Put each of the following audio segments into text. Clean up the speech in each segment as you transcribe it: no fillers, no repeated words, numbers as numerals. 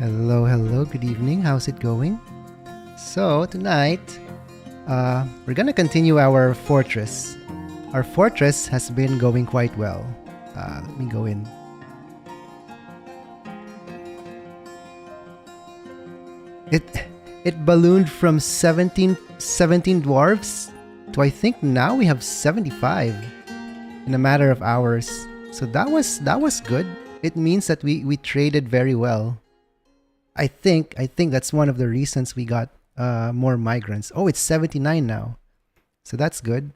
Hello, hello, good evening. How's it going? So, tonight, we're gonna continue our fortress. Our fortress has been going quite well. Let me go in. It ballooned from 17 dwarves to I think now we have 75 in a matter of hours. So that was good. It means that we traded very well. I think that's one of the reasons we got more migrants. Oh, it's 79 now. So that's good.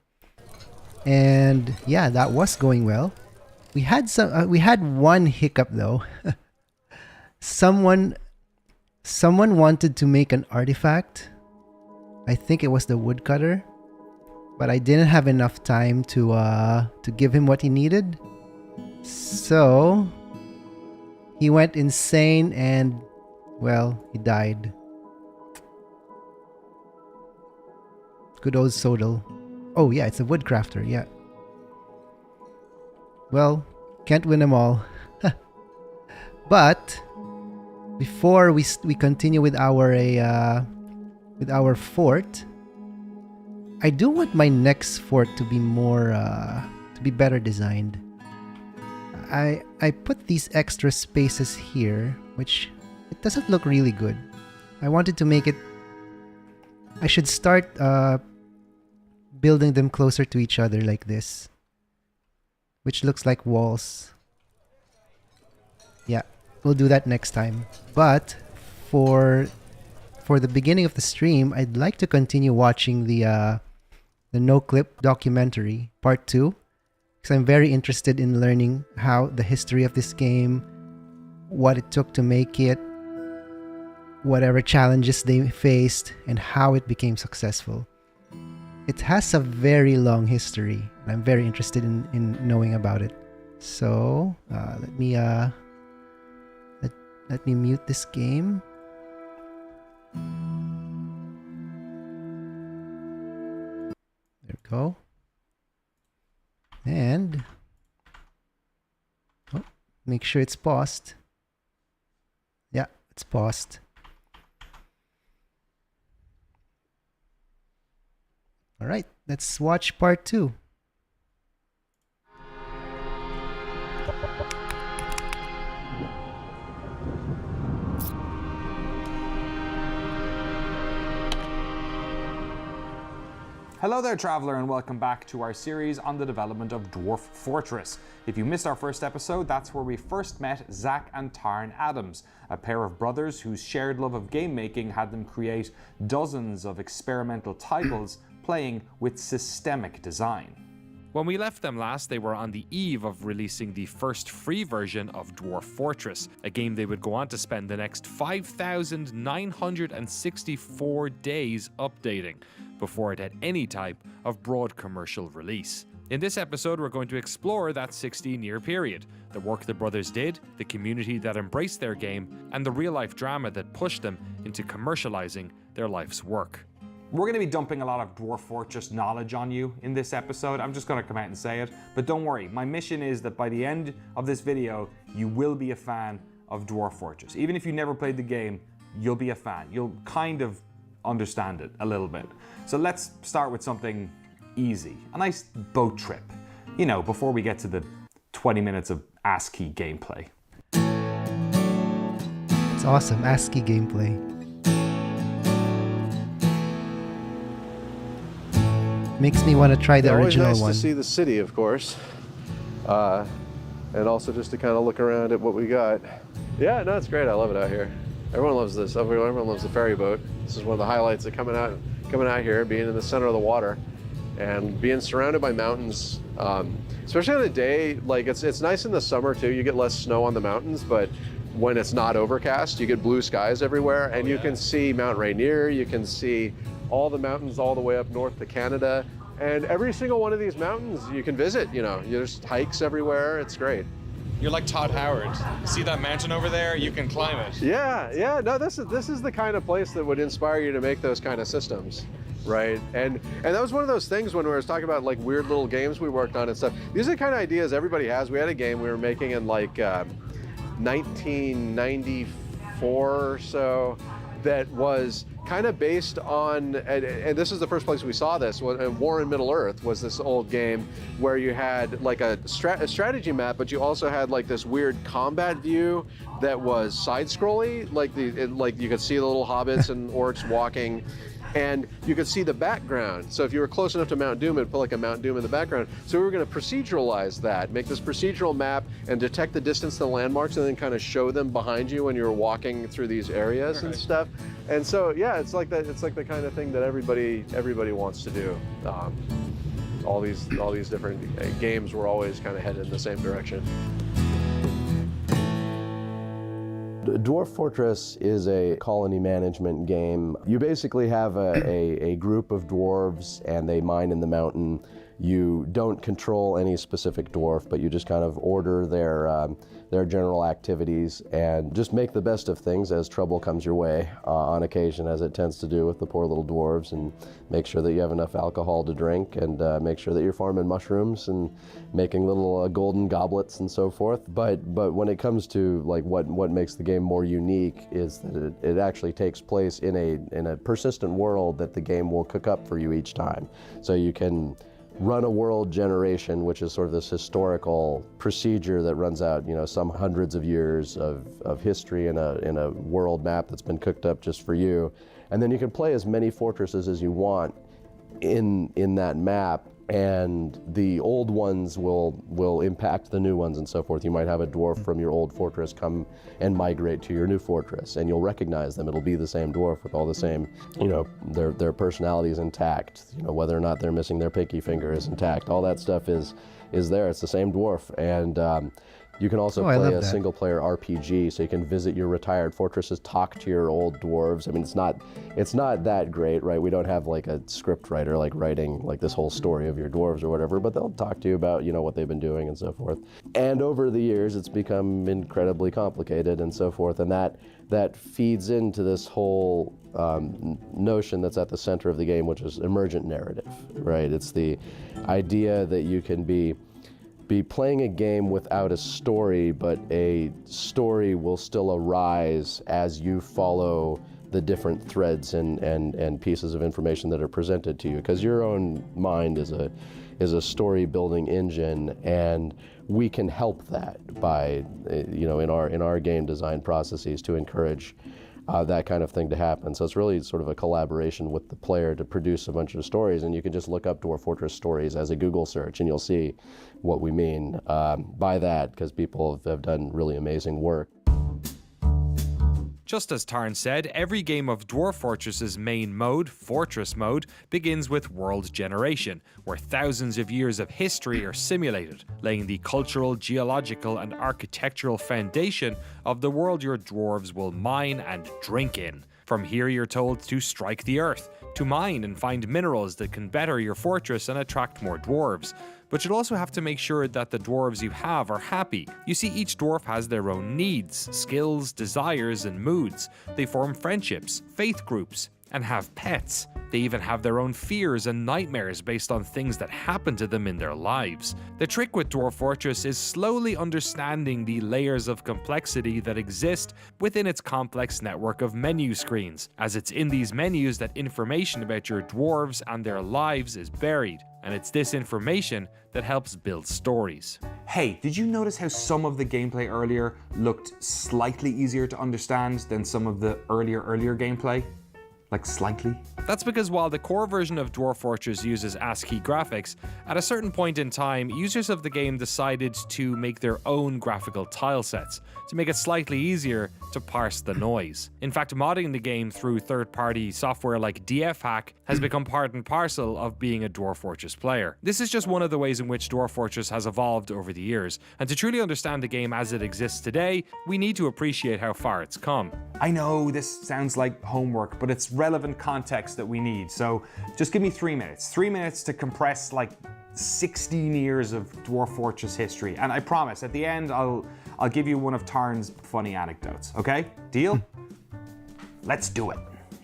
And yeah, that was going well. We had one hiccup though. Someone wanted to make an artifact. I think it was the woodcutter, but I didn't have enough time to give him what he needed. So he went insane and well, he died. Good old Sodal. Oh yeah, it's a woodcrafter, yeah. Well, can't win them all. But before we continue with our fort, I do want my next fort to be more to be better designed. I put these extra spaces here, which it doesn't look really good. I wanted to make it. I should start building them closer to each other like this, which looks like walls. Yeah, we'll do that next time. But for the beginning of the stream, I'd like to continue watching the No Clip documentary part 2, because I'm very interested in learning how the history of this game, what it took to make it, whatever challenges they faced, and how it became successful. It has a very long history, and I'm very interested in knowing about it. So let me mute this game. There we go. And make sure it's paused. Yeah, it's paused. All right, let's watch part 2. Hello there, traveler, and welcome back to our series on the development of Dwarf Fortress. If you missed our first episode, that's where we first met Zach and Tarn Adams, a pair of brothers whose shared love of game making had them create dozens of experimental titles playing with systemic design. When we left them last, they were on the eve of releasing the first free version of Dwarf Fortress, a game they would go on to spend the next 5,964 days updating, before it had any type of broad commercial release. In this episode, we're going to explore that 16-year period, the work the brothers did, the community that embraced their game, and the real-life drama that pushed them into commercializing their life's work. We're going to be dumping a lot of Dwarf Fortress knowledge on you in this episode. I'm just going to come out and say it, but don't worry. My mission is that by the end of this video, you will be a fan of Dwarf Fortress. Even if you never played the game, you'll be a fan. You'll kind of understand it a little bit. So let's start with something easy. A nice boat trip. You know, before we get to the 20 minutes of ASCII gameplay. It's awesome, ASCII gameplay. Makes me want to try the original always nice one. to see the city, of course, and also just to kind of look around at what we got. Yeah, no, it's great. I love it out here. Everyone loves this. Everyone loves the ferry boat. This is one of the highlights of coming out here, being in the center of the water, and being surrounded by mountains. Especially on a day like it's nice in the summer too. You get less snow on the mountains, but when it's not overcast, you get blue skies everywhere, and you can see Mount Rainier. You can see all the mountains all the way up north to Canada, and every single one of these mountains you can visit. You know, there's hikes everywhere. It's great. You're like Todd Howard. You see that mountain over there? You can climb it. Yeah. No, this is the kind of place that would inspire you to make those kind of systems, right? And that was one of those things when we were talking about like weird little games we worked on and stuff. These are the kind of ideas everybody has. We had a game we were making in like 1994 4 or so that was kind of based on, and this is the first place we saw this, War in Middle-earth was this old game where you had like a strategy map, but you also had like this weird combat view that was side-scrolly, like you could see the little hobbits and orcs walking, and you could see the background. So if you were close enough to Mount Doom, it'd put like a Mount Doom in the background. So we were going to proceduralize that, make this procedural map and detect the distance to the landmarks and then kind of show them behind you when you were walking through these areas and stuff. And so, yeah, it's like that. It's like the kind of thing that everybody wants to do. All these different games were always kind of headed in the same direction. Dwarf Fortress is a colony management game. You basically have a group of dwarves and they mine in the mountain. You don't control any specific dwarf, but you just kind of order their general activities and just make the best of things as trouble comes your way on occasion, as it tends to do with the poor little dwarves, and make sure that you have enough alcohol to drink, and make sure that you're farming mushrooms and making little golden goblets and so forth. But when it comes to like what makes the game more unique is that it actually takes place in a persistent world that the game will cook up for you each time. So you can run a world generation, which is sort of this historical procedure that runs out, some hundreds of years of history in a world map that's been cooked up just for you. And then you can play as many fortresses as you want in that map, and the old ones will impact the new ones and so forth. You might have a dwarf from your old fortress come and migrate to your new fortress, and you'll recognize them. It'll be the same dwarf with all the same, their personalities intact, whether or not they're missing their pinky finger is intact. All that stuff is there. It's the same dwarf. And you can also play a single-player RPG, so you can visit your retired fortresses, talk to your old dwarves. I mean, it's not that great, right? We don't have like a script writer like writing like this whole story of your dwarves or whatever, but they'll talk to you about what they've been doing and so forth. And over the years, it's become incredibly complicated and so forth, and that feeds into this whole notion that's at the center of the game, which is emergent narrative, right? It's the idea that you can be playing a game without a story, but a story will still arise as you follow the different threads and pieces of information that are presented to you, because your own mind is a story building engine, and we can help that by in our game design processes to encourage that kind of thing to happen. So it's really sort of a collaboration with the player to produce a bunch of stories, and you can just look up Dwarf Fortress stories as a Google search and you'll see what we mean by that, because people have done really amazing work. Just as Tarn said, every game of Dwarf Fortress's main mode, Fortress Mode, begins with world generation, where thousands of years of history are simulated, laying the cultural, geological, and architectural foundation of the world your dwarves will mine and drink in. From here you're told to strike the earth, to mine and find minerals that can better your fortress and attract more dwarves. But you'll also have to make sure that the dwarves you have are happy. You see, each dwarf has their own needs, skills, desires, and moods. They form friendships, faith groups, and have pets. They even have their own fears and nightmares based on things that happen to them in their lives. The trick with Dwarf Fortress is slowly understanding the layers of complexity that exist within its complex network of menu screens, as it's in these menus that information about your dwarves and their lives is buried. And it's this information that helps build stories. Hey, did you notice how some of the gameplay earlier looked slightly easier to understand than some of the earlier gameplay? Like slightly? That's because while the core version of Dwarf Fortress uses ASCII graphics, at a certain point in time, users of the game decided to make their own graphical tile sets to make it slightly easier to parse the noise. In fact, modding the game through third-party software like DFHack has become part and parcel of being a Dwarf Fortress player. This is just one of the ways in which Dwarf Fortress has evolved over the years, and to truly understand the game as it exists today, we need to appreciate how far it's come. I know this sounds like homework, but it's relevant context that we need. So just give me 3 minutes. 3 minutes to compress like 16 years of Dwarf Fortress history. And I promise, at the end, I'll give you one of Tarn's funny anecdotes, okay? Deal? Let's do it.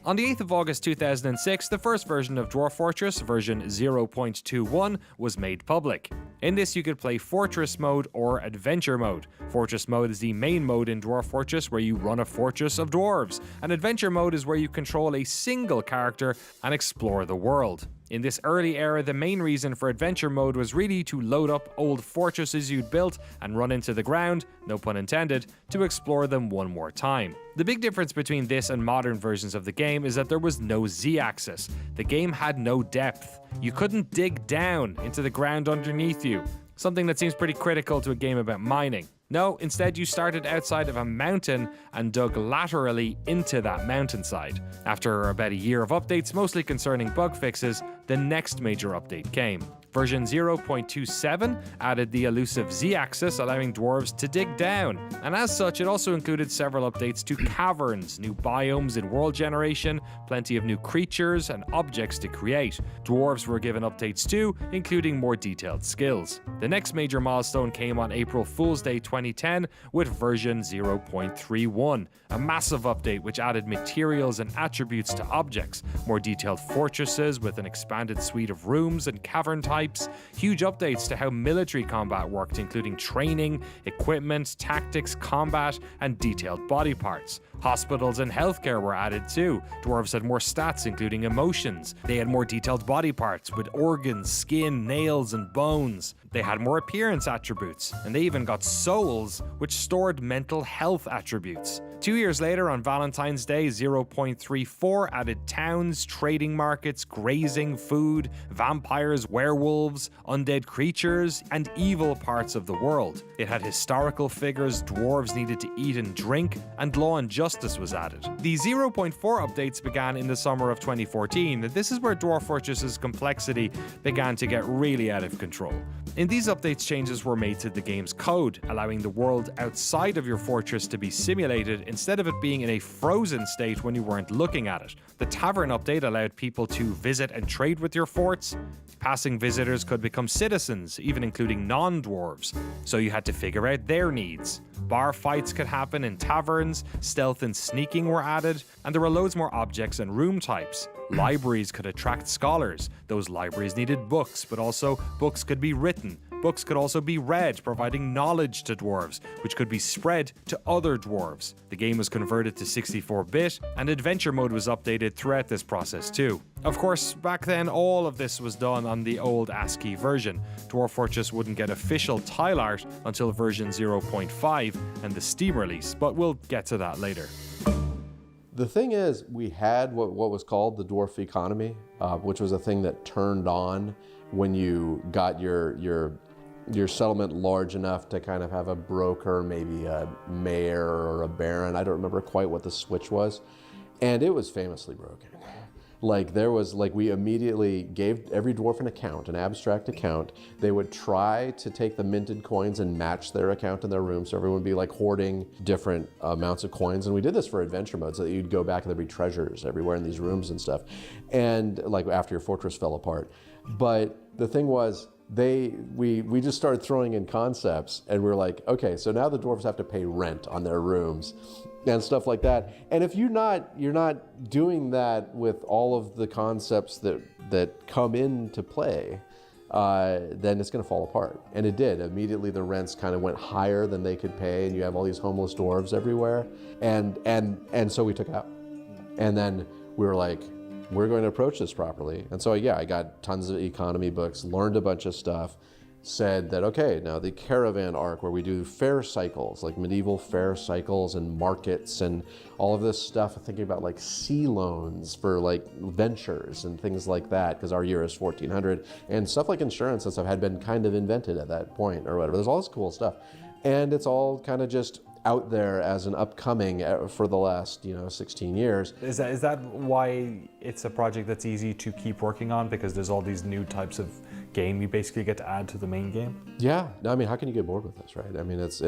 On the 8th of August 2006, the first version of Dwarf Fortress, version 0.21, was made public. In this you could play Fortress mode or Adventure mode. Fortress mode is the main mode in Dwarf Fortress where you run a fortress of dwarves, and Adventure mode is where you control a single character and explore the world. In this early era, the main reason for Adventure mode was really to load up old fortresses you'd built and run into the ground, no pun intended, to explore them one more time. The big difference between this and modern versions of the game is that there was no Z-axis. The game had no depth. You couldn't dig down into the ground underneath you, something that seems pretty critical to a game about mining. No, instead you started outside of a mountain and dug laterally into that mountainside. After about a year of updates, mostly concerning bug fixes, the next major update came. Version 0.27 added the elusive Z-axis, allowing dwarves to dig down, and as such it also included several updates to caverns, new biomes in world generation, plenty of new creatures and objects to create. Dwarves were given updates too, including more detailed skills. The next major milestone came on April Fool's Day 2010 with version 0.31, a massive update which added materials and attributes to objects, more detailed fortresses with an expanded suite of rooms and cavern types, huge updates to how military combat worked, including training, equipment, tactics, combat, and detailed body parts. Hospitals and healthcare were added too. Dwarves had more stats, including emotions. They had more detailed body parts with organs, skin, nails, and bones. They had more appearance attributes, and they even got souls, which stored mental health attributes. 2 years later, on Valentine's Day, 0.34 added towns, trading markets, grazing, food, vampires, werewolves, undead creatures, and evil parts of the world. It had historical figures dwarves needed to eat and drink, and law and justice was added. The 0.4 updates began in the summer of 2014, and this is where Dwarf Fortress's complexity began to get really out of control. In these updates, changes were made to the game's code, allowing the world outside of your fortress to be simulated instead of it being in a frozen state when you weren't looking at it. The tavern update allowed people to visit and trade with your forts. Passing visitors could become citizens, even including non-dwarves, so you had to figure out their needs. Bar fights could happen in taverns, stealth and sneaking were added, and there were loads more objects and room types. Libraries could attract scholars. Those libraries needed books, but also books could be written. Books could also be read, providing knowledge to dwarves, which could be spread to other dwarves. The game was converted to 64-bit, and Adventure mode was updated throughout this process too. Of course, back then all of this was done on the old ASCII version. Dwarf Fortress wouldn't get official tile art until version 0.5 and the Steam release, but we'll get to that later. The thing is, we had what was called the dwarf economy, which was a thing that turned on when you got your settlement large enough to kind of have a broker, maybe a mayor or a baron. I don't remember quite what the switch was. And it was famously broken. We immediately gave every dwarf an account, an abstract account. They would try to take the minted coins and match their account in their room, so everyone would be like hoarding different amounts of coins. And we did this for adventure mode, so that you'd go back and there'd be treasures everywhere in these rooms and stuff. And like after your fortress fell apart. But the thing was, we just started throwing in concepts, and we were like, okay, so now the dwarves have to pay rent on their rooms and stuff like that. And if you're not doing that with all of the concepts that come into play, then it's going to fall apart. And it did. Immediately the rents kind of went higher than they could pay, and you have all these homeless dwarves everywhere. And so we took it out. And then we were like, we're going to approach this properly. And so yeah, I got tons of economy books, learned a bunch of stuff, said that, okay, now the caravan arc where we do fair cycles, like medieval fair cycles and markets and all of this stuff, thinking about like sea loans for like ventures and things like that, because our year is 1400, and stuff like insurance and stuff had been kind of invented at that point or whatever. There's all this cool stuff. And it's all kind of just out there as an upcoming for the last 16 years. Is that why it's a project that's easy to keep working on, because there's all these new types of game you basically get to add to the main game? Yeah, I mean, how can you get bored with this, right? I mean, there's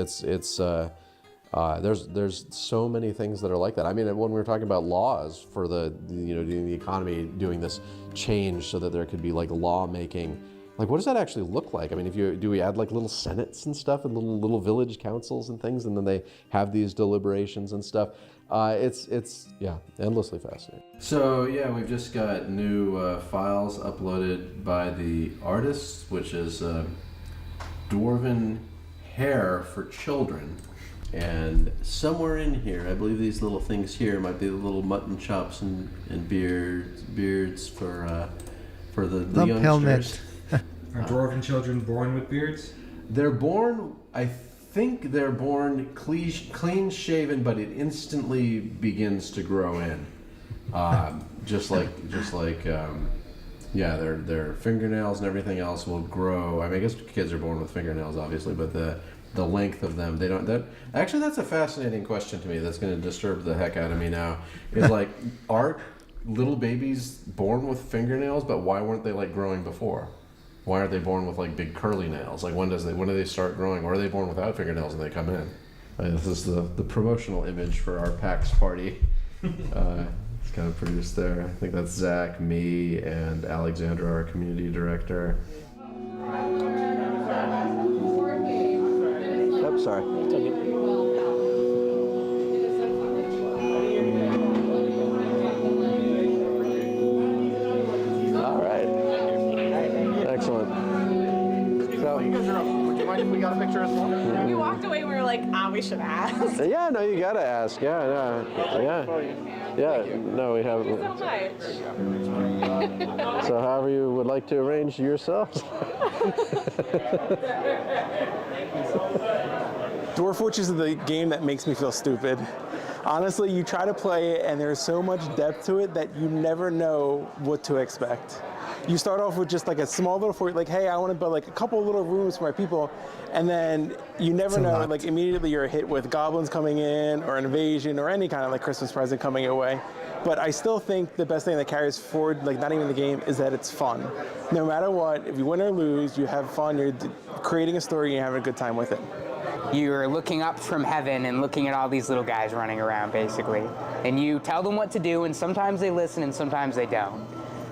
so many things that are like that. I mean, when we were talking about laws for doing the economy, doing this change so that there could be like lawmaking. Like, what does that actually look like? I mean, do we add like little senates and stuff and little village councils and things, and then they have these deliberations and stuff? It's endlessly fascinating. So yeah, we've just got new files uploaded by the artists, which is dwarven hair for children. And somewhere in here, I believe these little things here might be the little mutton chops and beards for the Lump youngsters. helmet. Are dwarven children born with beards? They're born, I think they're born clean shaven, but it instantly begins to grow in. Just like their fingernails and everything else will grow. I mean, I guess kids are born with fingernails, obviously, but the length of them, they don't. That's a fascinating question to me. That's going to disturb the heck out of me now. Is like, are little babies born with fingernails, but why weren't they like growing before? Why aren't they born with like big curly nails? Like when do they start growing? Or are they born without fingernails and they come in? This is the promotional image for our PAX party. It's kind of produced there. I think that's Zach, me, and Alexandra, our community director. Oh, sorry. All right. Excellent. So, You guys are up. Would you mind if we got a picture as well? We walked away and we were like, we should ask. yeah, no, you gotta ask. Yeah. No, we haven't. Thank you so much. So, however you would like to arrange yourselves. Dwarf Fortress is the game that makes me feel stupid. Honestly, you try to play it and there's so much depth to it that you never know what to expect. You start off with just like a small little fort, like, hey, I want to build like a couple little rooms for my people, and then you never know, like immediately you're hit with goblins coming in or an invasion or any kind of like Christmas present coming your way. But I still think the best thing that carries forward, like not even the game, is that it's fun. No matter what, if you win or lose, you have fun, you're creating a story and you're having a good time with it. You're looking up from heaven and looking at all these little guys running around, basically. And you tell them what to do, and sometimes they listen and sometimes they don't.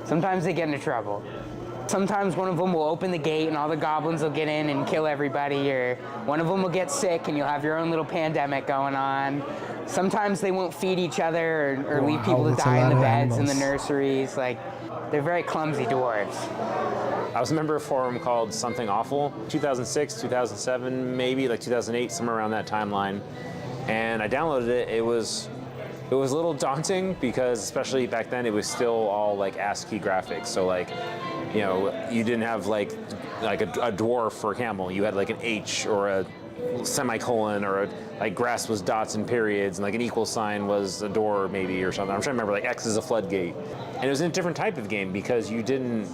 Sometimes they get into trouble. Sometimes one of them will open the gate and all the goblins will get in and kill everybody, or one of them will get sick and you'll have your own little pandemic going on. Sometimes they won't feed each other or leave people to die in the beds in the nurseries. Like, they're very clumsy dwarves. I was a member of a forum called Something Awful, 2006, 2007, maybe like 2008, somewhere around that timeline. And I downloaded it. It was a little daunting because, especially back then, it was still all like ASCII graphics. So like, you know, you didn't have like a dwarf for a camel. You had like an H or a semicolon, or like grass was dots and periods, and like an equal sign was a door maybe or something. I'm trying to remember, like X is a floodgate. And it was in a different type of game because you didn't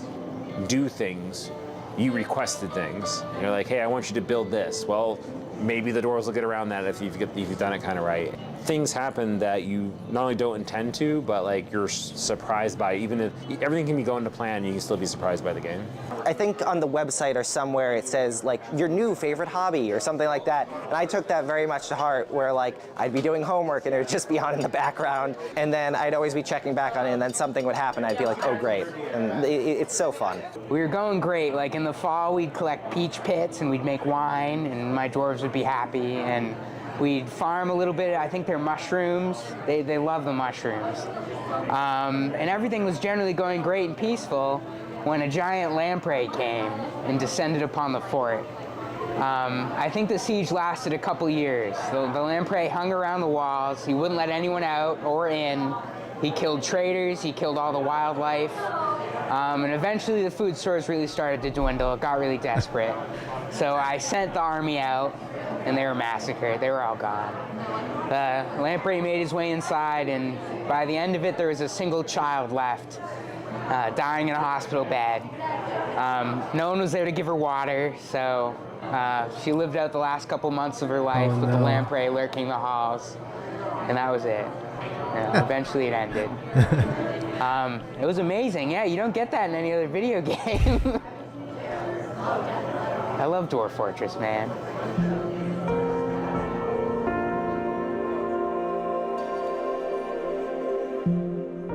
do things, you requested things. You're like, hey, I want you to build this. Well, maybe the doors will get around that if you've done it kind of right. Things happen that you not only don't intend to, but like you're surprised by. Even if everything can be going to plan, you can still be surprised by the game. I think on the website or somewhere it says like your new favorite hobby or something like that. And I took that very much to heart, where like I'd be doing homework and it would just be on in the background, and then I'd always be checking back on it, and then something would happen. I'd be like, oh great, and it's so fun. We were going great. Like in the fall, we'd collect peach pits and we'd make wine, and my dwarves would be happy, and we'd farm a little bit. I think they're mushrooms. They love the mushrooms. And everything was generally going great and peaceful when a giant lamprey came and descended upon the fort. I think the siege lasted a couple years. The lamprey hung around the walls. He wouldn't let anyone out or in. He killed traders. He killed all the wildlife. And eventually the food stores really started to dwindle. It got really desperate. So I sent the army out, and they were massacred. They were all gone. The lamprey made his way inside, and by the end of it, there was a single child left, dying in a hospital bed. No one was there to give her water, so she lived out the last couple months of her life with the lamprey lurking the halls, and that was it. Eventually it ended. It was amazing. Yeah, you don't get that in any other video game. I love Dwarf Fortress, man.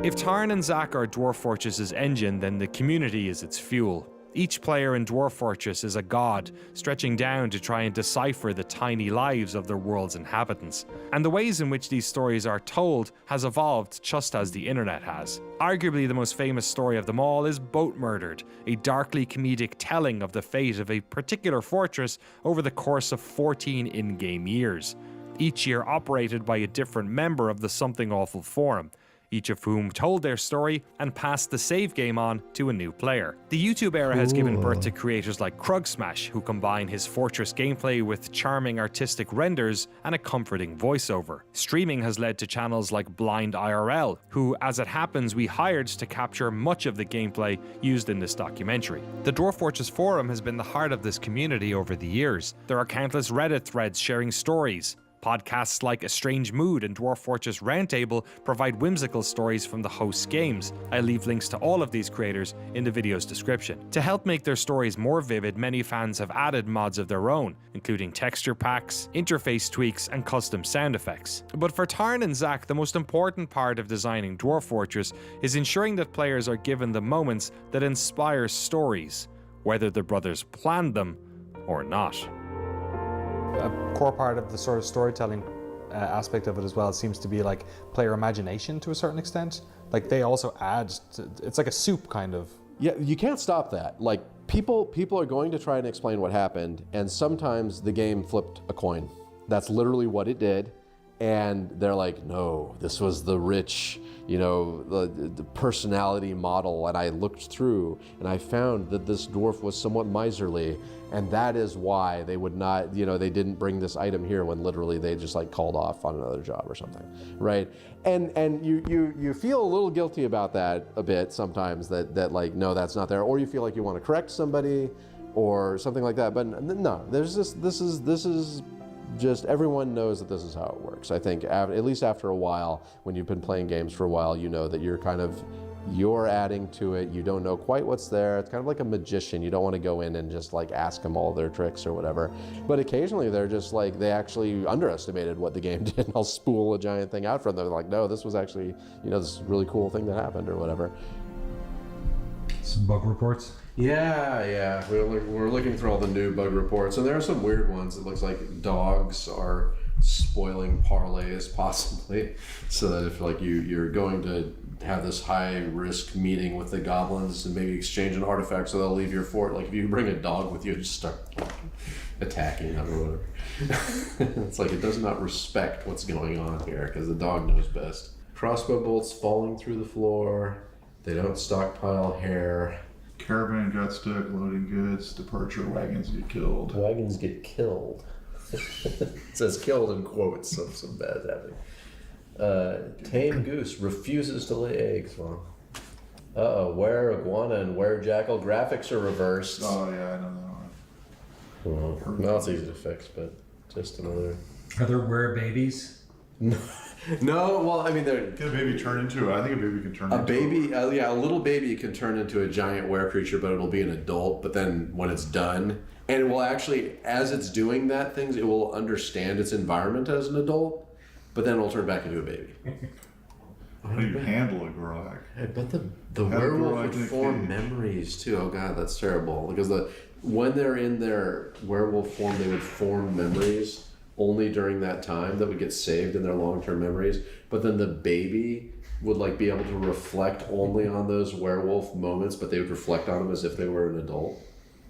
If Tarn and Zach are Dwarf Fortress's engine, then the community is its fuel. Each player in Dwarf Fortress is a god, stretching down to try and decipher the tiny lives of their world's inhabitants. And the ways in which these stories are told has evolved just as the internet has. Arguably the most famous story of them all is Boat Murdered, a darkly comedic telling of the fate of a particular fortress over the course of 14 in-game years, each year operated by a different member of the Something Awful forum, each of whom told their story and passed the save game on to a new player. The YouTube era has given birth to creators like Krugsmash, who combine his Fortress gameplay with charming artistic renders and a comforting voiceover. Streaming has led to channels like Blind IRL, who, as it happens, we hired to capture much of the gameplay used in this documentary. The Dwarf Fortress forum has been the heart of this community over the years. There are countless Reddit threads sharing stories. Podcasts like A Strange Mood and Dwarf Fortress Roundtable provide whimsical stories from the host's games. I leave links to all of these creators in the video's description. To help make their stories more vivid, many fans have added mods of their own, including texture packs, interface tweaks, and custom sound effects. But for Tarn and Zach, the most important part of designing Dwarf Fortress is ensuring that players are given the moments that inspire stories, whether the brothers planned them or not. A core part of the sort of storytelling aspect of it as well seems to be like player imagination to a certain extent. Like they also add, it's like a soup kind of. Yeah, you can't stop that. Like people are going to try and explain what happened, and sometimes the game flipped a coin. That's literally what it did. And they're like, no, this was the rich, the personality model. And I looked through and I found that this dwarf was somewhat miserly. And that is why they would not, they didn't bring this item here when literally they just like called off on another job or something, right? And you feel a little guilty about that a bit sometimes, that like, no, that's not there. Or you feel like you want to correct somebody or something like that. But no, this is just everyone knows that this is how it works. I think at least after a while, when you've been playing games for a while, you know that you're adding to it. You don't know quite what's there. It's kind of like a magician. You don't want to go in and just like ask them all their tricks or whatever. But occasionally they're just like, they actually underestimated what the game did, and I'll spool a giant thing out for them. They're like, no, this was actually, this really cool thing that happened or whatever. Some bug reports? Yeah. We're looking through all the new bug reports, and there are some weird ones. It looks like dogs are spoiling parlays possibly, so that if like you're going to have this high risk meeting with the goblins and maybe exchange an artifact, so they'll leave your fort. Like if you bring a dog with you, just start attacking them or whatever. It's like it does not respect what's going on here because the dog knows best. Crossbow bolts falling through the floor. They don't stockpile hair. Caravan got stuck loading goods. Departure wagons get killed. Wagons get killed. It says killed in quotes, so some bad happening. Tame goose refuses to lay eggs. Well, where iguana and where jackal graphics are reversed. Oh yeah, I know that one. Well, it's easy to fix, but just another. Are there were babies? No, well, I mean, Can a baby turn into? I think a baby can turn a into baby. A little baby can turn into a giant were creature, but it'll be an adult. But then when it's done, and it will actually, as it's doing that things, it will understand its environment as an adult, but then it'll turn back into a baby. How do you handle a Gorlak? I bet the werewolf would form memories too. Oh god, that's terrible. Because when they're in their werewolf form, they would form memories only during that time that would get saved in their long-term memories. But then the baby would like be able to reflect only on those werewolf moments, but they would reflect on them as if they were an adult.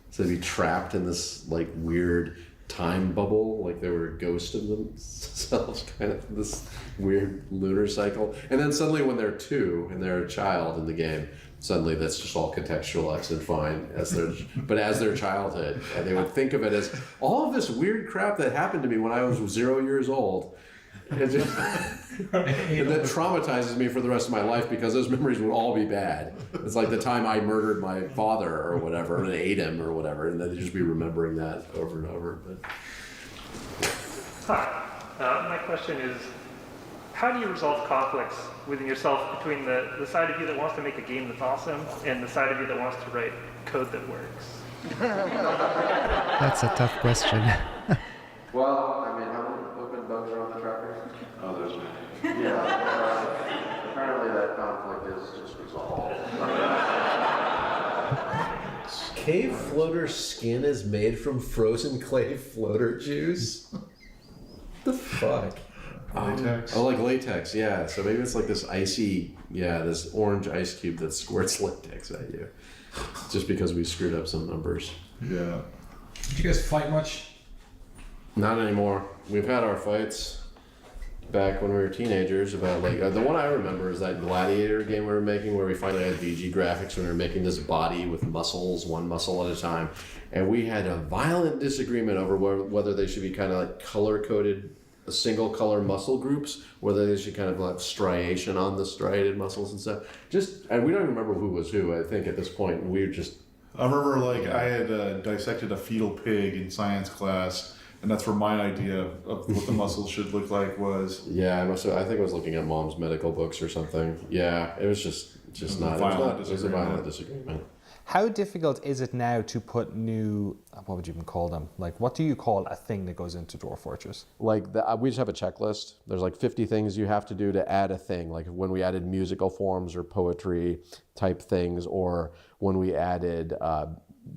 So they'd be trapped in this like weird time bubble, like they were a ghost of themselves, kind of this weird lunar cycle. And then suddenly when they're 2 and they're a child in the game, suddenly that's just all contextualized and fine as their childhood. And they would think of it as all of this weird crap that happened to me when I was 0 years old. And that traumatizes me for the rest of my life because those memories would all be bad. It's like the time I murdered my father or whatever and ate him or whatever, and then they'd just be remembering that over and over. Hi, my question is, how do you resolve conflicts within yourself between the side of you that wants to make a game that's awesome and the side of you that wants to write code that works? That's a tough question. Well, I mean, how many open bugs are on the tracker? Oh, there's many. Yeah, apparently that conflict is just resolved. cave floater skin is made from frozen clay floater juice? The fuck? Latex. Oh, like latex, yeah. So maybe it's like this icy, this orange ice cube that squirts latex at you. Just because we screwed up some numbers. Yeah. Did you guys fight much? Not anymore. We've had our fights back when we were teenagers about the one I remember is that Gladiator game we were making where we finally had VG graphics when we were making this body with muscles, one muscle at a time. And we had a violent disagreement over whether they should be kind of like color-coded single color muscle groups, whether they should kind of have striation on the striated muscles and stuff. And we don't even remember who was who, I think, at this point. We were just... I remember I had dissected a fetal pig in science class, and that's where my idea of what the muscles should look like was. Yeah, I think I was looking at Mom's medical books or something. Yeah, it was just not... It was a violent disagreement. How difficult is it now to put new, what would you even call them? Like, what do you call a thing that goes into Dwarf Fortress? We just have a checklist. There's 50 things you have to do to add a thing. Like when we added musical forms or poetry type things, or when we added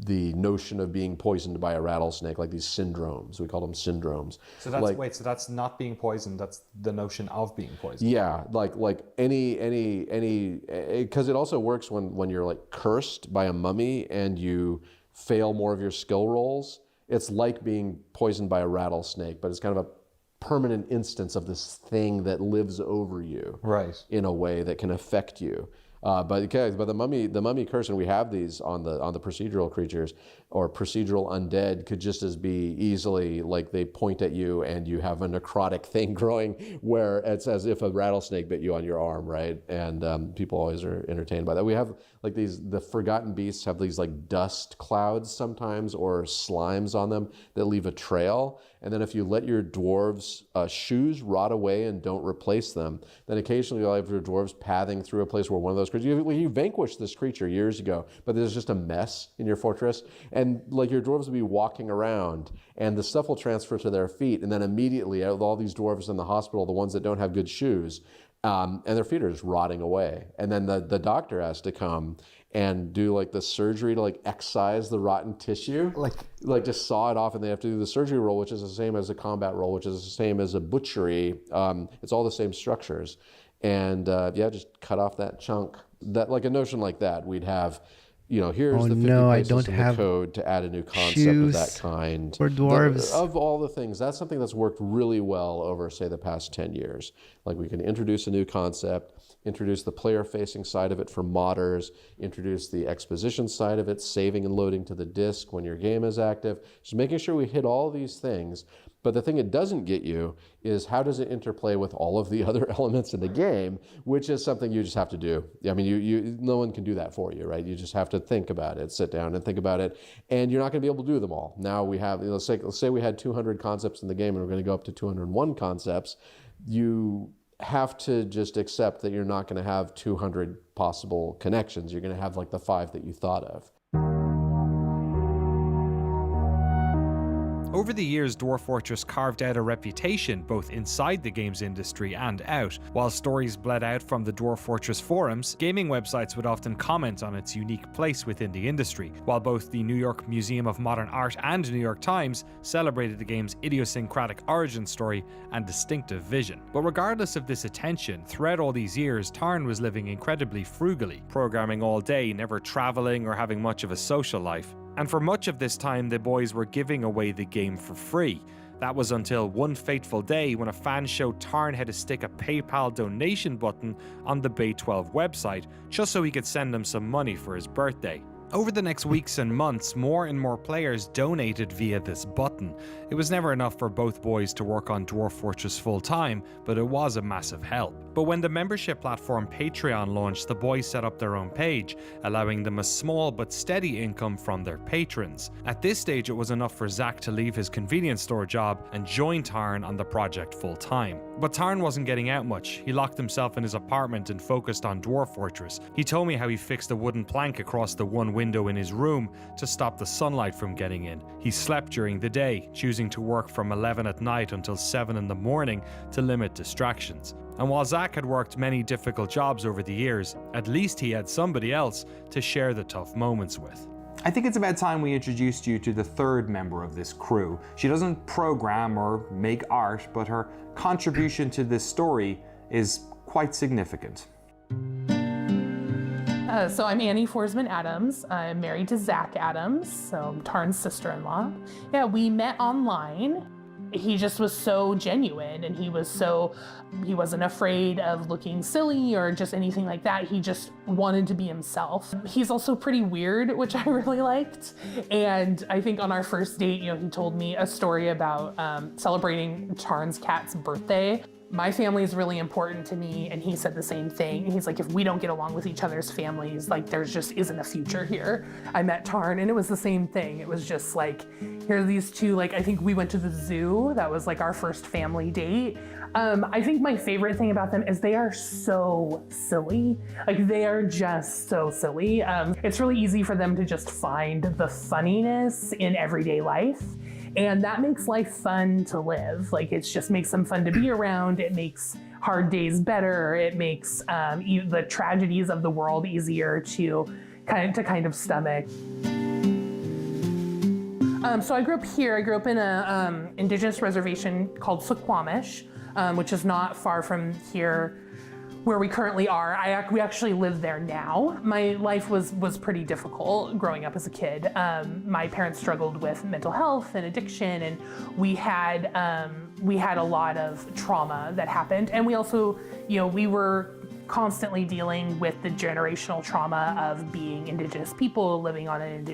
the notion of being poisoned by a rattlesnake, like these syndromes. We call them syndromes. So that's so that's not being poisoned. That's the notion of being poisoned. Yeah, like any, because it also works when you're cursed by a mummy and you fail more of your skill rolls. It's like being poisoned by a rattlesnake, but it's kind of a permanent instance of this thing that lives over you, right? In a way that can affect you. But the mummy curse, and we have these on the procedural creatures or procedural undead, could just as be easily they point at you and you have a necrotic thing growing where it's as if a rattlesnake bit you on your arm, right? And people always are entertained by that. We have the forgotten beasts have these dust clouds sometimes or slimes on them that leave a trail. And then if you let your dwarves' shoes rot away and don't replace them, then occasionally you'll have your dwarves pathing through a place where one of those creatures, you vanquished this creature years ago, but there's just a mess in your fortress. And your dwarves will be walking around and the stuff will transfer to their feet. And then immediately, out of all these dwarves in the hospital, the ones that don't have good shoes, and their feet are just rotting away. And then the doctor has to come and do the surgery to excise the rotten tissue, just saw it off, and they have to do the surgery roll, which is the same as a combat roll, which is the same as a butchery. It's all the same structures, and just cut off that chunk. That a notion like that, we'd have. Here's the 50 places in the code to add a new concept of that kind. For dwarves. Of all the things, that's something that's worked really well over, say, the past 10 years. We can introduce a new concept, introduce the player-facing side of it for modders, introduce the exposition side of it, saving and loading to the disk when your game is active. Just making sure we hit all these things. But the thing it doesn't get you is how does it interplay with all of the other elements in the game, which is something you just have to do. I mean, no one can do that for you, right? You just have to think about it, sit down and think about it, and you're not going to be able to do them all. Now we have, let's say we had 200 concepts in the game and we're going to go up to 201 concepts. You have to just accept that you're not going to have 200 possible connections. You're going to have the 5 that you thought of. Over the years, Dwarf Fortress carved out a reputation both inside the games industry and out. While stories bled out from the Dwarf Fortress forums, gaming websites would often comment on its unique place within the industry, while both the New York Museum of Modern Art and New York Times celebrated the game's idiosyncratic origin story and distinctive vision. But regardless of this attention, throughout all these years, Tarn was living incredibly frugally, programming all day, never traveling or having much of a social life. And for much of this time, the boys were giving away the game for free. That was until one fateful day when a fan showed Tarn how to stick a PayPal donation button on the Bay 12 website, just so he could send them some money for his birthday. Over the next weeks and months, more and more players donated via this button. It was never enough for both boys to work on Dwarf Fortress full time, but it was a massive help. But when the membership platform Patreon launched, the boys set up their own page, allowing them a small but steady income from their patrons. At this stage, it was enough for Zach to leave his convenience store job and join Tarn on the project full time. But Tarn wasn't getting out much. He locked himself in his apartment and focused on Dwarf Fortress. He told me how he fixed a wooden plank across the one window in his room to stop the sunlight from getting in. He slept during the day, choosing to work from 11 at night until 7 in the morning to limit distractions. And while Zach had worked many difficult jobs over the years, at least he had somebody else to share the tough moments with. I think it's about time we introduced you to the third member of this crew. She doesn't program or make art, but her contribution to this story is quite significant. So I'm Annie Forsman Adams. I'm married to Zach Adams, so I'm Tarn's sister-in-law. Yeah, we met online. He just was so genuine, and he wasn't afraid of looking silly or just anything like that. He just wanted to be himself. He's also pretty weird, which I really liked. And I think on our first date, he told me a story about celebrating Tarn's cat's birthday. My family is really important to me, and he said the same thing. He's like, if we don't get along with each other's families, like there just isn't a future here. I met Tarn, and it was the same thing. It was just like, here are these two, like I think we went to the zoo. That was like our first family date. I think my favorite thing about them is they are so silly. Like they are just so silly. It's really easy for them to just find the funniness in everyday life. And that makes life fun to live. Like it just makes them fun to be around. It makes hard days better. It makes the tragedies of the world easier to kind of stomach. So I grew up here. I grew up in a indigenous reservation called Suquamish, which is not far from here where we currently are. We actually live there now. My life was pretty difficult growing up as a kid. My parents struggled with mental health and addiction, and we had a lot of trauma that happened. And we also, we were constantly dealing with the generational trauma of being Indigenous people living on in the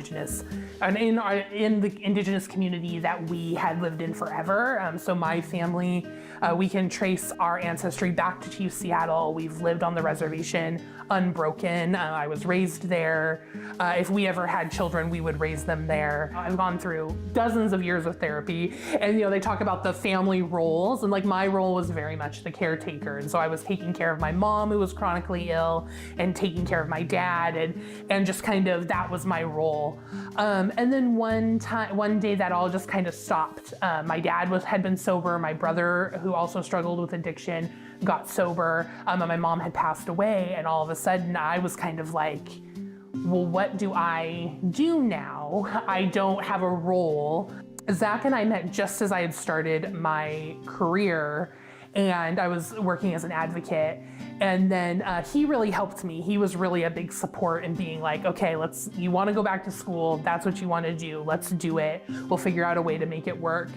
Indigenous community that we had lived in forever. So my family, we can trace our ancestry back to Chief Seattle. We've lived on the reservation unbroken. I was raised there. If we ever had children, we would raise them there. I've gone through dozens of years of therapy, and they talk about the family roles, and like my role was very much the caretaker. And so I was taking care of my mom, who was chronically ill, and taking care of my dad, and just kind of that was my role. And then one day that all just kind of stopped. My dad had been sober. My brother, who also struggled with addiction, got sober. And my mom had passed away, and all of a sudden I was kind of like, well, what do I do now? I don't have a role. Zach and I met just as I had started my career, and I was working as an advocate. And then he really helped me. He was really a big support in being like, okay, you want to go back to school. That's what you want to do. Let's do it. We'll figure out a way to make it work.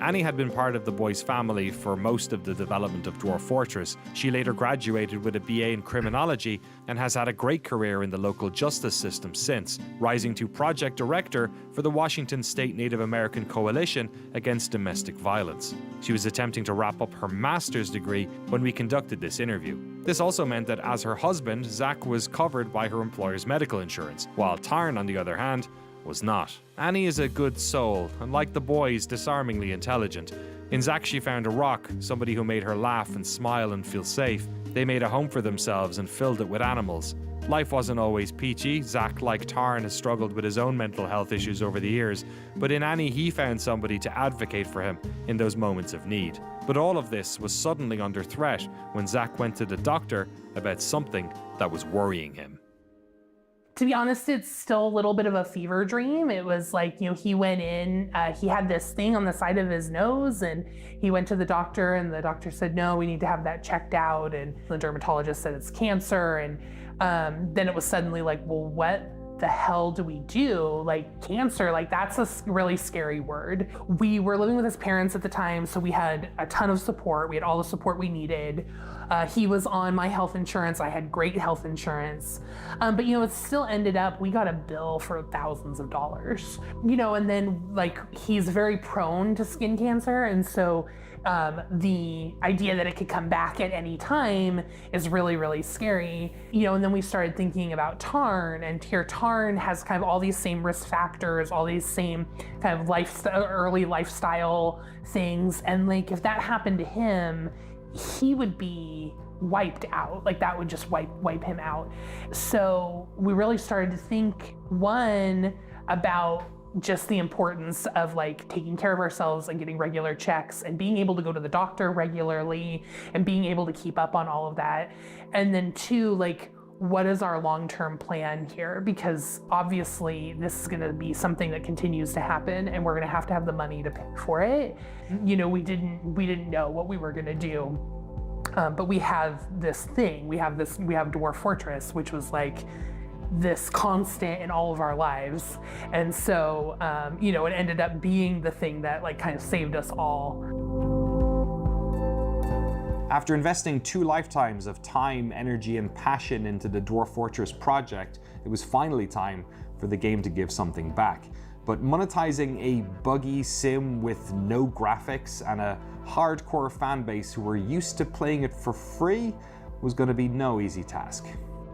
Annie had been part of the boys' family for most of the development of Dwarf Fortress. She later graduated with a BA in criminology and has had a great career in the local justice system since, rising to project director for the Washington State Native American Coalition Against Domestic Violence. She was attempting to wrap up her master's degree when we conducted this interview. This also meant that as her husband, Zach was covered by her employer's medical insurance, while Tarn, on the other hand, was not. Annie is a good soul, and like the boys, disarmingly intelligent. In Zach, she found a rock, somebody who made her laugh and smile and feel safe. They made a home for themselves and filled it with animals. Life wasn't always peachy. Zach, like Tarn, has struggled with his own mental health issues over the years, but in Annie, he found somebody to advocate for him in those moments of need. But all of this was suddenly under threat when Zach went to the doctor about something that was worrying him. To be honest, it's still a little bit of a fever dream. It was like, he went in, he had this thing on the side of his nose, and he went to the doctor, and the doctor said, no, we need to have that checked out. And the dermatologist said it's cancer. And then it was suddenly like, well, what the hell do we do? Like cancer, like that's a really scary word. We were living with his parents at the time, so we had a ton of support. We had all the support we needed. He was on my health insurance. I had great health insurance. But it still ended up, we got a bill for thousands of dollars. And then like he's very prone to skin cancer, and so the idea that it could come back at any time is really, really scary. And then we started thinking about Tarn, and here Tarn has kind of all these same risk factors, all these same kind of early lifestyle things. And like, if that happened to him, he would be wiped out. Like that would just wipe him out. So we really started to think, one, about just the importance of like taking care of ourselves and getting regular checks and being able to go to the doctor regularly and being able to keep up on all of that. And then two, like, what is our long-term plan here? Because obviously this is going to be something that continues to happen, and we're going to have the money to pay for it. You know, we didn't know what we were going to do, but we have this thing. We have Dwarf Fortress, which was like this constant in all of our lives, and so you know, it ended up being the thing that like kind of saved us all. After investing 2 lifetimes of time, energy, and passion into the Dwarf Fortress project, it was finally time for the game to give something back. But monetizing a buggy sim with no graphics and a hardcore fan base who were used to playing it for free was going to be no easy task.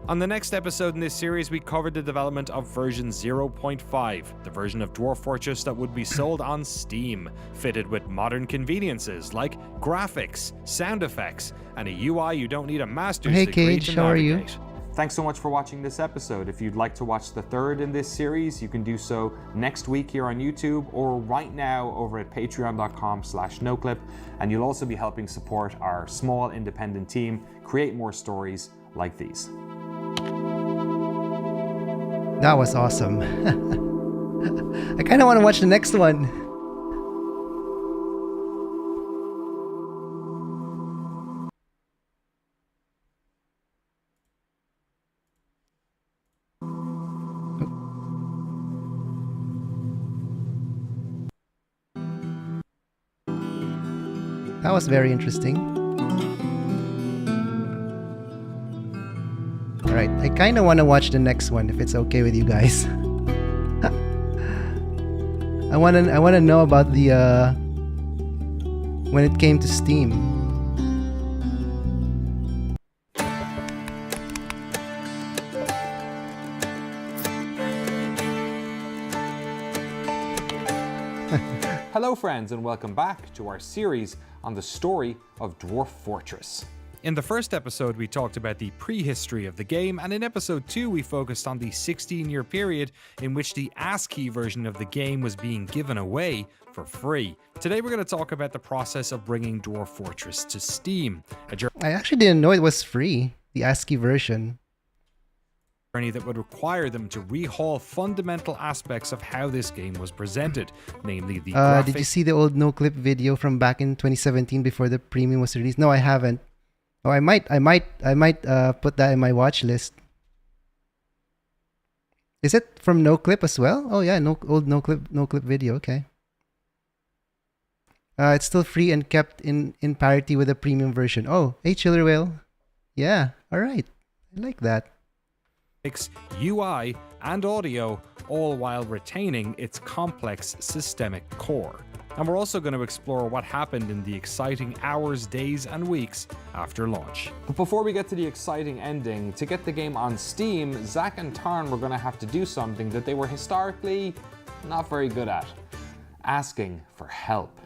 On the next episode in this series, we covered the development of version 0.5, the version of Dwarf Fortress that would be sold on Steam, fitted with modern conveniences like graphics, sound effects, and a UI you don't need a master's Hey degree Cage, to how are you? navigate. Thanks so much for watching this episode. If you'd like to watch the 3rd in this series, you can do so next week here on YouTube or right now over at patreon.com/noclip. And you'll also be helping support our small independent team create more stories like these. That was awesome. I kind of want to watch the next one. That was very interesting. Alright, I kind of want to watch the next one if it's okay with you guys. I want to know about the when it came to Steam. Hello friends, and welcome back to our series on the story of Dwarf Fortress. In the first episode, we talked about the prehistory of the game, and in episode 2, we focused on the 16-year period in which the ASCII version of the game was being given away for free. Today, we're going to talk about the process of bringing Dwarf Fortress to Steam, a I actually didn't know it was free, the ASCII version. journey that would require them to rehaul fundamental aspects of how this game was presented, namely the Did you see the old no-clip video from back in 2017 before the premium was released? No, I haven't. Oh, I might put that in my watch list. Is it from No Clip as well? Oh yeah, old No Clip video. Okay. It's still free and kept in parity with the premium version. Oh, hey Chiller Whale. Yeah, all right. I like that. UI and audio, all while retaining its complex systemic core. And we're also going to explore what happened in the exciting hours, days, and weeks after launch. But before we get to the exciting ending, to get the game on Steam, Zach and Tarn were going to have to do something that they were historically not very good at: asking for help.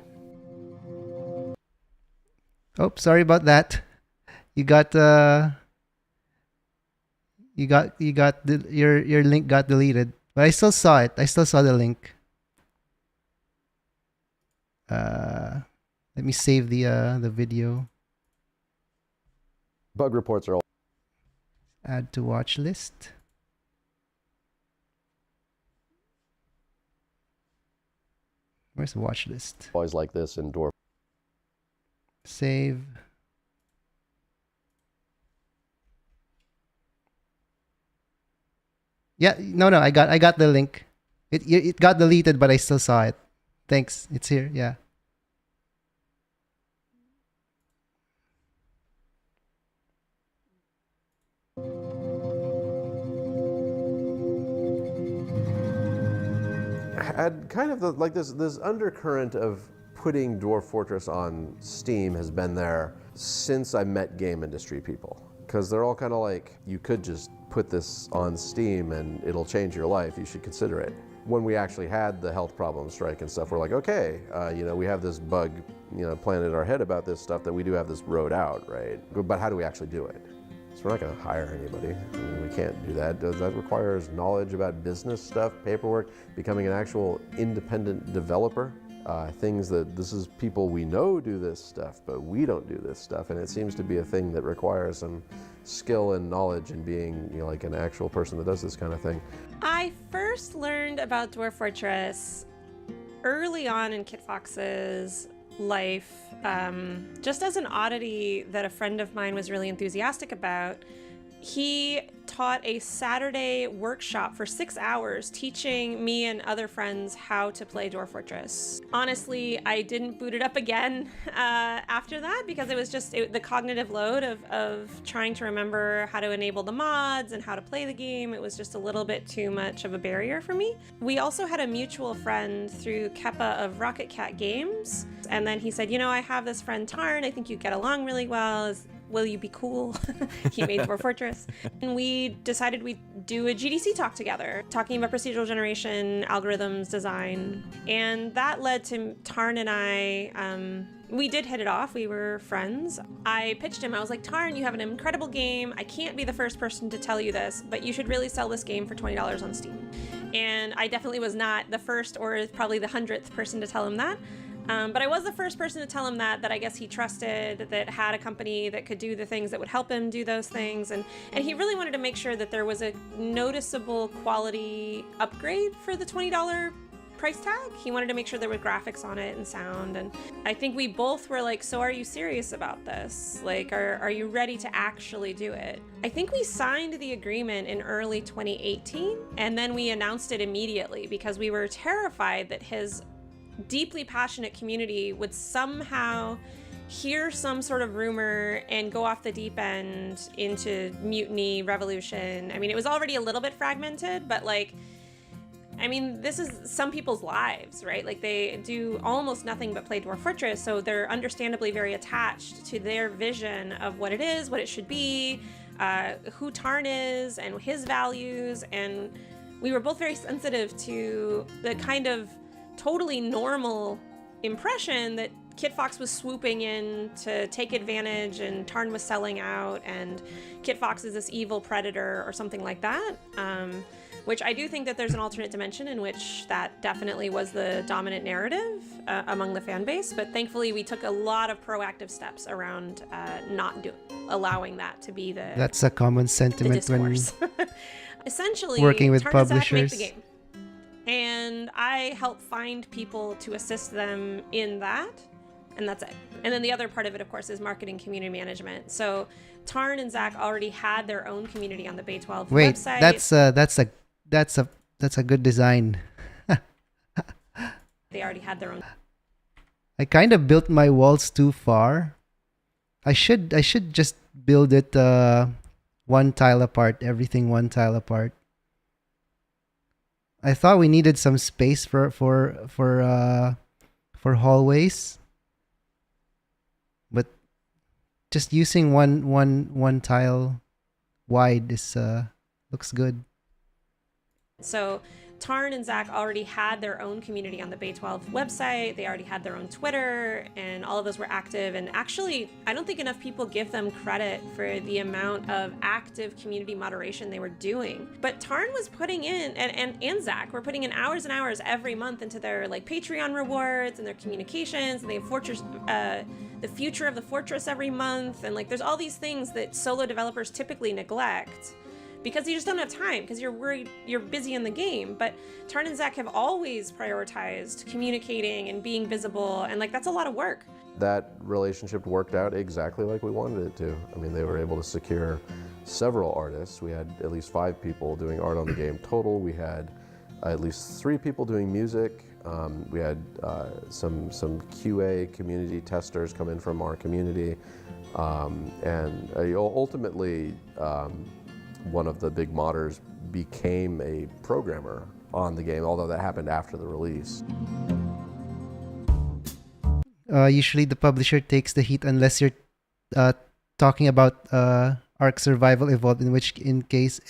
Oh, sorry about that. Your link got deleted, but I still saw it. I still saw the link. Let me save the video. Bug reports are all Add to watch list. Where's the watch list? always like this in Dwarf. Save. Yeah, no, I got the link. It got deleted, but I still saw it. Thanks. It's here. Yeah. Had kind of like this undercurrent of putting Dwarf Fortress on Steam has been there since I met game industry people, because they're all kind of like, you could just put this on Steam and it'll change your life. You should consider it. When we actually had the health problem strike and stuff, we're like, okay, we have this bug, planted in our head about this stuff, that we do have this road out, right? But how do we actually do it? So we're not going to hire anybody. I mean, we can't do that. That requires knowledge about business stuff, paperwork, becoming an actual independent developer. things that this is people we know do this stuff, but we don't do this stuff, and it seems to be a thing that requires some skill and knowledge in being, you know, like an actual person that does this kind of thing. I first learned about Dwarf Fortress early on in Kit Fox's life, just as an oddity that a friend of mine was really enthusiastic about. He taught a Saturday workshop for 6 hours teaching me and other friends how to play Dwarf Fortress. Honestly, I didn't boot it up again after that because it was just the cognitive load of trying to remember how to enable the mods and how to play the game. It was just a little bit too much of a barrier for me. We also had a mutual friend through Keppa of Rocket Cat Games, and then he said, you know, I have this friend Tarn, I think you get along really well. Will you be cool? He made Dwarf Fortress. And we decided we'd do a GDC talk together, talking about procedural generation, algorithms, design. And that led to Tarn and I, we did hit it off. We were friends. I pitched him. I was like, Tarn, you have an incredible game. I can't be the first person to tell you this, but you should really sell this game for $20 on Steam. And I definitely was not the first or probably the 100th person to tell him that. But I was the first person to tell him that I guess he trusted, that had a company that could do the things that would help him do those things. And he really wanted to make sure that there was a noticeable quality upgrade for the $20 price tag. He wanted to make sure there were graphics on it and sound. And I think we both were like, so are you serious about this? Like, are you ready to actually do it? I think we signed the agreement in early 2018, and then we announced it immediately because we were terrified that his deeply passionate community would somehow hear some sort of rumor and go off the deep end into mutiny, revolution. I mean, it was already a little bit fragmented, but like, I mean, this is some people's lives, right? Like, they do almost nothing but play Dwarf Fortress, so they're understandably very attached to their vision of what it is, what it should be, who Tarn is, and his values. And we were both very sensitive to the kind of totally normal impression that Kit Fox was swooping in to take advantage and Tarn was selling out and Kit Fox is this evil predator or something like that, which I do think that there's an alternate dimension in which that definitely was the dominant narrative among the fan base, but thankfully we took a lot of proactive steps around not allowing that to be the That's a common sentiment when essentially working with Tarn and Zach publishers. make the game. And I help find people to assist them in that, and that's it. And then the other part of it, of course, is marketing, community management. So Tarn and Zach already had their own community on the Bay 12 Wait, website. that's a good design. They already had their own. I kind of built my walls too far. I should just build it one tile apart, everything one tile apart. I thought we needed some space for hallways, but just using one tile wide is looks good. So Tarn and Zach already had their own community on the Bay 12 website. They already had their own Twitter, and all of those were active. And actually, I don't think enough people give them credit for the amount of active community moderation they were doing. But Tarn was putting in, and Zach were putting in hours and hours every month into their like Patreon rewards and their communications, and they have Fortress, the future of the Fortress every month, and like there's all these things that solo developers typically neglect, because you just don't have time, because you're worried, you're busy in the game. But Tarn and Zach have always prioritized communicating and being visible, and like that's a lot of work. That relationship worked out exactly like we wanted it to. I mean, they were able to secure several artists. We had at least 5 people doing art on the game total. We had at least 3 people doing music. We had some QA community testers come in from our community. And ultimately, one of the big modders became a programmer on the game, although that happened after the release. Usually the publisher takes the heat unless you're talking about Ark Survival Evolved, in which case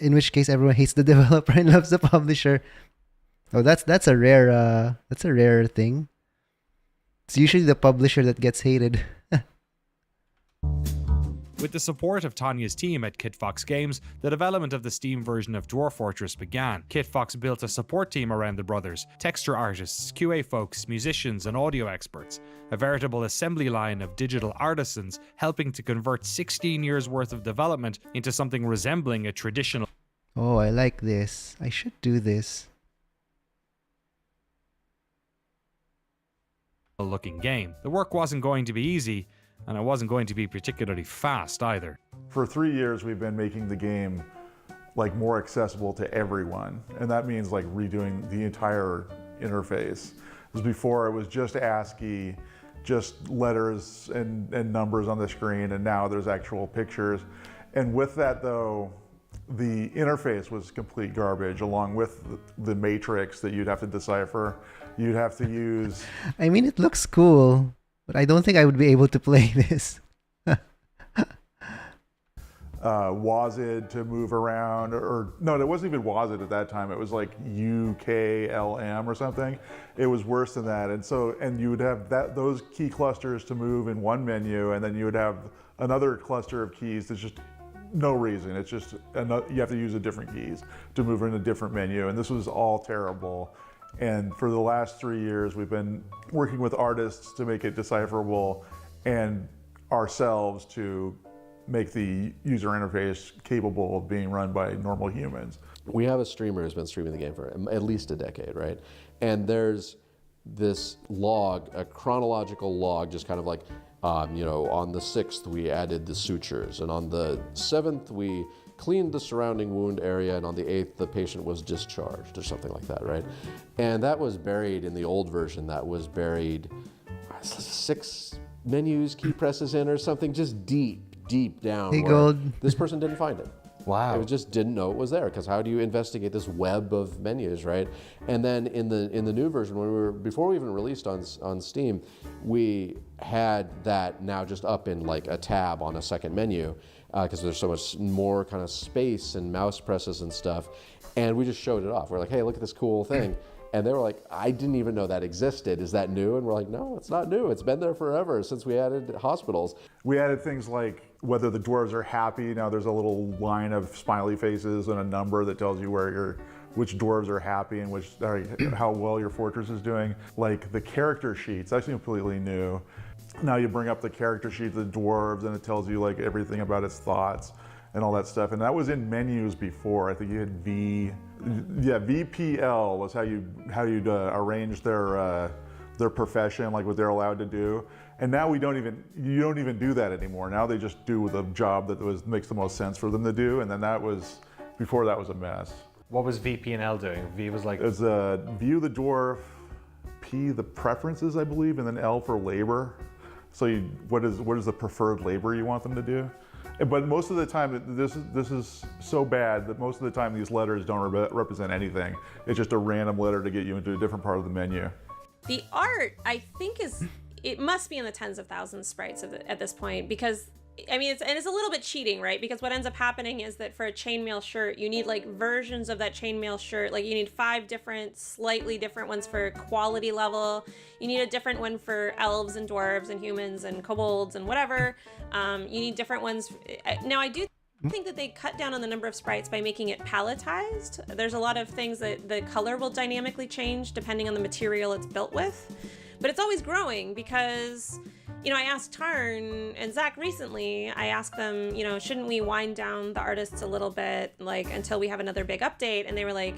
everyone hates the developer and loves the publisher. Oh, that's a rare thing. It's usually the publisher that gets hated. With the support of Tanya's team at Kitfox Games, the development of the Steam version of Dwarf Fortress began. Kitfox built a support team around the brothers, texture artists, QA folks, musicians, and audio experts. A veritable assembly line of digital artisans helping to convert 16 years worth of development into something resembling a traditional Oh, I like this. I should do this. looking game. The work wasn't going to be easy, and it wasn't going to be particularly fast either. For 3 years, we've been making the game like more accessible to everyone, and that means like redoing the entire interface. Because before it was just ASCII, just letters and numbers on the screen, and now there's actual pictures. And with that though, the interface was complete garbage, along with the matrix that you'd have to decipher. You'd have to use... I mean, it looks cool, but I don't think I would be able to play this. WASD to move around, or no, it wasn't even WASD at that time. It was like UKLM or something. It was worse than that. And you would have those key clusters to move in one menu, and then you would have another cluster of keys that's just no reason. It's just you have to use a different keys to move in a different menu, and this was all terrible. And for the last 3 years, we've been working with artists to make it decipherable, and ourselves to make the user interface capable of being run by normal humans. We have a streamer who's been streaming the game for at least a decade, right? And there's this log, a chronological log, just kind of like, on the 6th we added the sutures, and on the 7th we cleaned the surrounding wound area, and on the 8th the patient was discharged, or something like that, right? And that was buried in the old version. That was buried 6 menus, key presses in, or something, just deep down. Hey, where Gold. This person didn't find it. Wow. It just didn't know it was there, because how do you investigate this web of menus, right? And then in the new version, before we even released on Steam, we had that now just up in like a tab on a second menu, because there's so much more kind of space and mouse presses and stuff. And we just showed it off. We're like, hey, look at this cool thing. And they were like, I didn't even know that existed. Is that new? And we're like, no, it's not new. It's been there forever, since we added hospitals. We added things like whether the dwarves are happy. Now there's a little line of smiley faces and a number that tells you which dwarves are happy and how well your fortress is doing. Like the character sheets, that's completely new. Now you bring up the character sheet of the dwarves, and it tells you like everything about its thoughts and all that stuff. And that was in menus before. I think you had VPL was how you'd arrange their profession, like what they're allowed to do. And now you don't even do that anymore. Now they just do the job that makes the most sense for them to do. And then before that was a mess. What was VP and L doing? V was like... It's view the dwarf, P the preferences, I believe, and then L for labor. So what is the preferred labor you want them to do? But most of the time, this is so bad that most of the time these letters don't represent anything. It's just a random letter to get you into a different part of the menu. The art, I think, it must be in the tens of thousands sprites at this point, because I mean, it's a little bit cheating, right? Because what ends up happening is that for a chainmail shirt, you need like versions of that chainmail shirt. Like you need 5 slightly different ones for quality level. You need a different one for elves and dwarves and humans and kobolds and whatever. You need different ones. Now I do think that they cut down on the number of sprites by making it palletized. There's a lot of things that the color will dynamically change depending on the material it's built with. But it's always growing because, I asked Tarn and Zach recently, I asked them, shouldn't we wind down the artists a little bit, like, until we have another big update? And they were like,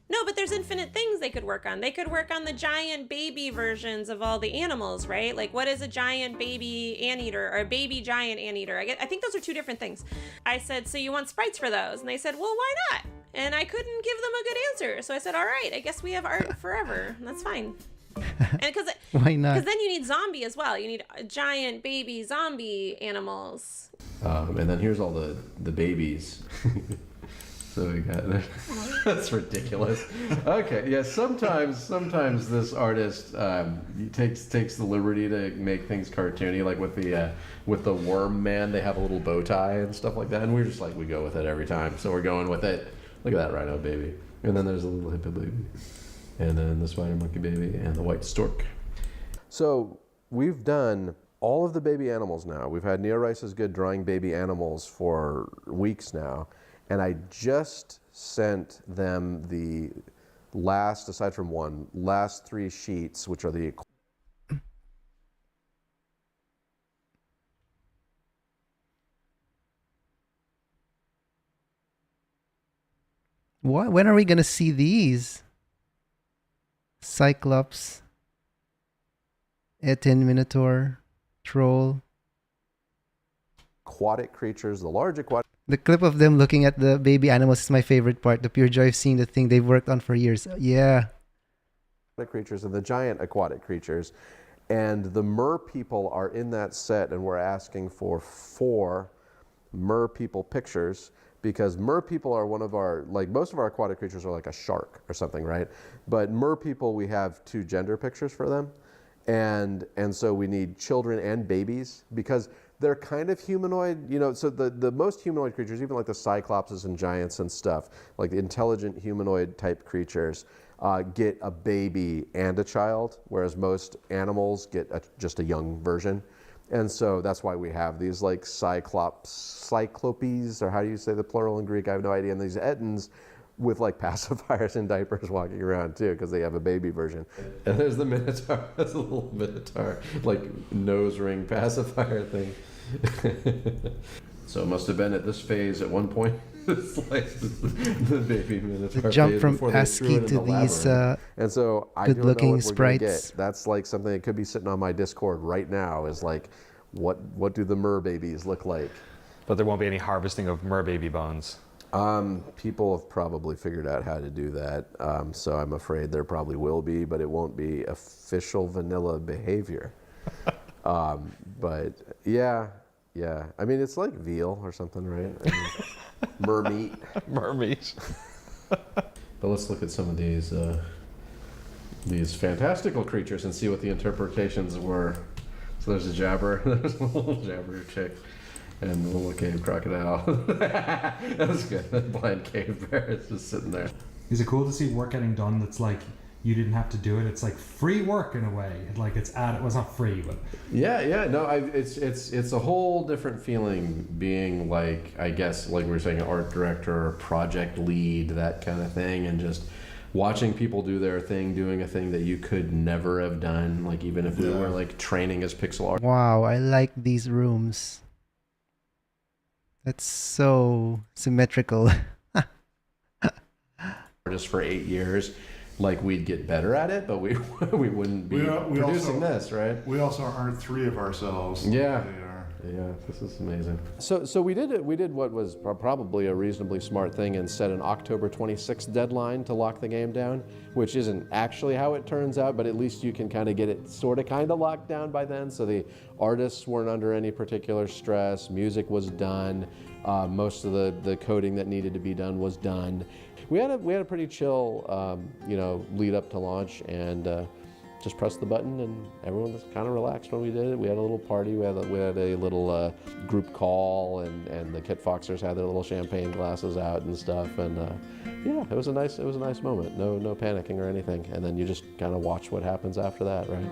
no, but there's infinite things they could work on. They could work on the giant baby versions of all the animals, right? Like, what is a giant baby anteater or a baby giant anteater? I think those are 2 different things. I said, so you want sprites for those? And they said, well, why not? And I couldn't give them a good answer. So I said, all right, I guess we have art forever. And that's fine. And why not? Because then you need zombie as well. You need giant baby zombie animals. And then here's all the babies. So we got that's ridiculous. Okay, yeah. Sometimes this artist takes the liberty to make things cartoony, like with the worm man. They have a little bow tie and stuff like that, and we're just like, we go with it every time. So we're going with it. Look at that rhino baby, and then there's a little hippo baby. And then the spider monkey baby and the white stork. So we've done all of the baby animals now. We've had Neo Rice is Good drawing baby animals for weeks now, and I just sent them the last, aside from one, last 3 sheets, which are the What? When are we gonna see these? Cyclops, Etin Minotaur, Troll. aquatic creatures, the large aquatic The clip of them looking at the baby animals is my favorite part. The pure joy of seeing the thing they've worked on for years. Yeah. creatures and the giant aquatic creatures. And the mer people are in that set, and we're asking for 4 mer people pictures, because mer people are one of our, like most of our aquatic creatures are like a shark or something, right? But mer people, we have 2 gender pictures for them. And so we need children and babies, because they're kind of humanoid, you know, so the most humanoid creatures, even like the cyclopses and giants and stuff, like the intelligent humanoid type creatures, get a baby and a child, whereas most animals get just a young version. And so that's why we have these like cyclopes, or how do you say the plural in Greek? I have no idea. And these Ettins with like pacifiers and diapers walking around too, because they have a baby version. And there's the Minotaur, that's a little Minotaur, like nose ring pacifier thing. So it must have been at this phase at one point. The baby Minotaur. The jump from ASCII to these and so I good-looking sprites. That's like something that could be sitting on my Discord right now, is like, what do the mer babies look like? But there won't be any harvesting of mer baby bones. People have probably figured out how to do that, so I'm afraid there probably will be, but it won't be official vanilla behavior. But yeah. I mean, it's like veal or something, right? I mean, mermeat. Mermeat. But let's look at some of these fantastical creatures and see what the interpretations were. So there's a jabber, there's a little jabber chick, and the little cave crocodile. That was good. The blind cave bear is just sitting there. Is it cool to see work getting done that's like, you didn't have to do it? It's like free work in a way. Like it's well, it's not free, but No, it's a whole different feeling being like, I guess, like we were saying, an art director or project lead, that kind of thing, and just watching people do their thing, doing a thing that you could never have done, like even if we were like training as pixel art. Wow, I like these rooms. That's so symmetrical. Just for 8 years. Like we'd get better at it, but we wouldn't be producing this, right? We also aren't 3 of ourselves. Yeah, this is amazing. So we did what was probably a reasonably smart thing, and set an October 26th deadline to lock the game down, which isn't actually how it turns out, but at least you can kind of get it kind of locked down by then. So the artists weren't under any particular stress. Music was done. Most of the coding that needed to be done was done. We had a pretty chill, lead up to launch, and just pressed the button, and everyone was kind of relaxed when we did it. We had a little party. We had a little group call, and the Kit Foxers had their little champagne glasses out and stuff. And it was a nice moment. No panicking or anything. And then you just kind of watch what happens after that, right?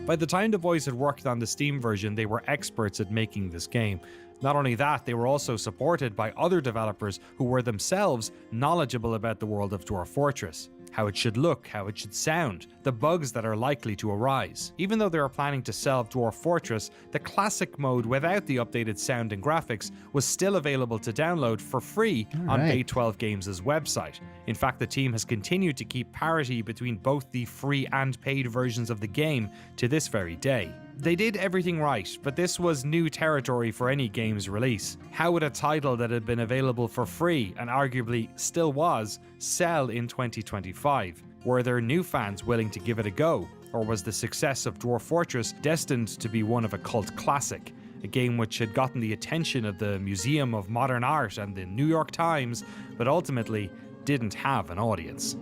By the time the boys had worked on the Steam version, they were experts at making this game. Not only that, they were also supported by other developers who were themselves knowledgeable about the world of Dwarf Fortress. How it should look, how it should sound, the bugs that are likely to arise. Even though they were planning to sell Dwarf Fortress, the classic mode without the updated sound and graphics was still available to download for free on Bay12 Games' website. In fact, the team has continued to keep parity between both the free and paid versions of the game to this very day. They did everything right, but this was new territory for any game's release. How would a title that had been available for free, and arguably still was, sell in 2025? Were there new fans willing to give it a go? Or was the success of Dwarf Fortress destined to be one of a cult classic? A game which had gotten the attention of the Museum of Modern Art and the New York Times, but ultimately didn't have an audience.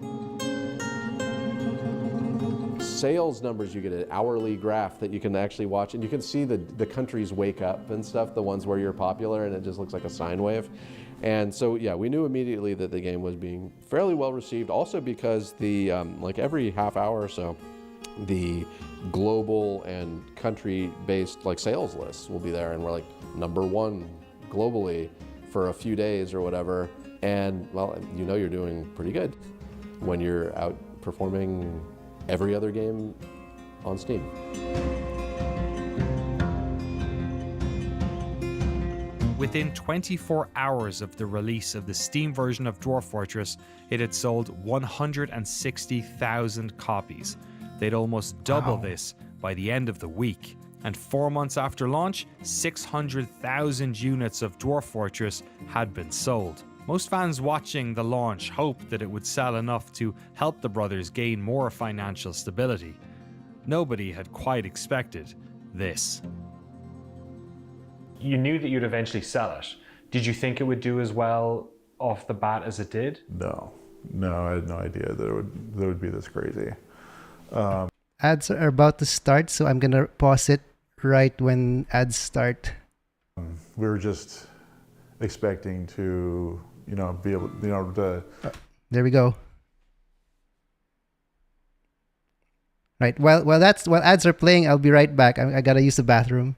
sales numbers, you get an hourly graph that you can actually watch, and you can see the countries wake up and stuff, the ones where you're popular, and it just looks like a sine wave. And so, yeah, we knew immediately that the game was being fairly well received. Also because the like every half hour or so, the global and country-based like sales lists will be there, and we're like #1 globally for a few days or whatever. And well, you know you're doing pretty good when you're outperforming every other game on Steam. Within 24 hours of the release of the Steam version of Dwarf Fortress, it had sold 160,000 copies. They'd almost double this by the end of the week. And 4 months after launch, 600,000 units of Dwarf Fortress had been sold. Most fans watching the launch hoped that it would sell enough to help the brothers gain more financial stability. Nobody had quite expected this. You knew that you'd eventually sell it. Did you think it would do as well off the bat as it did? No, I had no idea that it would be this crazy. Ads are about to start, so I'm gonna pause it right when ads start. We were just expecting to, be able, to. There we go. Right. While ads are playing, I'll be right back. I gotta use the bathroom.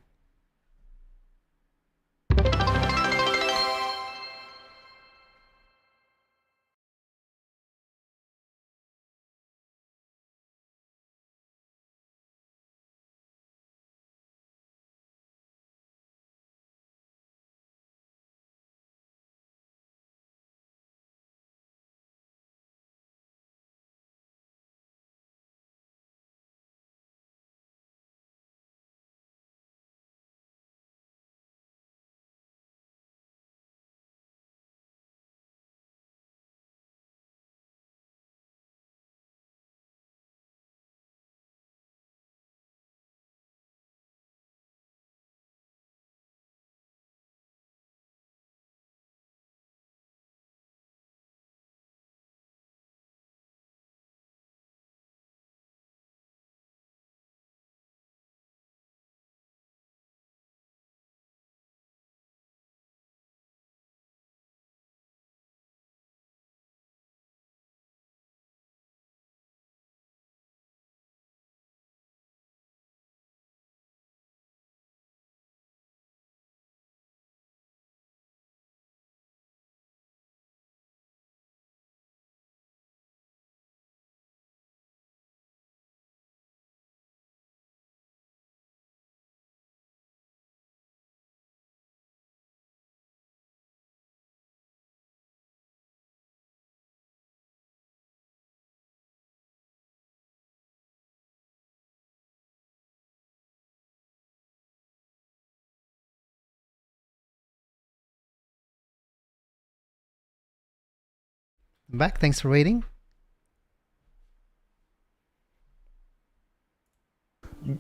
I'm back. Thanks for waiting.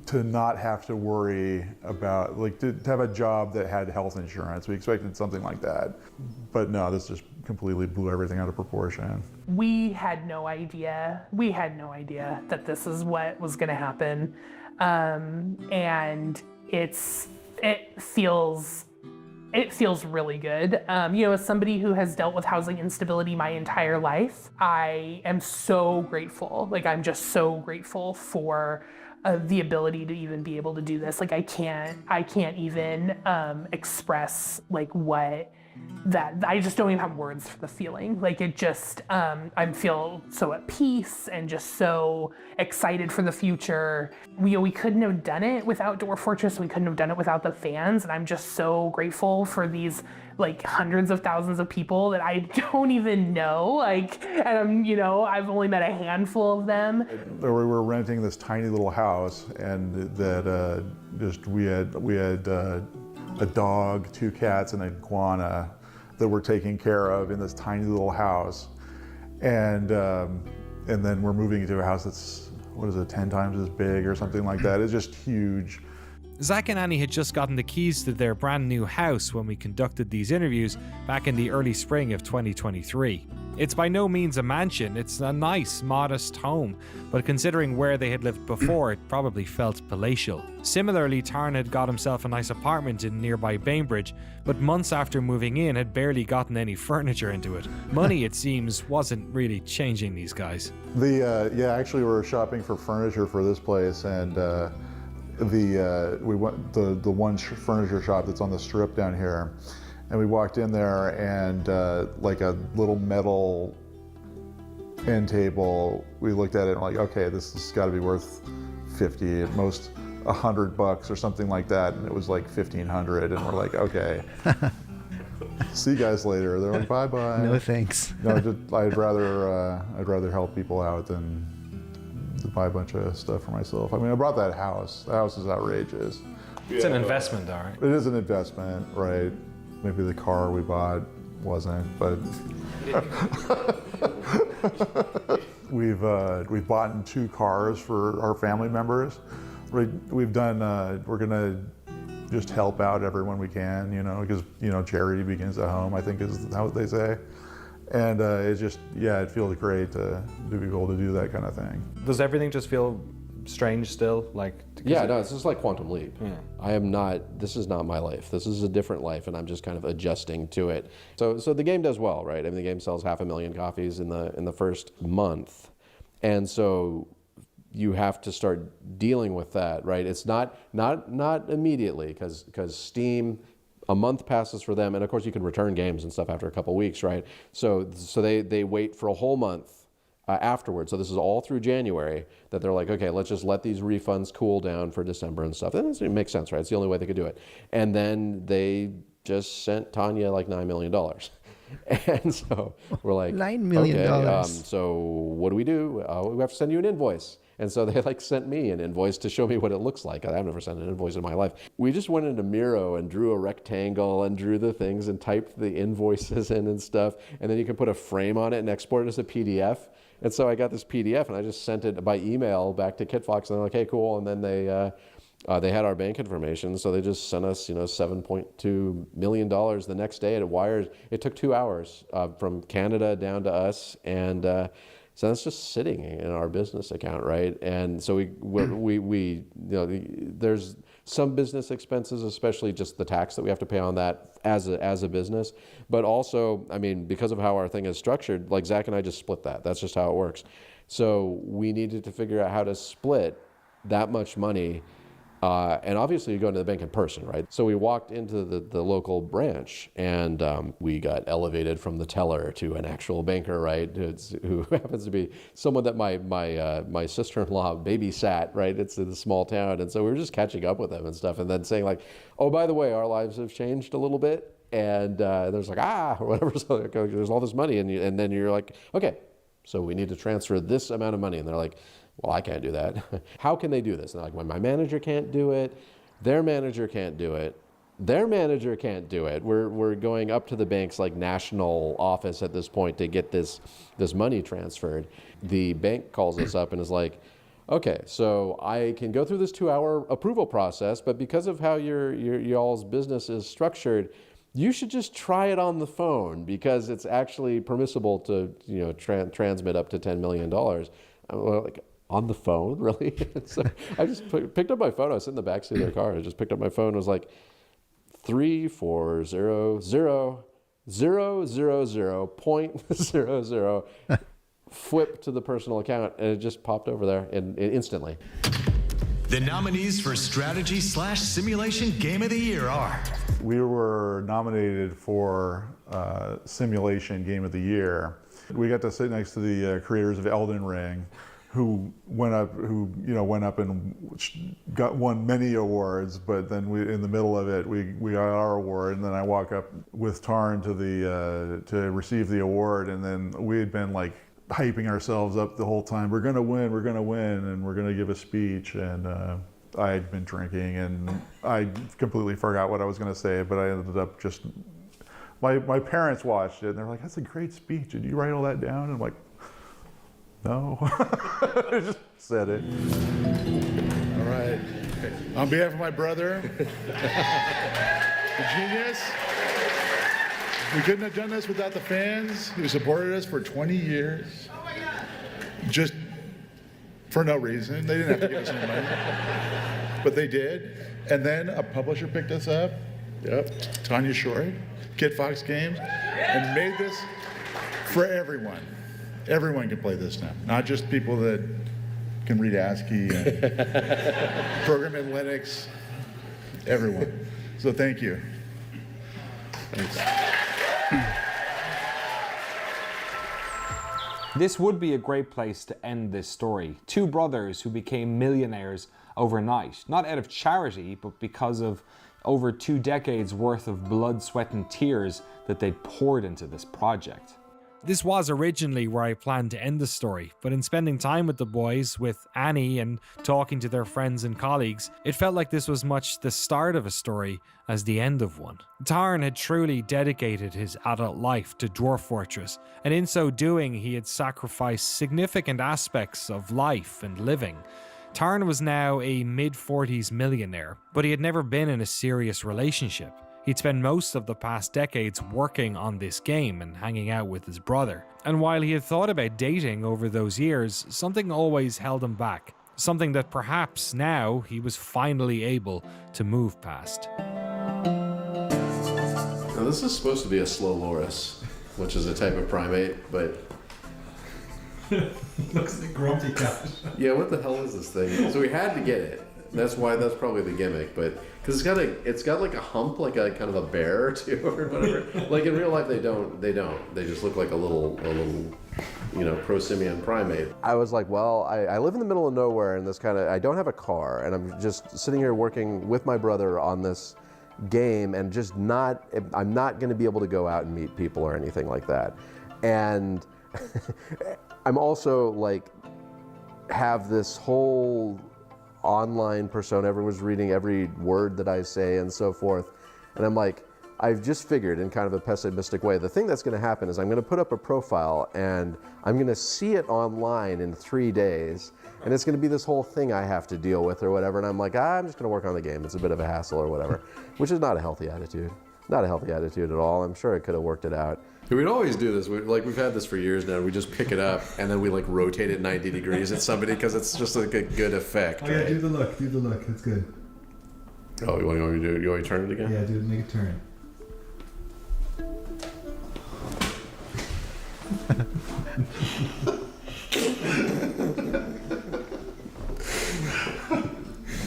To not have to worry about, to have a job that had health insurance. We expected something like that. But no, this just completely blew everything out of proportion. We had no idea. We had no idea that this is what was going to happen. And it feels really good. As somebody who has dealt with housing instability my entire life, I am so grateful. I'm just so grateful for the ability to even be able to do this. I can't even express what that, I just don't even have words for the feeling. I feel so at peace and just so excited for the future. We couldn't have done it without Dwarf Fortress. We couldn't have done it without the fans. And I'm just so grateful for these hundreds of thousands of people that I don't even know. And I've only met a handful of them. We were renting this tiny little house, and that we had a dog, 2 cats, and an iguana that we're taking care of in this tiny little house. And then we're moving into a house that's, 10 times as big or something like that. It's just huge. Zach and Annie had just gotten the keys to their brand new house when we conducted these interviews back in the early spring of 2023. It's by no means a mansion, it's a nice, modest home, but considering where they had lived before, it probably felt palatial. Similarly, Tarn had got himself a nice apartment in nearby Bainbridge, but months after moving in had barely gotten any furniture into it. Money, it seems, wasn't really changing these guys. Actually we were shopping for furniture for this place, and we went the one furniture shop that's on the strip down here, and we walked in there, and like a little metal end table, we looked at it and like, okay, this has got to be worth 50, at most $100 or something like that, and it was like 1,500, and we're like, okay. See you guys later. They're like, bye bye. No thanks. No, I'd rather help people out than to buy a bunch of stuff for myself. I mean, I brought that house. The house is outrageous. It's an investment, all right? It is an investment, right? Maybe the car we bought wasn't, but we've bought 2 cars for our family members. We've done. We're gonna just help out everyone we can, because charity begins at home, I think is how they say. And it's just, it feels great to be able to do that kind of thing. Does everything just feel strange still? It's just like Quantum Leap. Yeah. This is not my life. This is a different life, and I'm just kind of adjusting to it. So the game does well, right? I mean, the game sells 500,000 copies in the first month. And so you have to start dealing with that, right? It's not immediately, because Steam, a month passes for them, and of course you can return games and stuff after a couple weeks, right? So they wait for a whole month afterwards. So this is all through January that they're like, okay, let's just let these refunds cool down for December and stuff. And it makes sense, right? It's the only way they could do it. And then they just sent Tanya like $9 million. And so we're like, $9 million. Okay, so what do? We have to send you an invoice. And so they sent me an invoice to show me what it looks like. I've never sent an invoice in my life. We just went into Miro and drew a rectangle and drew the things and typed the invoices in and stuff. And then you can put a frame on it and export it as a PDF. And so I got this PDF and I just sent it by email back to KitFox, and they're like, hey, cool. And then they had our bank information, so they just sent us, $7.2 million the next day. It took 2 hours from Canada down to us, and so that's just sitting in our business account, right? And so we there's some business expenses, especially just the tax that we have to pay on that as a business. But also, I mean, because of how our thing is structured, like Zach and I just split that. That's just how it works. So we needed to figure out how to split that much money. And obviously you go into the bank in person, right? So we walked into the local branch, and we got elevated from the teller to an actual banker, right? Who happens to be someone that my sister-in-law babysat, right? It's in a small town. And so we were just catching up with them and stuff, and then saying like, oh, by the way, our lives have changed a little bit. And there's like, or whatever. So there's all this money. And then you're like, okay, so we need to transfer this amount of money. And they're like, well, I can't do that. How can they do this? And they're like, well, my manager can't do it. Their manager can't do it. Their manager can't do it. We're going up to the bank's national office at this point to get this money transferred. The bank calls us up and is like, okay, so I can go through this 2-hour approval process, but because of how your y'all's business is structured, you should just try it on the phone, because it's actually permissible to transmit up to $10 million. I'm like, on the phone, really? So I just picked up my phone. I was sitting in the backseat of their car. I just picked up my phone. It was like 3,400,000.00, flip to the personal account, and it just popped over there instantly. The nominees for Strategy/Simulation Game of the Year are... We were nominated for Simulation Game of the Year. We got to sit next to the creators of Elden Ring, who went up and won many awards, but then in the middle of it, we got our award, and then I walk up with Tarn to receive the award, and then we had been hyping ourselves up the whole time. We're gonna win, and we're gonna give a speech, and I had been drinking, and I completely forgot what I was gonna say, but I ended up just, my parents watched it, and they're like, that's a great speech, did you write all that down? And I'm like, no. I just said it. All right. On behalf of my brother, the genius, we couldn't have done this without the fans who supported us for 20 years. Just for no reason. They didn't have to give us any money. But they did. And then a publisher picked us up, Tanya Short, Kid Fox Games, and made this for everyone. Everyone can play this now, not just people that can read ASCII and program in Linux. Everyone. So thank you. Thanks. This would be a great place to end this story. Two brothers who became millionaires overnight, not out of charity, but because of over 2 decades worth of blood, sweat and tears that they'd poured into this project. This was originally where I planned to end the story, but in spending time with the boys, with Annie, and talking to their friends and colleagues, it felt like this was much the start of a story as the end of one. Tarn had truly dedicated his adult life to Dwarf Fortress, and in so doing he had sacrificed significant aspects of life and living. Tarn was now a mid-40s millionaire, but he had never been in a serious relationship. He'd spent most of the past decades working on this game and hanging out with his brother. And while he had thought about dating over those years, something always held him back. Something that perhaps now he was finally able to move past. Now this is supposed to be a slow loris, which is a type of primate, but... Looks like Grumpy Cat. Yeah, what the hell is this thing? So we had to get it. That's probably the gimmick, but because it's got like a hump, like a kind of a bear too, or whatever. Like in real life, they don't. They just look like a little, prosimian primate. I was like, well, I live in the middle of nowhere, and I don't have a car, and I'm just sitting here working with my brother on this game, and I'm not going to be able to go out and meet people or anything like that, and I'm also like have this whole online persona. Everyone's reading every word that I say and so forth. And I'm like, I've just figured in kind of a pessimistic way, the thing that's going to happen is I'm going to put up a profile and I'm going to see it online in 3 days. And it's going to be this whole thing I have to deal with or whatever. And I'm like, I'm just going to work on the game. It's a bit of a hassle or whatever, which is not a healthy attitude. Not a healthy attitude at all. I'm sure I could have worked it out. We'd always do this. We've had this for years now. We just pick it up and then we like rotate it 90 degrees at somebody because it's just like a good effect. Oh yeah, right? Do the look. It's good. Oh, you want me to do it? You want me to turn it again? Yeah, dude, make it turn.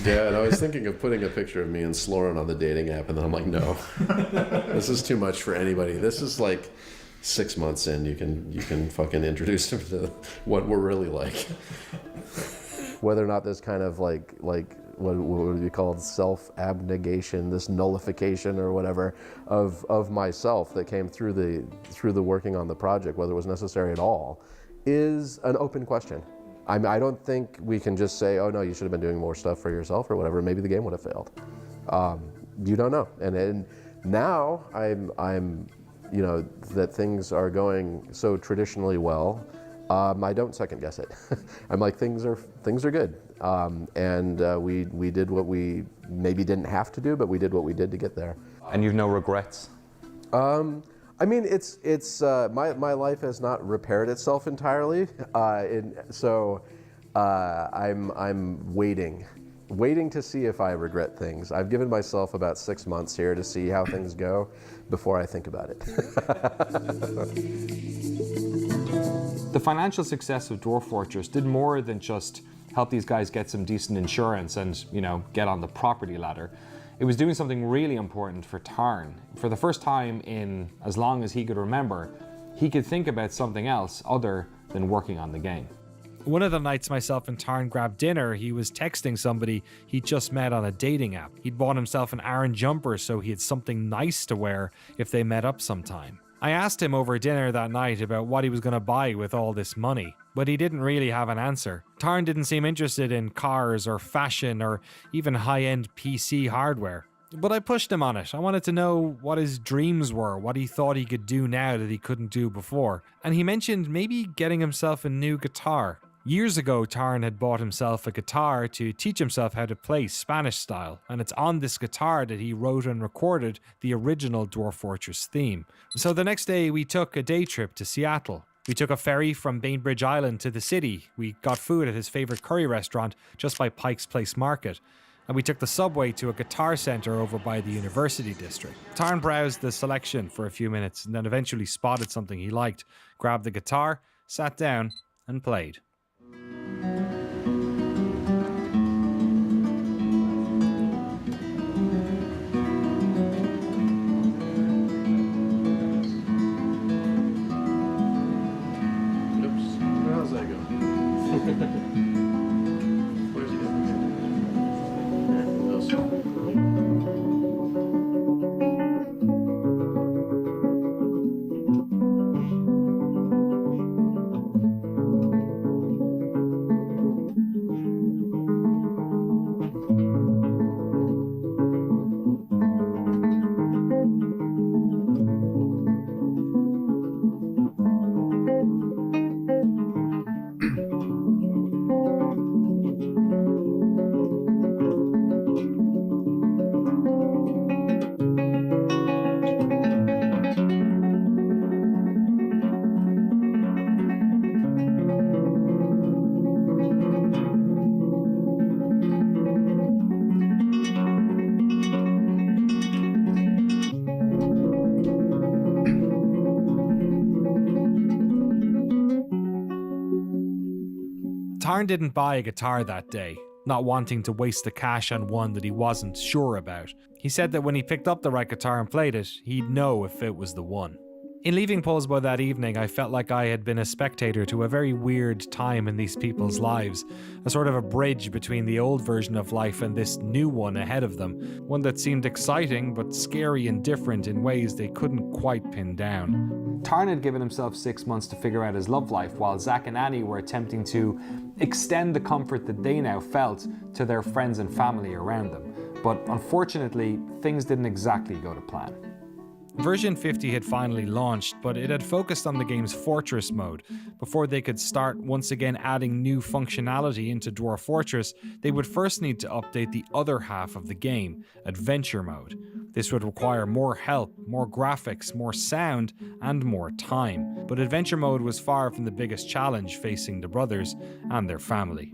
Yeah, and I was thinking of putting a picture of me and Sloran on the dating app, and then I'm like, no, this is too much for anybody. This is like 6 months in, you can fucking introduce them to what we're really like. Whether or not this kind of like what would be called self-abnegation, this nullification or whatever of myself that came through the working on the project, whether it was necessary at all, is an open question. I don't think we can just say, oh no, you should have been doing more stuff for yourself or whatever. Maybe the game would have failed. You don't know. And now I'm that things are going so traditionally well. I don't second guess it. I'm like, things are good. We did what we maybe didn't have to do, but we did what we did to get there. And you've no regrets? I mean, it's my life has not repaired itself entirely, so I'm waiting to see if I regret things. I've given myself about 6 months here to see how things go before I think about it. The financial success of Dwarf Fortress did more than just help these guys get some decent insurance and, get on the property ladder. It was doing something really important for Tarn. For the first time in as long as he could remember, he could think about something else other than working on the game. One of the nights myself and Tarn grabbed dinner, he was texting somebody he'd just met on a dating app. He'd bought himself an Aran jumper so he had something nice to wear if they met up sometime. I asked him over dinner that night about what he was going to buy with all this money, but he didn't really have an answer. Tarn didn't seem interested in cars or fashion or even high-end PC hardware. But I pushed him on it. I wanted to know what his dreams were, what he thought he could do now that he couldn't do before. And he mentioned maybe getting himself a new guitar. Years ago, Tarn had bought himself a guitar to teach himself how to play Spanish style, and it's on this guitar that he wrote and recorded the original Dwarf Fortress theme. So the next day, we took a day trip to Seattle. We took a ferry from Bainbridge Island to the city. We got food at his favorite curry restaurant just by Pike's Place Market. And we took the subway to a guitar center over by the University District. Tarn browsed the selection for a few minutes and then eventually spotted something he liked, grabbed the guitar, sat down, and played. How's that go? Where's he going? Tarn didn't buy a guitar that day, not wanting to waste the cash on one that he wasn't sure about. He said that when he picked up the right guitar and played it, he'd know if it was the one. In leaving Poulsbo that evening, I felt like I had been a spectator to a very weird time in these people's lives, a sort of a bridge between the old version of life and this new one ahead of them, one that seemed exciting but scary and different in ways they couldn't quite pin down. Tarn had given himself 6 months to figure out his love life, while Zach and Annie were attempting to extend the comfort that they now felt to their friends and family around them. But unfortunately, things didn't exactly go to plan. Version 50 had finally launched, but it had focused on the game's Fortress mode. Before they could start once again adding new functionality into Dwarf Fortress, they would first need to update the other half of the game, Adventure mode. This would require more help, more graphics, more sound, and more time. But Adventure mode was far from the biggest challenge facing the brothers and their family.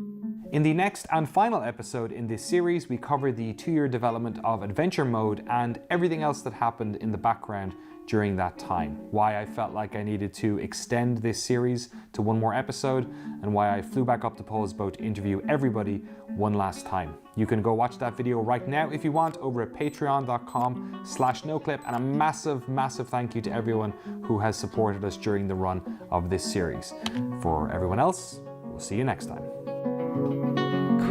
In the next and final episode in this series, we cover the 2-year development of Adventure Mode and everything else that happened in the background during that time. Why I felt like I needed to extend this series to one more episode, and why I flew back up to Poulsbo to interview everybody one last time. You can go watch that video right now if you want over at patreon.com/noclip, and a massive, massive thank you to everyone who has supported us during the run of this series. For everyone else, we'll see you next time.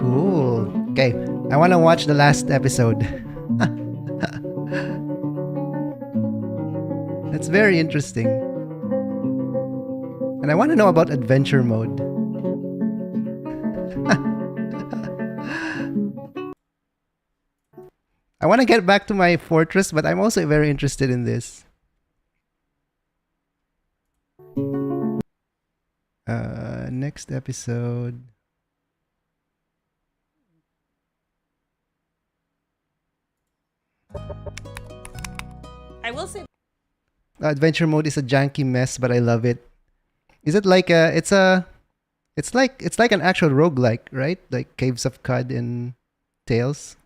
Cool. Okay, I want to watch the last episode. That's very interesting. And I want to know about adventure mode. I want to get back to my fortress, but I'm also very interested in this. Next episode. I will say Adventure mode is a janky mess, but I love it. Is it like it's like an actual roguelike, right? Like Caves of Cud and Tales.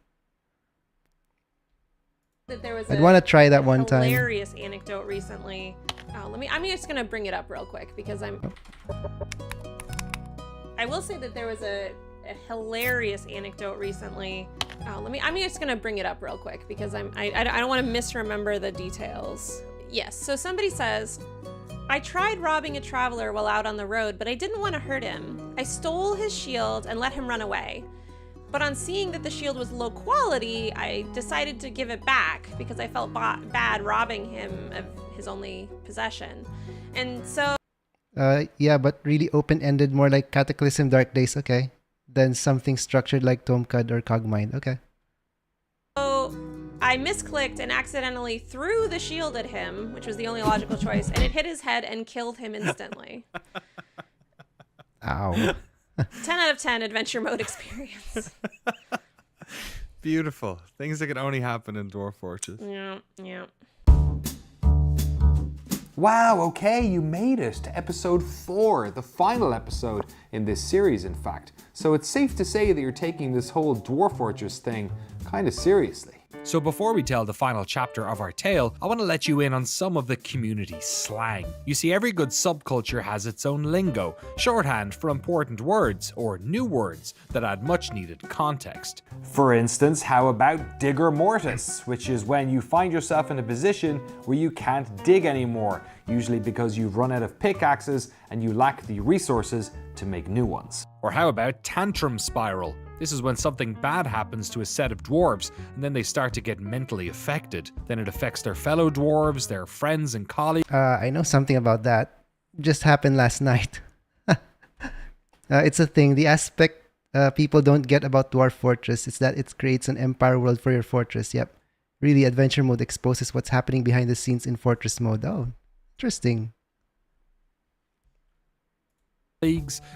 that there was I'd want to try that one time. hilarious anecdote recently. I'm just gonna bring it up real quick because I will say that there was a hilarious anecdote recently. I'm just gonna bring it up real quick because I don't want to misremember the details. Yes, so somebody says, I tried robbing a traveler while out on the road, but I didn't want to hurt him. I stole his shield and let him run away. But on seeing that the shield was low quality, I decided to give it back because I felt bad robbing him of his only possession. And so... Yeah, but really open-ended, more like Cataclysm Dark Days, okay. Then something structured like Tomcud or Cogmind, okay. So I misclicked and accidentally threw the shield at him, which was the only logical choice, and it hit his head and killed him instantly. Ow. 10 out of 10 adventure mode experience. Beautiful. Things that can only happen in Dwarf Fortress. Yeah, yeah. Wow, okay, you made it to episode 4, the final episode in this series, in fact. So it's safe to say that you're taking this whole Dwarf Fortress thing kind of seriously. So before we tell the final chapter of our tale, I want to let you in on some of the community slang. You see, every good subculture has its own lingo, shorthand for important words, or new words that add much needed context. For instance, how about digger mortis, which is when you find yourself in a position where you can't dig anymore, usually because you've run out of pickaxes and you lack the resources to make new ones. Or how about tantrum spiral? This is when something bad happens to a set of dwarves, and then they start to get mentally affected. Then it affects their fellow dwarves, their friends and colleagues. I know something about that. Just happened last night. It's a thing. The aspect people don't get about Dwarf Fortress is that it creates an empire world for your fortress. Yep. Really, adventure mode exposes what's happening behind the scenes in fortress mode. Oh, interesting.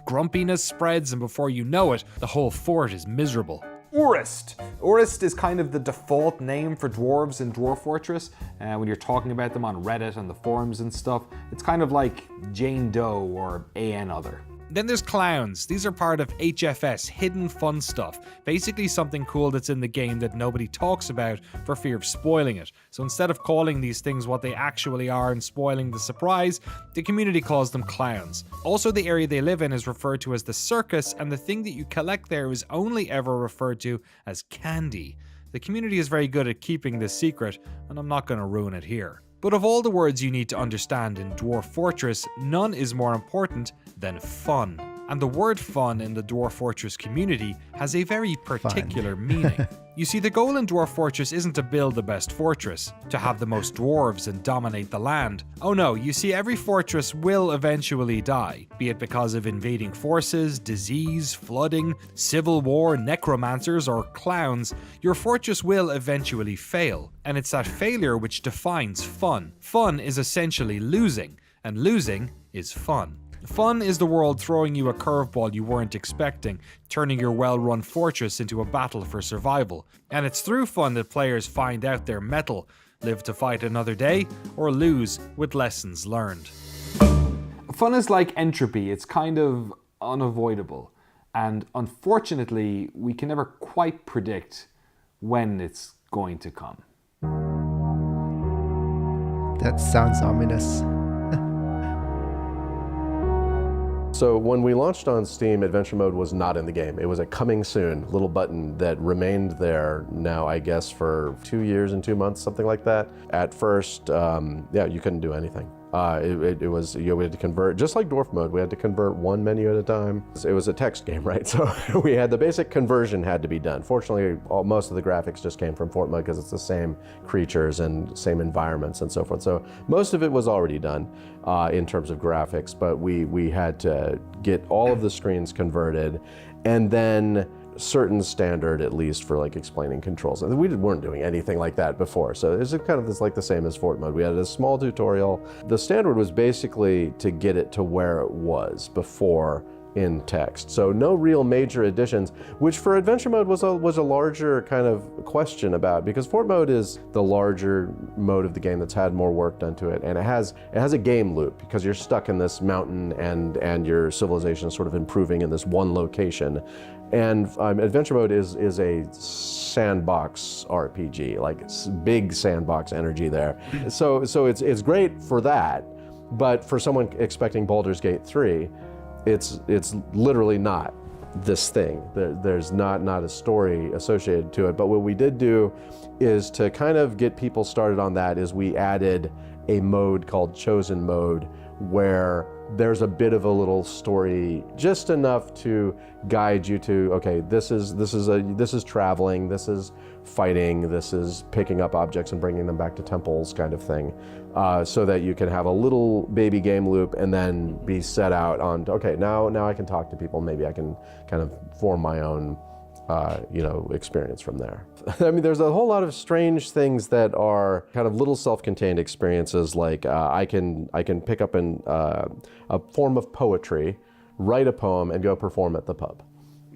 Grumpiness spreads, and before you know it, the whole fort is miserable. Orist. Orist is kind of the default name for dwarves in Dwarf Fortress. When you're talking about them on Reddit and the forums and stuff, it's kind of like Jane Doe or AN other. Then there's clowns. These are part of HFS, hidden fun stuff. Basically something cool that's in the game that nobody talks about for fear of spoiling it. So instead of calling these things what they actually are and spoiling the surprise, the community calls them clowns. Also, the area they live in is referred to as the circus, and the thing that you collect there is only ever referred to as candy. The community is very good at keeping this secret, and I'm not going to ruin it here. But of all the words you need to understand in Dwarf Fortress, none is more important than fun. And the word fun in the Dwarf Fortress community has a very particular meaning. You see, the goal in Dwarf Fortress isn't to build the best fortress, to have the most dwarves and dominate the land. Oh no, you see, every fortress will eventually die, be it because of invading forces, disease, flooding, civil war, necromancers, or clowns. Your fortress will eventually fail, and it's that failure which defines fun. Fun is essentially losing, and losing is fun. Fun is the world throwing you a curveball you weren't expecting, turning your well-run fortress into a battle for survival. And it's through fun that players find out their mettle, live to fight another day, or lose with lessons learned. Fun is like entropy. It's kind of unavoidable. And unfortunately, we can never quite predict when it's going to come. That sounds ominous. So when we launched on Steam, Adventure Mode was not in the game. It was a coming soon little button that remained there now, I guess, for 2 years and 2 months, something like that. At first, you couldn't do anything. It was, we had to convert, just like Dwarf Mode, we had to convert one menu at a time. It was a text game, right? So we had the basic conversion had to be done. Fortunately, most of the graphics just came from Fort Mode because it's the same creatures and same environments and so forth. So most of it was already done in terms of graphics, but we had to get all of the screens converted, and then certain standard, at least for like explaining controls. And we weren't doing anything like that before. So it's kind of like the same as Fort Mode. We had a small tutorial. The standard was basically to get it to where it was before in text. So no real major additions, which for Adventure Mode was a larger kind of question about, because Fort Mode is the larger mode of the game that's had more work done to it, and it has a game loop because you're stuck in this mountain and your civilization is sort of improving in this one location. And Adventure Mode is a sandbox RPG, like big sandbox energy there. So it's great for that, but for someone expecting Baldur's Gate 3, it's literally not this thing. There's not a story associated to it. But what we did do is to kind of get people started on that is we added a mode called Chosen Mode, where there's a bit of a little story, just enough to guide you to, okay, this is traveling, this is fighting, this is picking up objects and bringing them back to temples, kind of thing, so that you can have a little baby game loop and then be set out on, okay, now I can talk to people, maybe I can kind of form my own experience from there. I mean, there's a whole lot of strange things that are kind of little self-contained experiences, like I can pick up a form of poetry, write a poem, and go perform at the pub.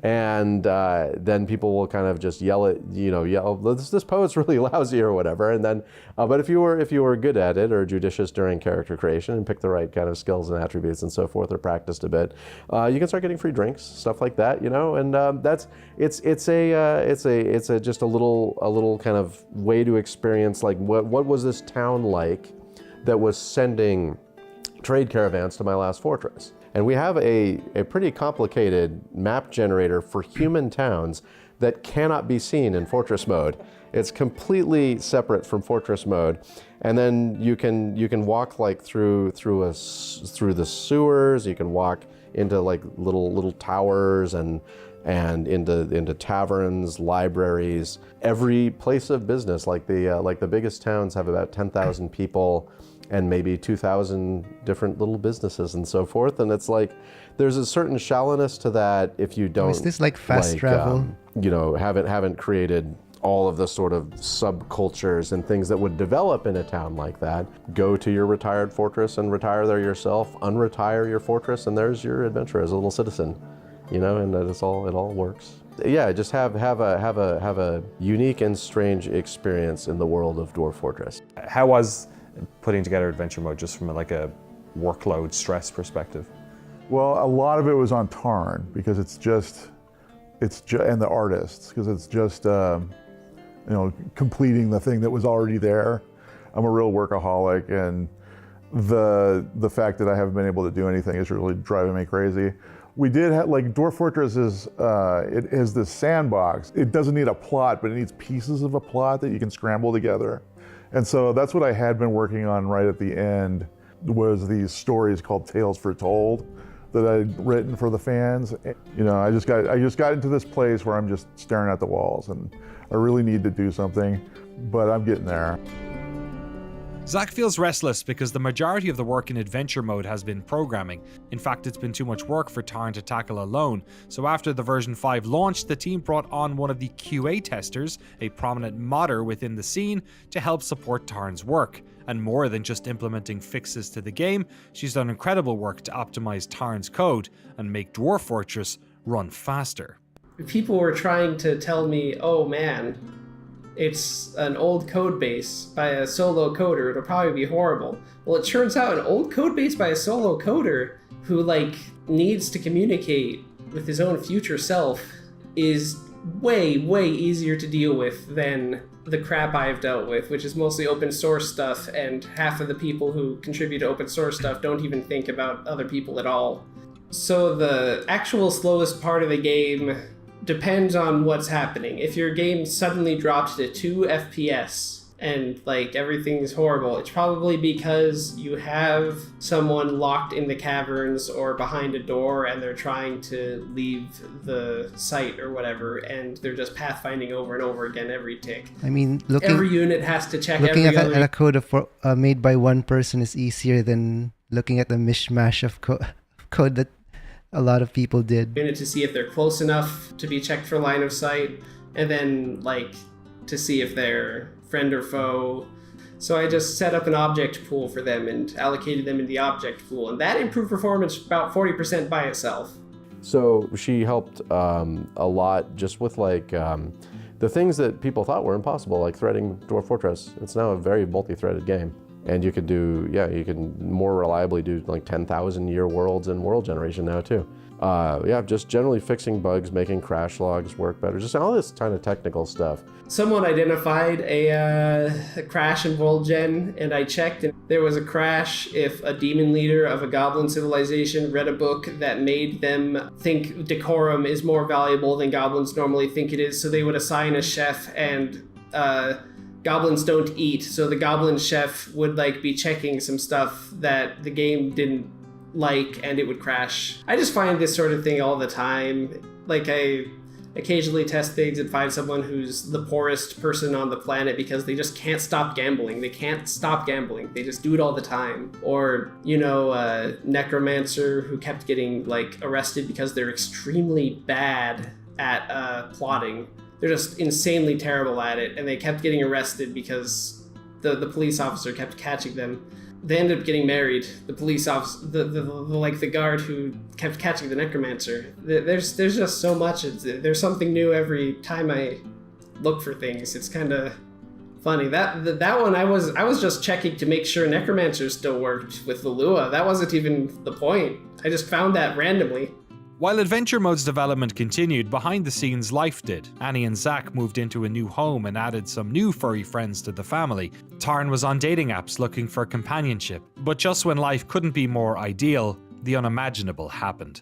And then people will kind of just yell, this poet's really lousy or whatever. And then, but if you were good at it or judicious during character creation and pick the right kind of skills and attributes and so forth, or practiced a bit, you can start getting free drinks, stuff like that, And it's just a little kind of way to experience like what was this town like that was sending trade caravans to my last fortress. And we have a pretty complicated map generator for human towns that cannot be seen in fortress mode. It's completely separate from fortress mode. And then you can walk like through the sewers. You can walk into like little towers and into taverns, libraries, every place of business. Like the biggest towns have about 10,000 people and maybe 2,000 different little businesses and so forth. And it's like, there's a certain shallowness to that if you don't. Is this like fast travel? Haven't created all of the sort of subcultures and things that would develop in a town like that. Go to your retired fortress and retire there yourself, unretire your fortress, and there's your adventure as a little citizen, and it all works. Yeah, just have a unique and strange experience in the world of Dwarf Fortress. How was putting together adventure mode just from like a workload stress perspective? Well, a lot of it was on Tarn because it's just and the artists, because it's just completing the thing that was already there. I'm a real workaholic, and the fact that I haven't been able to do anything is really driving me crazy. We did have, like, Dwarf Fortress it is this sandbox. It doesn't need a plot, but it needs pieces of a plot that you can scramble together. And so that's what I had been working on right at the end, was these stories called Tales Foretold that I'd written for the fans. I just got into this place where I'm just staring at the walls, and I really need to do something, but I'm getting there. Zach feels restless because the majority of the work in adventure mode has been programming. In fact, it's been too much work for Tarn to tackle alone. So after the version 5 launched, the team brought on one of the QA testers, a prominent modder within the scene, to help support Tarn's work. And more than just implementing fixes to the game, she's done incredible work to optimize Tarn's code and make Dwarf Fortress run faster. People were trying to tell me, oh man, it's an old code base by a solo coder, it'll probably be horrible. Well, it turns out an old code base by a solo coder who needs to communicate with his own future self is way, way easier to deal with than the crap I've dealt with, which is mostly open source stuff, and half of the people who contribute to open source stuff don't even think about other people at all. So the actual slowest part of the game depends on what's happening. If your game suddenly drops to 2 FPS and everything's horrible, it's probably because you have someone locked in the caverns or behind a door and they're trying to leave the site or whatever, and they're just pathfinding over and over again every tick. I mean, every unit has to check looking every at other... a code made by one person is easier than looking at the mishmash of code that a lot of people did. Unit to see if they're close enough to be checked for line of sight, and then to see if they're friend or foe. So I just set up an object pool for them and allocated them in the object pool, and that improved performance about 40% by itself. So she helped a lot just with the things that people thought were impossible, like threading Dwarf Fortress. It's now a very multi-threaded game. And you can more reliably do 10,000 year worlds in world generation now too. Just generally fixing bugs, making crash logs work better, just all this kind of technical stuff. Someone identified a crash in world gen, and I checked, and there was a crash if a demon leader of a goblin civilization read a book that made them think decorum is more valuable than goblins normally think it is, so they would assign a chef, and goblins don't eat, so the goblin chef would be checking some stuff that the game didn't and it would crash. I just find this sort of thing all the time. I occasionally test things and find someone who's the poorest person on the planet because they just can't stop gambling. They can't stop gambling. They just do it all the time. Or, a necromancer who kept getting arrested because they're extremely bad at plotting. They're just insanely terrible at it, and they kept getting arrested because the police officer kept catching them. They ended up getting married. The police officer, the guard who kept catching the necromancer. There's just so much. There's something new every time I look for things. It's kind of funny. That one I was just checking to make sure necromancer still worked with the Lua. That wasn't even the point. I just found that randomly. While Adventure Mode's development continued, behind the scenes life did. Annie and Zach moved into a new home and added some new furry friends to the family. Tarn was on dating apps looking for companionship. But just when life couldn't be more ideal, the unimaginable happened.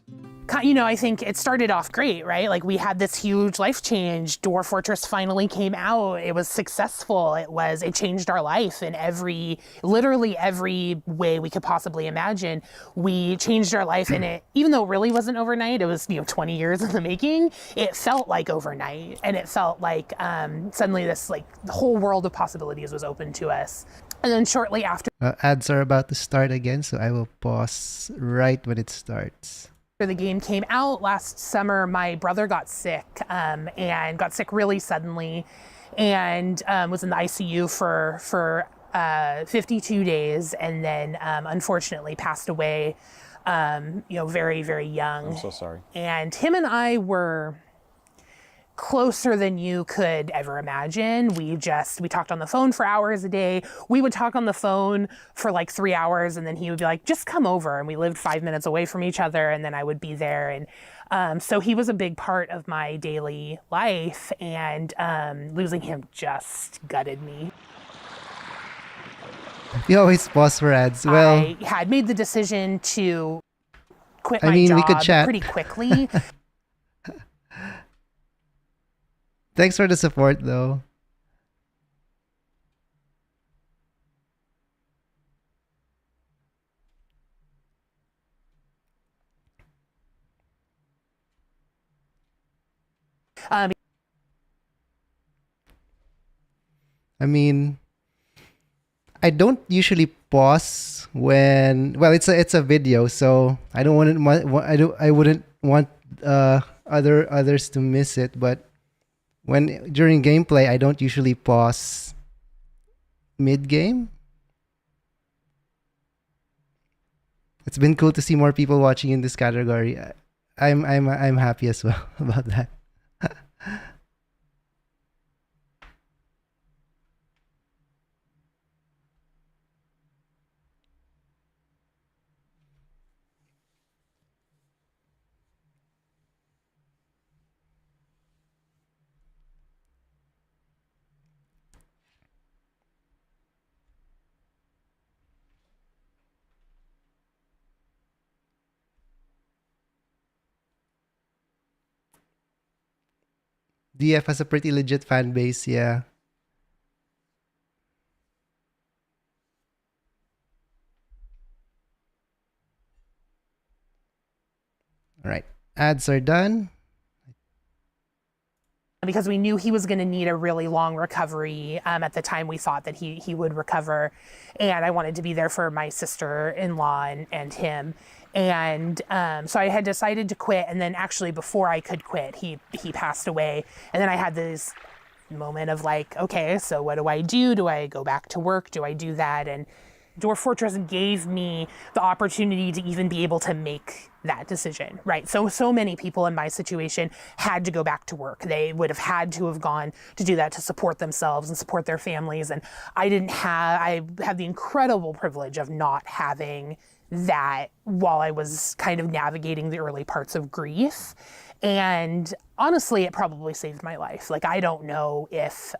You know, I think it started off great, right? Like we had this huge life change. Dwarf Fortress finally came out. It was successful. It changed our life in literally every way we could possibly imagine. We changed our life, and it, even though it really wasn't overnight, it was 20 years in the making. It felt like overnight, and it felt like suddenly this the whole world of possibilities was open to us. And then shortly after, ads are about to start again, so I will pause right when it starts. after the game came out last summer, my brother got sick and got sick really suddenly, and was in the ICU for 52 days, and then unfortunately passed away, very, very young. I'm so sorry. And him and I were closer than you could ever imagine. We talked on the phone for hours a day. We would talk on the phone for like 3 hours, and then he would be like, just come over. And we lived 5 minutes away from each other, and then I would be there. And so he was a big part of my daily life, and losing him just gutted me. You always pause for ads. Well, I had made the decision to quit my we could job chat. pretty quickly. Thanks for the support, though. I don't usually pause when it's a video, so I wouldn't want others to miss it. But during gameplay, I don't usually pause mid game. It's been cool to see more people watching in this category. I'm happy as well about that. DF has a pretty legit fan base, yeah. All right, ads are done. Because we knew he was going to need a really long recovery. At the time, we thought that he would recover, and I wanted to be there for my sister-in-law and him. And so I had decided to quit, and then actually before I could quit, he passed away. And then I had this moment of like, okay, so what do I do? Do I go back to work? Do I do that? And Dwarf Fortress gave me the opportunity to even be able to make that decision, right? So many people in my situation had to go back to work. They would have had to have gone to do that to support themselves and support their families. And I had the incredible privilege of not having that while I was kind of navigating the early parts of grief. And honestly, it probably saved my life. Like, I don't know if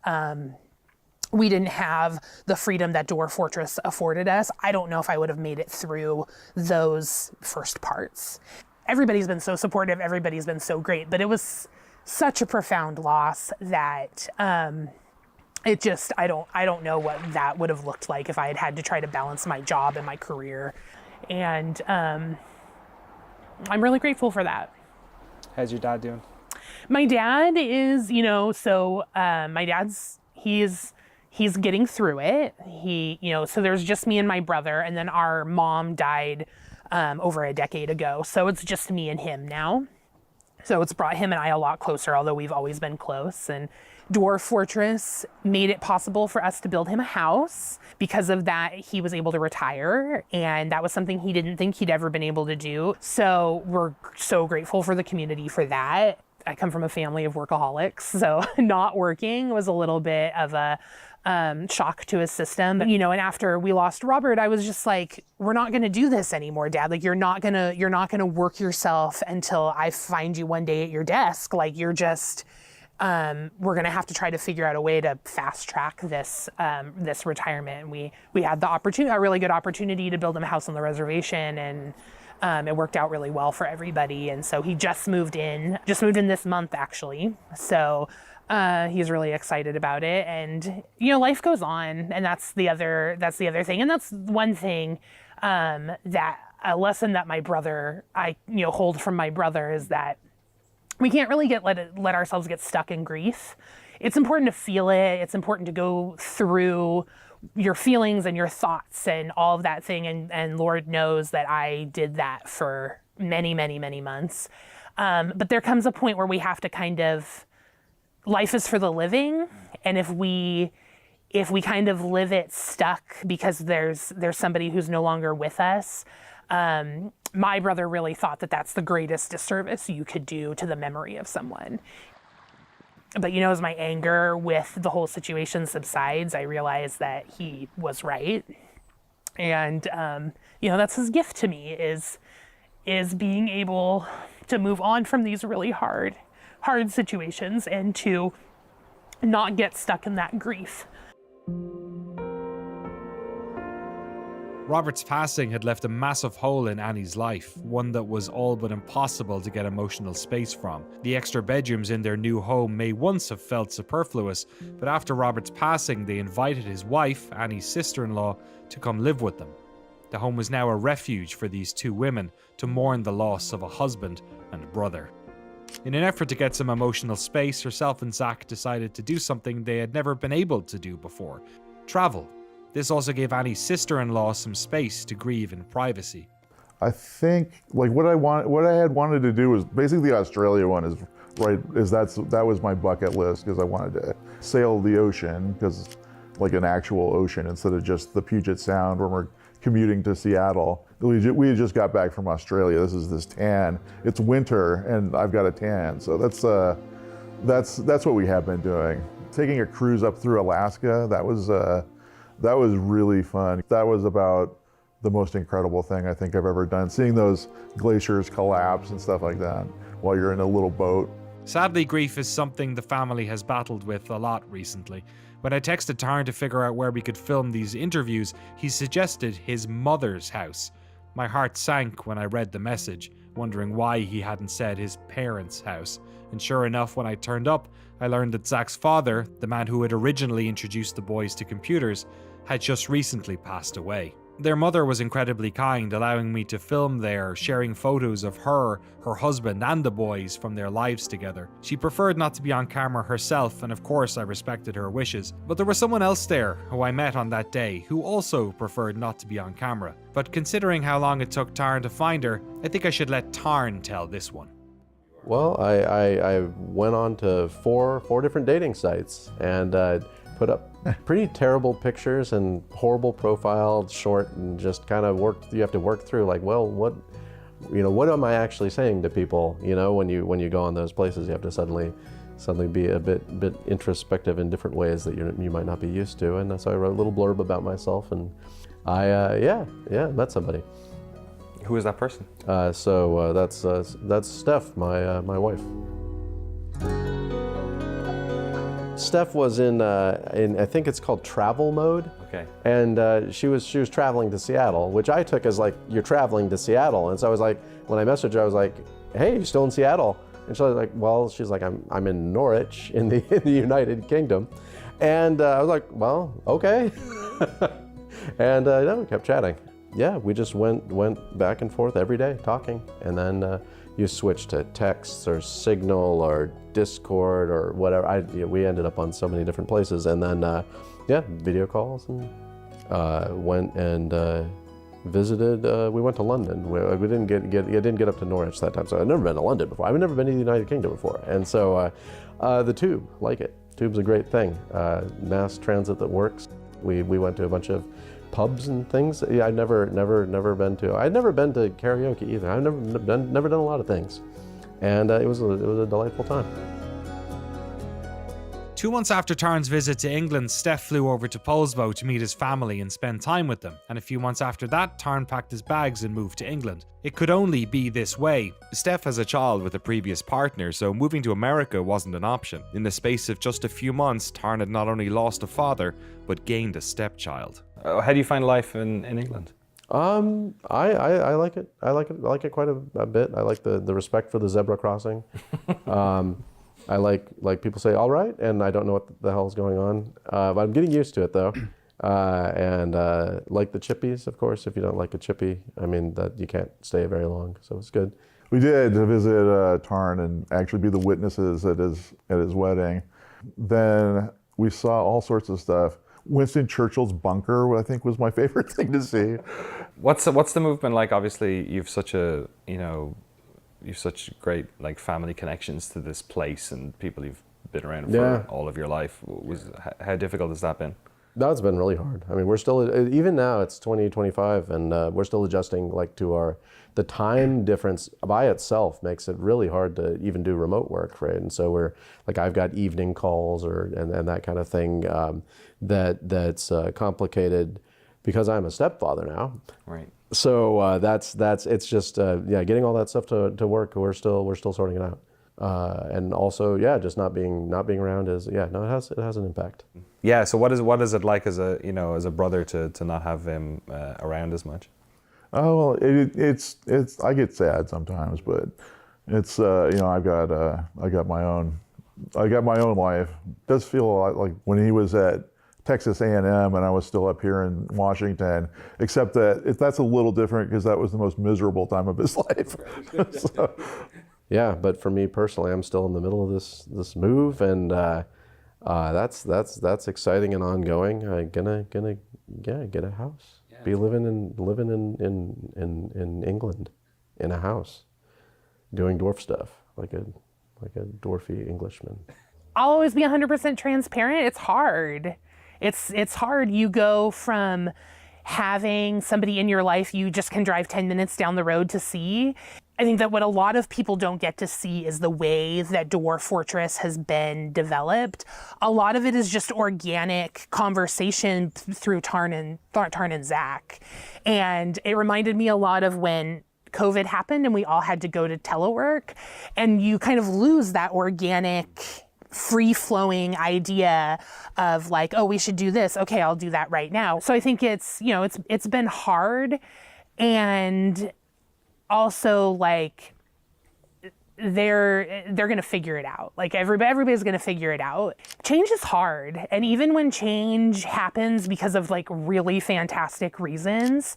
we didn't have the freedom that Dwarf Fortress afforded us, I don't know if I would have made it through those first parts. Everybody's been so supportive, everybody's been so great, but it was such a profound loss that it just, I don't know what that would have looked like if I had to try to balance my job and my career. And I'm really grateful for that. How's your dad doing? My dad is, my dad's, he's getting through it. So there's just me and my brother, and then our mom died over a decade ago. So it's just me and him now. So it's brought him and I a lot closer, although we've always been close. And Dwarf Fortress made it possible for us to build him a house. Because of that, he was able to retire, and that was something he didn't think he'd ever been able to do. So we're so grateful for the community for that. I come from a family of workaholics, so not working was a little bit of a shock to his system. And after we lost Robert, I was just like, we're not gonna do this anymore, Dad. Like, you're not gonna work yourself until I find you one day at your desk. Like, you're just, we're gonna have to try to figure out a way to fast track this retirement. And we had a really good opportunity to build him a house on the reservation, and it worked out really well for everybody. And so he just moved in this month, actually. So he's really excited about it. And life goes on, and that's the other thing. And that's one thing that a lesson that I hold from my brother is that we can't really let ourselves get stuck in grief. It's important to feel it. It's important to go through your feelings and your thoughts and all of that thing. And Lord knows that I did that for many, many, many months. But there comes a point where we have to life is for the living. And if we kind of live it stuck because there's somebody who's no longer with us, my brother really thought that that's the greatest disservice you could do to the memory of someone. But as my anger with the whole situation subsides, I realize that he was right. And, that's his gift to me is being able to move on from these really hard situations and to not get stuck in that grief. Robert's passing had left a massive hole in Annie's life, one that was all but impossible to get emotional space from. The extra bedrooms in their new home may once have felt superfluous, but after Robert's passing, they invited his wife, Annie's sister-in-law, to come live with them. The home was now a refuge for these two women to mourn the loss of a husband and a brother. In an effort to get some emotional space, herself and Zach decided to do something they had never been able to do before: travel. This also gave Annie's sister-in-law some space to grieve in privacy. I think what I had wanted to do was basically the Australia one that was my bucket list, because I wanted to sail the ocean, because an actual ocean instead of just the Puget Sound when we're commuting to Seattle. We had just got back from Australia. This tan. It's winter and I've got a tan, so that's what we have been doing. Taking a cruise up through Alaska, that was really fun. That was about the most incredible thing I think I've ever done. Seeing those glaciers collapse and stuff like that while you're in a little boat. Sadly, grief is something the family has battled with a lot recently. When I texted Tarn to figure out where we could film these interviews, he suggested his mother's house. My heart sank when I read the message, wondering why he hadn't said his parents' house. And sure enough, when I turned up, I learned that Zach's father, the man who had originally introduced the boys to computers, had just recently passed away. Their mother was incredibly kind, allowing me to film there, sharing photos of her husband and the boys from their lives together. She preferred not to be on camera herself, and of course I respected her wishes. But there was someone else there, who I met on that day, who also preferred not to be on camera. But considering how long it took Tarn to find her, I think I should let Tarn tell this one. Well, I went on to four different dating sites and put up pretty terrible pictures and horrible profiles, short, and just kind of you have to work through what am I actually saying to people? When you go on those places, you have to suddenly be a bit introspective in different ways that you might not be used to. And so I wrote a little blurb about myself, and I met somebody. Who is that person? That's Steph, my wife. Steph was in I think it's called travel mode. Okay. And she was traveling to Seattle, which I took as you're traveling to Seattle. And so I was like, when I messaged her, I was like, hey, you still in Seattle? And she was like, well, she's like, I'm in Norwich in the United Kingdom. And I was like, well, okay. And we kept chatting. Yeah, we just went back and forth every day talking. And then you switch to texts or Signal or Discord or whatever. We ended up on so many different places. And then, video calls, and went and visited. We went to London. We didn't get up to Norwich that time. So I've never been to London before. I've never been to the United Kingdom before. And so the tube, like it. Tube's a great thing. Mass transit that works. We went to a bunch of pubs and things. Yeah, I'd never been to. I'd never been to karaoke either. I've never done a lot of things, and it was a delightful time. 2 months after Tarn's visit to England, Steph flew over to Polsbo to meet his family and spend time with them. And a few months after that, Tarn packed his bags and moved to England. It could only be this way. Steph has a child with a previous partner, so moving to America wasn't an option. In the space of just a few months, Tarn had not only lost a father, but gained a stepchild. How do you find life in England? I like it. I like it quite a bit. I like the respect for the zebra crossing. I like people say all right, and I don't know what the hell's going on. But I'm getting used to it though. And like the chippies, of course. If you don't like a chippy, I mean that you can't stay very long. So it's good. We did visit Tarn and actually be the witnesses at his wedding. Then we saw all sorts of stuff. Winston Churchill's bunker, I think, was my favorite thing to see. What's the movement like? Obviously, you've such great like family connections to this place and people you've been around for all of your life. How difficult has that been? No, it's been really hard. I mean, we're still, even now it's 2025 and we're still adjusting like to the time difference by itself makes it really hard to even do remote work, right? And so I've got evening calls and that kind of thing that's complicated because I'm a stepfather now. Right. So it's just getting all that stuff to work. We're still sorting it out, and also just not being around it has an impact. Yeah. So what is it like as a brother to not have him around as much? Oh well, it's I get sad sometimes, but it's I got my own life. It does feel a lot like when he was at Texas A&M and I was still up here in Washington, except that that's a little different because that was the most miserable time of his life. So. Yeah, but for me personally, I'm still in the middle of this move, and that's exciting and ongoing. I'm gonna get a house. Be living in England, in a house, doing dwarf stuff like a dwarfy Englishman. I'll always be 100% transparent. It's hard. It's hard. You go from having somebody in your life you just can drive 10 minutes down the road to see. I think that what a lot of people don't get to see is the way that Dwarf Fortress has been developed. A lot of it is just organic conversation through Tarn and Zach. And it reminded me a lot of when COVID happened and we all had to go to telework, and you kind of lose that organic, free-flowing idea of like, oh, we should do this. Okay, I'll do that right now. So I think it's been hard, and also like they're gonna figure it out. Like everybody's gonna figure it out. Change is hard, and even when change happens because of like really fantastic reasons,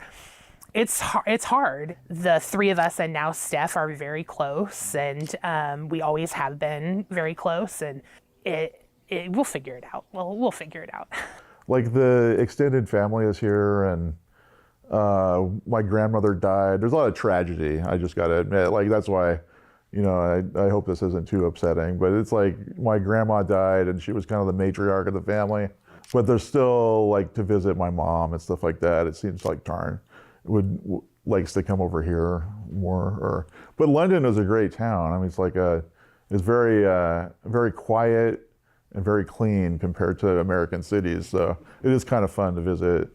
it's hard. The three of us and now Steph are very close, and we always have been very close, and we'll figure it out. We'll figure it out. Like the extended family is here, and my grandmother died. There's a lot of tragedy, I just gotta admit. Like that's why, I hope this isn't too upsetting, but it's like my grandma died and she was kind of the matriarch of the family, but there's still like to visit my mom and stuff like that. It seems like Tarn likes to come over here more. But London is a great town. I mean, it's very quiet and very clean compared to American cities. So it is kind of fun to visit.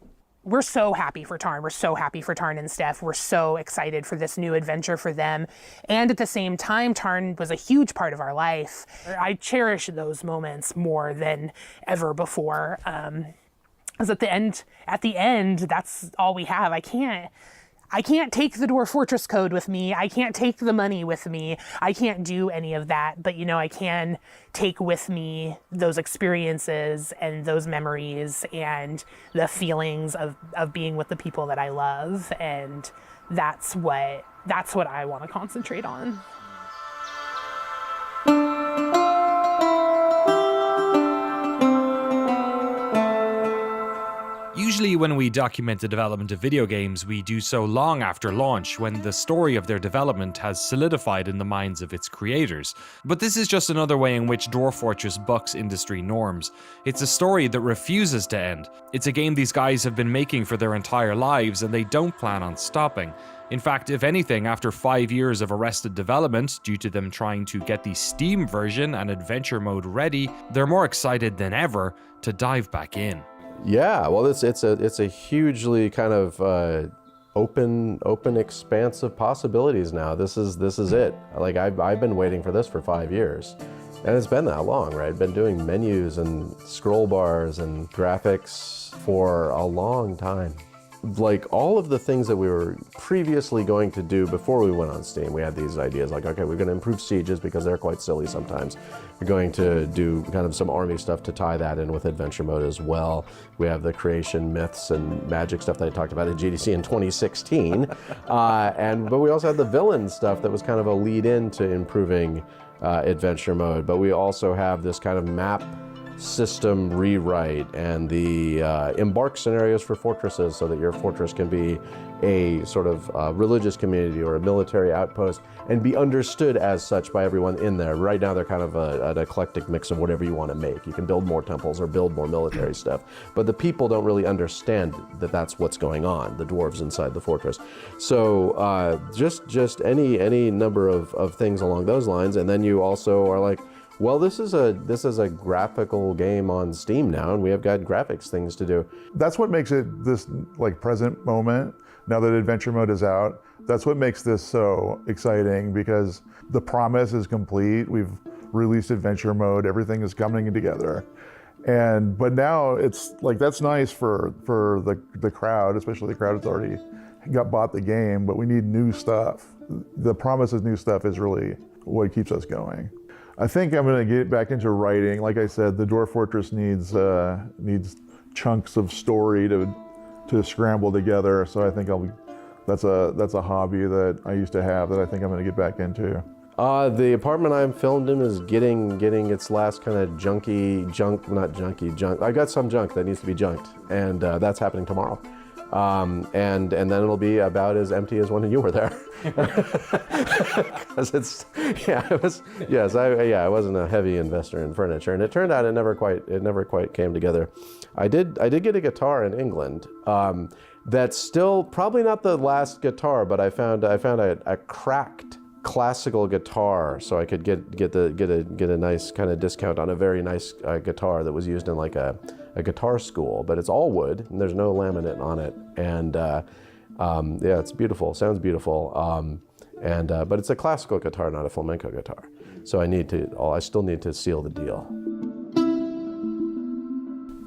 We're so happy for Tarn. We're so happy for Tarn and Steph. We're so excited for this new adventure for them. And at the same time, Tarn was a huge part of our life. I cherish those moments more than ever before. Because at the end, that's all we have. I can't take the Dwarf Fortress code with me. I can't take the money with me. I can't do any of that. But I can take with me those experiences and those memories and the feelings of being with the people that I love. And that's what I want to concentrate on. Usually when we document the development of video games, we do so long after launch, when the story of their development has solidified in the minds of its creators. But this is just another way in which Dwarf Fortress bucks industry norms. It's a story that refuses to end. It's a game these guys have been making for their entire lives, and they don't plan on stopping. In fact, if anything, after 5 years of arrested development, due to them trying to get the Steam version and adventure mode ready, they're more excited than ever to dive back in. Yeah, well, it's a hugely kind of open expanse of possibilities now. This is it. Like I've been waiting for this for 5 years, and it's been that long, right? I've been doing menus and scroll bars and graphics for a long time. Like all of the things that we were previously going to do before we went on Steam, we had these ideas like, okay, we're going to improve sieges because they're quite silly sometimes. We're going to do kind of some army stuff to tie that in with adventure mode as well. We have the creation myths and magic stuff that I talked about at GDC in 2016. But we also had the villain stuff that was kind of a lead in to improving adventure mode. But we also have this kind of map system rewrite and the embark scenarios for fortresses so that your fortress can be a sort of religious community or a military outpost and be understood as such by everyone in there. Right now they're kind of an eclectic mix of whatever you want to make. You can build more temples or build more military stuff, but the people don't really understand that that's what's going on, the dwarves inside the fortress. So just any number of things along those lines, and then you also are like, well, this is a graphical game on Steam now, and we have got graphics things to do. That's what makes it this like present moment, now that adventure mode is out. That's what makes this so exciting, because the promise is complete. We've released adventure mode, everything is coming together. But now it's like, that's nice for the crowd, especially the crowd that's already bought the game, but we need new stuff. The promise of new stuff is really what keeps us going. I think I'm going to get back into writing. Like I said, the Dwarf Fortress needs chunks of story to scramble together. So I think that's a hobby that I used to have that I think I'm going to get back into. The apartment I'm filmed in is getting its last kind of junk. I got some junk that needs to be junked, and that's happening tomorrow. And then it'll be about as empty as when you were there. Because I wasn't a heavy investor in furniture, and it turned out it never quite came together. I did get a guitar in England. That's still probably not the last guitar, but I found a cracked classical guitar, so I could get a nice kind of discount on a very nice guitar that was used in like a guitar school, but it's all wood and there's no laminate on it, and yeah, it's beautiful, sounds beautiful, but it's a classical guitar, not a flamenco guitar, so I still need to seal the deal.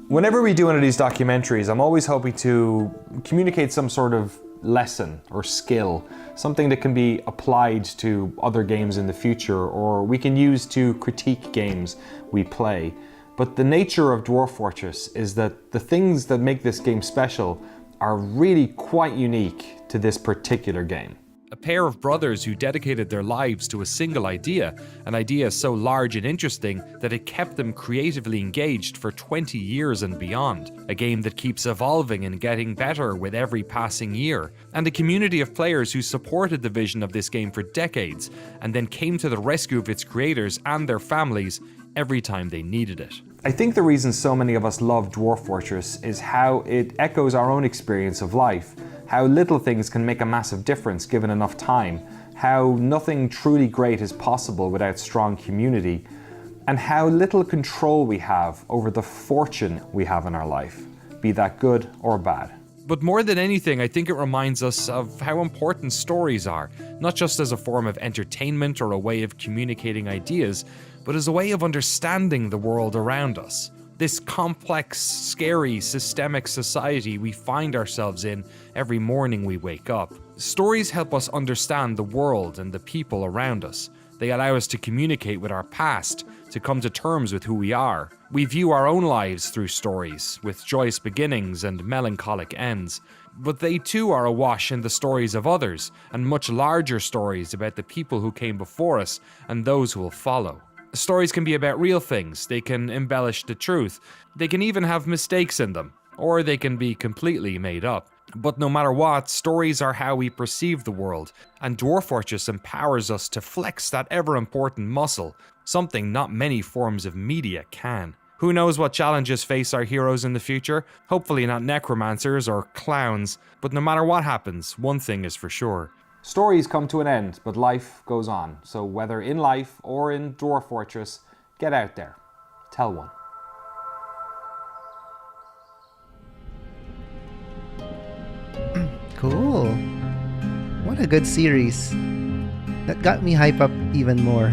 Whenever we do one of these documentaries, I'm always hoping to communicate some sort of lesson or skill, something that can be applied to other games in the future, or we can use to critique games we play. But the nature of Dwarf Fortress is that the things that make this game special are really quite unique to this particular game. A pair of brothers who dedicated their lives to a single idea, an idea so large and interesting that it kept them creatively engaged for 20 years and beyond. A game that keeps evolving and getting better with every passing year. And a community of players who supported the vision of this game for decades, and then came to the rescue of its creators and their families every time they needed it. I think the reason so many of us love Dwarf Fortress is how it echoes our own experience of life. How little things can make a massive difference given enough time, how nothing truly great is possible without strong community, and how little control we have over the fortune we have in our life, be that good or bad. But more than anything, I think it reminds us of how important stories are, not just as a form of entertainment or a way of communicating ideas, but as a way of understanding the world around us. This complex, scary, systemic society we find ourselves in every morning we wake up. Stories help us understand the world and the people around us. They allow us to communicate with our past, to come to terms with who we are. We view our own lives through stories, with joyous beginnings and melancholic ends. But they too are awash in the stories of others, and much larger stories about the people who came before us and those who will follow. Stories can be about real things, they can embellish the truth, they can even have mistakes in them. or they can be completely made up. But no matter what, stories are how we perceive the world, and Dwarf Fortress empowers us to flex that ever-important muscle, something not many forms of media can. Who knows what challenges face our heroes in the future? Hopefully not necromancers or clowns, but no matter what happens, one thing is for sure. Stories come to an end, but life goes on. So whether in life or in Dwarf Fortress, get out there. Tell one. Cool. What a good series. That got me hype up even more.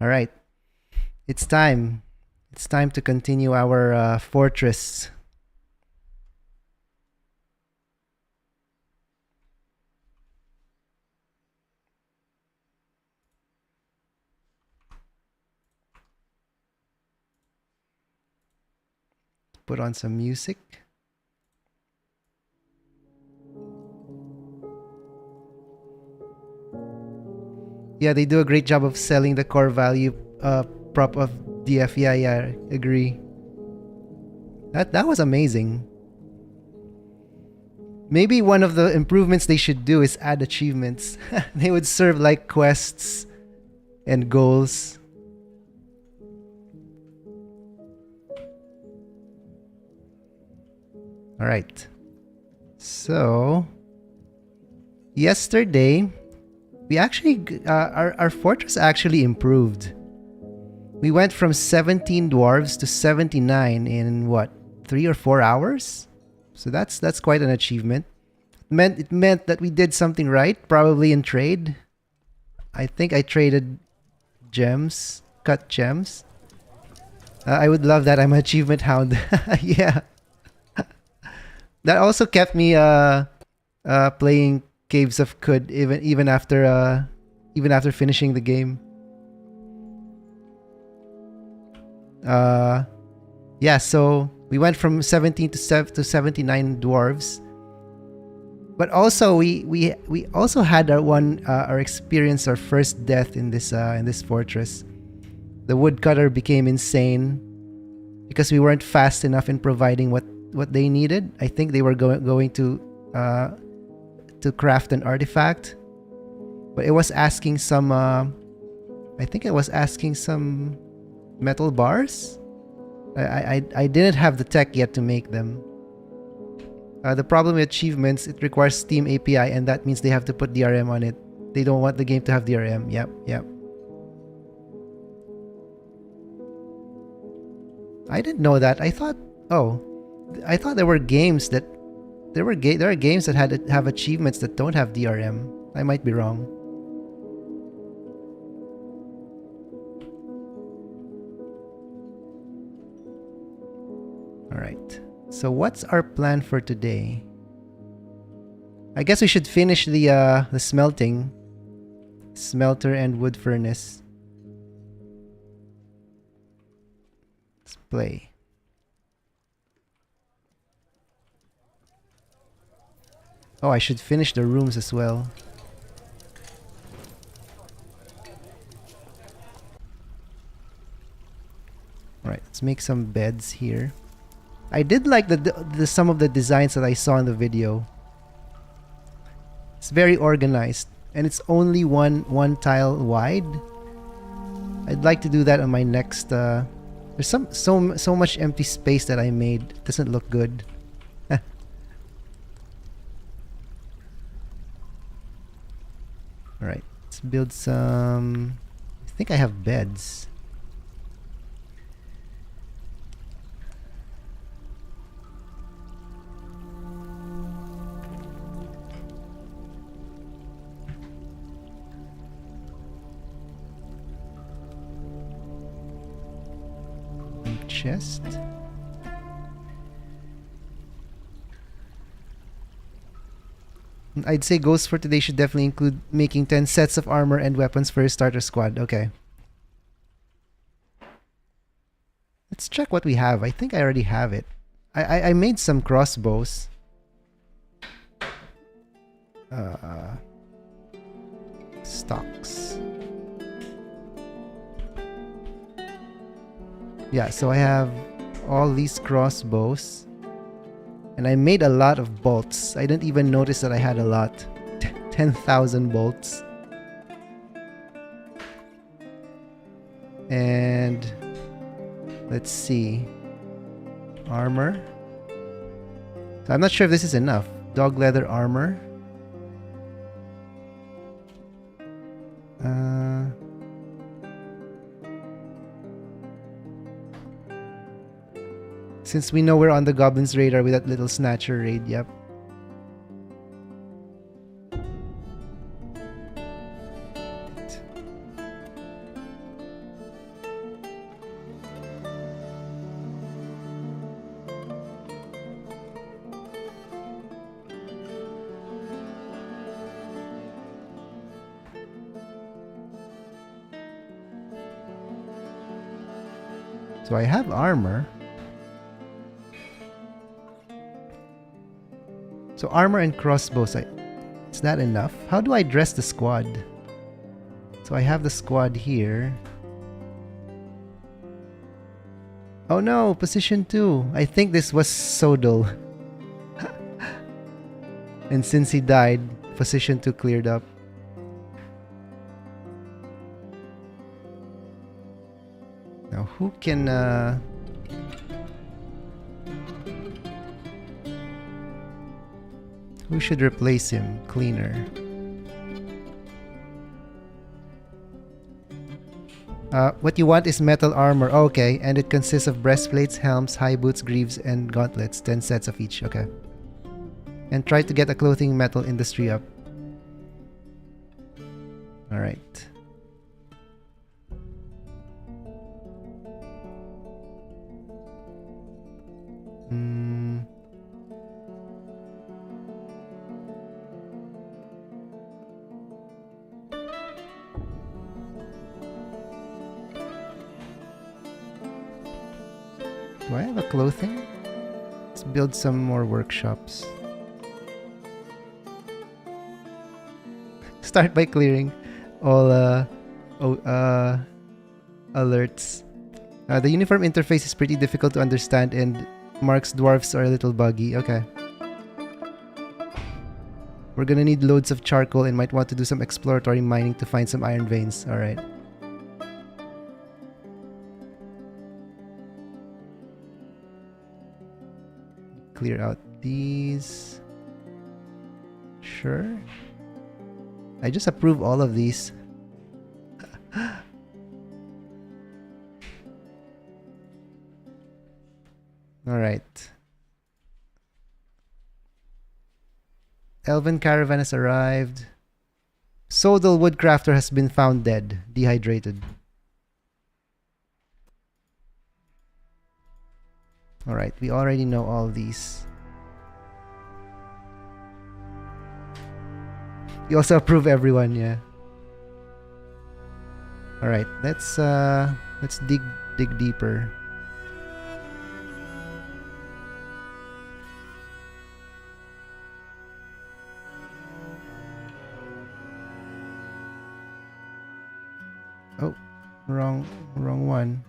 Alright. It's time. It's time to continue our fortress. Put on some music. Yeah, they do a great job of selling the core value prop of DF. Yeah, agree. That was amazing. Maybe one of the improvements they should do is add achievements. They would serve like quests and goals. Alright. So, yesterday, we actually, our fortress actually improved. We went from 17 dwarves to 79 in what, 3 or 4 hours? So that's quite an achievement. It meant that we did something right, probably in trade. I think I traded gems, cut gems. I would love that. I'm an achievement hound. Yeah. That also kept me playing Caves of Kud even after finishing the game. Yeah, so we went from 17 to 79 dwarves. But also we also had our experience, our first death in this fortress. The woodcutter became insane because we weren't fast enough in providing what they needed. I think they were going to craft an artifact, but it was asking some I think it was asking some metal bars. I didn't have the tech yet to make them. The problem with achievements, it requires Steam API, and that means they have to put DRM on it. They don't want the game to have DRM. Yep. I didn't know that. I thought there were games that there are games that have achievements that don't have DRM. I might be wrong. All right. So what's our plan for today? I guess we should finish the smelting, smelter and wood furnace. Let's play. Oh, I should finish the rooms as well. Alright, let's make some beds here. I did like the some of the designs that I saw in the video. It's very organized, and it's only one tile wide. I'd like to do that on my next. There's so much empty space that I made. It doesn't look good. Alright, let's build some... I think I have beds. Chest. I'd say goals for today should definitely include making 10 sets of armor and weapons for your starter squad. Okay. Let's check what we have. I think I already have it. I made some crossbows. Stocks. Yeah, so I have all these crossbows. And I made a lot of bolts. I didn't even notice that I had a lot. 10,000 bolts. And let's see. Armor. So I'm not sure if this is enough. Dog leather armor. Since we know we're on the Goblin's radar with that little Snatcher raid, yep. So I have armor. So armor and crossbows, is that enough? How do I dress the squad? So I have the squad here. Oh no, position 2. I think this was Sodal. And since he died, position 2 cleared up. Now who can who should replace him? Cleaner. What you want is metal armor. Okay, and it consists of breastplates, helms, high boots, greaves, and gauntlets. 10 sets of each. Okay. And try to get a clothing metal industry up. Alright. Do I have a clothing? Let's build some more workshops. Start by clearing all alerts. The uniform interface is pretty difficult to understand and Mark's dwarfs are a little buggy. Okay. We're gonna need loads of charcoal and might want to do some exploratory mining to find some iron veins. Alright. Clear out these. Sure. I just approve all of these. Alright. Elven caravan has arrived. Sodal woodcrafter has been found dead, dehydrated. Alright, we already know all these. You also approve everyone, yeah. Alright, let's dig deeper. Oh, wrong one.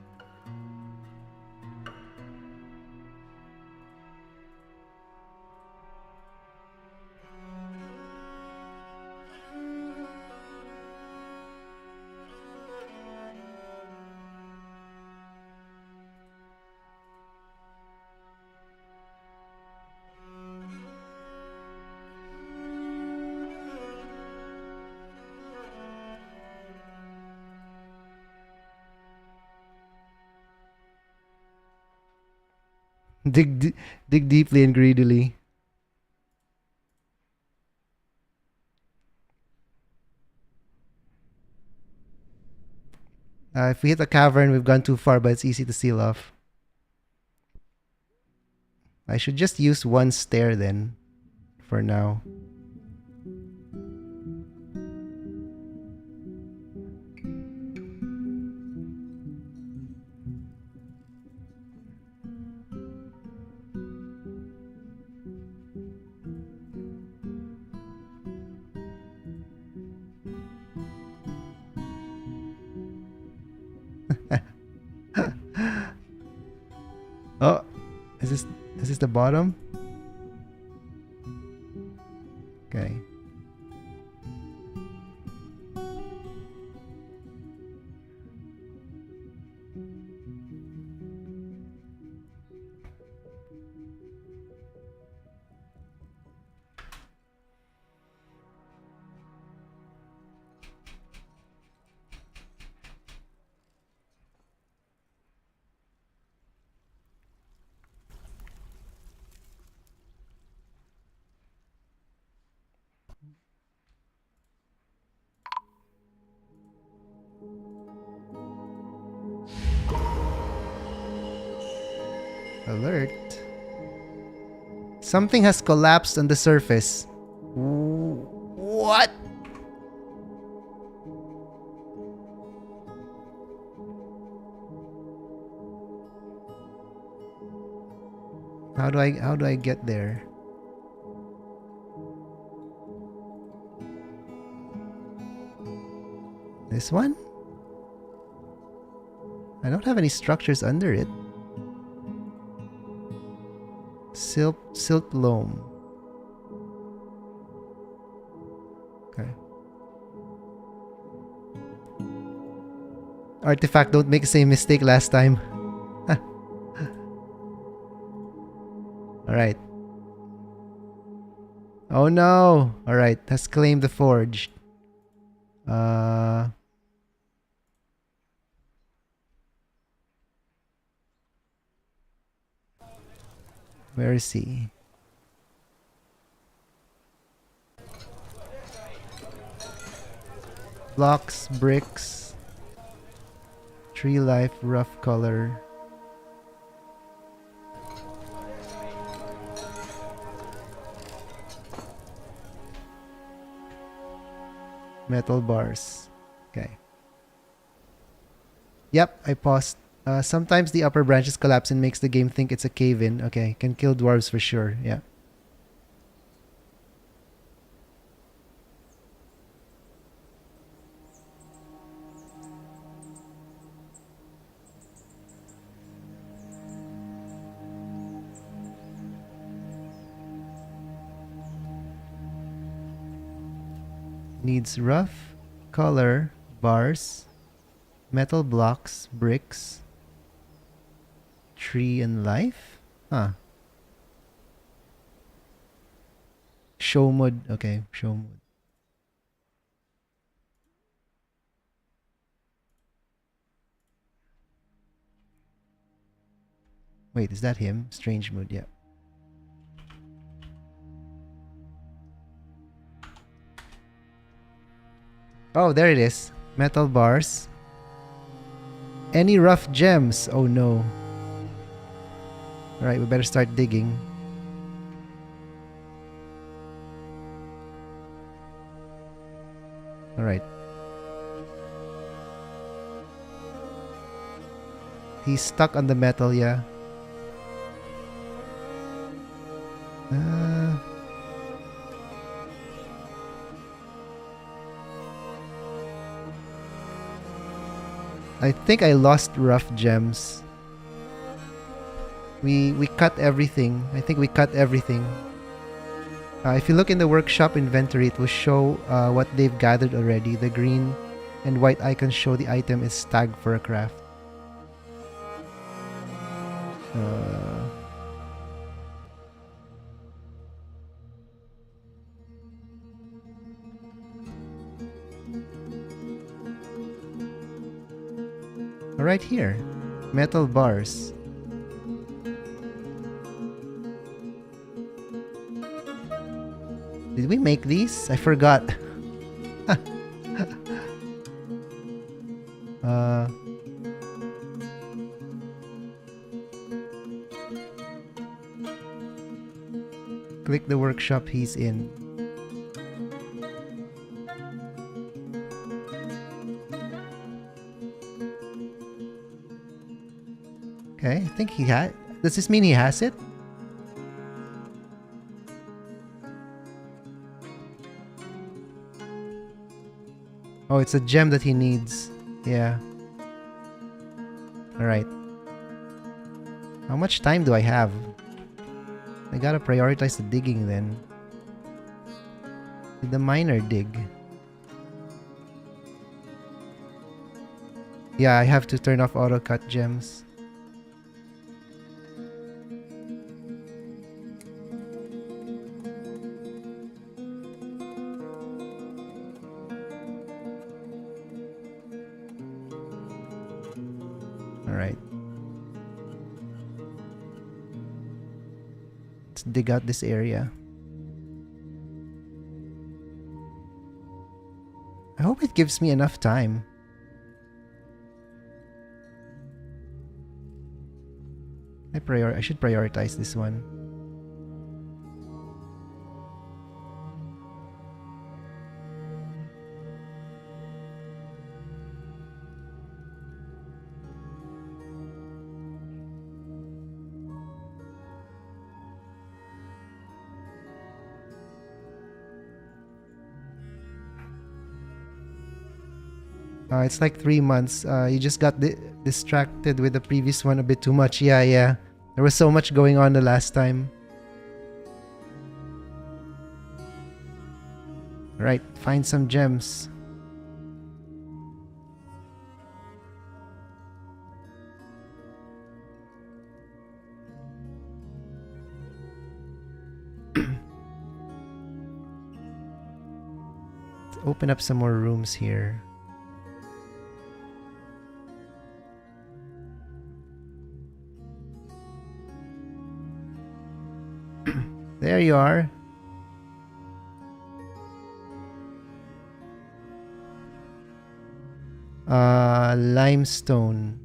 Dig deeply and greedily. If we hit a cavern, we've gone too far, but it's easy to seal off. I should just use one stair then, for now. Oh, is this the bottom? Okay. Alert. Something has collapsed on the surface. What? How do I get there? This one? I don't have any structures under it. Silt loam. Okay. Artifact, don't make the same mistake last time. Alright. Oh no! Alright, let's claim the forge. Where is he? Blocks, bricks, tree life, rough color. Metal bars. Okay. Yep, I paused. Sometimes the upper branches collapse and makes the game think it's a cave-in. Okay, can kill dwarves for sure. Yeah. Needs rough color bars, metal blocks, bricks, tree and life? Huh. Show mode. Okay, show mode. Wait, is that him? Strange mode, yeah. Oh, there it is. Metal bars. Any rough gems? Oh no. Alright, we better start digging. Alright. He's stuck on the metal, yeah. I think I lost rough gems. We cut everything. I think we cut everything. If you look in the workshop inventory, it will show what they've gathered already. The green and white icons show the item is tagged for a craft. Right here. Metal bars. Did we make these? I forgot. Click the workshop he's in. Okay, I think he had. Does this mean he has it? Oh, it's a gem that he needs. Yeah. Alright. How much time do I have? I gotta prioritize the digging then. Did the miner dig? Yeah, I have to turn off auto cut gems. Alright. Let's dig out this area. I hope it gives me enough time. I should prioritize this one. It's like 3 months. You just got distracted with the previous one a bit too much. Yeah, yeah. There was so much going on the last time. Right, find some gems. Let's open up some more rooms here. There you are. Limestone.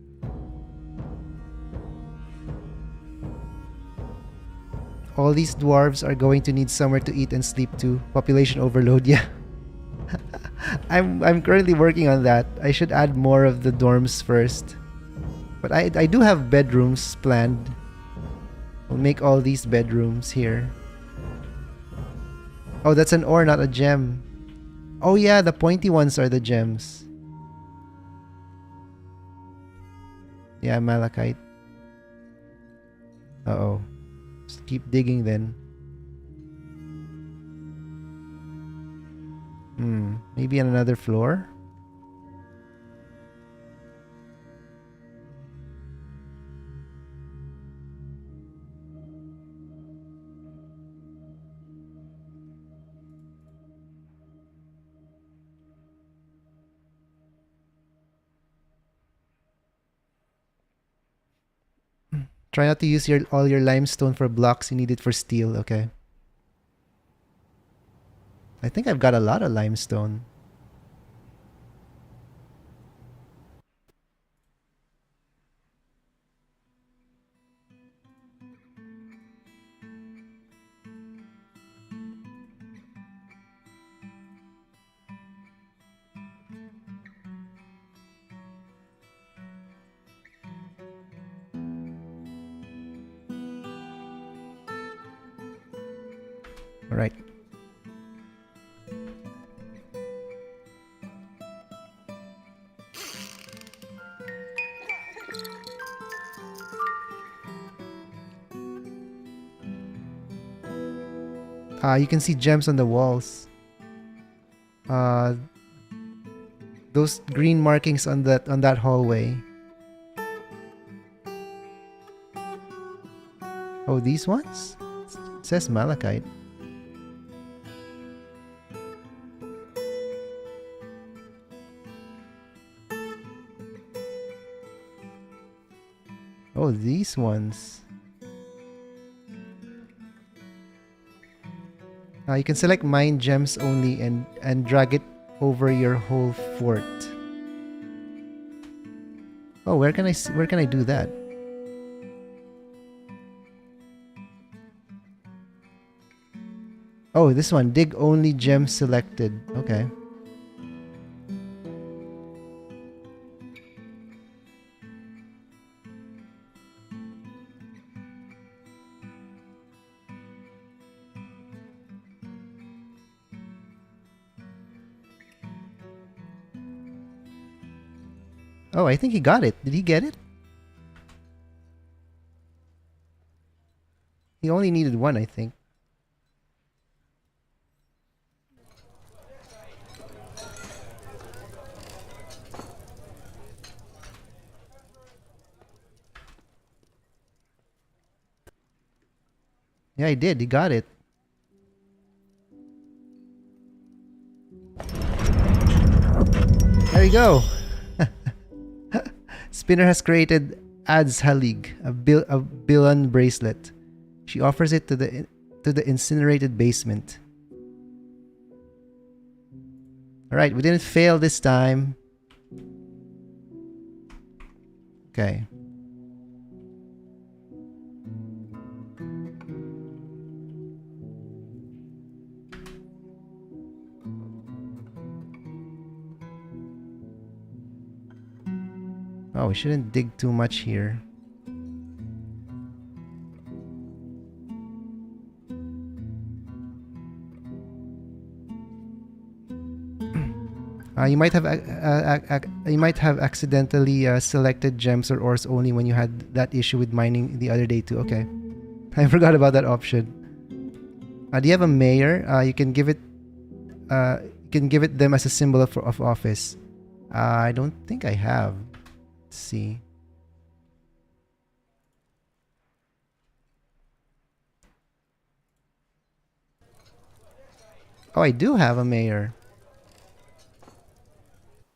All these dwarves are going to need somewhere to eat and sleep too. Population overload, yeah. I'm currently working on that. I should add more of the dorms first. But I do have bedrooms planned. We'll make all these bedrooms here. Oh, that's an ore, not a gem. Oh yeah, the pointy ones are the gems. Yeah, malachite. Uh-oh. Just keep digging then. Maybe on another floor? Try not to use all your limestone for blocks. You need it for steel, okay? I think I've got a lot of limestone. All right. You can see gems on the walls. Those green markings on that hallway. Oh, these ones? It says malachite. Oh, these ones. You can select mine gems only and drag it over your whole fort. Oh, where can I do that? Oh, this one, dig only gems selected. Okay. Oh, I think he got it. Did he get it? He only needed one, I think. Yeah, he did. He got it. There you go. Spinner has created Ads Halig, a Bilan bracelet. She offers it to the incinerated basement. Alright, we didn't fail this time. Okay. Oh, we shouldn't dig too much here. You might have accidentally selected gems or ores only when you had that issue with mining the other day too. Okay, I forgot about that option. Do you have a mayor? You can give it them as a symbol of office. I don't think I have. Let's see. Oh, I do have a mayor.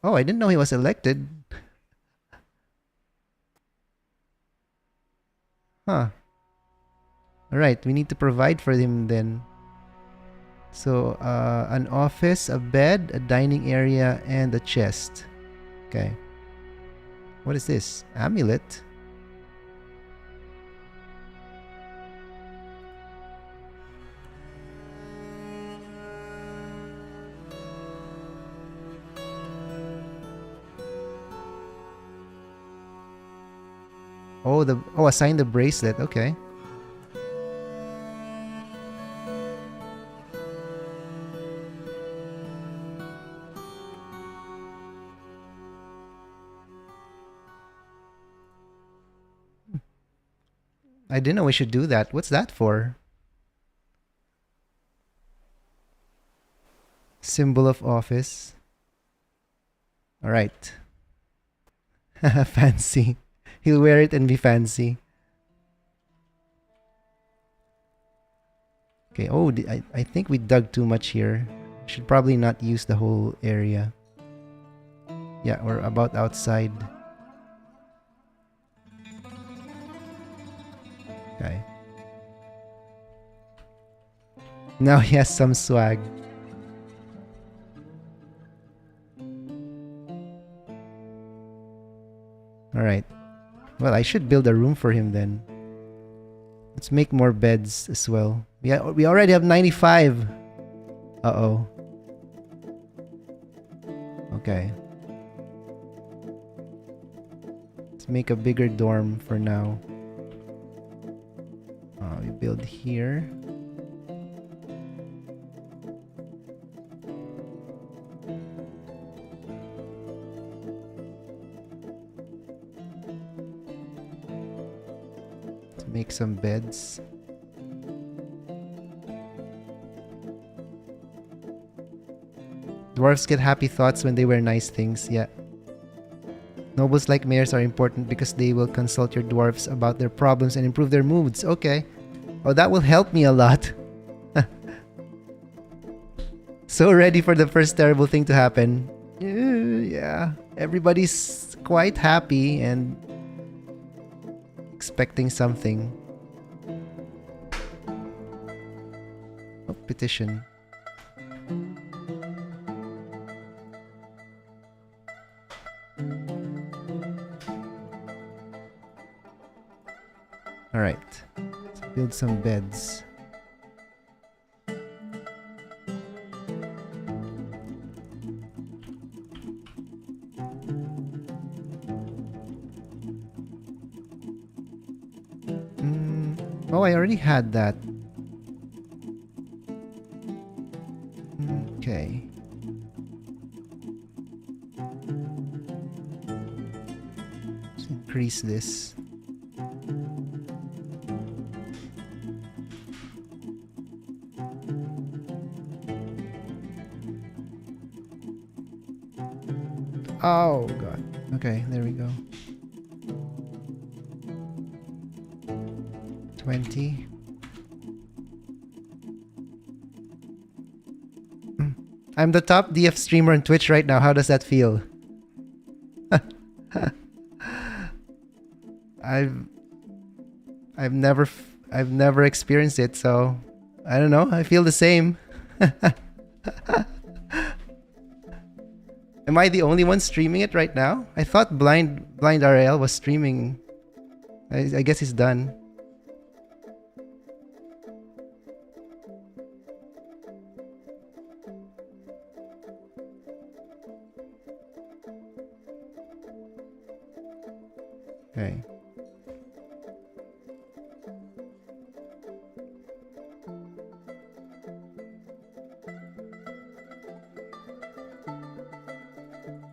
Oh, I didn't know he was elected. Huh. Alright, we need to provide for him then. So, an office, a bed, a dining area, and a chest. Okay. What is this? Amulet? Assign the bracelet. Okay. I didn't know we should do that. What's that for? Symbol of office. All right. Fancy. He'll wear it and be fancy. Okay. Oh, I think we dug too much here. Should probably not use the whole area. Yeah, we're about outside. Okay. Now he has some swag. Alright. Well, I should build a room for him then. Let's make more beds as well. We already have 95. Uh-oh. Okay. Let's make a bigger dorm for now. We build here. Let's make some beds. Dwarves get happy thoughts when they wear nice things, yeah. Nobles like mayors are important because they will consult your dwarves about their problems and improve their moods. Okay. Oh, that will help me a lot. So ready for the first terrible thing to happen. Yeah. Everybody's quite happy and expecting something. Oh, petition. All right. Let's build some beds. Oh, I already had that. Okay. Let's increase this. Oh god. Okay, there we go. 20. I'm the top DF streamer on Twitch right now. How does that feel? I've never experienced it, so I don't know. I feel the same. Am I the only one streaming it right now? I thought Blind RL was streaming. I guess he's done. Okay.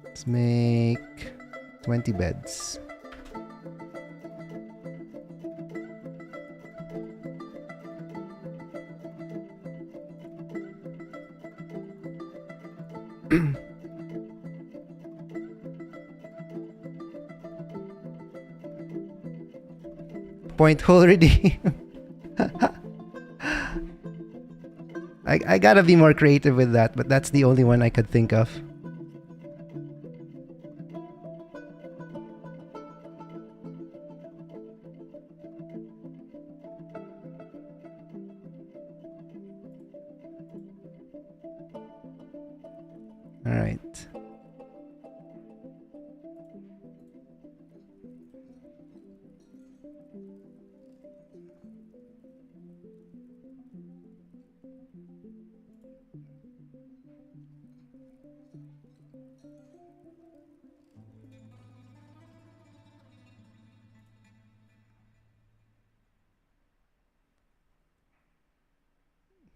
Let's make 20 beds. Point hole already. I gotta be more creative with that, but that's the only one I could think of. All right.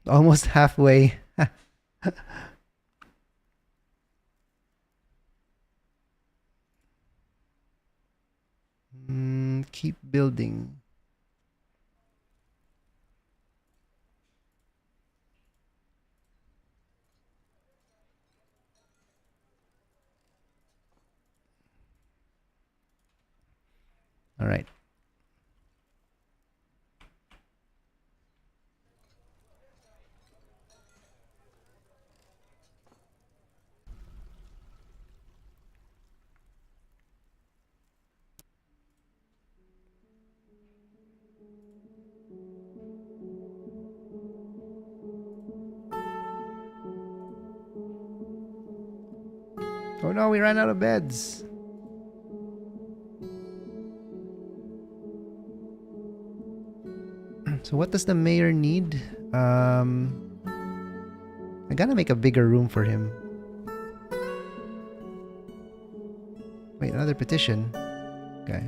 Almost halfway. Keep building. All right. Oh no, we ran out of beds. So what does the mayor need? I gotta make a bigger room for him. Wait, another petition. Okay.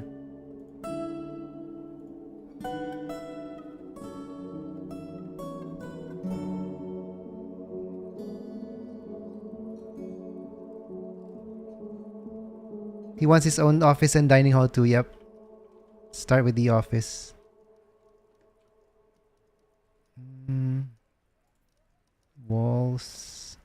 He wants his own office and dining hall too, yep. Start with the office. Walls.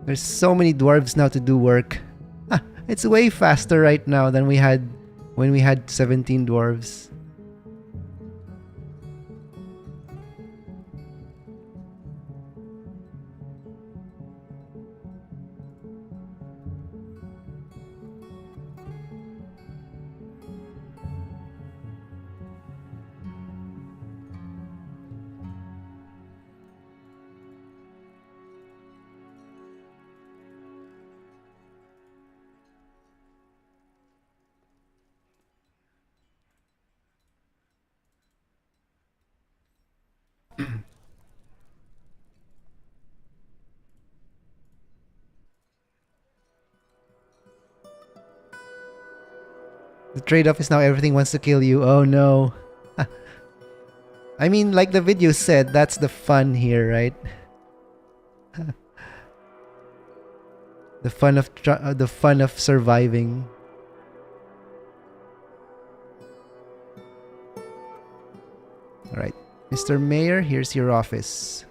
There's so many dwarves now to do work. It's way faster right now than we had when we had 17 dwarves. The trade-off is now everything wants to kill you. Oh no. I mean, like the video said, that's the fun here, right? The fun of surviving. All right, Mr. Mayor, here's your office.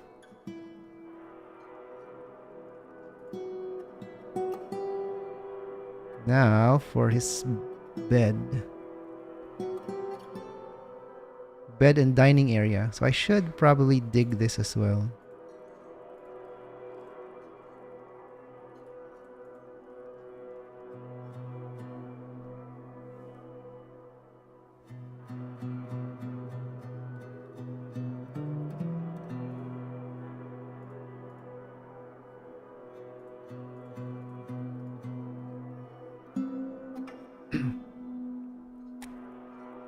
Now for his bed. Bed and dining area. So I should probably dig this as well.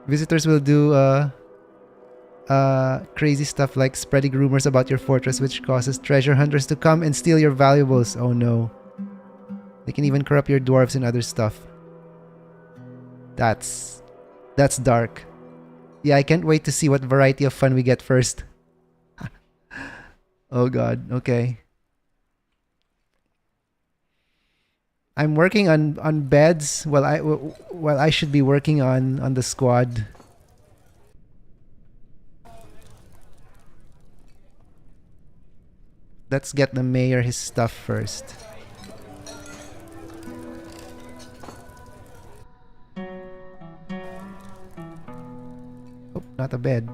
Visitors will do crazy stuff like spreading rumors about your fortress, which causes treasure hunters to come and steal your valuables. Oh no. They can even corrupt your dwarves and other stuff. That's dark. Yeah, I can't wait to see what variety of fun we get first. Oh god, okay. I'm working on beds while I should be working on the squad. Let's get the mayor his stuff first. Oh, not a bed.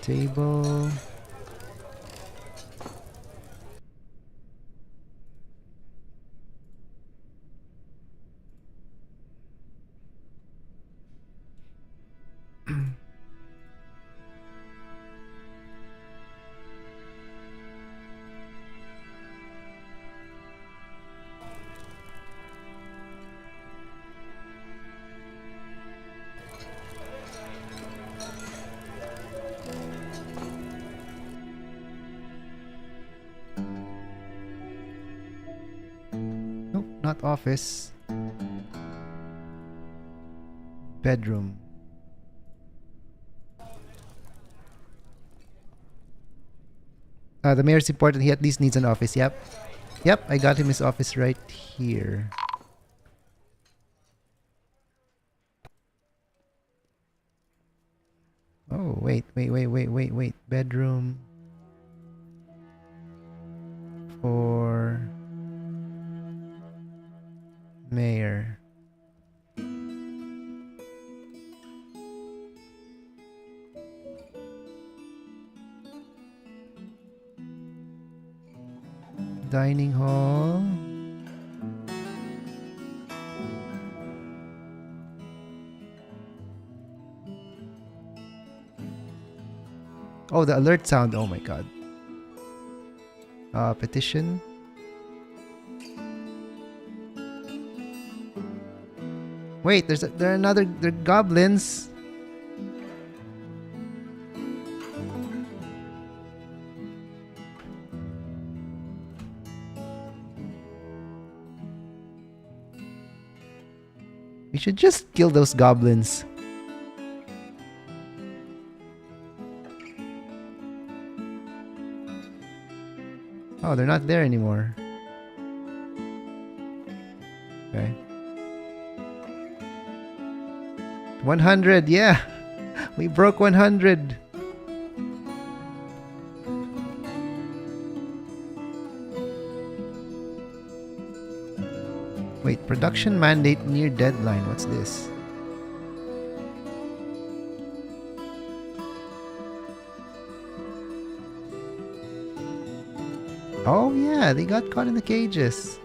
Table. Nope, not office. Bedroom. The mayor's important. He at least needs an office. Yep. Yep, I got him his office right here. Oh, wait. Bedroom. For mayor. Dining hall. Oh, the alert sound. Oh my god. Petition. Wait, there are goblins. We should just kill those goblins. Oh, they're not there anymore. Okay. 100, yeah! We broke 100! Wait, production mandate near deadline. What's this? Oh yeah, they got caught in the cages.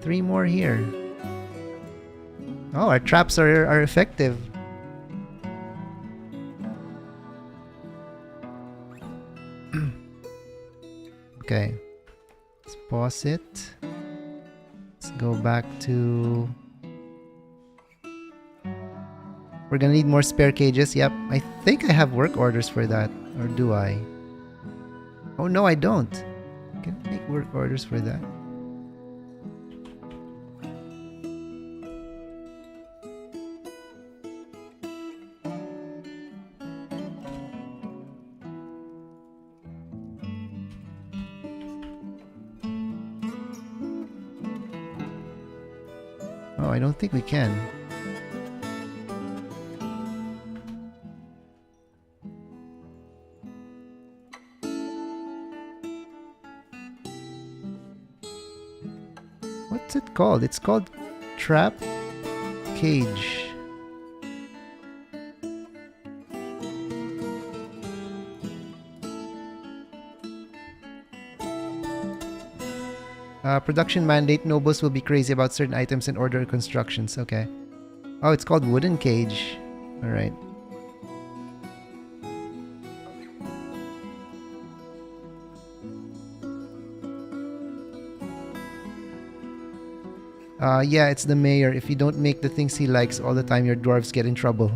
3 more here. Oh, our traps are effective. Okay. Let's pause it. Let's go back to We're gonna need more spare cages. Yep. I think I have work orders for that. Or do I? Oh no, I don't. Can I make work orders for that? Oh, I don't think we can. What's it called? It's called Trap Cage. Production mandate. Nobles will be crazy about certain items and order constructions. Okay. Oh, it's called Wooden Cage. Alright. Yeah, it's the mayor. If you don't make the things he likes all the time, your dwarves get in trouble.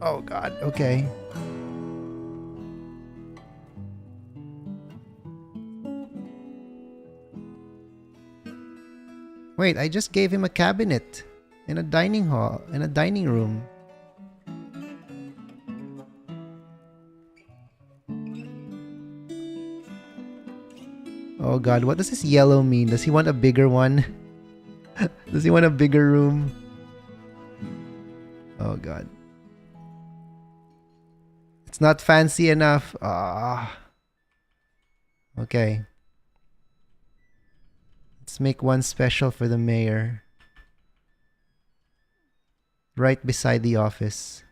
Oh god, okay. Wait, I just gave him a cabinet in a dining hall, in a dining room. Oh god, what does this yellow mean? Does he want a bigger one? Does he want a bigger room? Oh god. It's not fancy enough. Ah. Okay. Let's make one special for the mayor. Right beside the office.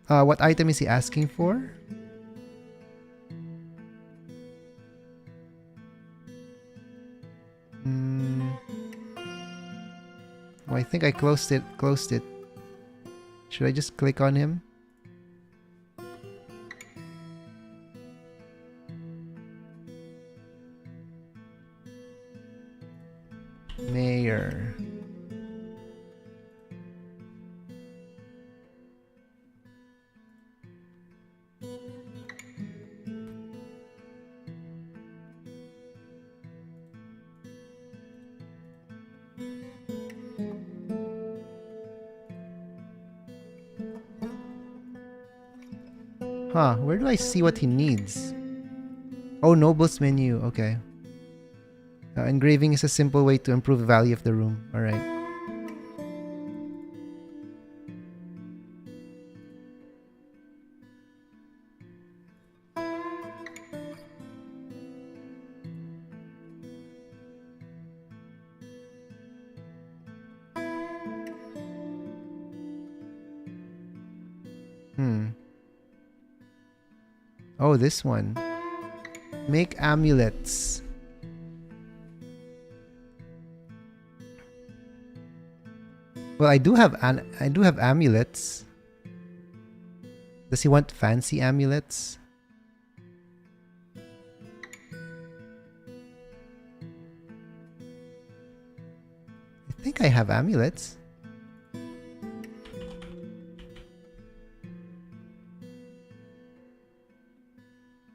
What item is he asking for? Oh, I think I closed it. Should I just click on him? Mayor. Huh, where do I see what he needs? Oh, Noble's menu. Okay. Engraving is a simple way to improve the value of the room. Alright. Oh, this one. Make amulets. Well, I do have amulets. Does he want fancy amulets? I think I have amulets.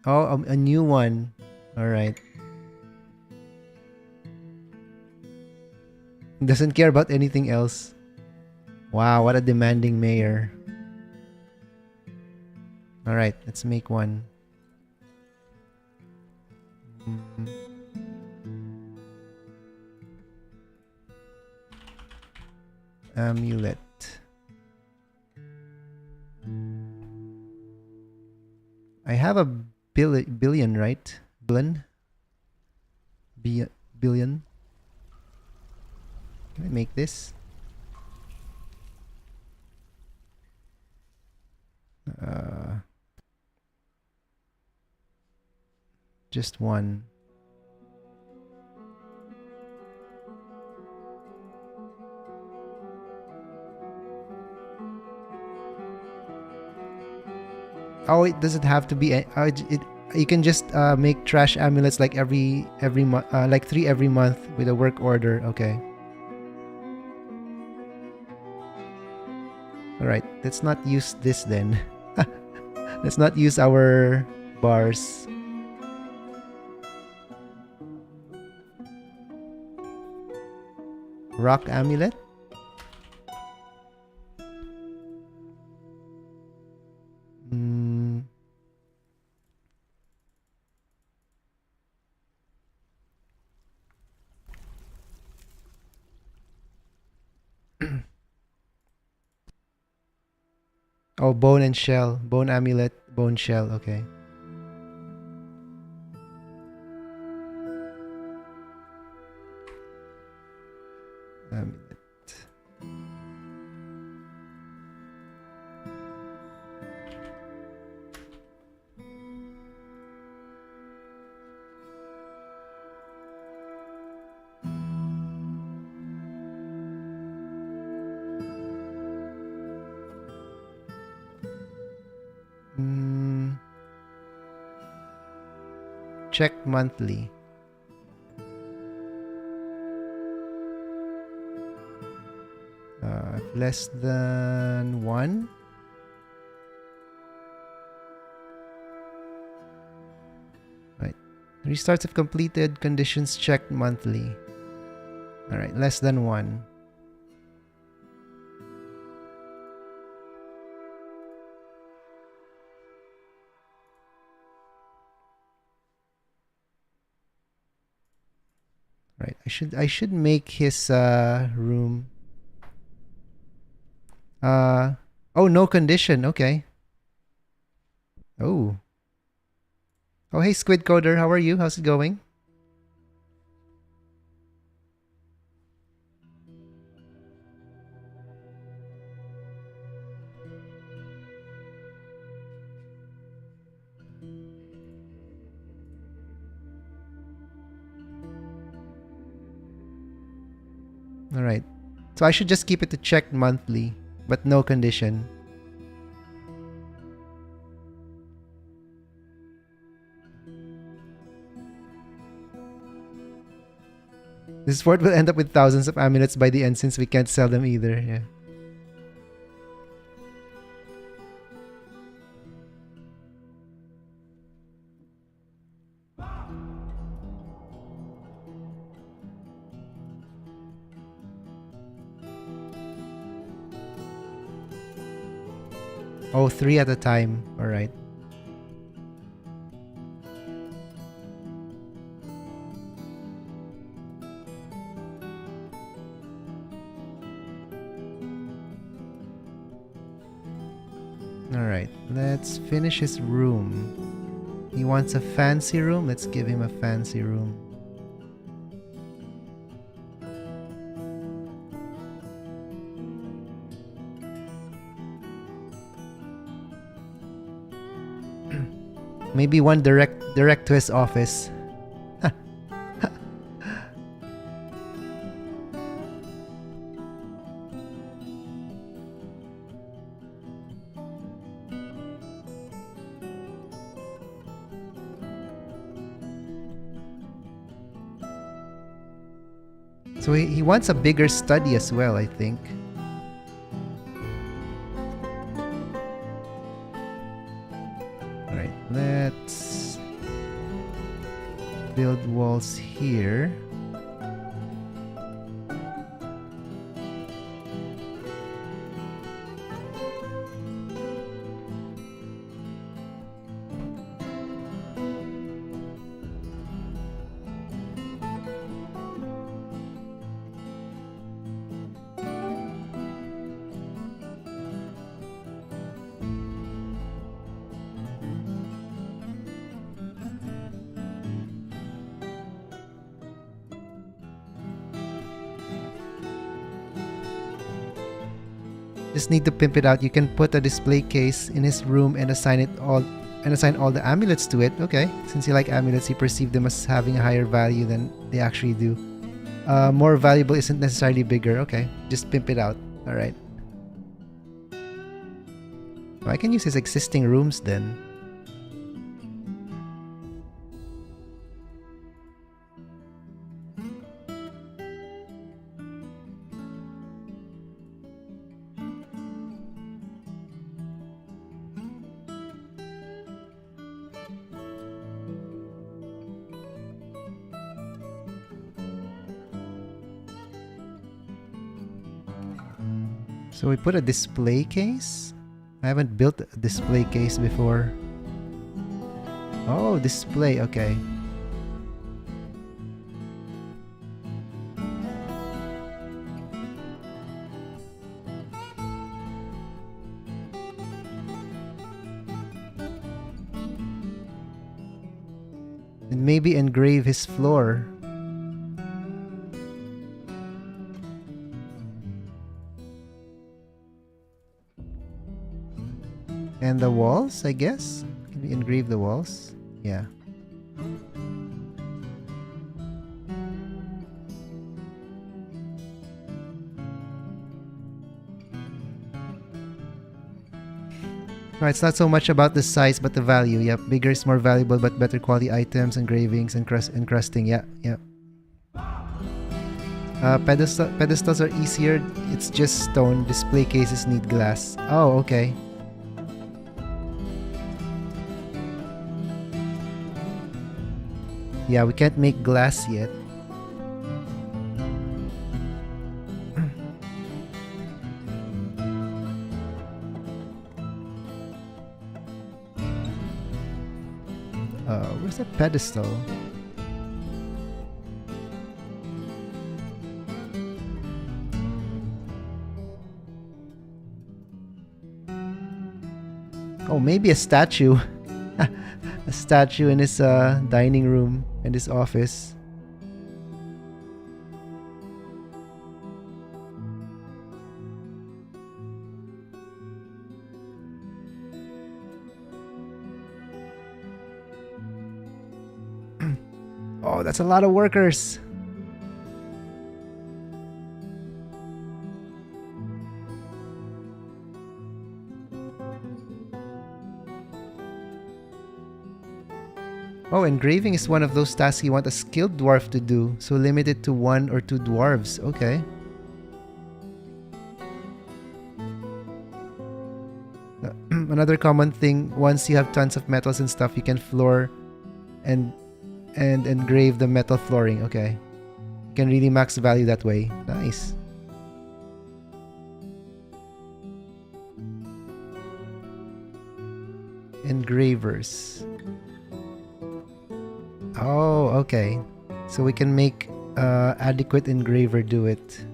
Oh, a new one. Alright. Doesn't care about anything else. Wow, what a demanding mayor. Alright, let's make one. Amulet. I have a billion, right? Billion? Billion? Can I make this? Just one. Oh, does it have to be? You can just make trash amulets like every month, like 3 every month with a work order. Okay. All right. Let's not use this then. Let's not use our bars. Rock amulet. Oh, bone and shell. Bone amulet, bone shell. Okay. Amulet. Check monthly. Less than 1. Right. Restarts if completed. Conditions checked monthly. Alright, less than 1. Right. I should make his room. Oh, no condition. Okay. Oh. Oh, hey Squid Coder, how are you? How's it going? All right. So I should just keep it to checked monthly, but no condition. This fort will end up with thousands of amulets by the end since we can't sell them either. Yeah. Oh, 3 at a time. All right. All right. Let's finish his room. He wants a fancy room. Let's give him a fancy room. Maybe one direct to his office. So he wants a bigger study as well, I think. Alright, let's build walls here. Just need to pimp it out. You can put a display case in his room and assign all the amulets to it. Okay, since you like amulets, you perceive them as having a higher value than they actually do. More valuable isn't necessarily bigger. Okay, just pimp it out. All right. I can use his existing rooms then. So we put a display case? I haven't built a display case before. Oh, display, okay. And maybe engrave his floor. And the walls, I guess? Can we engrave the walls? Yeah. No, it's not so much about the size but the value. Yep, bigger is more valuable but better quality items, engravings, and encrusting. Yeah, yeah. Pedestals are easier. It's just stone. Display cases need glass. Oh, okay. Yeah, we can't make glass yet. Where's the pedestal? Oh, maybe a statue. A statue in his dining room and his office. Oh, that's a lot of workers. Oh, engraving is one of those tasks you want a skilled dwarf to do, so limited to 1 or 2 dwarves. Okay. Another common thing, once you have tons of metals and stuff, you can floor and engrave the metal flooring. Okay. You can really max the value that way. Nice. Engravers. Oh, okay. So we can make adequate engraver do it.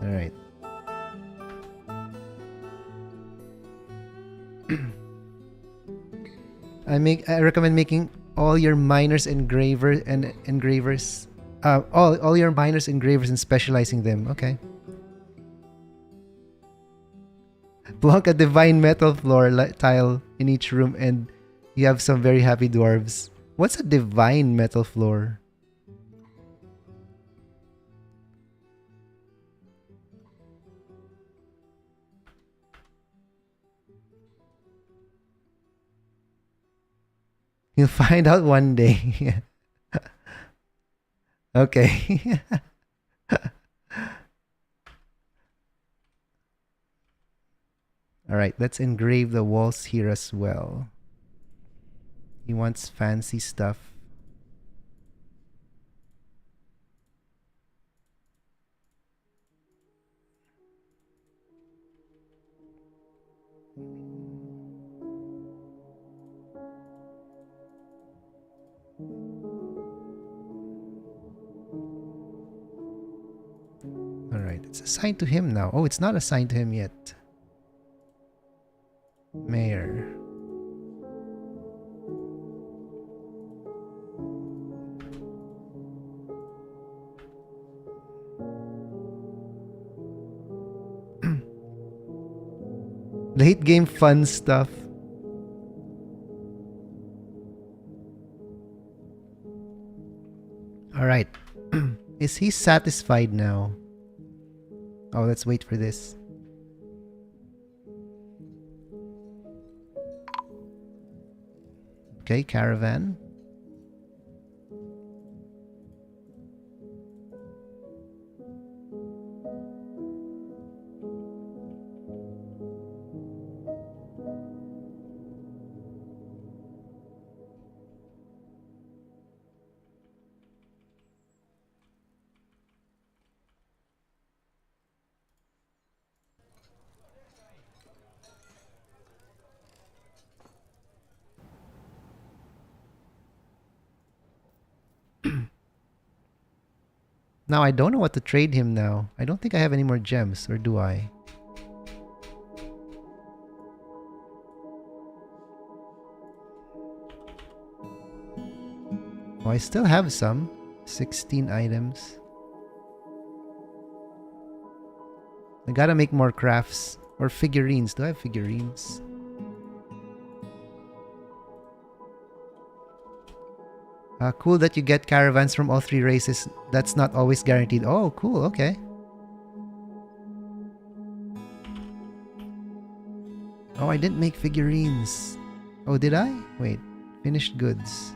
Alright. I recommend making all your miners engraver and engravers. All your miners engravers and specializing them. Okay. Block a divine metal floor tile in each room and you have some very happy dwarves. What's a divine metal floor? You'll find out one day. Okay. Alright, let's engrave the walls here as well. He wants fancy stuff. Alright, it's assigned to him now. Oh, it's not assigned to him yet. Mayor. Late game fun stuff. Alright. Is he satisfied now? Oh, let's wait for this. Okay, caravan. Now I don't know what to trade him now. I don't think I have any more gems, or do I? Oh, I still have some. 16 items. I gotta make more crafts. Or figurines. Do I have figurines? Cool that you get caravans from all 3 races. That's not always guaranteed. Oh, cool. Okay. Oh, I didn't make figurines. Oh, did I? Wait. Finished goods.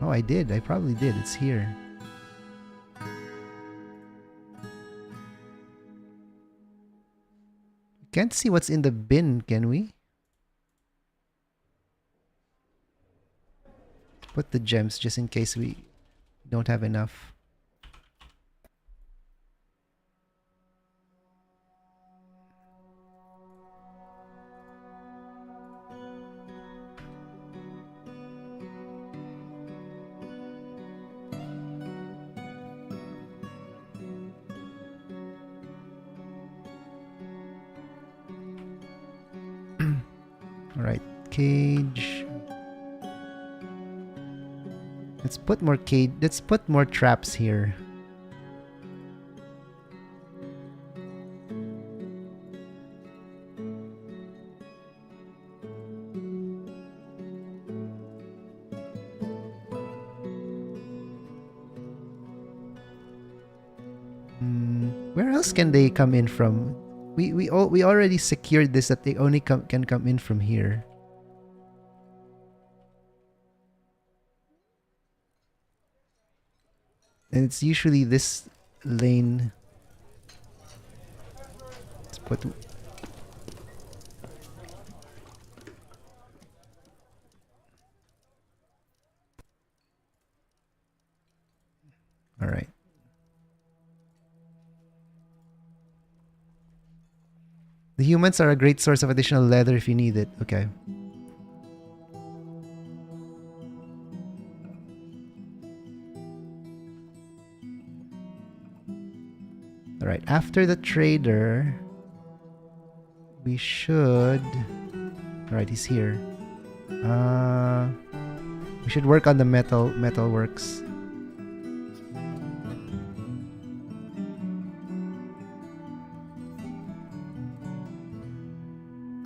Oh, I did. I probably did. It's here. Can't see what's in the bin, can we? Put the gems just in case we don't have enough. All right, cage. Let's put more cage. Let's put more traps here. Where else can they come in from? We already secured this that they only can come in from here. And it's usually this lane. Let's put... All right. The humans are a great source of additional leather if you need it. Okay. Alright, after the trader, we should... Alright, he's here. We should work on the metalworks.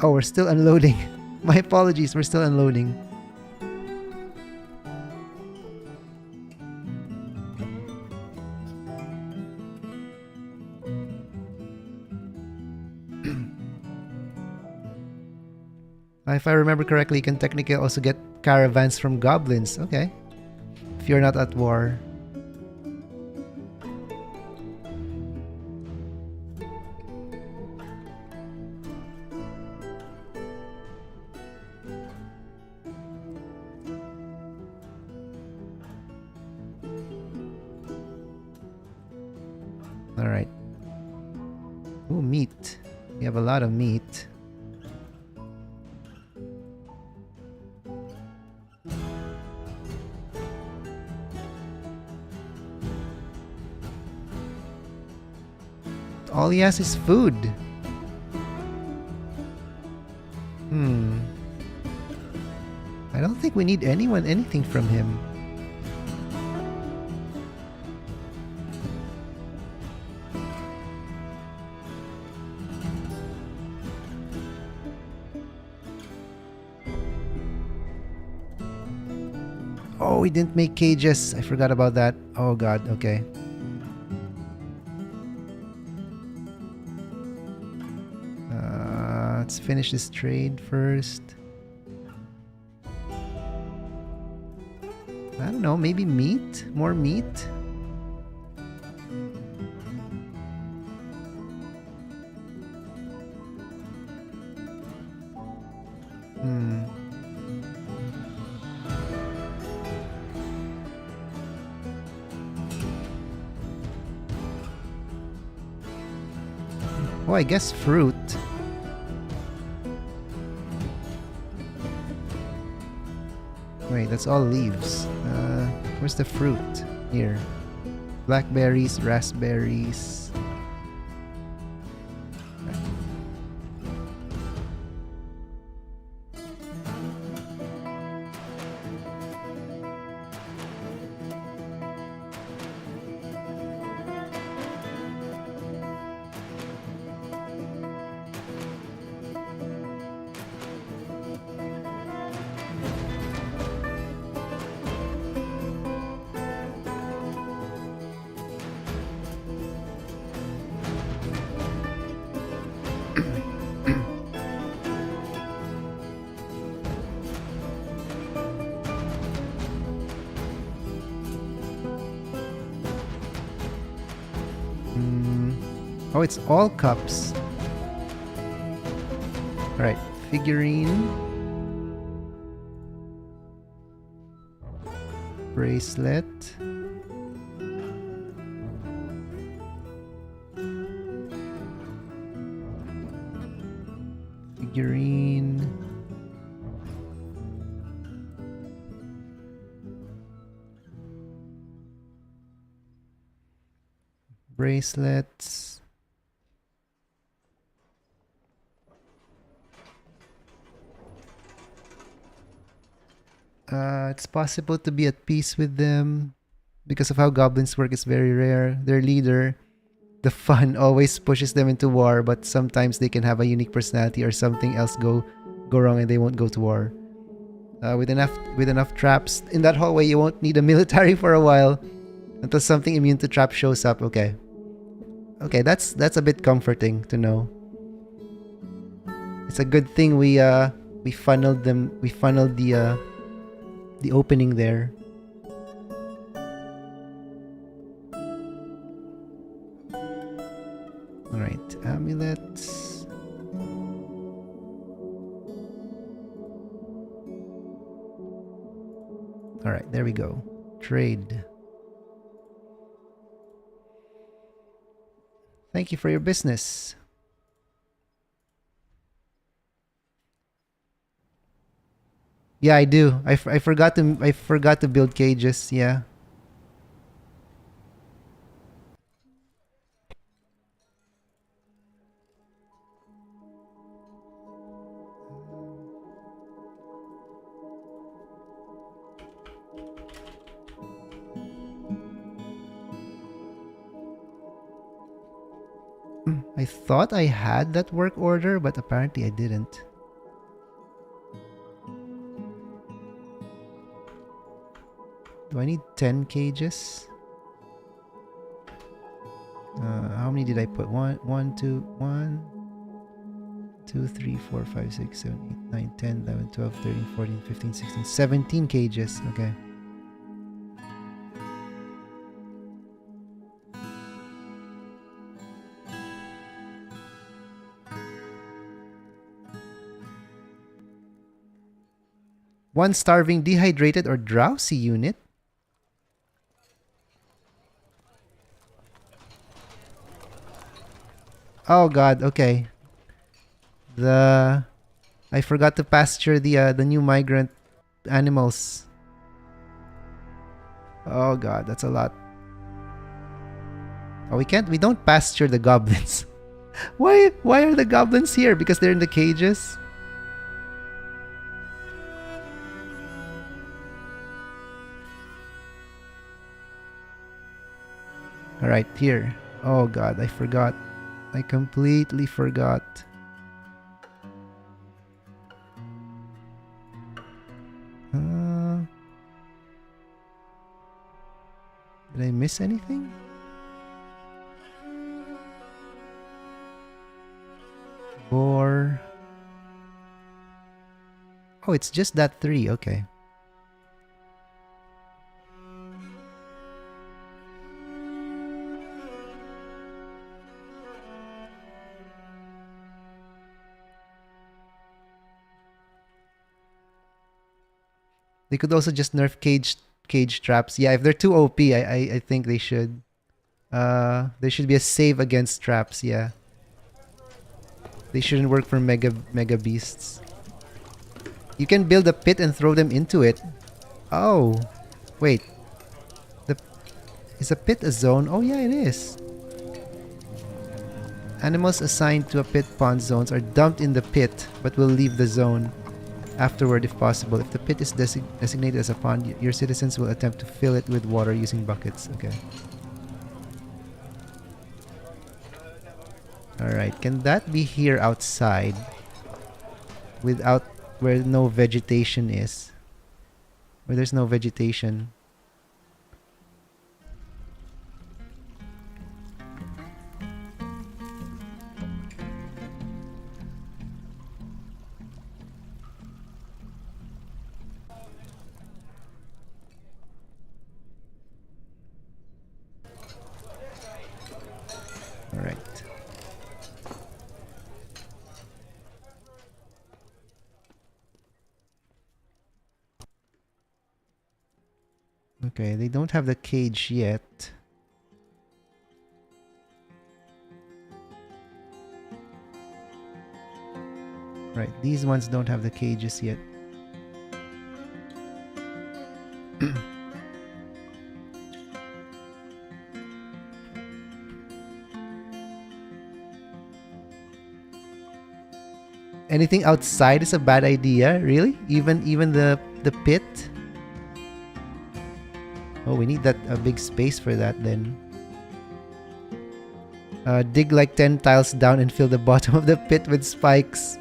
Oh, we're still unloading. My apologies, we're still unloading. If I remember correctly, you can technically also get caravans from goblins. Okay. If you're not at war. Alright. Ooh, meat. We have a lot of meat. All he has is food. I don't think we need anything from him. Oh, we didn't make cages. I forgot about that. Oh god, okay. Let's finish this trade first. I don't know, maybe meat? More meat? Hmm. Oh, I guess fruit. Wait, that's all leaves. Where's the fruit? Here. Blackberries, raspberries. Oh, it's all cups. Alright, figurine. Bracelet. Figurine. Bracelets. It's possible to be at peace with them. Because of how goblins work, it's very rare. Their leader, the fun, always pushes them into war, but sometimes they can have a unique personality or something else go wrong and they won't go to war. With enough traps in that hallway, you won't need a military for a while until something immune to traps shows up. Okay, that's a bit comforting to know. It's a good thing we funneled them. We funneled the opening there. Alright, amulets. Alright, there we go. Trade. Thank you for your business. Yeah, I do. I forgot to build cages. Yeah. I thought I had that work order, but apparently I didn't. Do I need 10 cages? How many did I put? 1, 2, 3, 4, 5, 6, 7, 8, 9, 10, 11, 12, 13, 14, 15, 16, 17 cages. Okay. One starving, dehydrated, or drowsy unit. Oh god, okay. I forgot to pasture the new migrant animals. Oh god, that's a lot. Oh, we don't pasture the goblins. Why are the goblins here? Because they're in the cages? Alright, here. Oh god, I forgot. I completely forgot. Did I miss anything? Boar. Oh, it's just that 3. Okay. They could also just nerf cage traps. Yeah, if they're too OP, I think they should. There should be a save against traps. Yeah. They shouldn't work for mega beasts. You can build a pit and throw them into it. Oh, wait. Is a pit a zone? Oh yeah, it is. Animals assigned to a pit pond zones are dumped in the pit, but will leave the zone afterward if possible. If the pit is designated as a pond, your citizens will attempt to fill it with water using buckets. Okay. Alright, can that be here outside? Without where no vegetation is? Where there's no vegetation. Alright. Okay, they don't have the cage yet. Right, these ones don't have the cages yet. Anything outside is a bad idea, really? Even the pit? Oh, we need that a big space for that then. Dig like 10 tiles down and fill the bottom of the pit with spikes.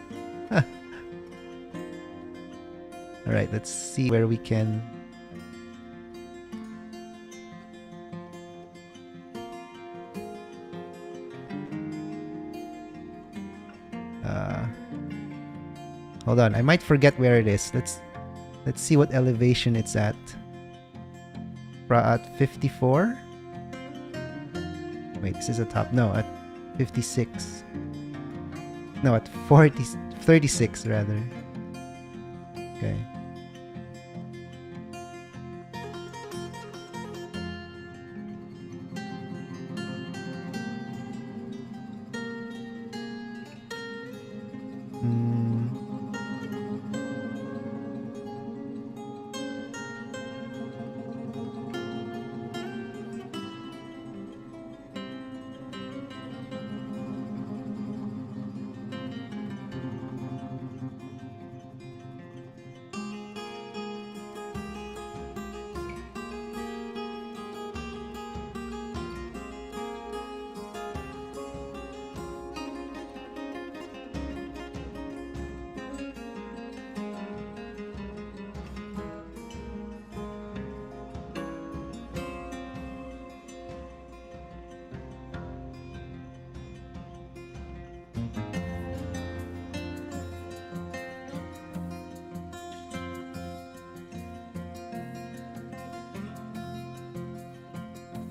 Alright, let's see where we can. Hold on, I might forget where it is. Let's see what elevation it's at. At 54? Wait, this is the top. No, at 56. No, at 36 rather. Okay.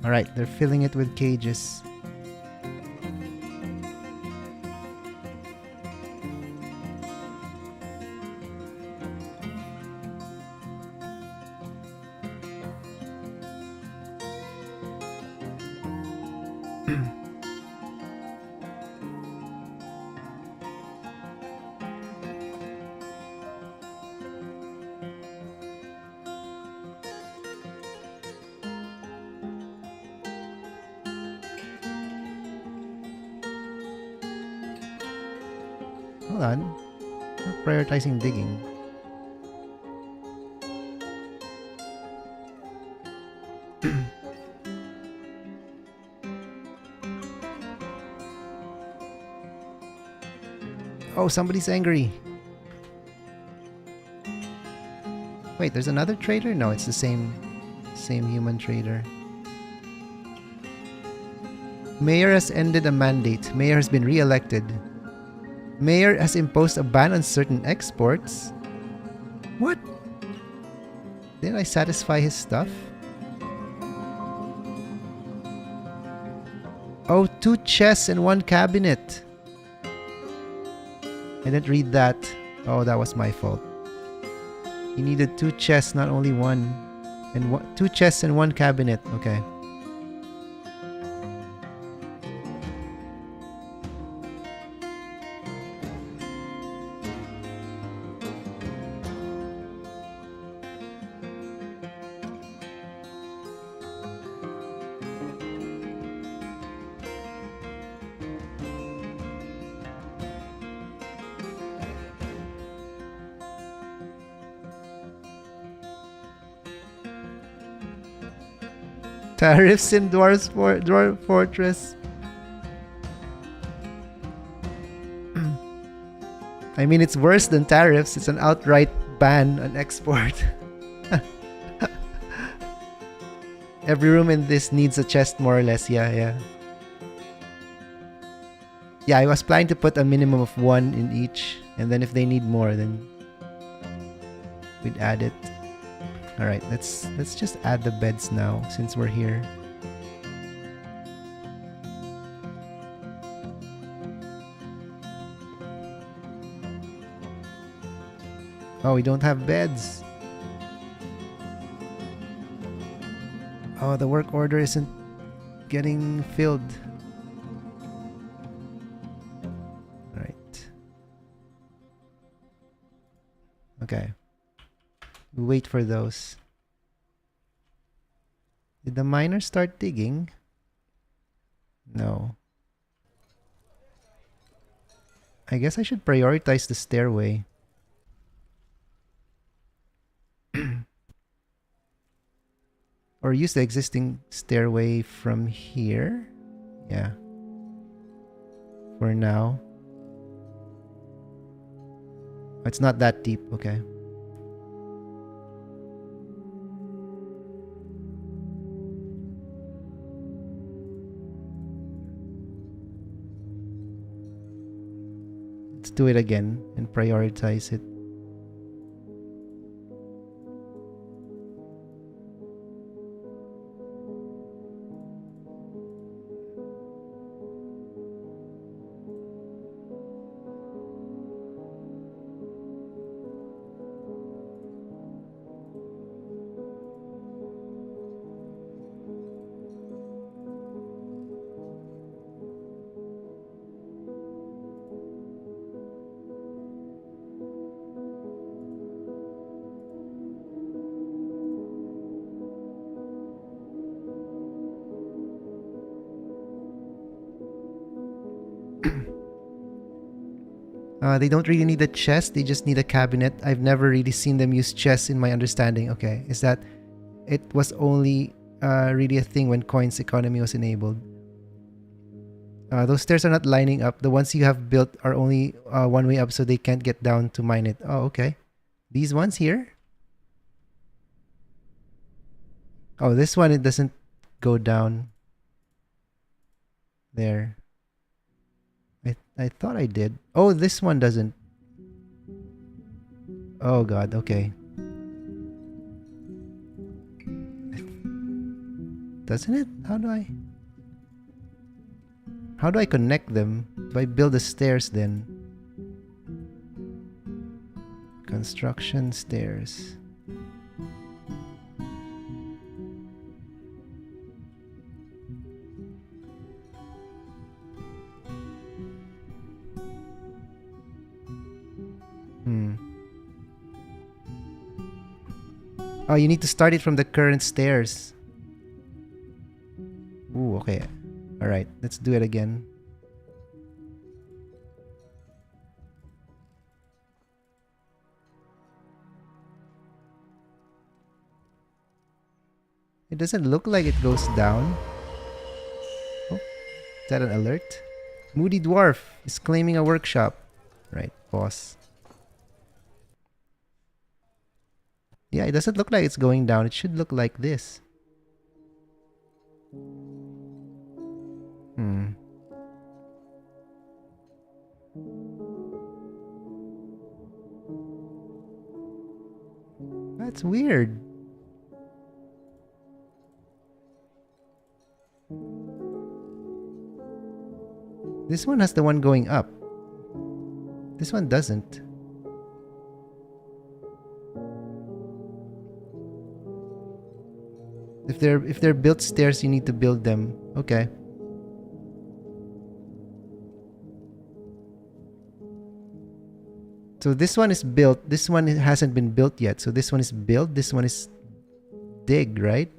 Alright, they're filling it with cages. Hold on. Not prioritizing digging. Oh, somebody's angry. Wait, there's another trader? No, it's the same human trader. Mayor has ended a mandate. Mayor has been re-elected. Mayor has imposed a ban on certain exports. What? Did I satisfy his stuff? Oh, 2 chests and 1 cabinet. I didn't read that. Oh, that was my fault. He needed 2 chests, not only 1. And 2 chests and 1 cabinet. Okay. Tariffs in Dwarf Fortress. I mean, it's worse than tariffs. It's an outright ban on export. Every room in this needs a chest, more or less. Yeah. Yeah, I was planning to put a minimum of 1 in each. And then if they need more, then we'd add it. Alright, let's just add the beds now since we're here. Oh, we don't have beds. Oh, the work order isn't getting filled. Alright. Okay. We wait for those. Did the miners start digging? No. I guess I should prioritize the stairway. Or use the existing stairway from here. Yeah. For now. It's not that deep, okay. Let's do it again and prioritize it. They don't really need a chest, they just need a cabinet. I've never really seen them use chests in my understanding. Okay, is that it was only really a thing when coins economy was enabled. Those stairs are not lining up. The ones you have built are only one way up, so they can't get down to mine it. Oh, okay. These ones here? Oh, this one, it doesn't go down. There. I thought I did. Oh, this one doesn't. Oh god, okay. Doesn't it? How do I connect them? Do I build the stairs then? Construction stairs. Oh, you need to start it from the current stairs. Ooh, okay. Alright, let's do it again. It doesn't look like it goes down. Oh, is that an alert? Moody Dwarf is claiming a workshop. Right, boss. Yeah, it doesn't look like it's going down. It should look like this. That's weird. This one has the one going up. This one doesn't. If they're built stairs, you need to build them. Okay. So this one is built. This one hasn't been built yet. So this one is built. This one is dig, right?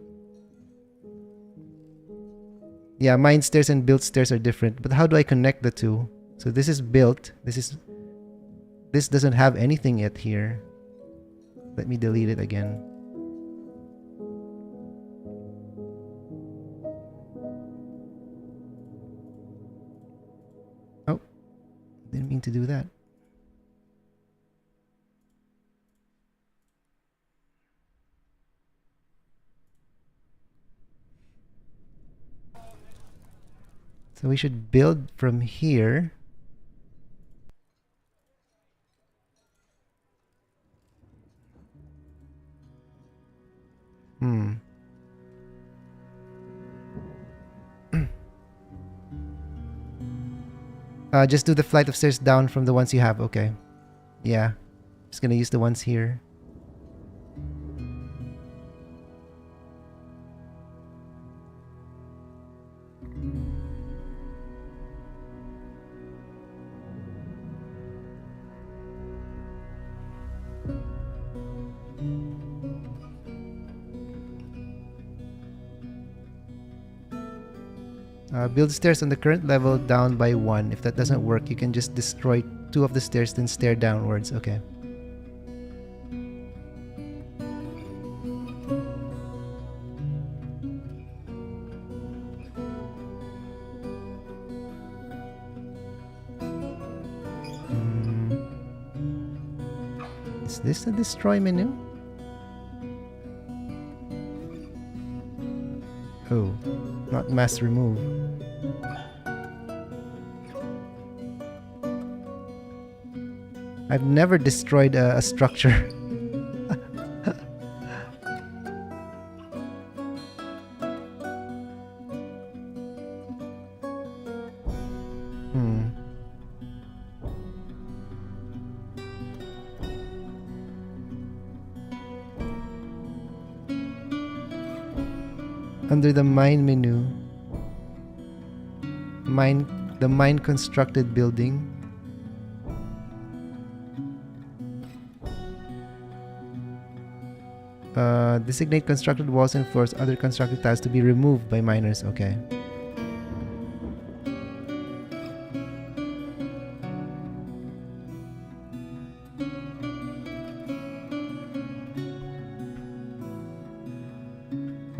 Yeah, mine stairs and built stairs are different. But how do I connect the two? So this is built. This doesn't have anything yet here. Let me delete it again. Oh, didn't mean to do that. So we should build from here. Just do the flight of stairs down from the ones you have. Okay. Yeah. Just gonna use the ones here. Build stairs on the current level down by 1. If that doesn't work, you can just destroy 2 of the stairs, then stair downwards. Okay. Is this a destroy menu? Oh, not mass remove. I've never destroyed a structure. Under the mine menu, the mine constructed building. Designate constructed walls and floors, other constructed tiles to be removed by miners. Okay.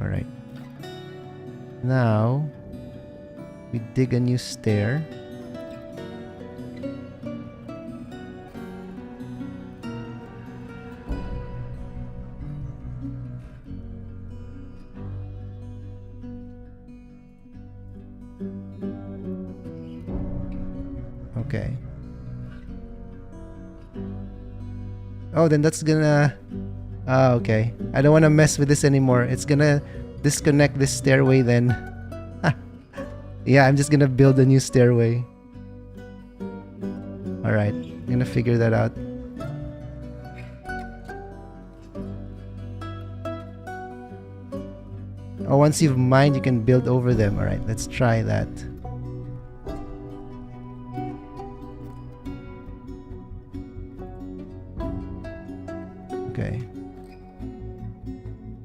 Alright. Now, we dig a new stair. Okay. Oh, then that's gonna... okay. I don't want to mess with this anymore. It's gonna disconnect this stairway then. Yeah, I'm just gonna build a new stairway. Alright, I'm gonna figure that out. Oh, once you've mined, you can build over them. Alright, let's try that. Okay.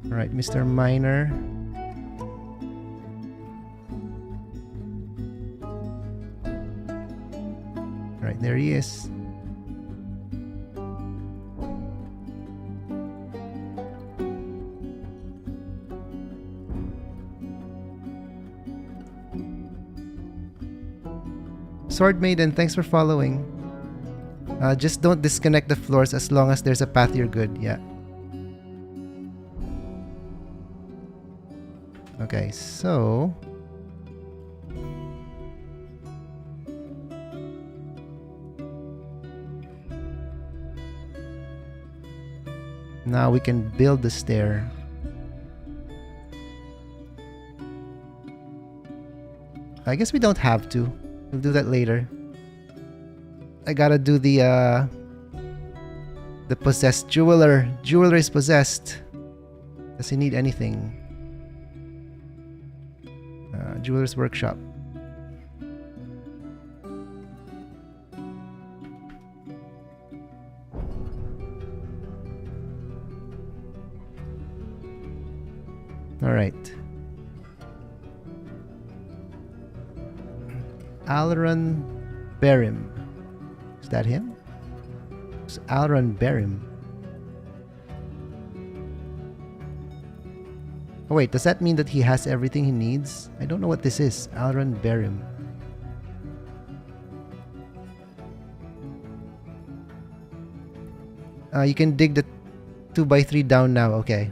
Alright, Mr. Miner. Alright, there he is. Sword Maiden, thanks for following. Just don't disconnect the floors as long as there's a path, you're good. Yeah. Okay, so... Now we can build the stair. I guess we don't have to. We'll do that later. I gotta do the possessed jeweler. Jeweler is possessed. Does he need anything? Jeweler's workshop. All right. Alron Berim. Is that him? It's Alron Berim. Oh wait, does that mean that he has everything he needs? I don't know what this is. Alron Berim. You can dig the 2x3 down now. Okay.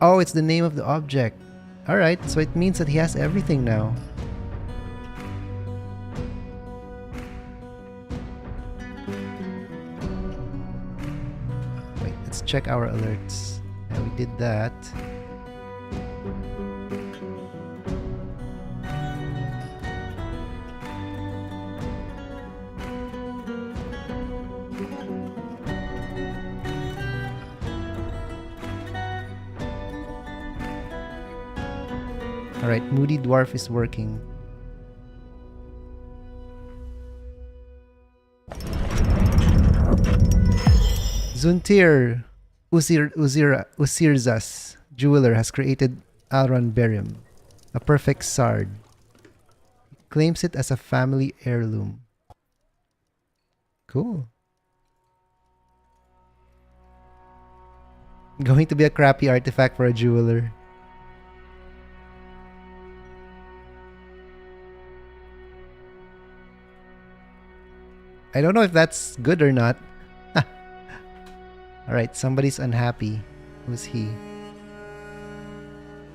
Oh, it's the name of the object. Alright, so it means that he has everything now. Wait, let's check our alerts. Yeah, we did that. Alright, Moody Dwarf is working. Zuntir Usirzas, jeweler, has created Alron Berim, a perfect sard. He claims it as a family heirloom. Cool. Going to be a crappy artifact for a jeweler. I don't know if that's good or not. Alright, somebody's unhappy. Who's he?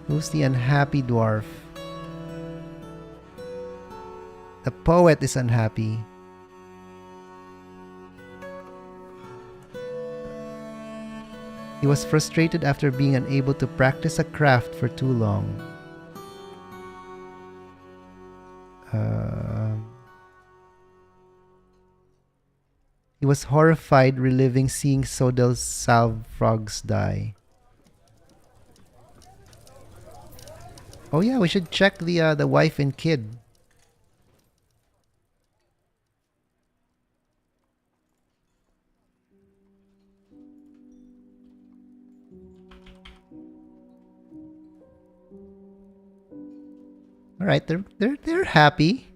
Who's the unhappy dwarf? The poet is unhappy. He was frustrated after being unable to practice a craft for too long. He was horrified reliving seeing Sodel's salve frogs die. Oh yeah, we should check the wife and kid. All right, they're happy.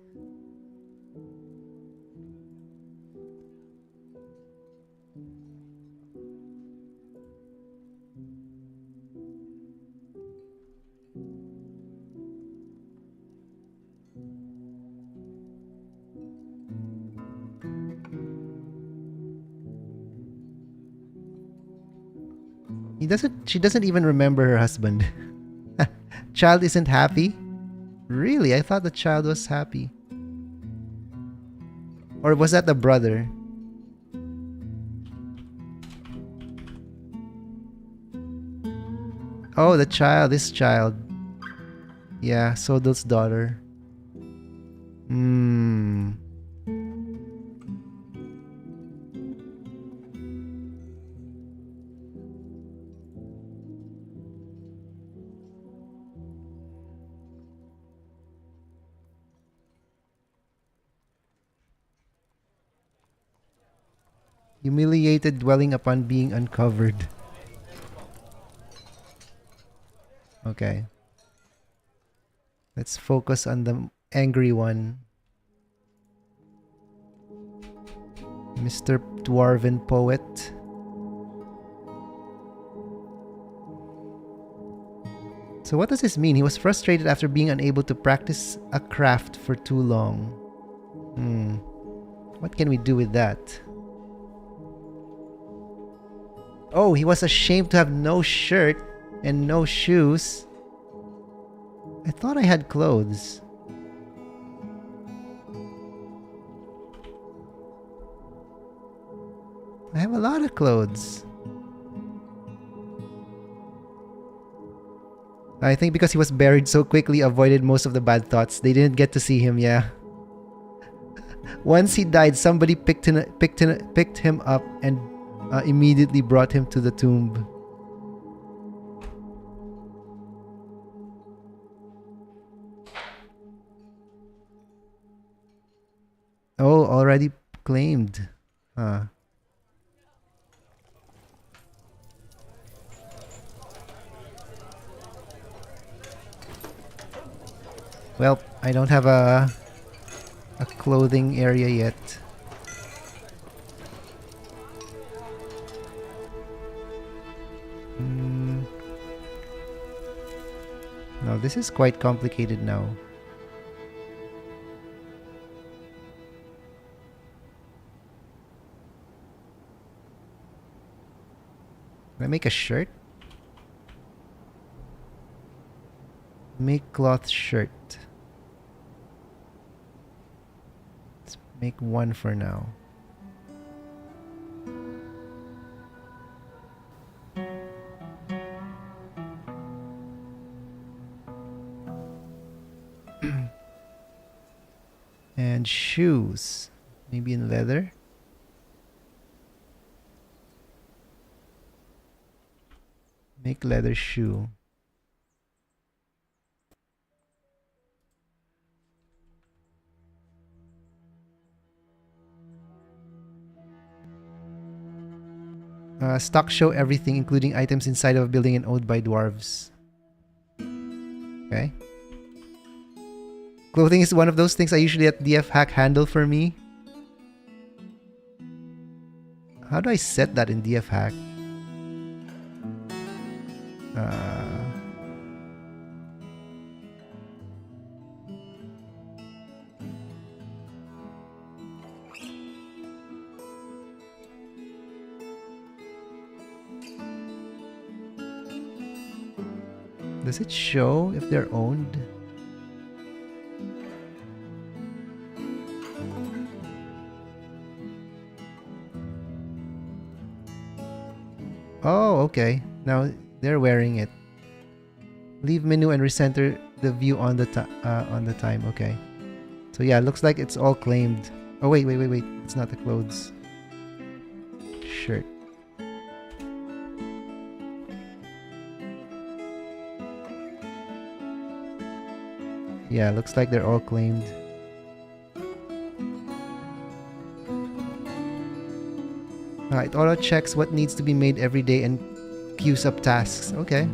She doesn't even remember her husband. Child isn't happy? Really? I thought the child was happy. Or was that the brother? Oh, the child, this child. Yeah, Sodel's daughter. Humiliated, dwelling upon being uncovered. Okay. Let's focus on the angry one. Mr. Dwarven Poet. So what does this mean? He was frustrated after being unable to practice a craft for too long. What can we do with that? Oh, he was ashamed to have no shirt and no shoes. I thought I had clothes. a lot of clothes. I think because he was buried so quickly, avoided most of the bad thoughts. They didn't get to see him, yeah. Once he died, somebody picked him up and immediately brought him to the tomb. Oh, already claimed. Huh. Well, I don't have a clothing area yet. No, this is quite complicated now. Can I make a shirt? Make cloth shirt. Let's make one for now. And shoes. Maybe in leather. Make leather shoe. Stock show everything, including items inside of a building and owned by dwarves. Okay. Clothing is one of those things I usually let DF hack handle for me. How do I set that in DF hack? Does it show if they're owned? Oh, okay. Now they're wearing it. Leave menu and recenter the view on the time. Okay. So yeah, it looks like it's all claimed. Oh wait. It's not the clothes. Shirt. Yeah, looks like they're all claimed. It auto checks what needs to be made every day and queues up tasks. Okay.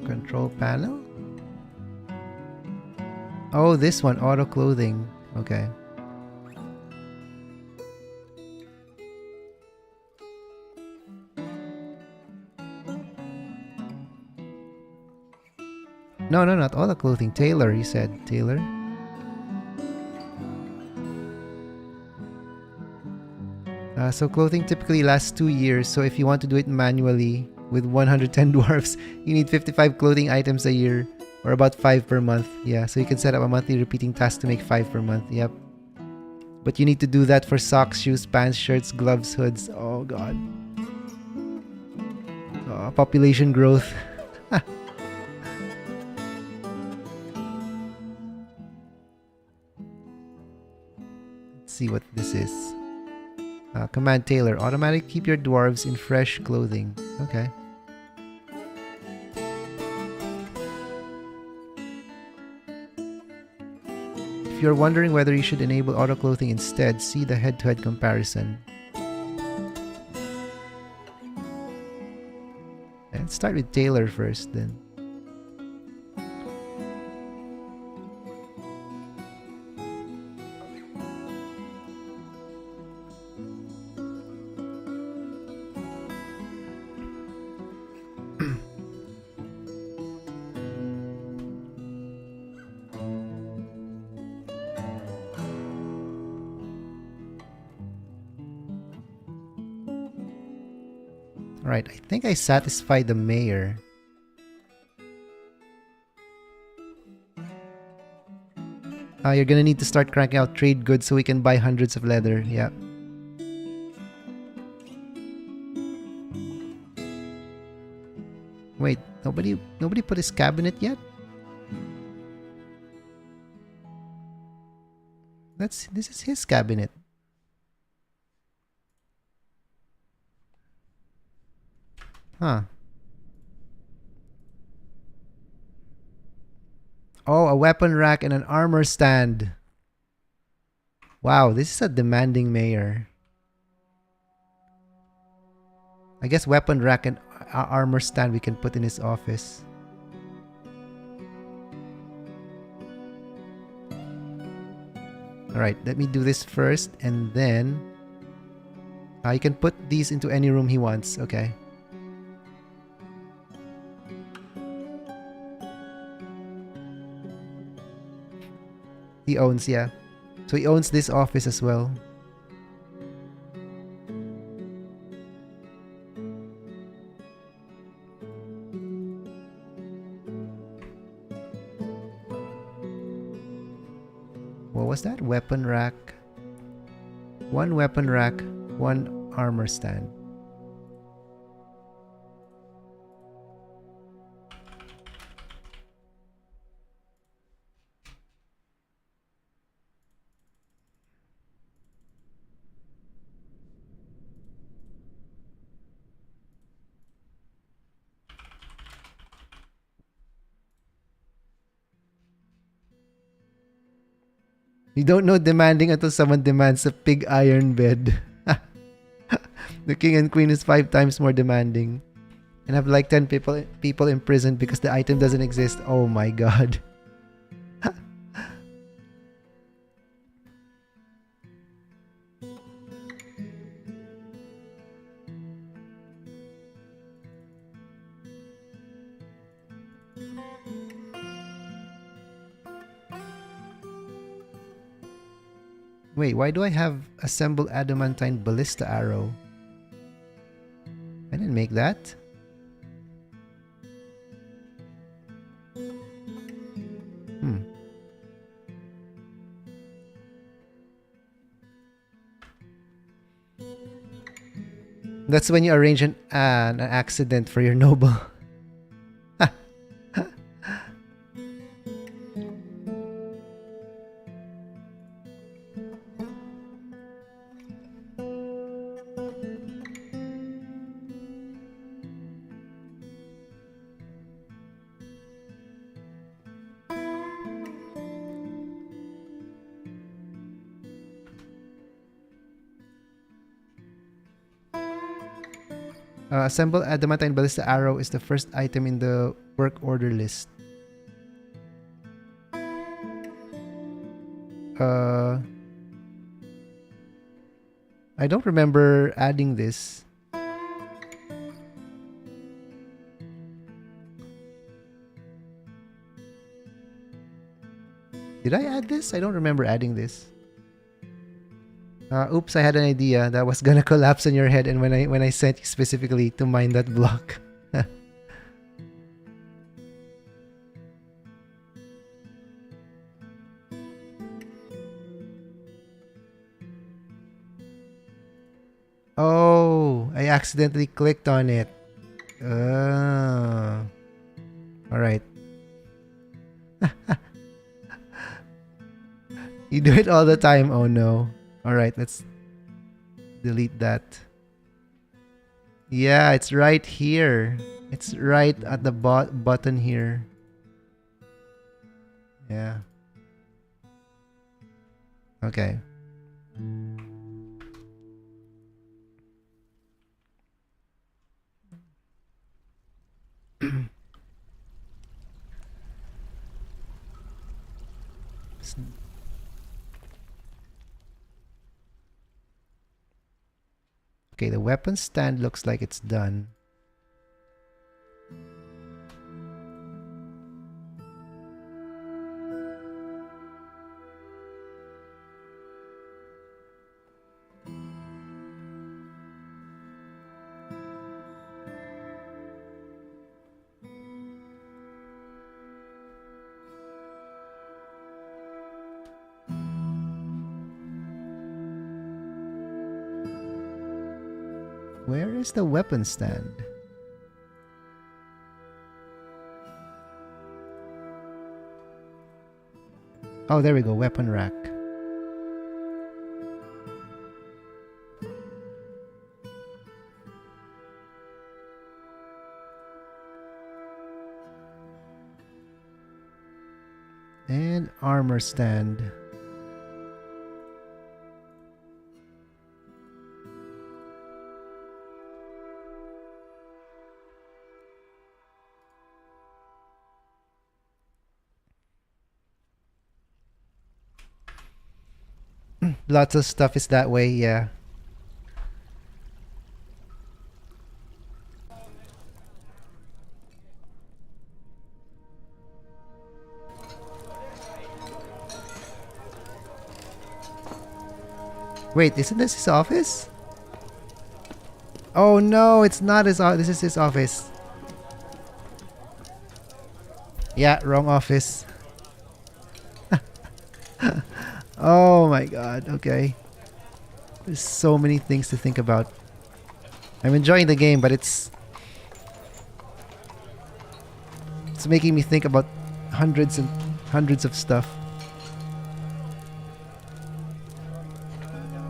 Control panel? Oh, this one, auto clothing. Okay. No, not auto clothing. Tailor, you said. Tailor. So clothing typically lasts 2 years. So if you want to do it manually with 110 dwarfs, you need 55 clothing items a year, or about 5 per month. Yeah, so you can set up a monthly repeating task to make 5 per month. Yep. But you need to do that for socks, shoes, pants, shirts, gloves, hoods. Oh god. Population growth. Let's see what this is. Command tailor. Automatic keep your dwarves in fresh clothing. Okay. If you're wondering whether you should enable auto clothing instead, see the head-to-head comparison. Let's start with tailor first then. Alright, I think I satisfied the mayor. You're gonna need to start cranking out trade goods so we can buy hundreds of leather. Yeah. Wait, nobody put his cabinet yet? This is his cabinet. Huh. Oh, a weapon rack and an armor stand. Wow, this is a demanding mayor. I guess weapon rack and armor stand we can put in his office. Alright, let me do this first and then you can put these into any room he wants. Okay. He owns, yeah. So he owns this office as well. What was that? Weapon rack. One weapon rack, one armor stand. You don't know demanding until someone demands a pig iron bed. The king and queen is 5 times more demanding. And have like 10 people imprisoned because the item doesn't exist. Oh my god. Wait, why do I have assemble adamantine ballista arrow? I didn't make that. That's when you arrange an accident for your noble. Assemble adamantine ballista arrow is the first item in the work order list. I don't remember adding this. Did I add this? I don't remember adding this. Oops, I had an idea that was gonna collapse on your head, and when I sent you specifically to mine that block. Oh, I accidentally clicked on it. All right. You do it all the time. Oh no. All right, let's delete that. Yeah, it's right here. It's right at the button here. Yeah. Okay. Okay, the weapon stand looks like it's done. Where is the weapon stand? Oh, there we go. Weapon rack. And armor stand. Lots of stuff is that way, yeah. Wait, isn't this his office? Oh no, it's not his office. This is his office. Yeah, wrong office. Oh my god, okay. There's so many things to think about. I'm enjoying the game, but it's making me think about hundreds and hundreds of stuff.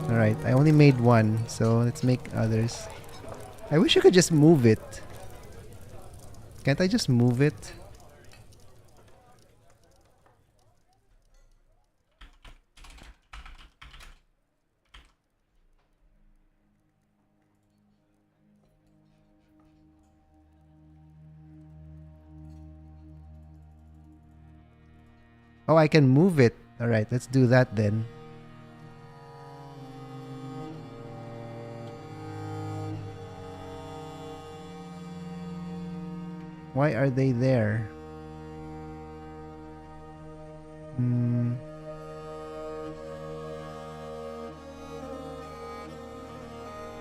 Alright, I only made one, so let's make others. I wish I could just move it. Can't I just move it? Oh, I can move it. Alright, let's do that then. Why are they there?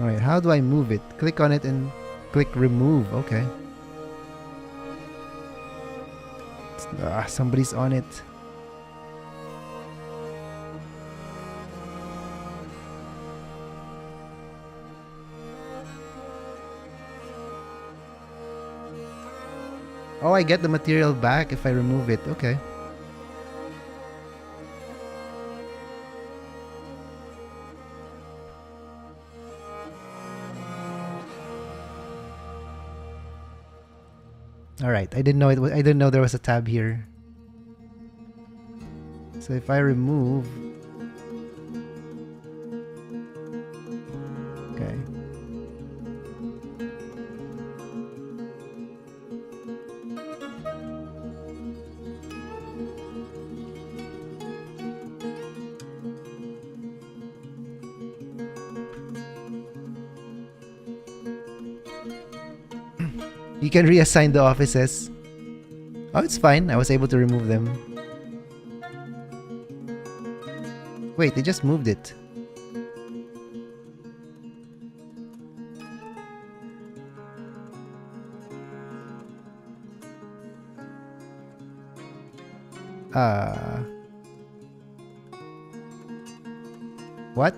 Alright, how do I move it? Click on it and click remove. Okay. Somebody's on it. Oh, I get the material back if I remove it. Okay. All right. I didn't know it was, I didn't know there was a tab here. So if I remove, okay. You can reassign the offices. Oh, it's fine. I was able to remove them. Wait, they just moved it. What?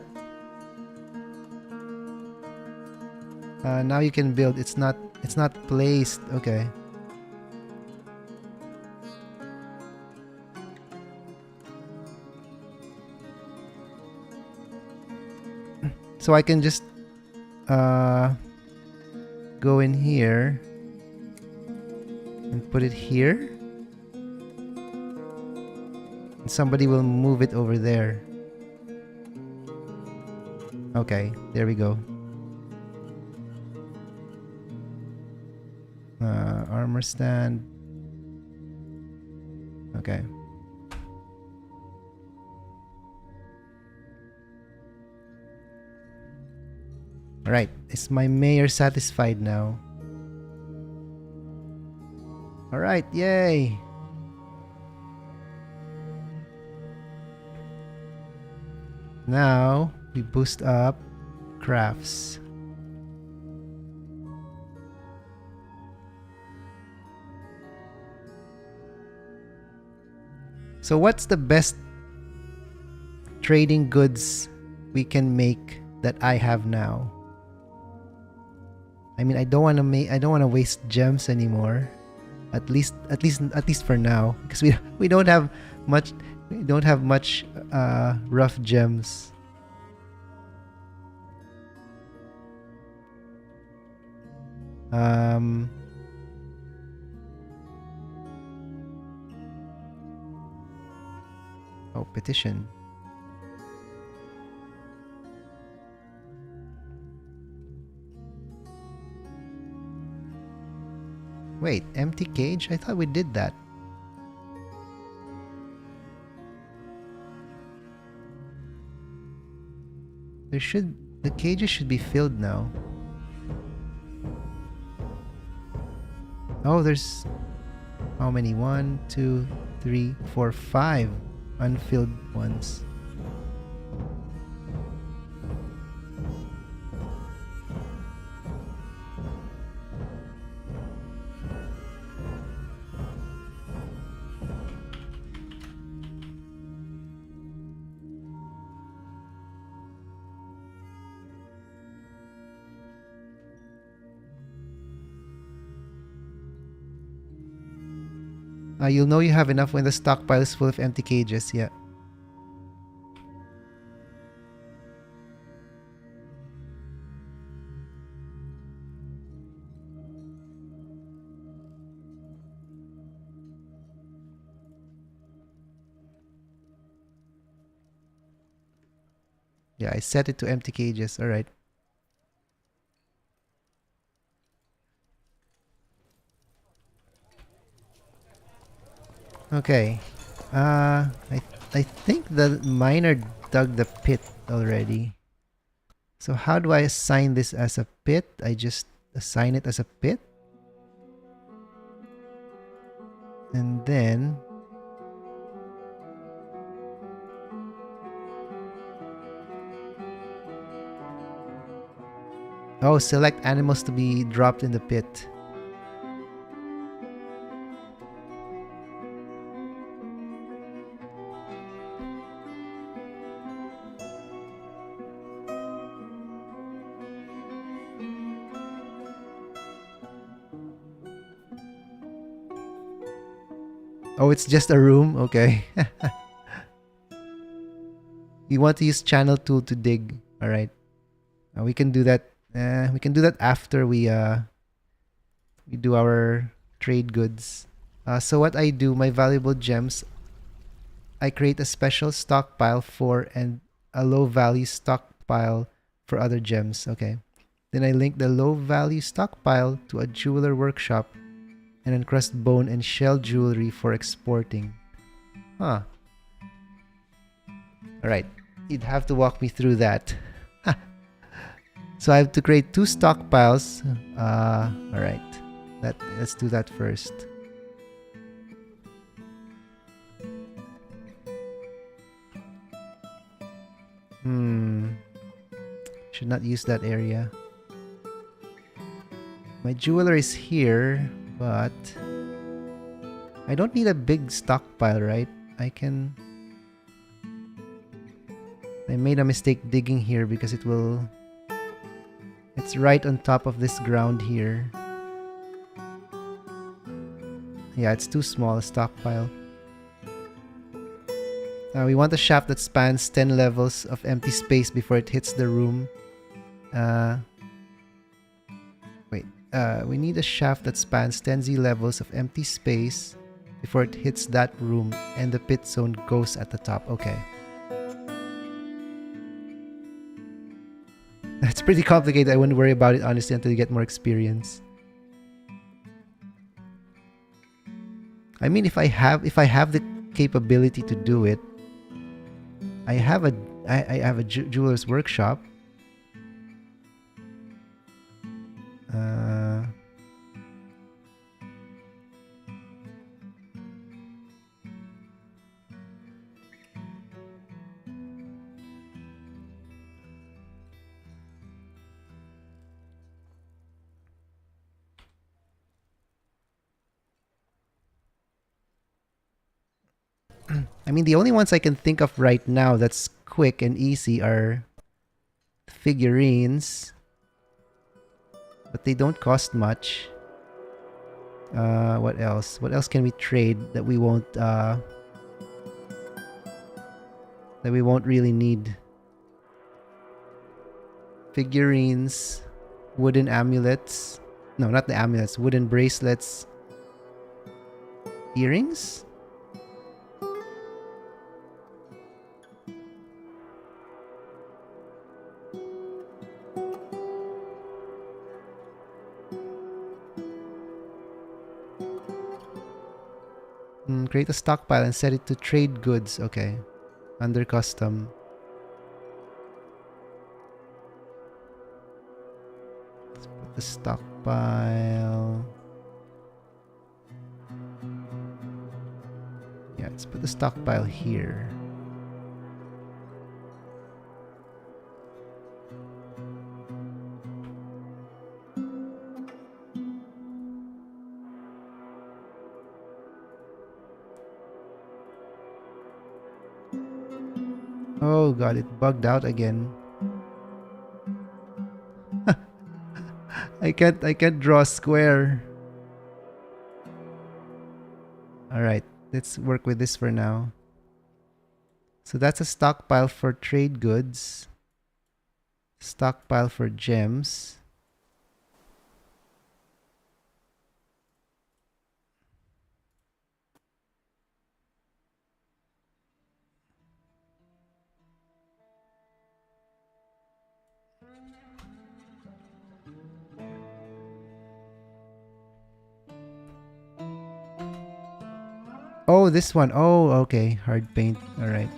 Now you can build. It's not placed. Okay. So I can just go in here and put it here. And somebody will move it over there. Okay, there we go. Armor stand. Okay. Alright, is my mayor satisfied now? Alright, yay! Now, we boost up crafts. So what's the best trading goods we can make that I have now? I mean, I don't want to waste gems anymore. At least for now, because we don't have much rough gems. Oh, petition. Wait, empty cage? I thought we did that. The cages should be filled now. Oh, there's how many? 1, 2, 3, 4, 5 unfilled ones. You'll know you have enough when the stockpile is full of empty cages, yeah. Yeah, I set it to empty cages, alright. Okay. I think the miner dug the pit already. So how do I assign this as a pit? I just assign it as a pit. And then oh, select animals to be dropped in the pit. Oh, it's just a room? Okay. You want to use channel tool to dig. Alright. We can do that. We can do that after we do our trade goods. So what I do, my valuable gems, I create a special stockpile for and a low value stockpile for other gems. Okay. Then I link the low value stockpile to a jeweler workshop and encrust bone and shell jewelry for exporting. Huh. Alright. You'd have to walk me through that. So I have to create 2 stockpiles. Alright. Let's do that first. Should not use that area. My jeweler is here, but I don't need a big stockpile, right? I made a mistake digging here because it's right on top of this ground here. Yeah, it's too small a stockpile. We want a shaft that spans 10 levels of empty space before it hits the room. We need a shaft that spans 10 levels of empty space before it hits that room and the pit zone goes at the top. Okay. That's pretty complicated. I wouldn't worry about it honestly until you get more experience. I mean, if I have the capability to do it, I have a jeweler's workshop. I mean, the only ones I can think of right now that's quick and easy are figurines. but they don't cost much. What else? What else can we trade that we won't really need? Figurines, wooden amulets. No, not the amulets. Wooden bracelets. Earrings? Create a stockpile and set it to trade goods. Okay. Under custom. Let's put the stockpile. Yeah, let's put the stockpile here. Oh god, it bugged out again. I can't draw a square. Alright, let's work with this for now. So that's a stockpile for trade goods. Stockpile for gems. Oh, this one. Oh, okay. Hard paint. Alright.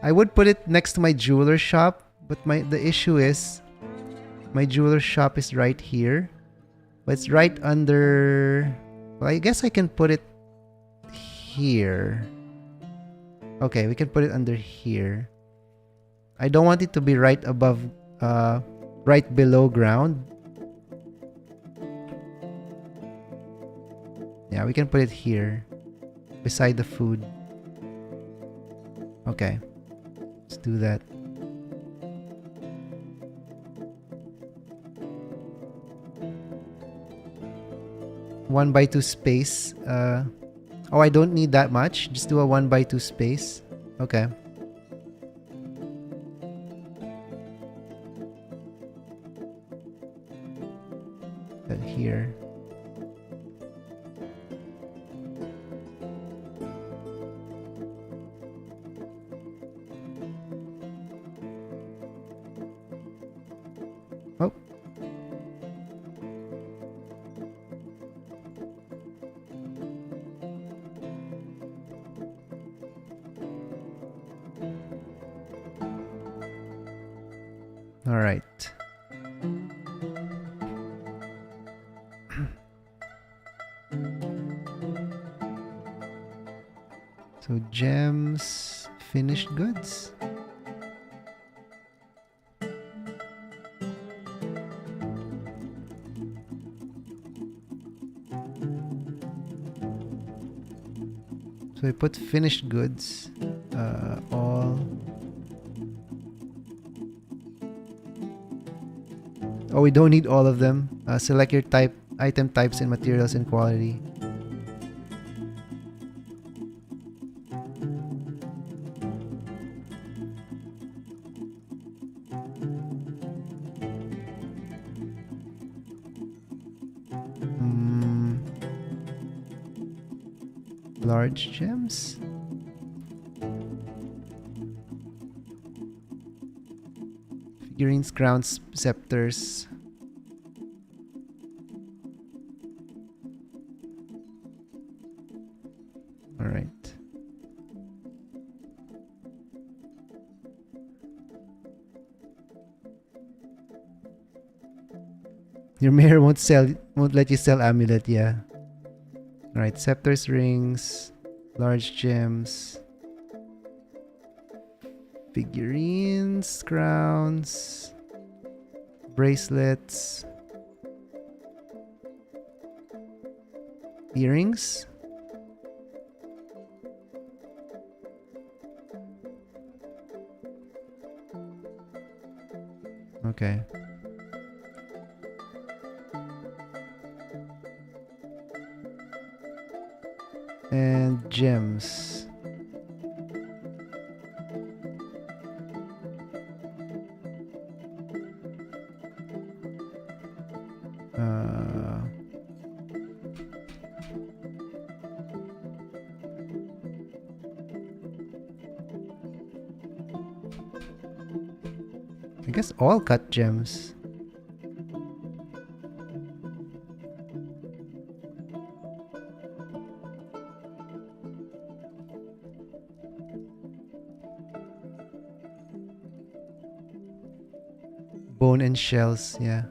I would put it next to my jeweler shop, but the issue is my jeweler shop is right here. But it's right under... Well, I guess I can put it here. Okay, we can put it under here. I don't want it to be right above... right below ground. Yeah, we can put it here. Beside the food. Okay. Let's do that. One by two space. Oh, I don't need that much. Just do a 1x2 space. Okay. That here. Oh. All right. So gems, finished goods. So I put finished goods, all. Oh, we don't need all of them. Select your type, item types and materials and quality. Large gems. Figurines, crowns, scepters. All right. Your mayor won't let you sell amulet, yeah. Alright, scepters, rings, large gems, figurines, crowns, bracelets, earrings. Okay. gems. I guess all cut gems. Bone and shells, yeah.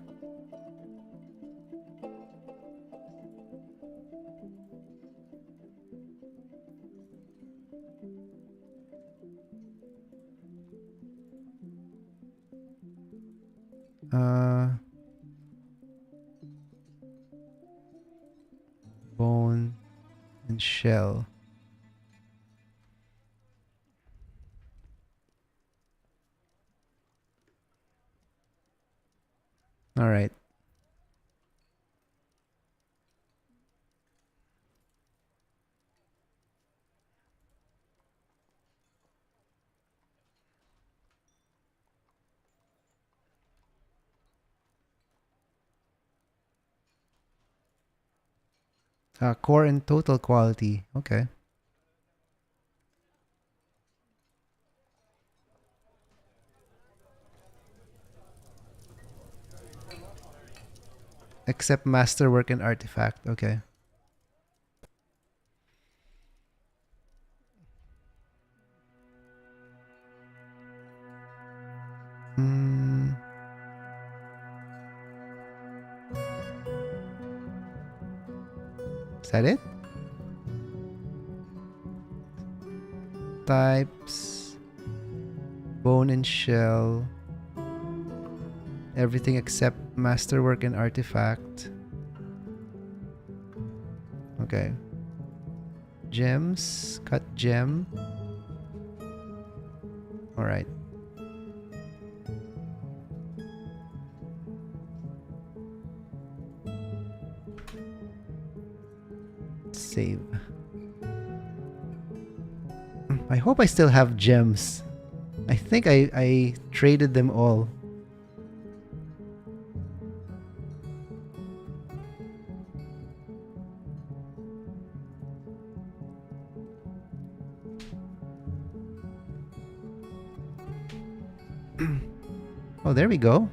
Bone and shell. All right. Core and total quality. Okay. Except masterwork and artifact. Okay. Is that it? Types. Bone and shell. Everything except masterwork and artifact. Okay. Gems. Cut gem. Alright. Save. I hope I still have gems. I think I traded them all. Oh, there we go.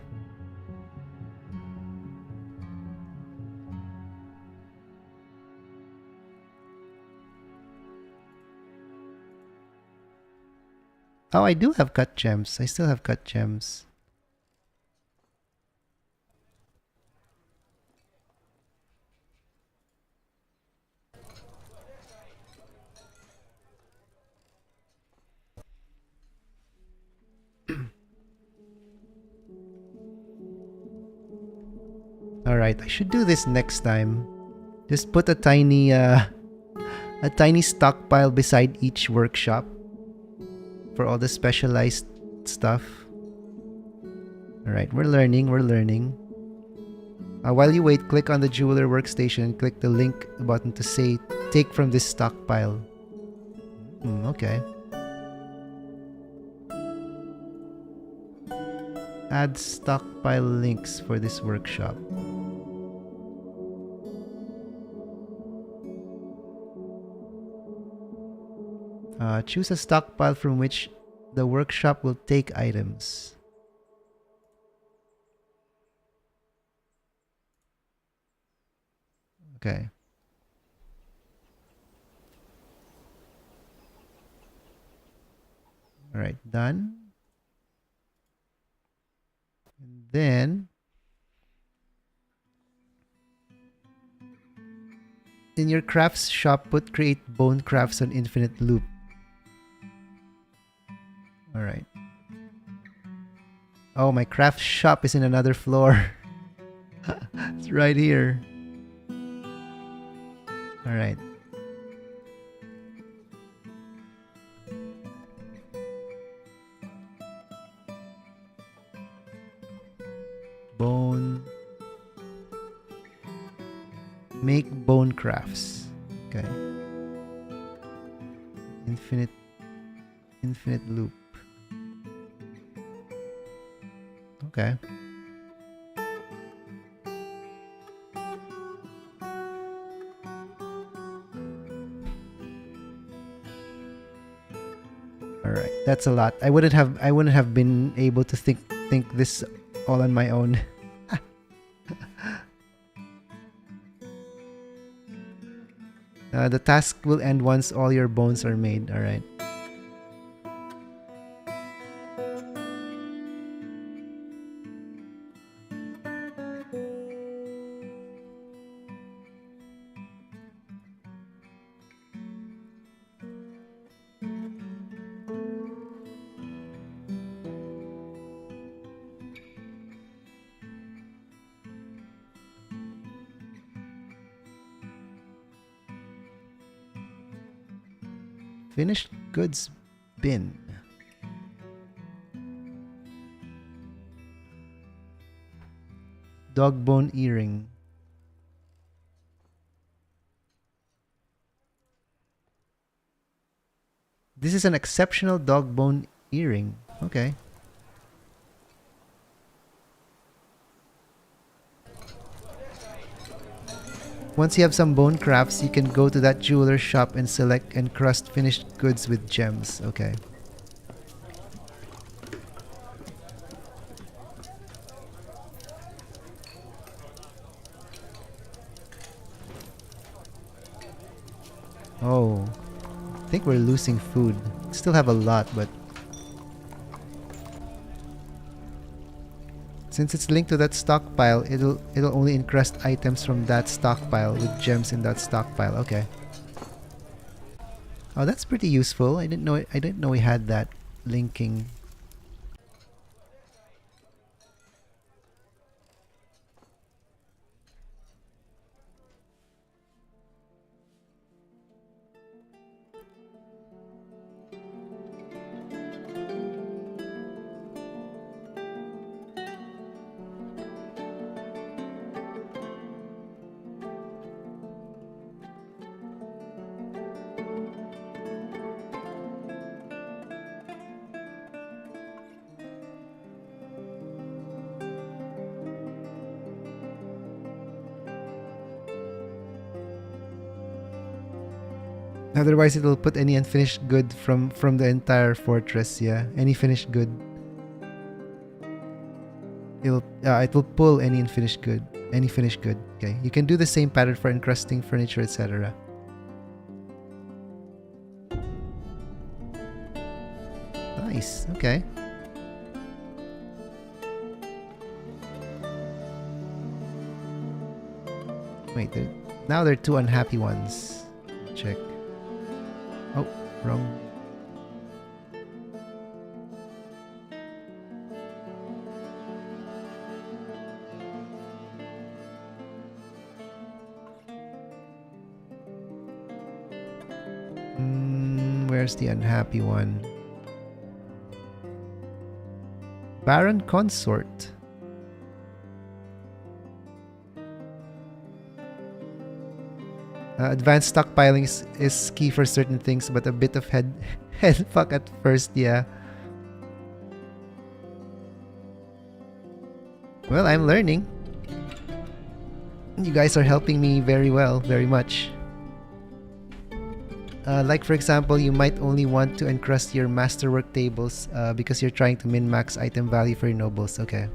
Oh, I do have cut gems. I still have cut gems. Alright, I should do this next time. Just put a tiny stockpile beside each workshop for all the specialized stuff. Alright, we're learning. While you wait, click on the jeweler workstation and click the link button to say take from this stockpile. Okay. Add stockpile links for this workshop. Choose a stockpile from which the workshop will take items. Okay. All right, done. And then in your crafts shop, put create bone crafts on infinite loop. All right. Oh, my craft shop is in another floor. It's right here. All right. Bone. Make bone crafts. Okay. Infinite loop. Okay. All right, that's a lot. I wouldn't have been able to think this all on my own. The task will end once all your bones are made. All right. Finished goods bin. Dog bone earring. This is an exceptional dog bone earring. Okay. Once you have some bone crafts, you can go to that jeweler shop and select encrust finished goods with gems. Okay. Oh, I think we're losing food. Still have a lot, but since it's linked to that stockpile, it'll only encrust items from that stockpile with gems in that stockpile. Okay. Oh, that's pretty useful. I didn't know we had that linking. Otherwise, it'll put any unfinished good from the entire fortress. Yeah, any finished good. It will pull any unfinished good. Any finished good. Okay, you can do the same pattern for encrusting furniture, etc. Nice. Okay. Wait, now there are two unhappy ones. Check. Oh, wrong. Where's the unhappy one? Baron Consort. Advanced stockpiling is key for certain things, but a bit of head fuck at first, yeah. Well, I'm learning. You guys are helping me very well, very much. Like for example, you might only want to encrust your masterwork tables because you're trying to min-max item value for your nobles. Okay.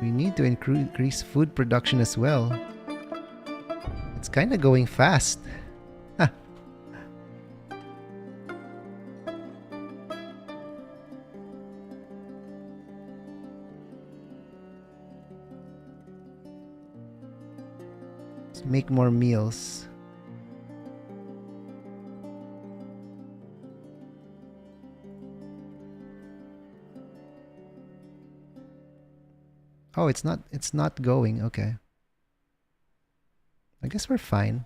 We need to increase food production as well. It's kind of going fast. make more meals. Oh, it's not going. Okay. I guess we're fine.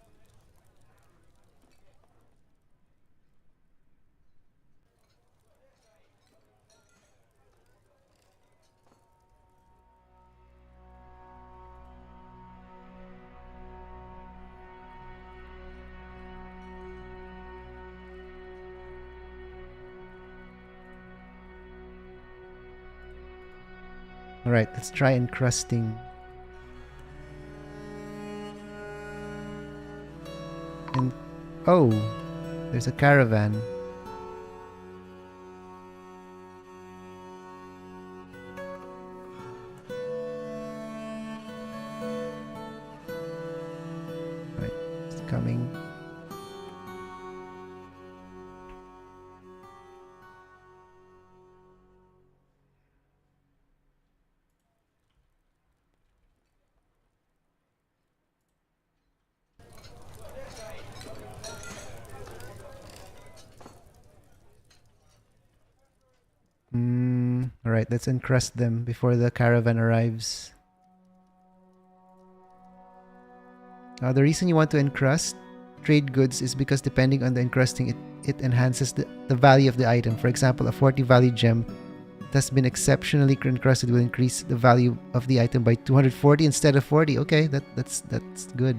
Alright, let's try encrusting. And oh, there's a caravan. Right, it's coming. Alright, let's encrust them before the caravan arrives. The reason you want to encrust trade goods is because depending on the encrusting, it enhances the value of the item. For example, a 40 value gem that has been exceptionally encrusted will increase the value of the item by 240 instead of 40. Okay, that's good.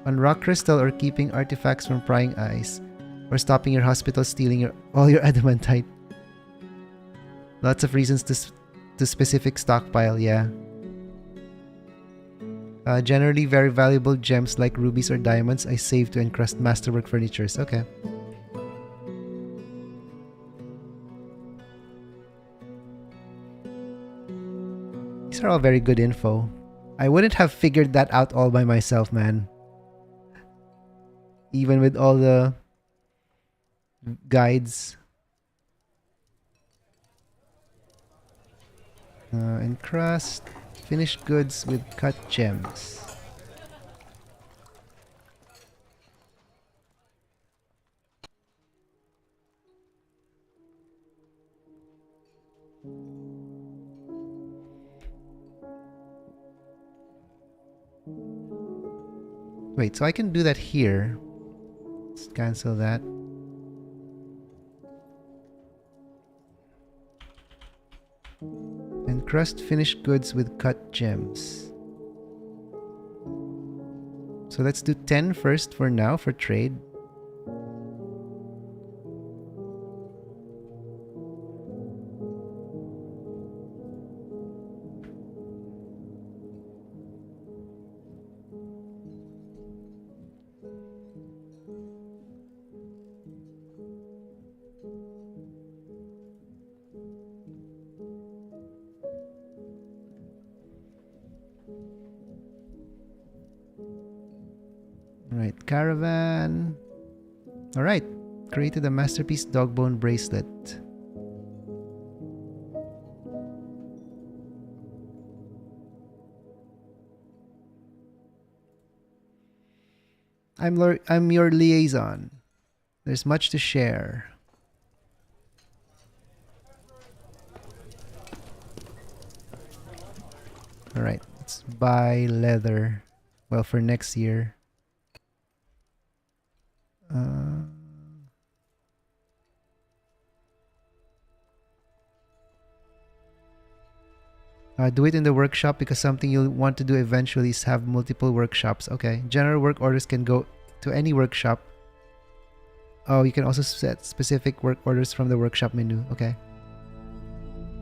On rock crystal or keeping artifacts from prying eyes, or stopping your hospital stealing all your adamantite. Lots of reasons to specific stockpile, yeah. Generally very valuable gems like rubies or diamonds I save to encrust masterwork furnitures. Okay. These are all very good info. I wouldn't have figured that out all by myself, man. Even with all the guides. Encrust finished goods with cut gems. Wait, so I can do that here. Let's cancel that. Encrust finished goods with cut gems. So let's do 10 first for now for trade. Alright, caravan. Alright, created a masterpiece dog bone bracelet. I'm your liaison. There's much to share. Alright, let's buy leather. Well, for next year. Do it in the workshop because something you'll want to do eventually is have multiple workshops. Okay. General work orders can go to any workshop. Oh, you can also set specific work orders from the workshop menu. Okay.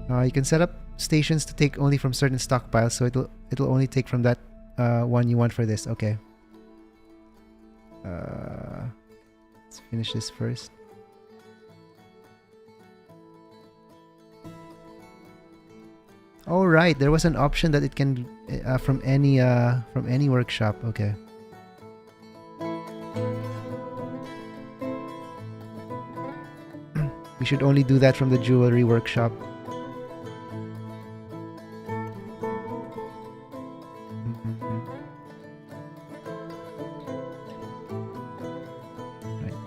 You can set up stations to take only from certain stockpiles, so it'll only take from that one you want for this. Okay. Let's finish this first. Oh right, there was an option that it can from any workshop. Okay. We should only do that from the jewelry workshop.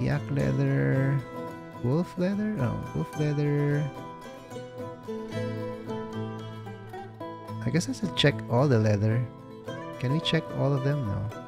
yak leather, wolf leather? Oh, wolf leather. I guess I should check all the leather. Can we check all of them? No.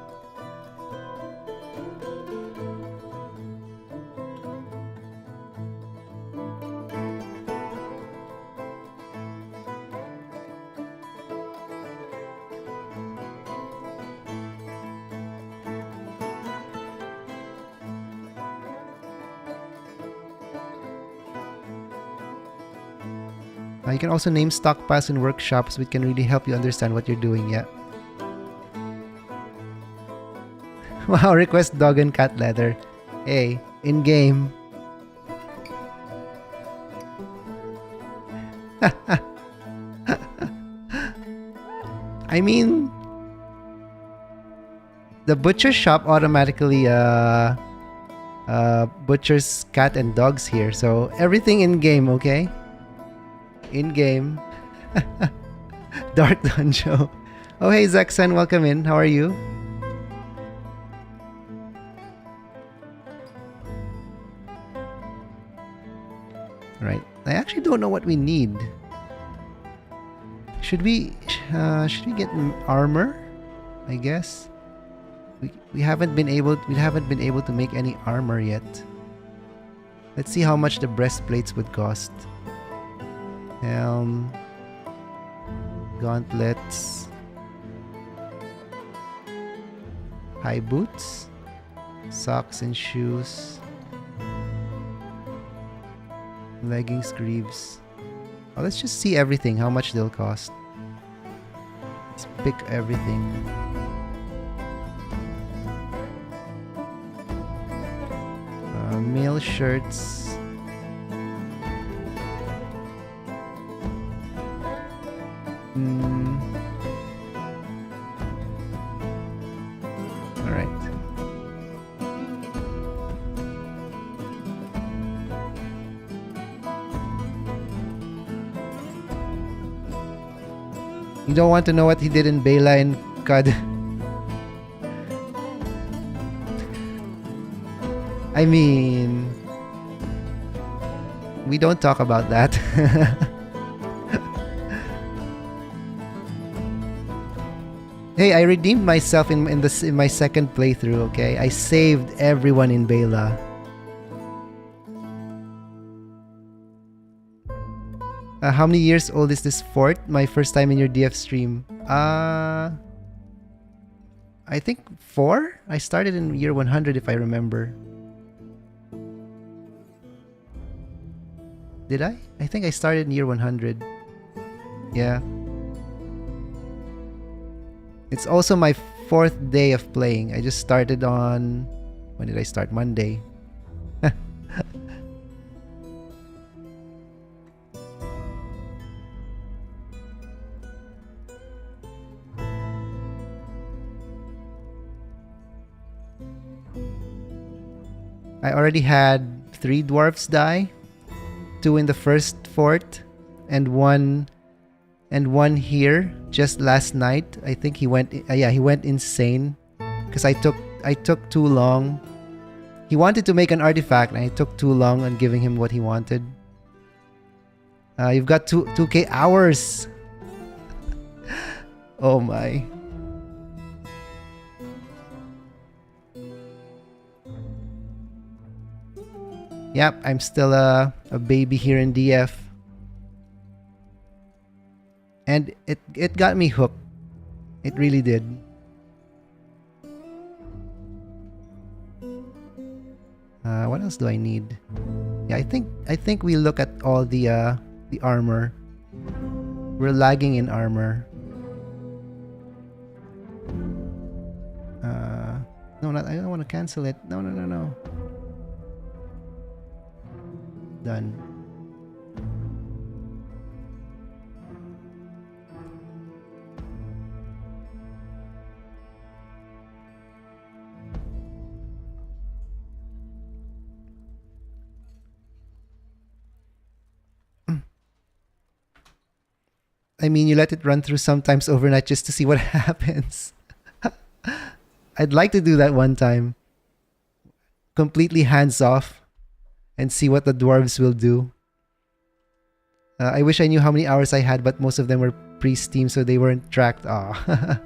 You can also name stockpiles in workshops, which can really help you understand what you're doing. Yeah. Wow, request dog and cat leather. Hey, in game. I mean, the butcher shop automatically butchers cat and dogs here, so everything in game, okay? In game. Dark Dunjo. Oh hey Zexan, welcome in. How are you? Right. I actually don't know what we need. Should we get armor? I guess. We haven't been able to make any armor yet. Let's see how much the breastplates would cost. Helm, gauntlets, high boots, socks and shoes, leggings, greaves. Oh, let's just see everything, how much they'll cost. Let's pick everything. Male shirts. Alright. You don't want to know what he did in Bela and Cud. I mean, we don't talk about that. Hey, I redeemed myself in my second playthrough, okay? I saved everyone in Bela. How many years old is this fort? My first time in your DF stream. I think 4? I started in year 100 if I remember. Did I? I think I started in year 100. Yeah. It's also my 4th day of playing. I just started on... When did I start? Monday. I already had 3 dwarfs die. 2 in the first fort and one here just last night. I think he went he went insane because I took too long. He wanted to make an artifact and I took too long on giving him what he wanted. You've got 2k hours. Oh my. Yep, I'm still a baby here in DF. And it got me hooked. It really did. What else do I need? Yeah, I think we look at all the armor. We're lagging in armor. No, I don't want to cancel it. No. Done. I mean, you let it run through sometimes overnight just to see what happens. I'd like to do that one time. completely hands off and see what the dwarves will do. I wish I knew how many hours I had, but most of them were pre-Steam, so they weren't tracked. Ah.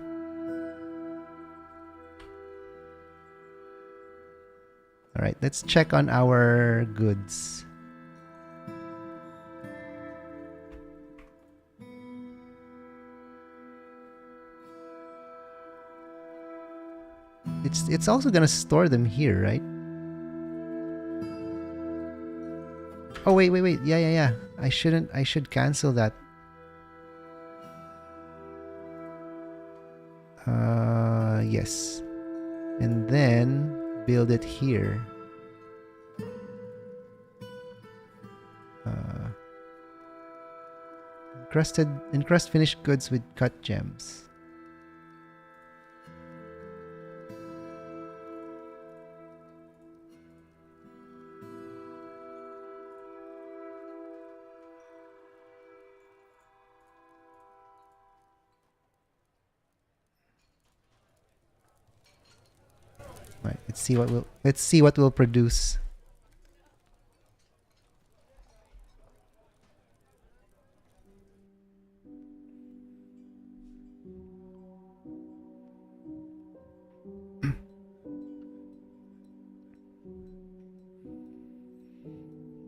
Alright, let's check on our goods. It's also gonna store them here, right? Oh wait. Yeah. I should cancel that. Yes. And then build it here. Encrust finished goods with cut gems. Right, let's see what we'll produce.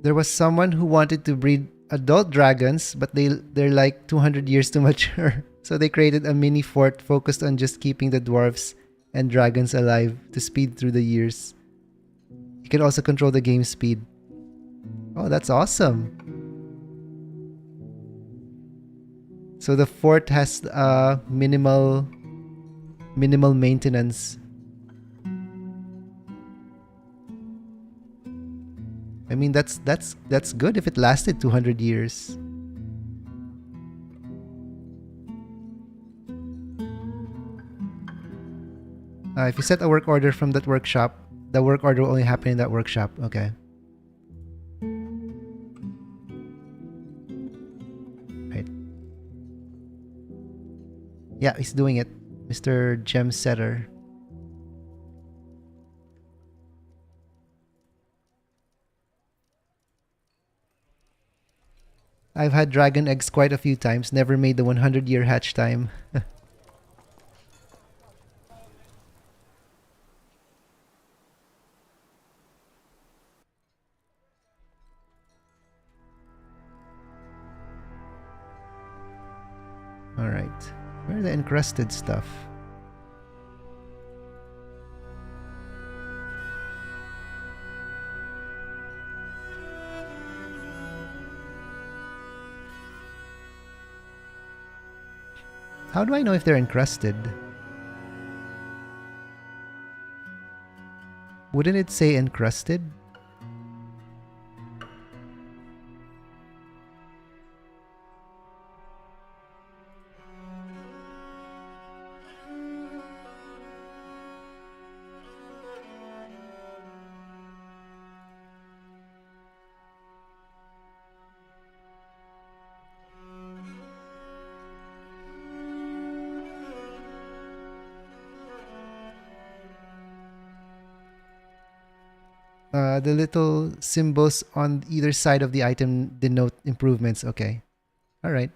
There was someone who wanted to breed adult dragons, but they're like 200 years to mature. So they created a mini fort focused on just keeping the dwarfs and dragons alive to speed through the years. You can also control the game speed. Oh, that's awesome. So the fort has minimal maintenance. I mean, that's good if it lasted 200 years. If you set a work order from that workshop, the work order will only happen in that workshop. Okay. Right. Yeah, he's doing it. Mr. Gem Setter. I've had dragon eggs quite a few times, never made the 100-year hatch time. Alright. Where are the encrusted stuff? How do I know if they're encrusted? Wouldn't it say encrusted? The little symbols on either side of the item denote improvements. Okay. Alright.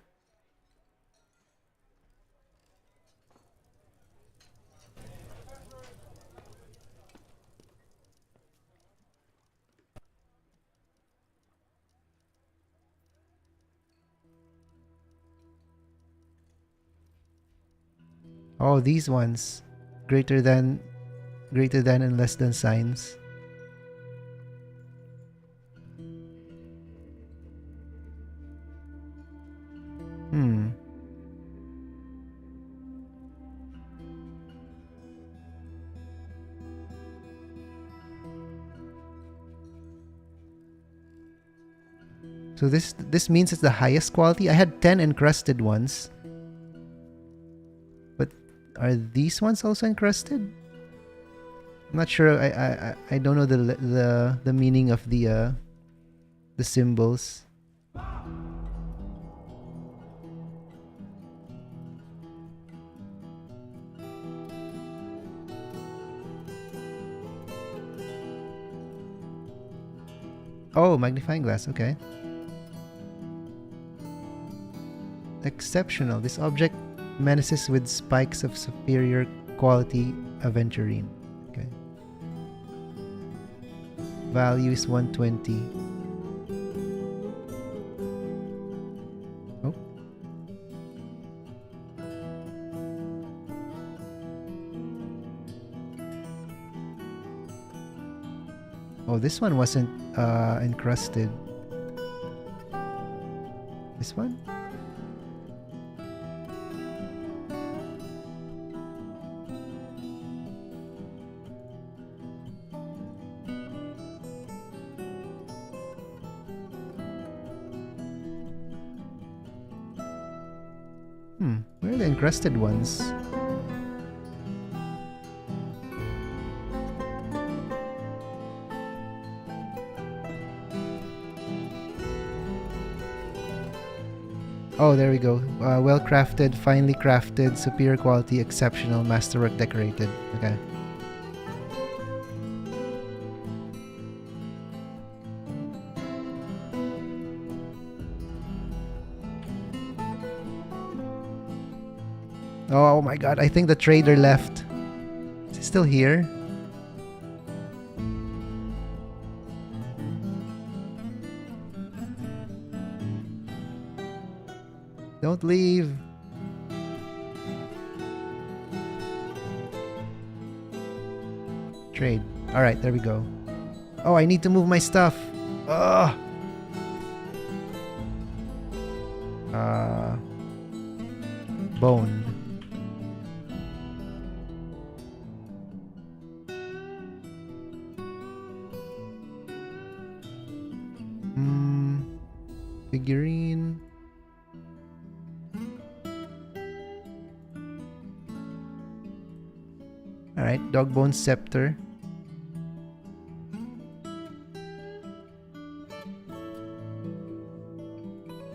Oh, these ones. Greater than and less than signs. So this means it's the highest quality. I had 10 encrusted ones. But are these ones also encrusted? I'm not sure. I don't know the meaning of the symbols. Oh, magnifying glass. Okay. Exceptional. This object menaces with spikes of superior quality aventurine. Okay. Value is 120. Oh. Oh, this one wasn't encrusted. This one? Where are the encrusted ones? Oh, there we go. Well crafted, finely crafted, superior quality, exceptional, masterwork decorated. Okay. Oh my god, I think the trader left. Is he still here? Don't leave. Trade. Alright, there we go. Oh, I need to move my stuff. Ugh. Bone. Figurine. Alright, dog bone scepter.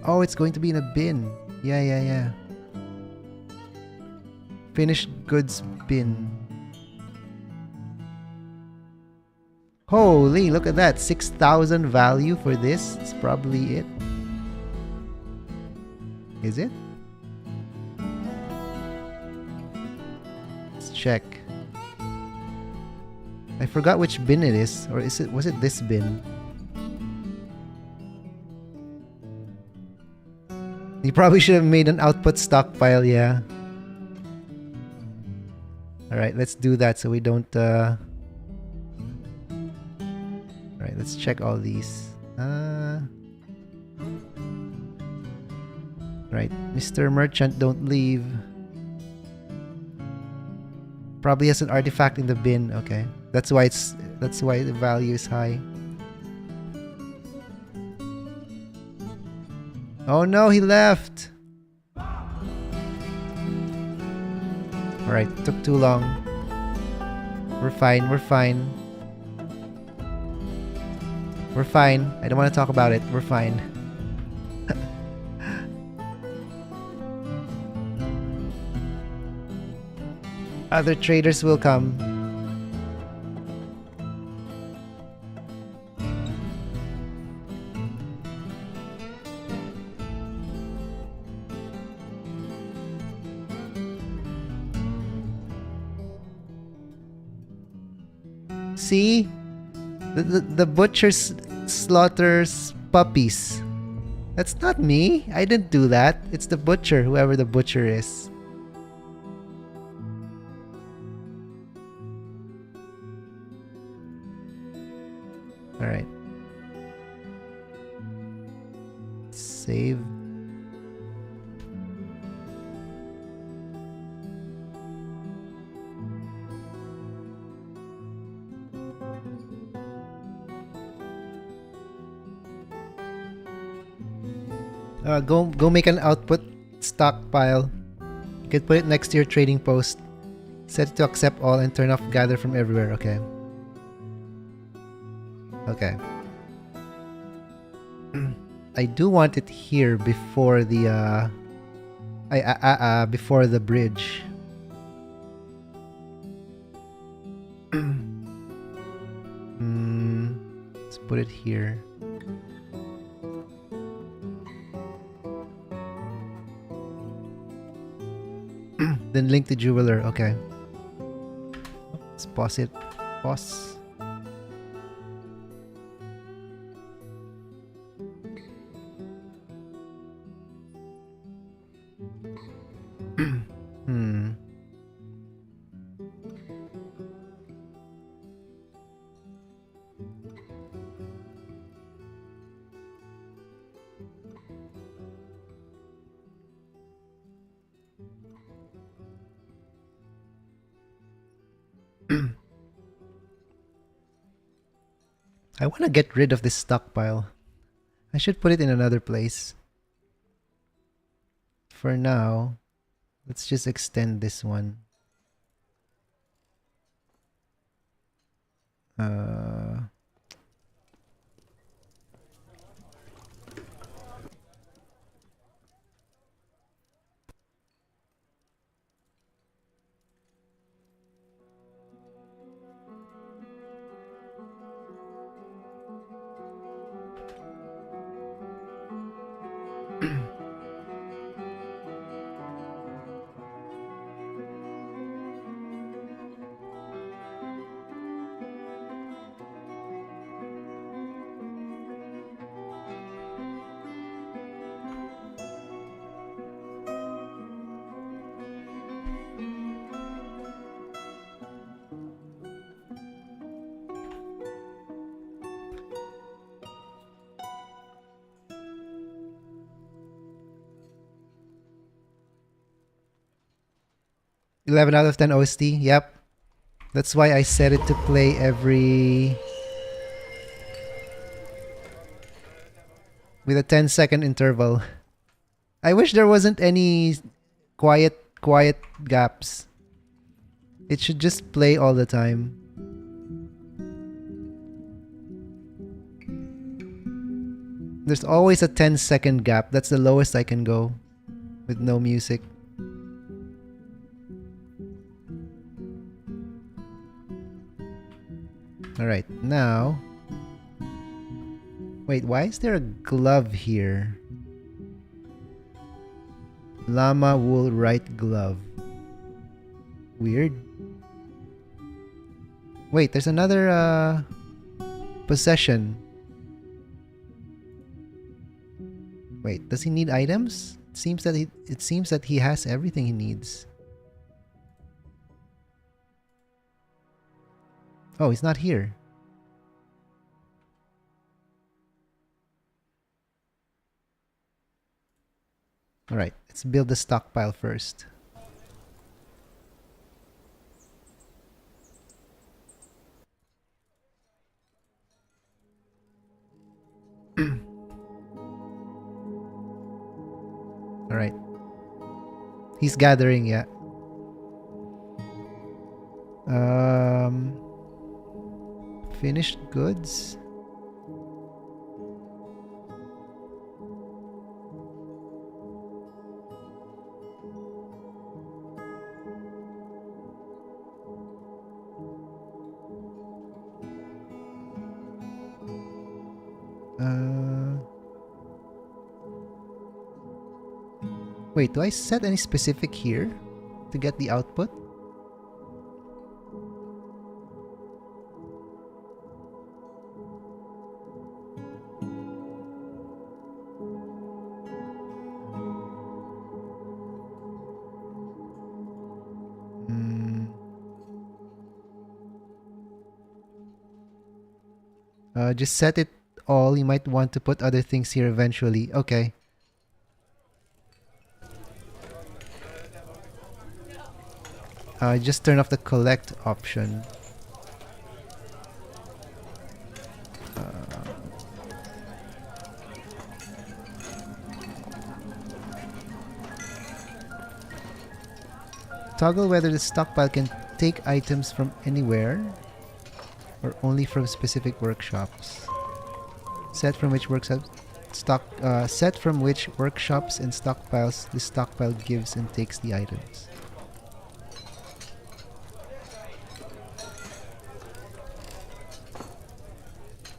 Oh, it's going to be in a bin. Yeah. Finished goods bin. Holy, look at that. 6,000 value for this. It's probably it. Is it? Let's check. I forgot which bin it is. Or was it this bin? You probably should have made an output stockpile, yeah. Alright, let's do that so we don't Alright, let's check all these. Right, Mr. Merchant, don't leave. Probably has an artifact in the bin. Okay, that's why the value is high. Oh no, he left. Alright, took too long. We're fine. We're fine. I don't want to talk about it. We're fine. Other traders will come. See? The butcher slaughters puppies. That's not me. I didn't do that. It's the butcher, whoever the butcher is. Alright. Save. Go make an output stockpile. You can put it next to your trading post. Set it to accept all and turn off gather from everywhere. Okay. Okay. I do want it here before the before the bridge. Let's put it here. Then link to jeweler. Okay. Let's pause it. Pause. Hmm. I want to get rid of this stockpile. I should put it in another place. For now, let's just extend this one. 11 out of 10 OST. Yep. That's why I set it to play every... with a 10-second interval. I wish there wasn't any quiet gaps. It should just play all the time. There's always a 10-second gap. That's the lowest I can go with no music. Alright, now... Wait, why is there a glove here? Llama wool right glove. Weird. Wait, there's another possession. Wait, does he need items? It seems that he has everything he needs. Oh, he's not here. Alright, let's build the stockpile first. Alright. He's gathering, yeah. Finished goods. Wait, do I set any specific here to get the output? Just set it all. You might want to put other things here eventually. Okay. Just turn off the collect option. Toggle whether the stockpile can take items from anywhere or only from specific workshops. Set from which workshops and stockpiles the stockpile gives and takes the items.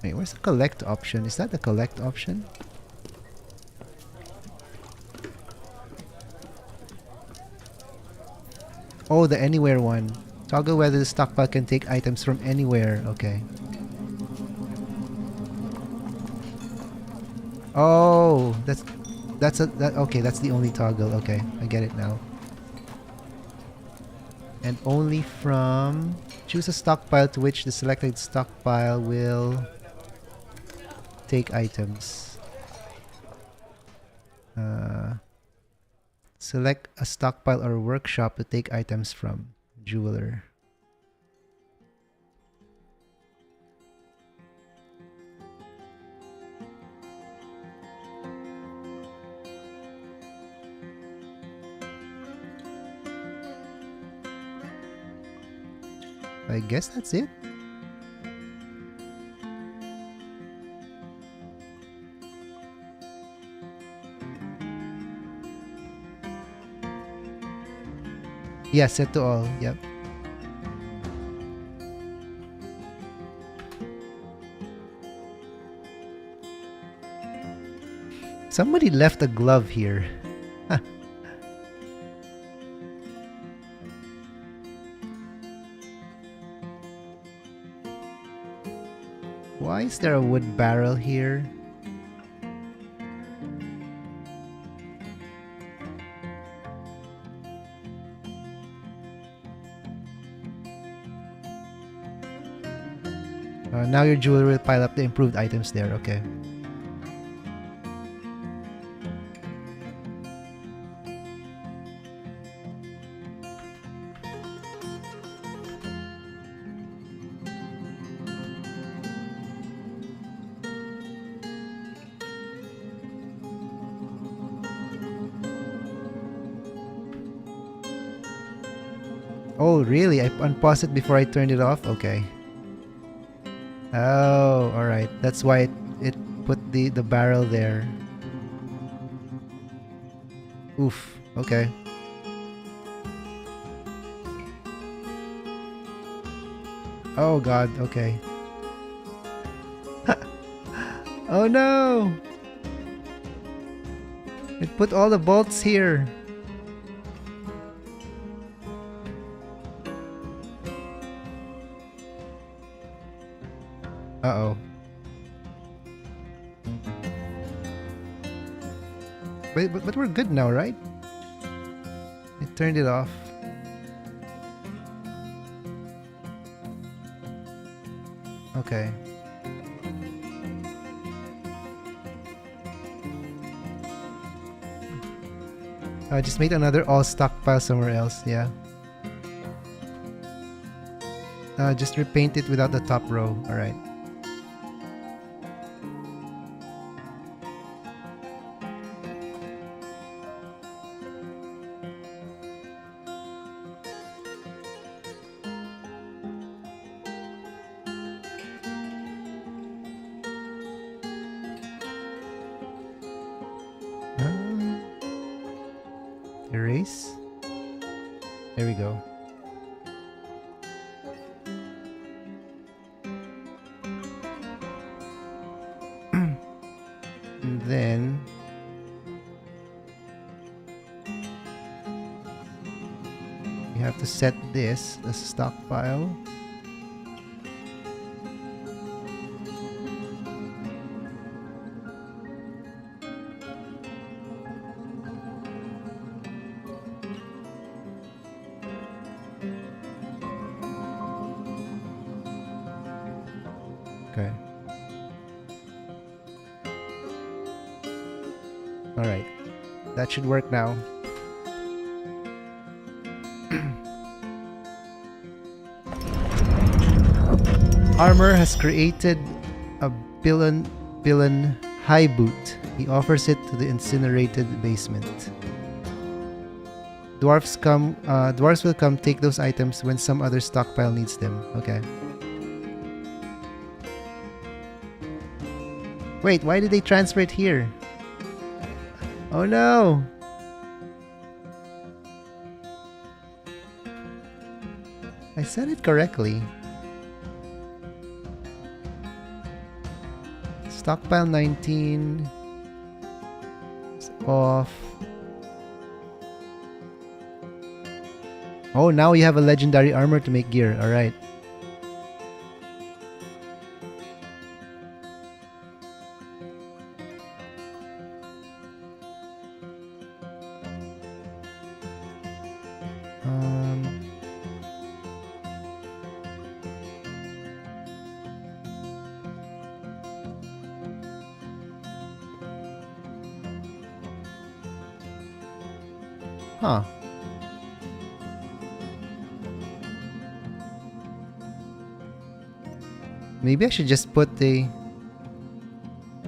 Wait, where's the collect option? Is that the collect option? Oh, the anywhere one. Toggle whether the stockpile can take items from anywhere. Okay. Oh, okay, that's the only toggle. Okay, I get it now. And only from choose a stockpile to which the selected stockpile will take items. Select a stockpile or workshop to take items from. Jeweler. I guess that's it. Yeah, set to all. Yep. Somebody left a glove here. Why is there a wood barrel here? Now your jeweler will pile up the improved items there. Okay. Oh, really? I unpaused it before I turned it off? Okay. Oh, alright. That's why it put the barrel there. Oof. Okay. Oh god, okay. Oh no! It put all the bolts here. Uh-oh. But we're good now, right? It turned it off. Okay. Just made another all stockpile somewhere else, yeah. Just repaint it without the top row, alright. Erase. There we go. And then you have to set this as stockpile. Okay. Alright. That should work now. Armor has created a villain high boot. He offers it to the incinerated basement. Dwarves will come take those items when some other stockpile needs them. Okay. Wait, why did they transfer it here? Oh no! I said it correctly. Stockpile 19 is off. Oh, now you have a legendary armor to make gear. All right. Huh. Maybe I should just put the...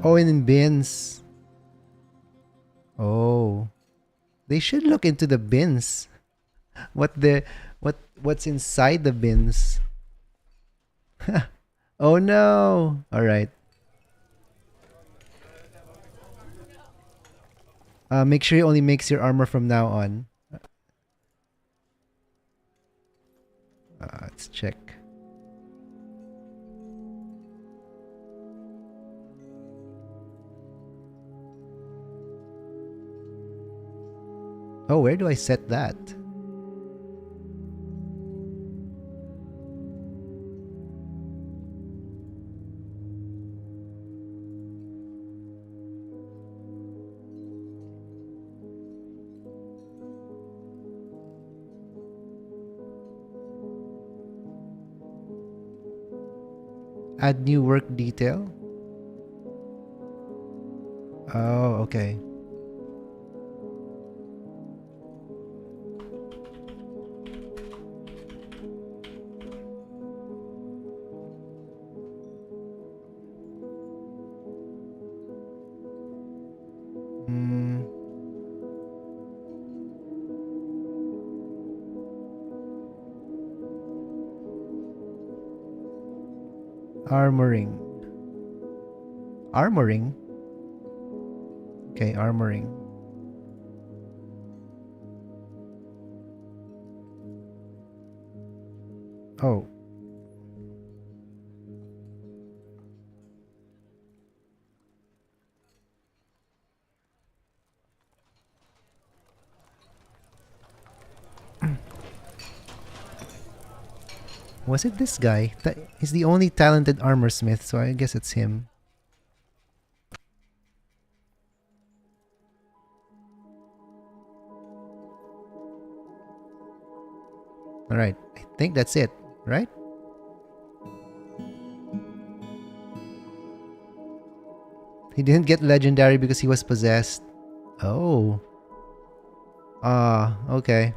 Oh, in bins. Oh. They should look into the bins. What's inside the bins? Oh no. All right. Make sure you only mix your armor from now on. Let's check. Oh, where do I set that? Add new work detail. Oh, okay. Armoring. Armoring? Okay, armoring. Oh. Was it this guy? He's the only talented armor smith, so I guess it's him. Alright, I think that's it, right? He didn't get legendary because he was possessed. Oh. Okay.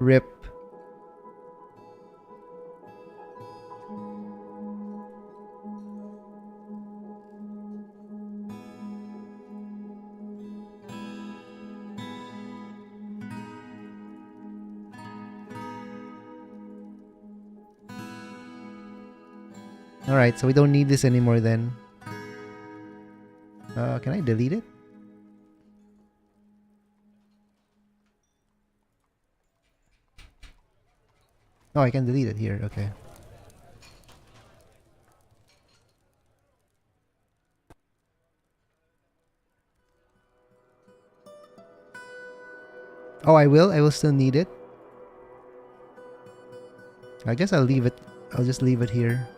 Rip. Alright, so we don't need this anymore then. Can I delete it? Oh, I can delete it here. Okay. Oh, I will? I will still need it? I guess I'll leave it. I'll just leave it here.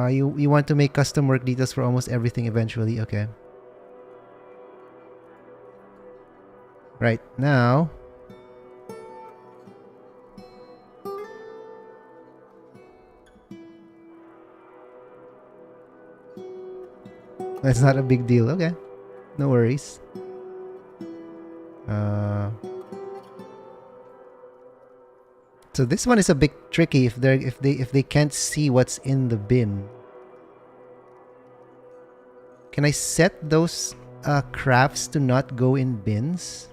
You want to make custom work details for almost everything eventually. Okay. Right, now... That's not a big deal. Okay. No worries. So this one is a bit tricky if they can't see what's in the bin. Can I set those crafts to not go in bins?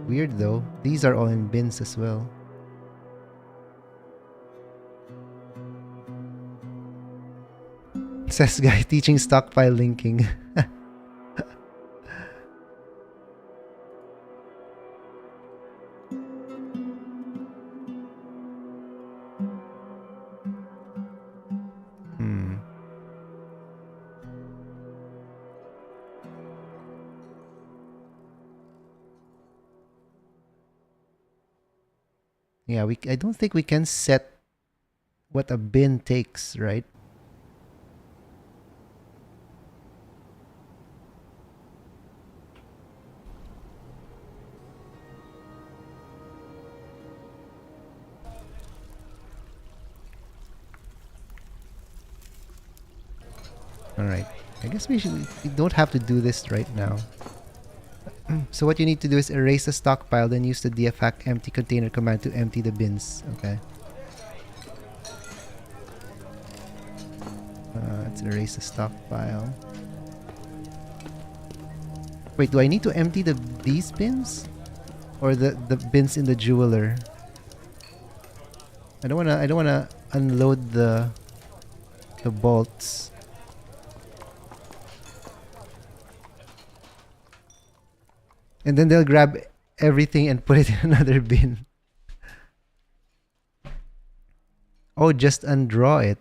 Weird though. These are all in bins as well. Says guy teaching stockpile linking. Yeah, I don't think we can set what a bin takes, right? All right. I guess we don't have to do this right now. So what you need to do is erase the stockpile, then use the dfac empty container command to empty the bins. Okay. Let's erase the stockpile. Wait, do I need to empty these bins, or the bins in the jeweler? I don't wanna unload the bolts. And then they'll grab everything and put it in another bin. Oh, just undraw it.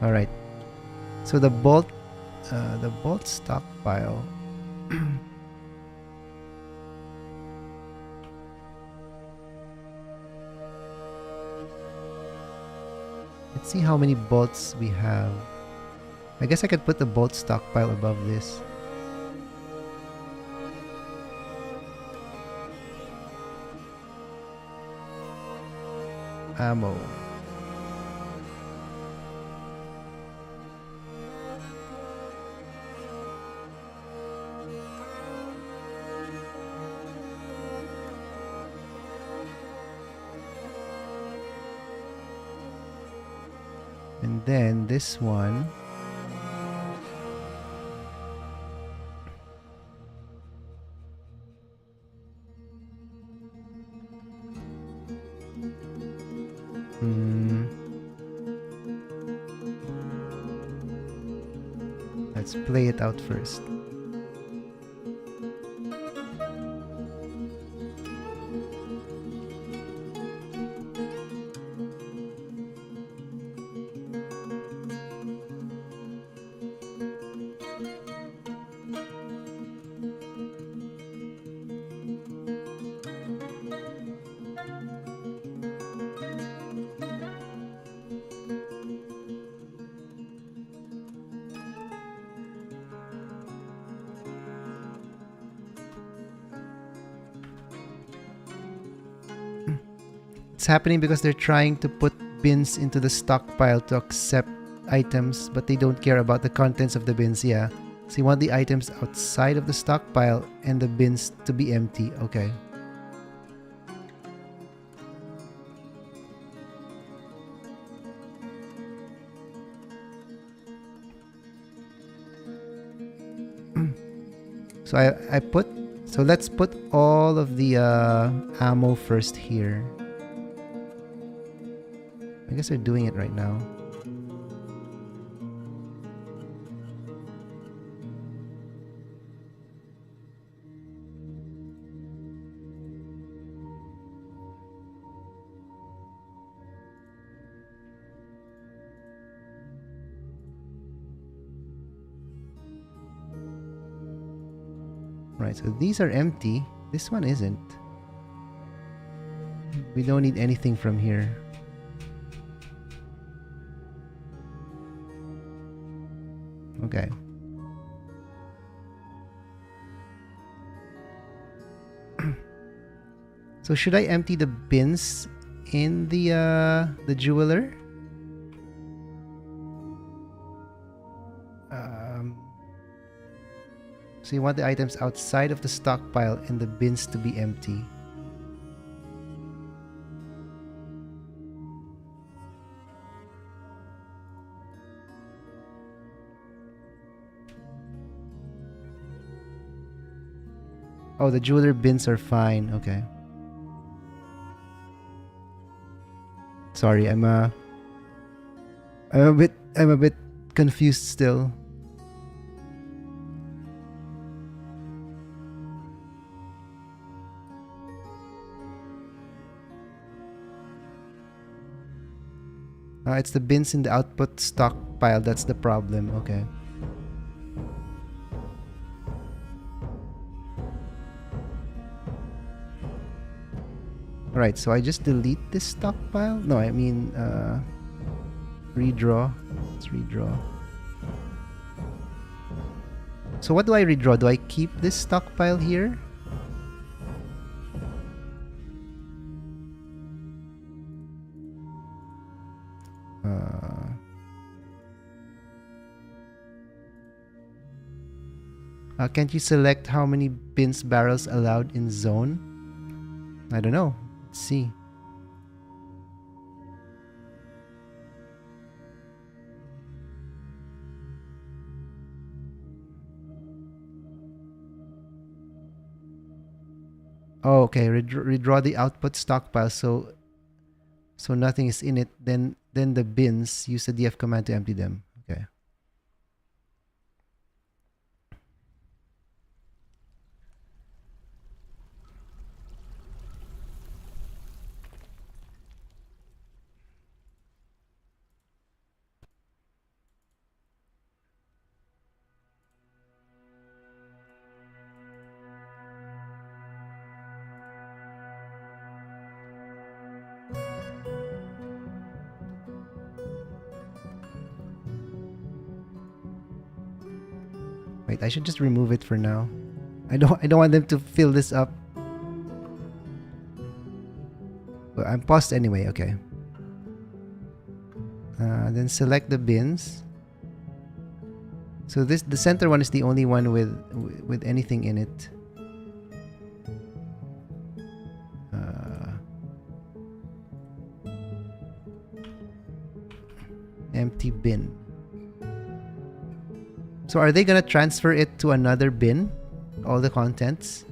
All right. So the bolt stockpile. Let's see how many bolts we have. I guess I could put the bolt stockpile above this. Ammo. And then this one. Let's play it out first. It's happening because they're trying to put bins into the stockpile to accept items, but they don't care about the contents of the bins. Yeah. So you want the items outside of the stockpile and the bins to be empty. Okay. So let's put all of the ammo first here. I guess they're doing it right now. Right, so these are empty. This one isn't. We don't need anything from here. Okay. So should I empty the bins in the jeweler? So you want the items outside of the stockpile and the bins to be empty. Oh, the jeweler bins are fine. Okay. Sorry, I'm a bit confused still. It's the bins in the output stockpile. That's the problem. Okay. Alright, so I just delete this stockpile? No, I mean, redraw. Let's redraw. So what do I redraw? Do I keep this stockpile here? Can't you select how many bins barrels allowed in zone? I don't know. Let's see. Oh, okay. Redraw the output stockpile so nothing is in it. Then the bins, use the df command to empty them. Okay. Wait, I should just remove it for now. I don't want them to fill this up. But I'm paused anyway, okay. Then select the bins. So the center one is the only one with anything in it. Empty bin. So are they gonna transfer it to another bin? All the contents?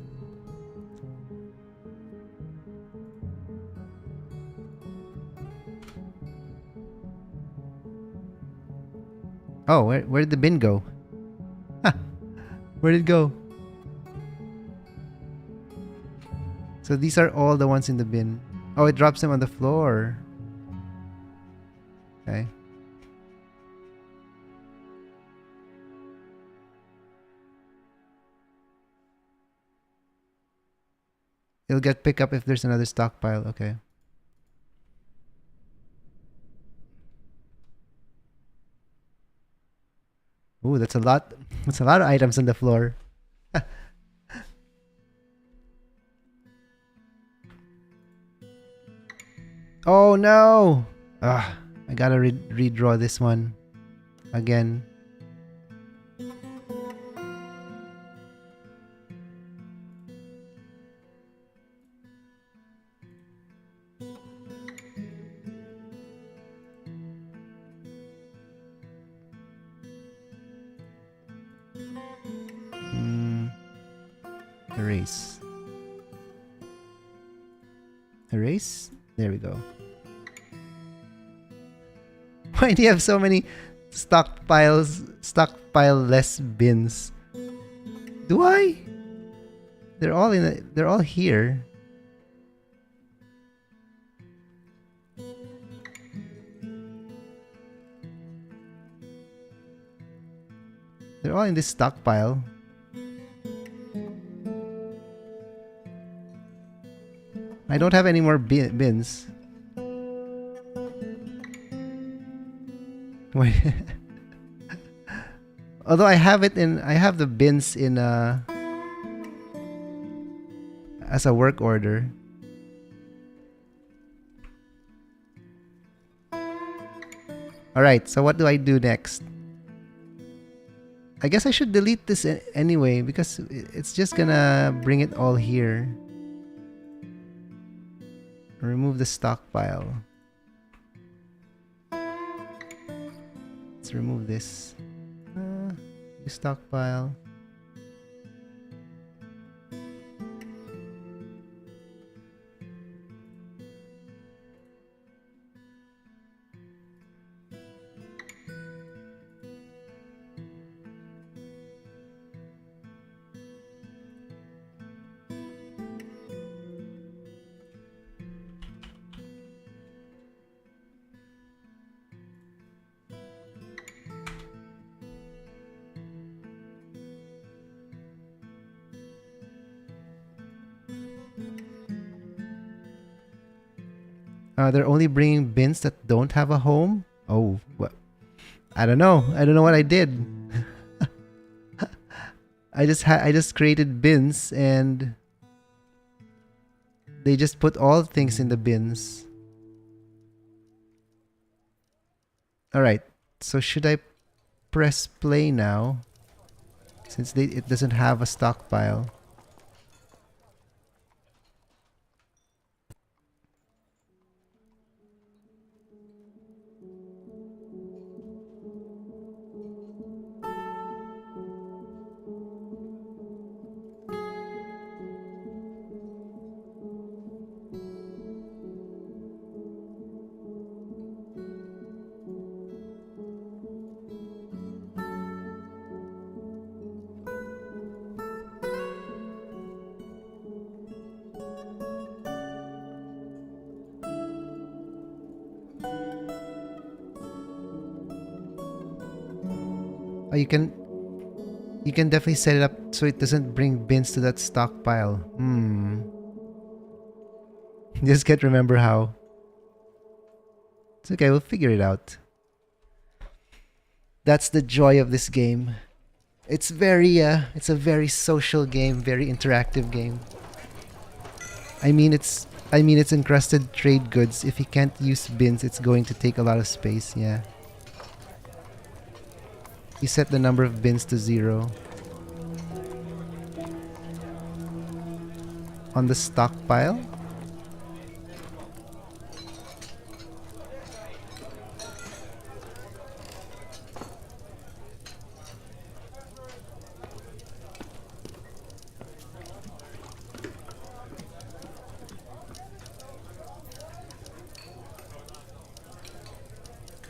Oh, where did the bin go? Huh. Where did it go? So these are all the ones in the bin. Oh, it drops them on the floor. Okay. It'll get picked up if there's another stockpile. Okay. Ooh, that's a lot. That's a lot of items on the floor. Oh no! Ah, I gotta redraw this one again. Erase. Erase? There we go. Why do you have so many stockpile-less bins? Do I? They're all they're all here. They're all in this stockpile. I don't have any more bins. Wait. Although I have the bins in as a work order. Alright, so what do I do next? I guess I should delete this anyway because it's just gonna bring it all here. Remove the stockpile. Let's remove this. Stockpile. They're only bringing bins that don't have a home. Oh, well, I don't know. I don't know what I did. I just created bins and they just put all things in the bins. All right. So should I press play now? Since it doesn't have a stockpile. Oh, you can definitely set it up so it doesn't bring bins to that stockpile. Just can't remember how. It's okay, we'll figure it out. That's the joy of this game. It's a very social game, very interactive game. I mean it's encrusted trade goods. If you can't use bins, it's going to take a lot of space, yeah. You set the number of bins to 0. On the stockpile?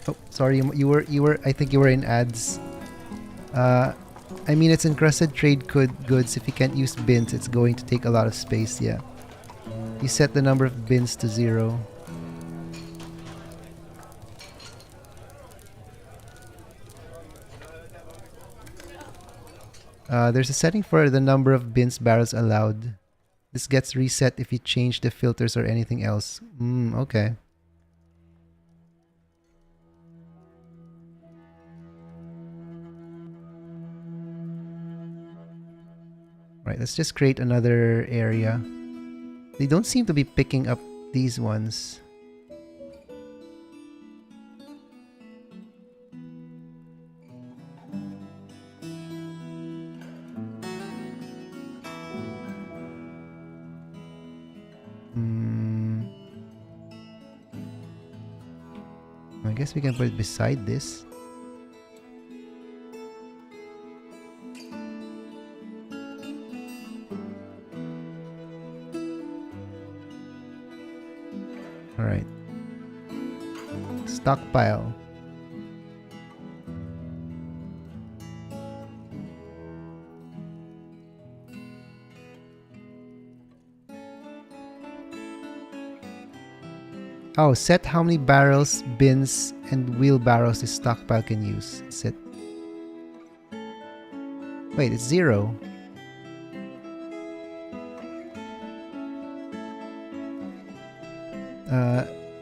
Oh, sorry, you were I think you were in ads. I mean, it's encrusted trade goods. If you can't use bins, it's going to take a lot of space, yeah. You set the number of bins to 0. There's a setting for the number of bins barrels allowed. This gets reset if you change the filters or anything else. Okay. Right, let's just create another area. They don't seem to be picking up these ones. I guess we can put it beside this. Alright. Stockpile. Oh, set how many barrels, bins, and wheelbarrows this stockpile can use. Set. Wait, it's 0.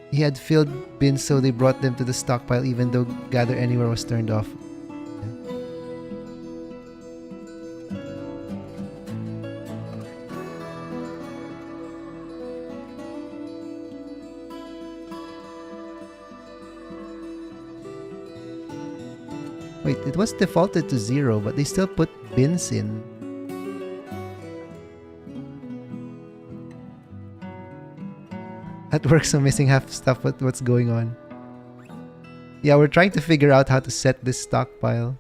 He had filled bins, so they brought them to the stockpile even though gather anywhere was turned off. Wait, it was defaulted to 0, but they still put bins in. At work, so missing half stuff. What's going on? Yeah, we're trying to figure out how to set this stockpile.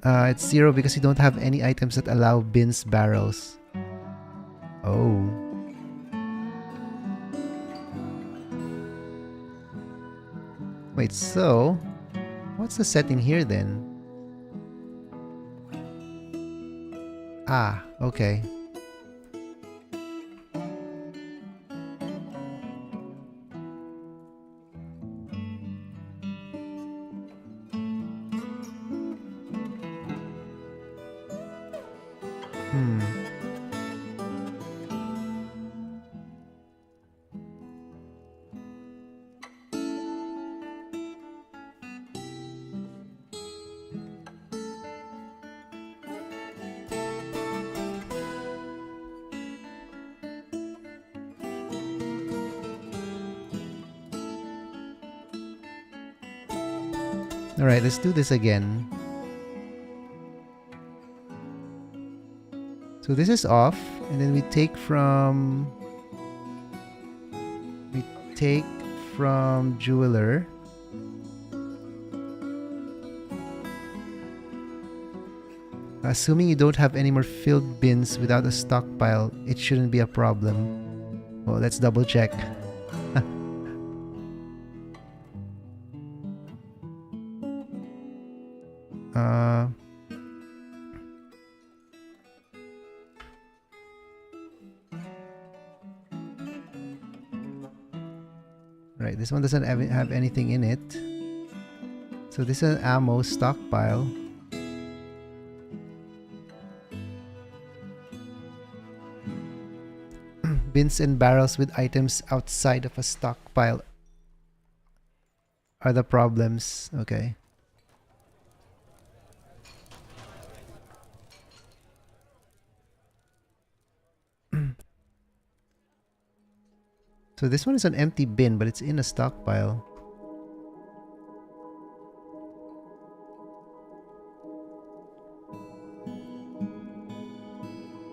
It's 0 because you don't have any items that allow bins barrels. Oh. Wait, so what's the setting here then? Ah, okay. Alright, let's do this again. So this is off, and then we take from jeweler. Assuming you don't have any more filled bins without a stockpile, it shouldn't be a problem. Well, let's double check. Right, this one doesn't have anything in it. So this is an ammo stockpile. Bins and barrels with items outside of a stockpile are the problems. Okay. So this one is an empty bin, but it's in a stockpile.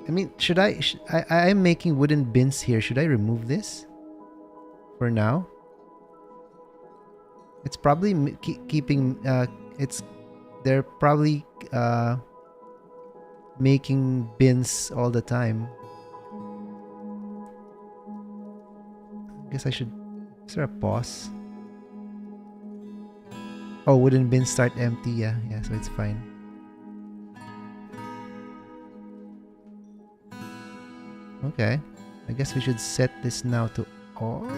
I mean, should I'm making wooden bins here. Should I remove this for now? It's probably keeping, they're probably making bins all the time. I guess I should, is there a pause? Oh, wooden bins start empty, yeah, so it's fine. Okay, I guess we should set this now to all.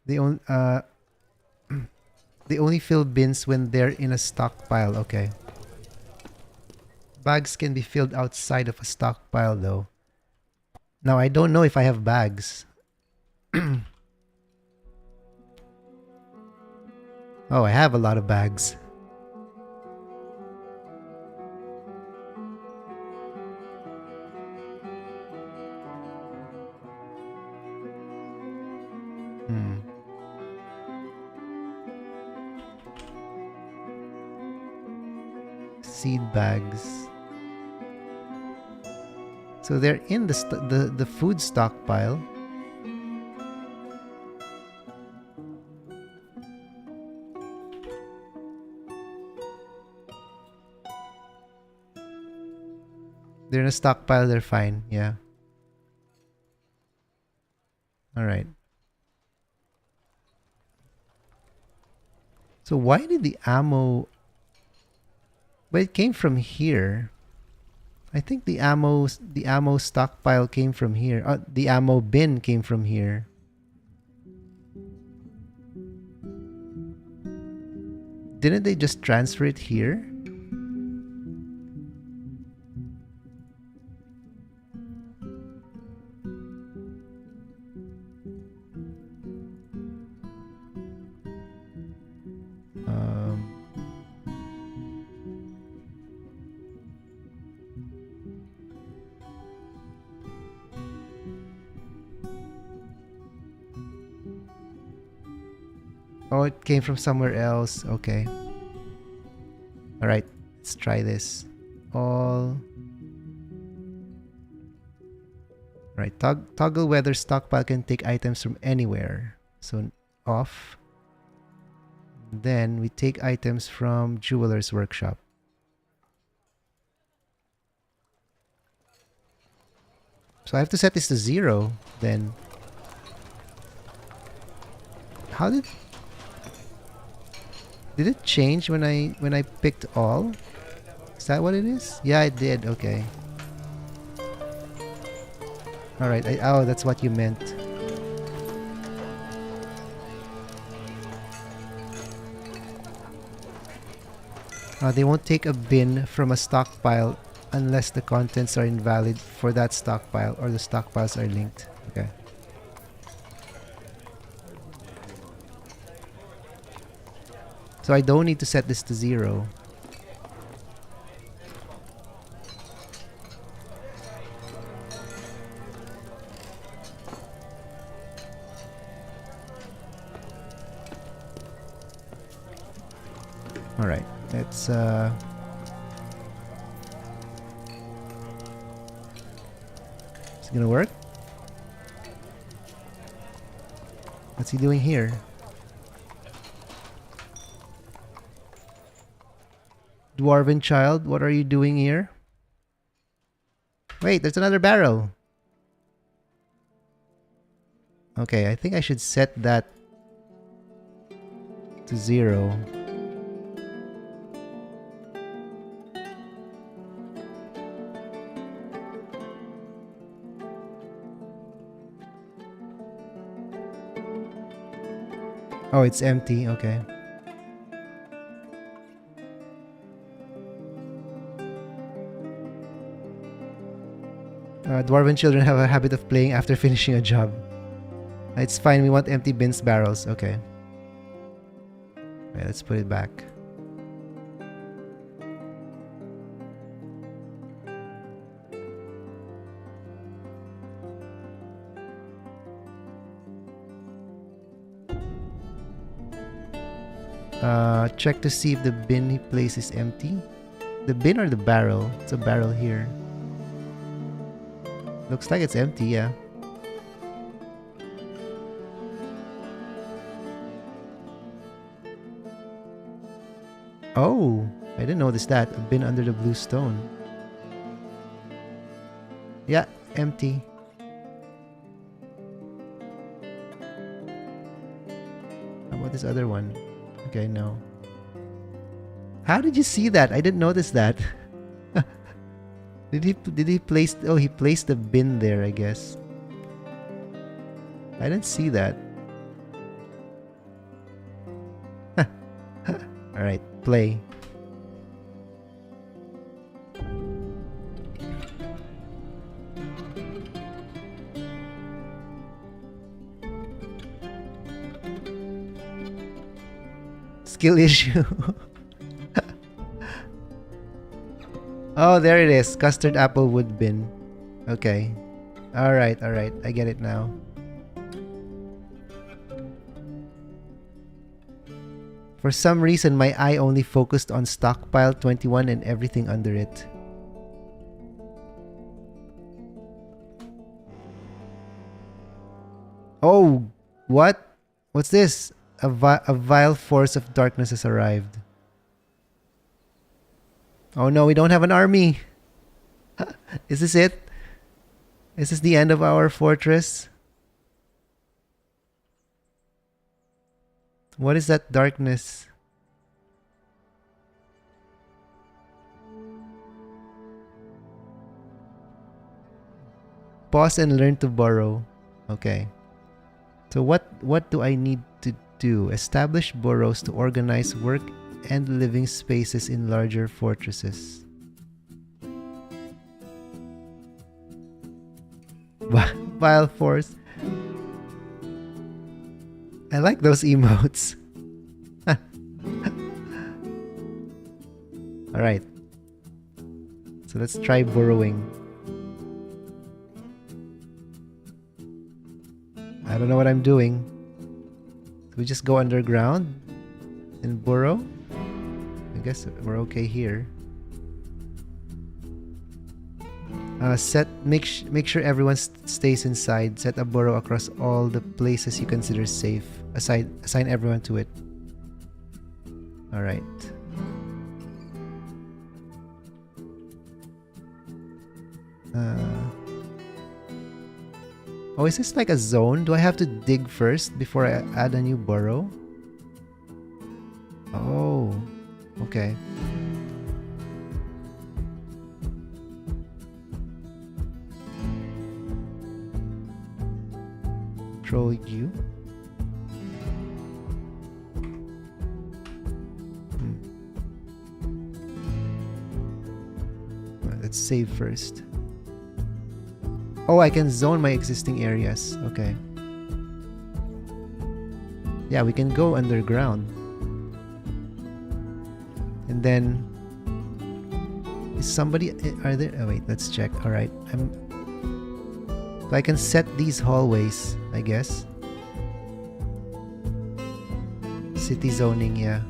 They only fill bins when they're in a stockpile. Okay. Bags can be filled outside of a stockpile though. Now I don't know if I have bags. Oh, I have a lot of bags. Seed bags. So they're in the food stockpile. They're in a stockpile, they're fine, yeah. Alright. So why did the ammo... But it came from here. I think the ammo stockpile came from here. The ammo bin came from here. Didn't they just transfer it here? Oh, it came from somewhere else. Okay. Alright, let's try this. All. Right, toggle whether stockpile can take items from anywhere. So off. Then we take items from jeweler's workshop. So I have to set this to 0 then. How did it change when I picked all? Is that what it is? Yeah, it did. Okay. All right. Oh, that's what you meant. They won't take a bin from a stockpile unless the contents are invalid for that stockpile or the stockpiles are linked. Okay. So I don't need to set this to 0. Let's Is it gonna work? What's he doing here? Dwarven child, what are you doing here? Wait, there's another barrel. Okay, I think I should set that to 0. Oh, it's empty. Okay. Dwarven children have a habit of playing after finishing a job. It's fine. We want empty bins barrels. Okay. Right, let's put it back. Check to see if the bin he placed is empty. The bin or the barrel? It's a barrel here. Looks like it's empty, yeah. Oh, I didn't notice that. A bin under the blue stone. Yeah, empty. How about this other one? Okay, no. How did you see that? I didn't notice that. Did he place... Oh, he placed the bin there, I guess. I didn't see that. Alright, play. Skill issue. Oh, there it is. Custard apple wood bin. Okay. Alright, alright. I get it now. For some reason, my eye only focused on stockpile 21 and everything under it. Oh, what? What's this? A vile force of darkness has arrived. Oh no, we don't have an army. Is this it? Is this the end of our fortress? What is that darkness? Pause and learn to burrow. Okay. So what do I need to do? Establish burrows to organize work and living spaces in larger fortresses. Vile force. I like those emotes. Alright. So let's try burrowing. I don't know what I'm doing. So we just go underground and burrow. I guess we're okay here. Make sure everyone stays inside. Set a burrow across all the places you consider safe. Assign everyone to it. All right. Oh, is this like a zone? Do I have to dig first before I add a new burrow? Oh, okay. Control U. Let's save first. Oh, I can zone my existing areas. Okay. Yeah, we can go underground. And then... Is somebody... Are there... Oh, wait, let's check. Alright. So I can set these hallways, I guess. City zoning, yeah.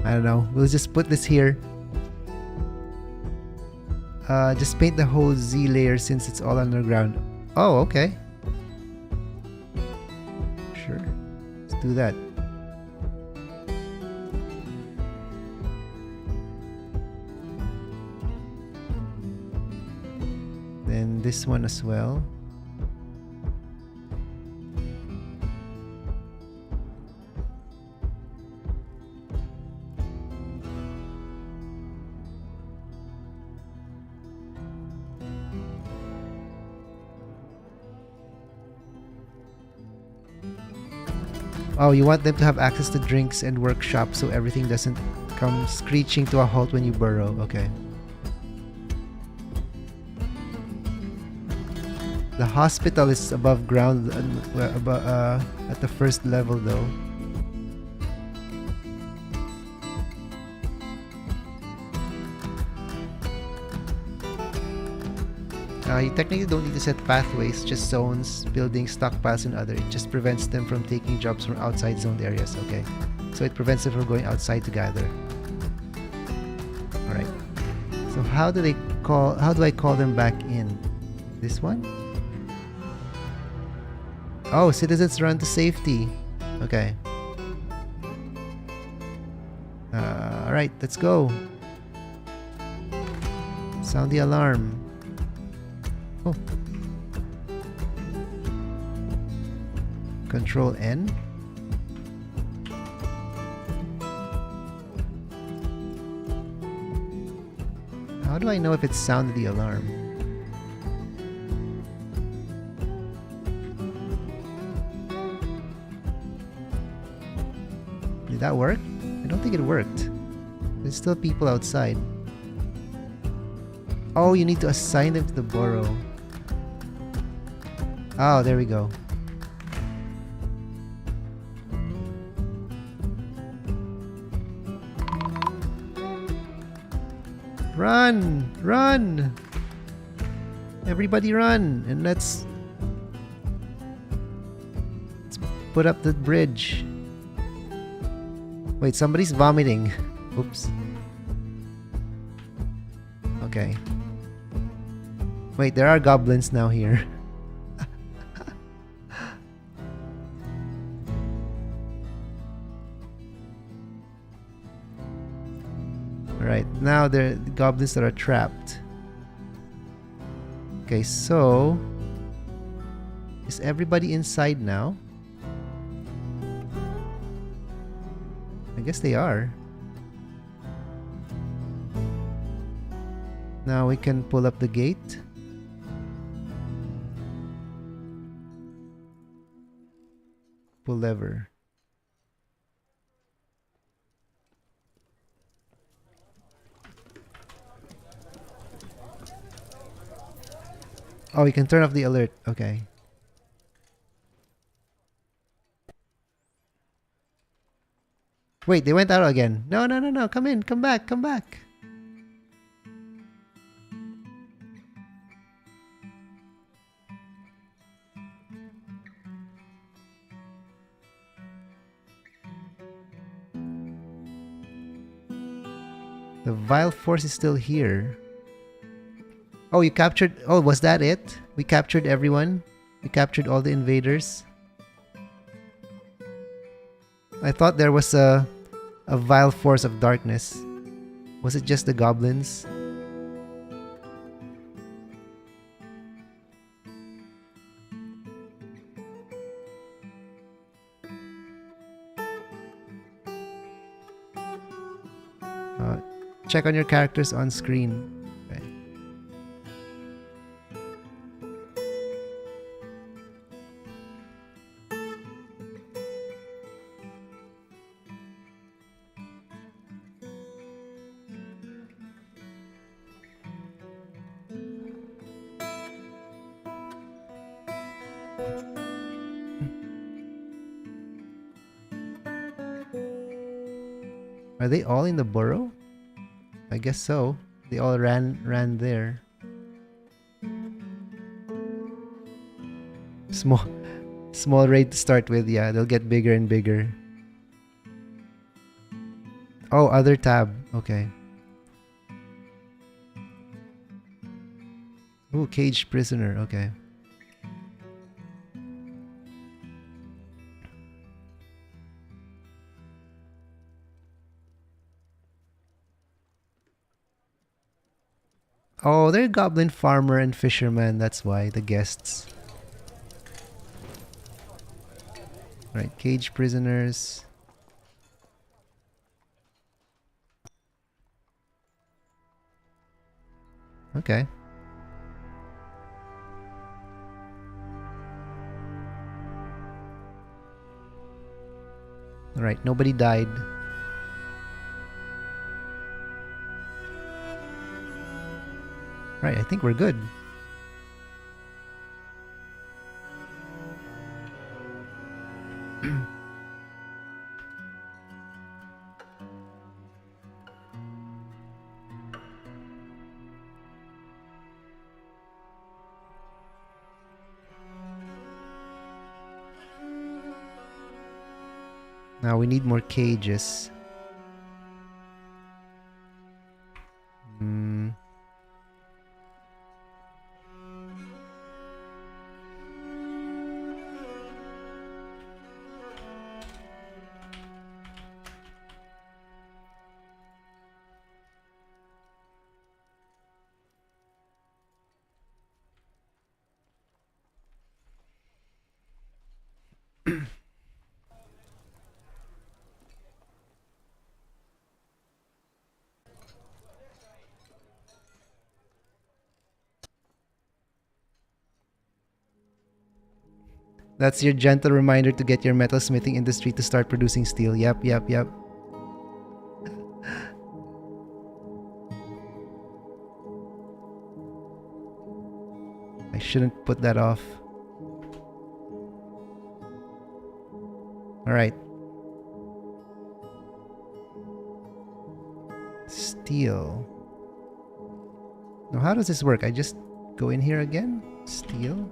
I don't know. We'll just put this here. Just paint the whole Z layer since it's all underground. Oh, okay. Sure. Let's do that. Then this one as well. Oh, you want them to have access to drinks and workshops so everything doesn't come screeching to a halt when you burrow. Okay. The hospital is above ground, at the first level though. You technically don't need to set pathways, just zones, buildings, stockpiles, and other. It just prevents them from taking jobs from outside zoned areas. Okay, so it prevents them from going outside to gather. All right. So how do I call them back in? This one? Oh, citizens run to safety. Okay. All right, let's go. Sound the alarm. Oh. Control N. How do I know if it sounded the alarm? Did that work? I don't think it worked. There's still people outside. Oh, you need to assign them to the burrow. Oh, there we go. Run! Run! Everybody run! And let's put up the bridge. Wait, somebody's vomiting. Oops. Okay. Wait, there are goblins now here. Alright, now there are goblins that are trapped. Okay, so is everybody inside now? I guess they are. Now we can pull up the gate. Pull lever. Oh, you can turn off the alert. Okay. Wait, they went out again. No, no, no, no. Come in. Come back. Come back. The vile force is still here. Oh, you captured... Oh, was that it? We captured everyone? We captured all the invaders? I thought there was a vile force of darkness. Was it just the goblins? Check on your characters on screen. Okay. Are they all in the burrow? I guess so. They all ran there. Small raid to start with, yeah, they'll get bigger and bigger. Oh, other tab. Okay. Ooh, caged prisoner. Okay. Oh, they're goblin farmer and fisherman. That's why the guests. Right, cage prisoners. Okay. All right, nobody died. Right, I think we're good. Now we need more cages. Hmm. That's your gentle reminder to get your metalsmithing industry to start producing steel. Yep, yep, yep. I shouldn't put that off. Alright. Steel. Now, how does this work? I just go in here again? Steel?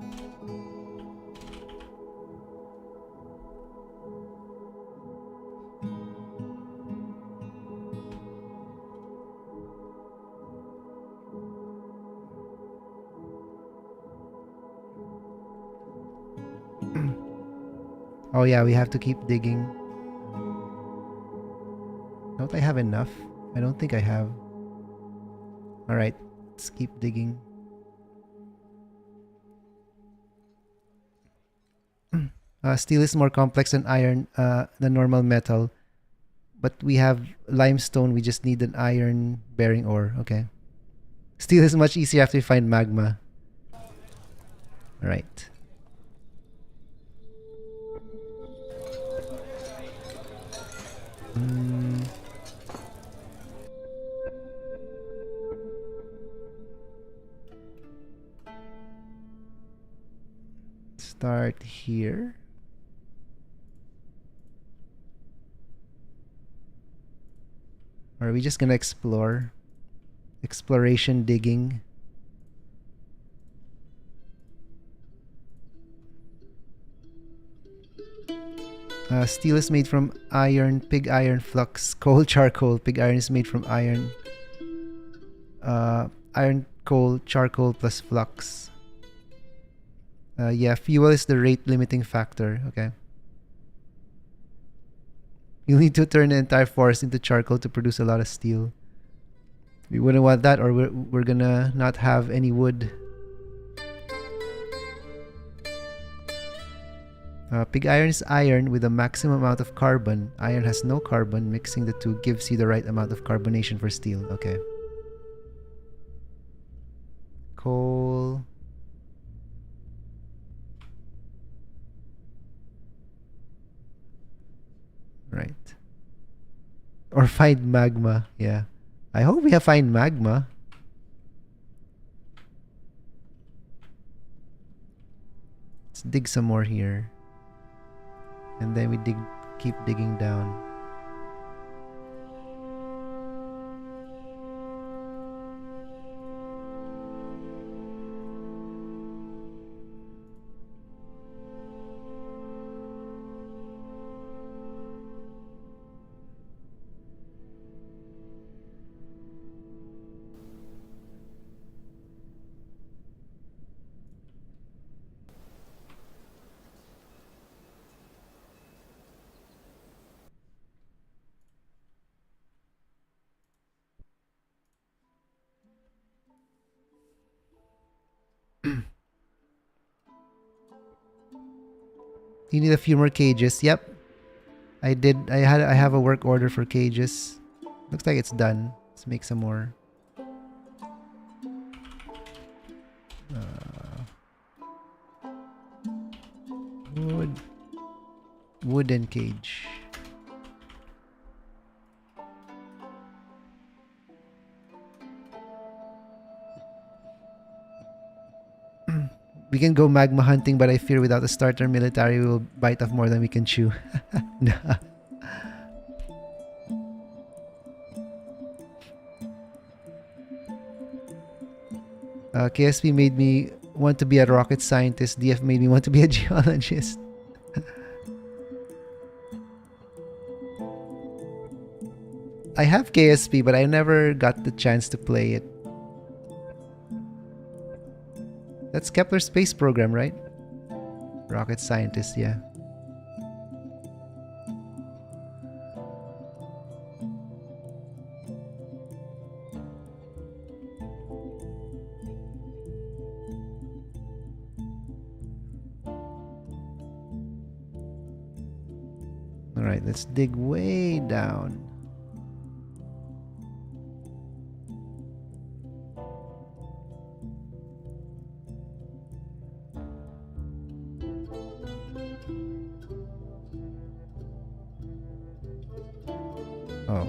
Oh yeah, we have to keep digging. Don't I have enough? I don't think I have. Alright, let's keep digging. Steel is more complex than iron, than normal metal. But we have limestone, we just need an iron bearing ore. Okay. Steel is much easier after you find magma. Alright. Start here. Or are we just gonna explore? Exploration digging. Steel is made from iron, pig iron, flux, coal, charcoal. Pig iron is made from iron. Iron, coal, charcoal plus flux. Yeah, fuel is the rate limiting factor. Okay. You'll need to turn the entire forest into charcoal to produce a lot of steel. We wouldn't want that, or we're gonna not have any wood. Pig iron is iron with a maximum amount of carbon. Iron has no carbon. Mixing the two gives you the right amount of carbonation for steel. Okay. Coal. Right. Or find magma. Yeah. I hope we have find magma. Let's dig some more here. And then we keep digging down. You need a few more cages. Yep. I have a work order for cages. Looks like it's done. Let's make some more. Wooden cage. We can go magma hunting, but I fear without a starter military we will bite off more than we can chew. Nah. KSP made me want to be a rocket scientist. DF made me want to be a geologist. I have KSP, but I never got the chance to play it. That's Kepler Space Program, right? Rocket scientist, yeah. Alright, let's dig way down. Oh.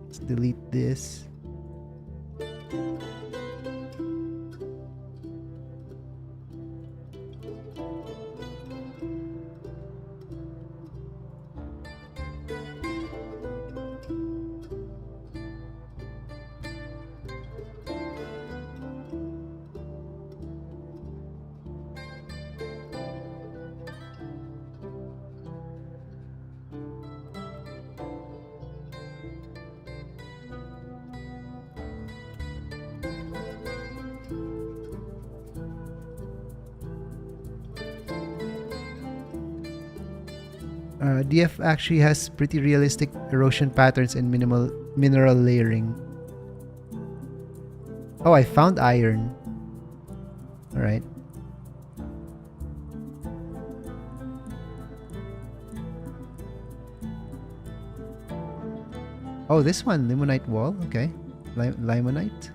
Let's delete this. DF actually has pretty realistic erosion patterns and minimal mineral layering. Oh, I found iron. Alright. Oh, this one, limonite wall. Okay. Limonite.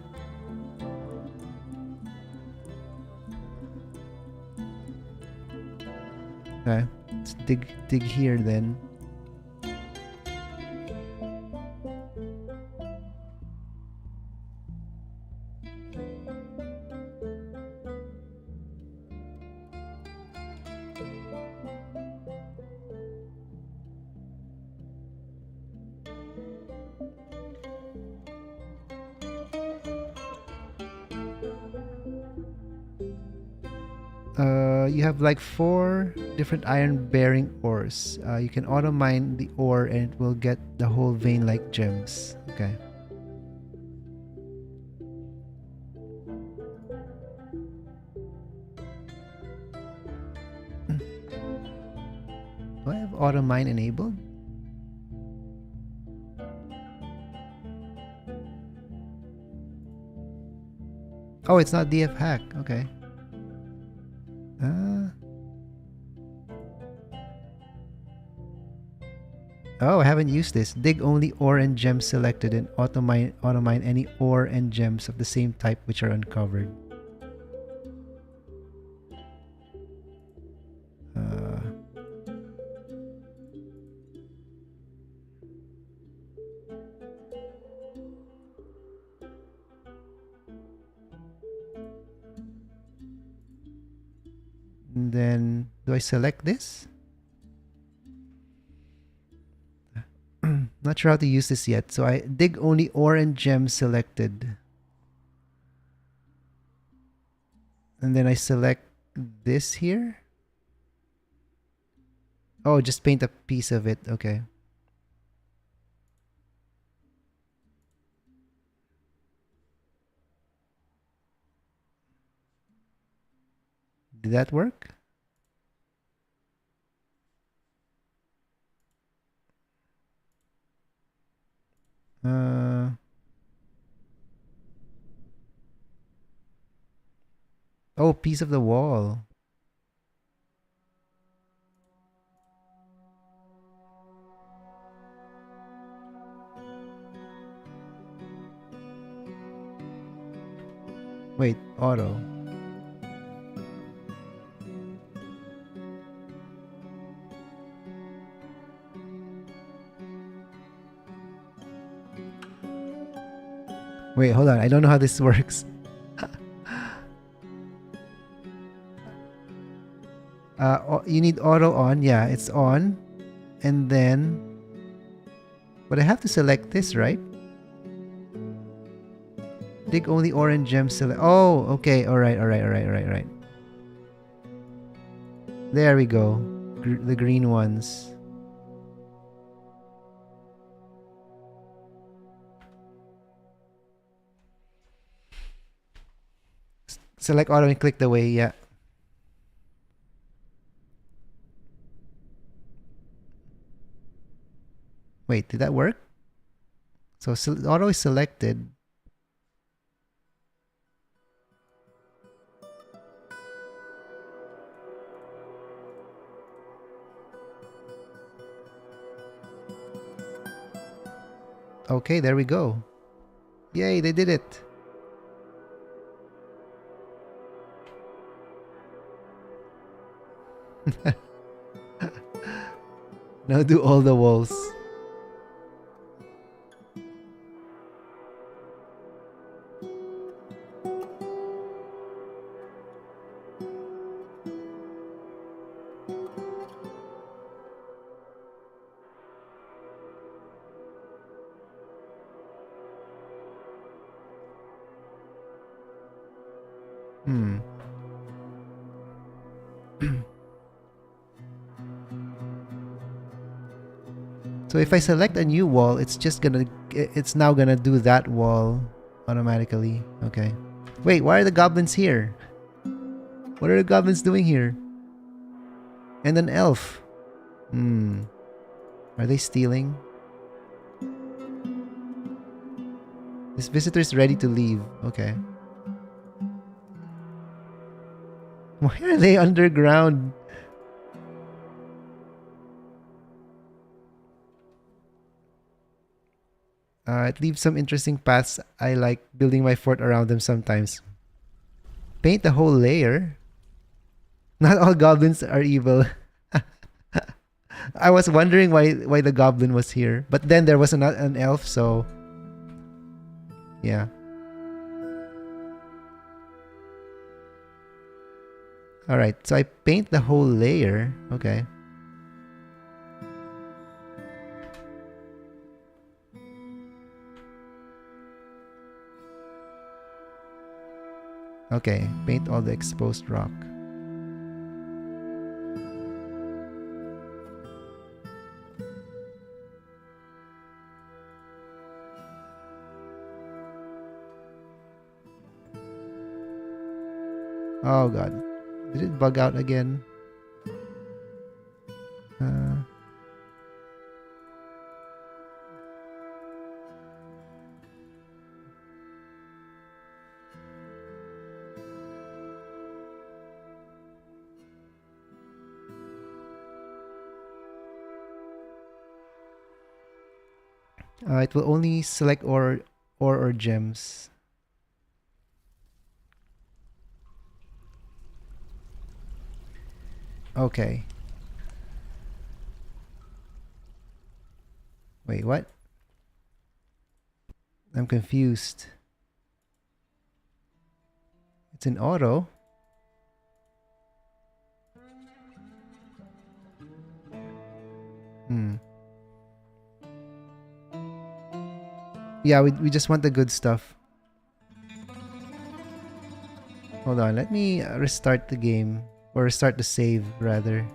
Okay. Let's dig here then. You have like 4 different iron bearing ores. You can auto mine the ore and it will get the whole vein like gems. Okay. Do I have auto mine enabled? Oh, it's not DF hack. Okay. Oh, I haven't used this. Dig only ore and gems selected and auto mine any ore and gems of the same type which are uncovered. And then, do I select this? Not sure how to use this yet. So I dig only ore and gems selected. And then I select this here. Oh, just paint a piece of it. Okay. Did that work? Oh, piece of the wall. Wait, auto. Wait, hold on. I don't know how this works. You need auto on. Yeah, it's on. And then... But I have to select this, right? Dig only orange gems select. Oh, okay. Alright. There we go. The green ones. Select auto and click the way, yeah. Wait, did that work? So auto is selected. Okay, there we go. Yay, they did it. Now do all the walls. So if I select a new wall, it's now gonna do that wall automatically. Okay. Wait, why are the goblins here? What are the goblins doing here? And an elf. Are they stealing? This visitor is ready to leave. Okay. Why are they underground? It leaves some interesting paths. I like building my fort around them sometimes. Paint the whole layer. Not all goblins are evil. I was wondering why the goblin was here. But then there was an elf, so... Yeah. Alright, so I paint the whole layer. Okay. Okay, paint all the exposed rock. Oh god. Did it bug out again? It will only select ore or gems. Okay. Wait, what? I'm confused. It's in auto. Yeah, we just want the good stuff. Hold on, let me restart the game. Or restart the save, rather.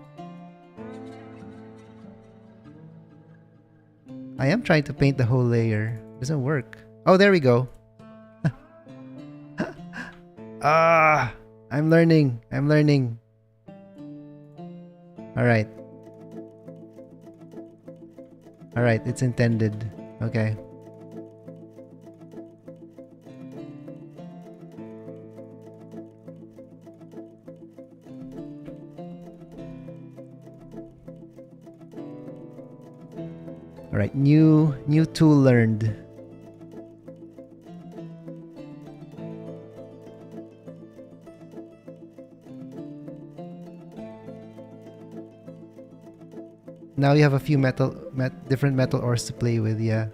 I am trying to paint the whole layer. Doesn't work. Oh, there we go. I'm learning. Alright. Alright, it's intended. Okay. Alright, new tool learned. now you have a few different metal ores to play with, yeah.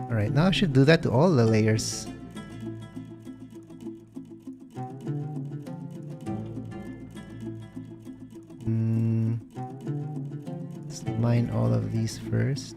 Alright, now I should do that to all the layers. Let's mine all of these first.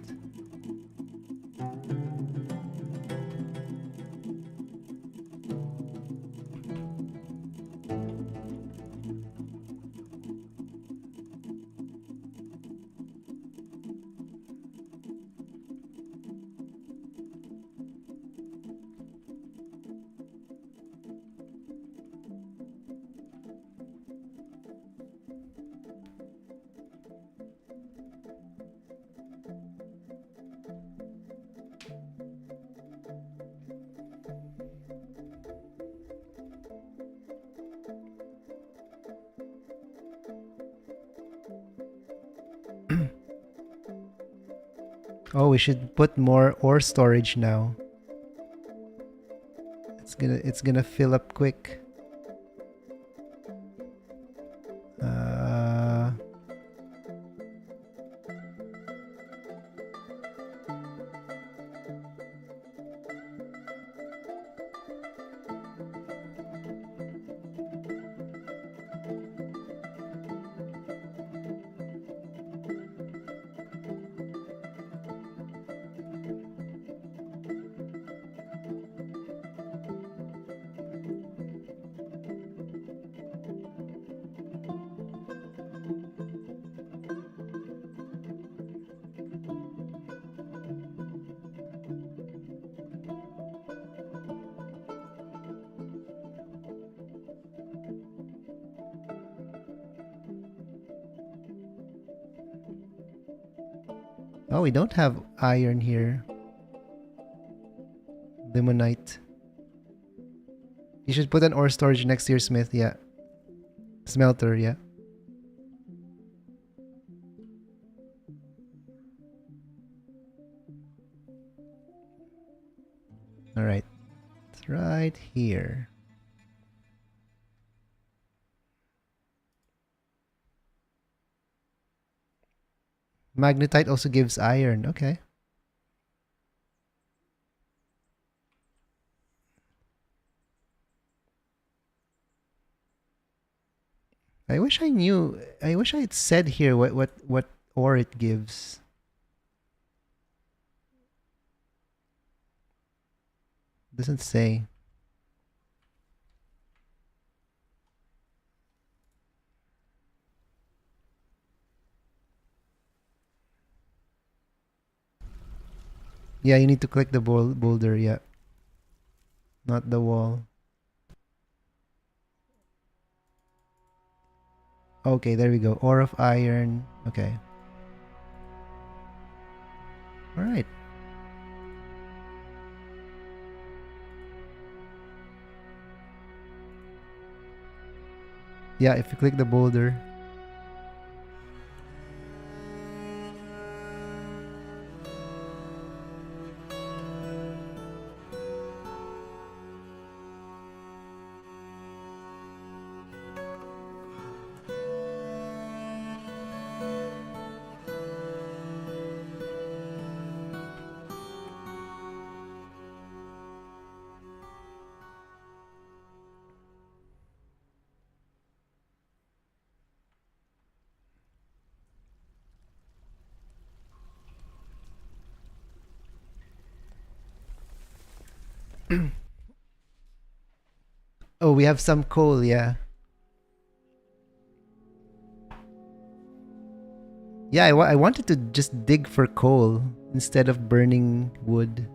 Oh, we should put more ore storage now. It's gonna fill up quick. Oh, we don't have iron here. Limonite. You should put an ore storage next to your smith, yeah. Smelter, yeah. Alright. It's right here. Magnetite also gives iron. Okay. I wish I knew. I wish I had said here what ore it gives. Doesn't say. Yeah, you need to click the boulder, yeah. Not the wall. Okay, there we go. Ore of iron. Okay. Alright. Yeah, if you click the boulder. Oh, we have some coal, yeah. Yeah, I wanted to just dig for coal instead of burning wood.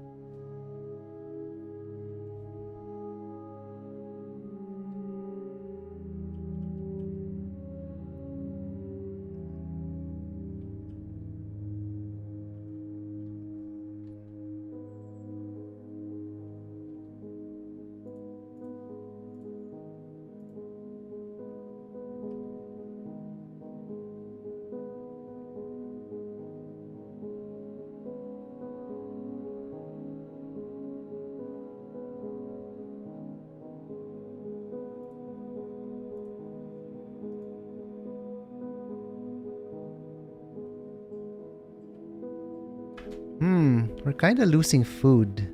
We're kind of losing food.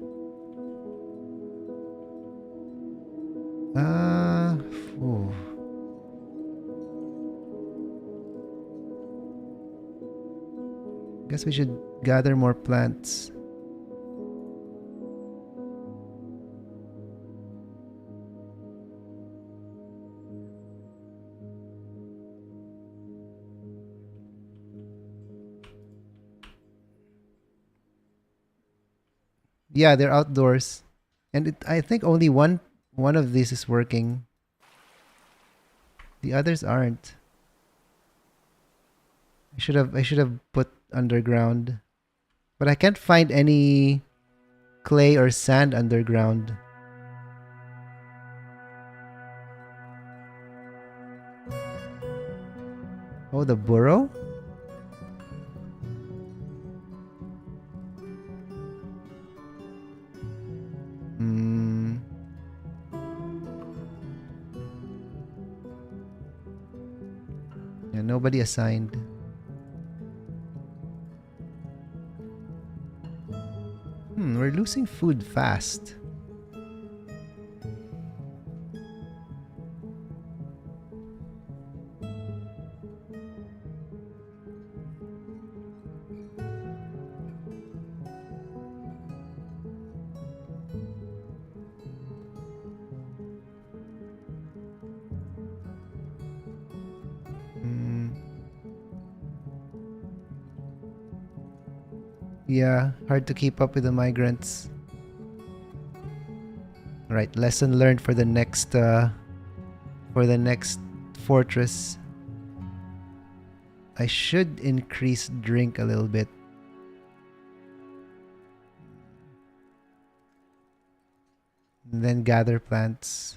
Ooh. Guess we should gather more plants. Yeah, they're outdoors. And I think only one of these is working. The others aren't. I should have put underground. But I can't find any clay or sand underground. Oh, the burrow? Yeah, nobody assigned. We're losing food fast. Yeah, hard to keep up with the migrants. Right, lesson learned for the next fortress. I should increase drink a little bit. And then gather plants.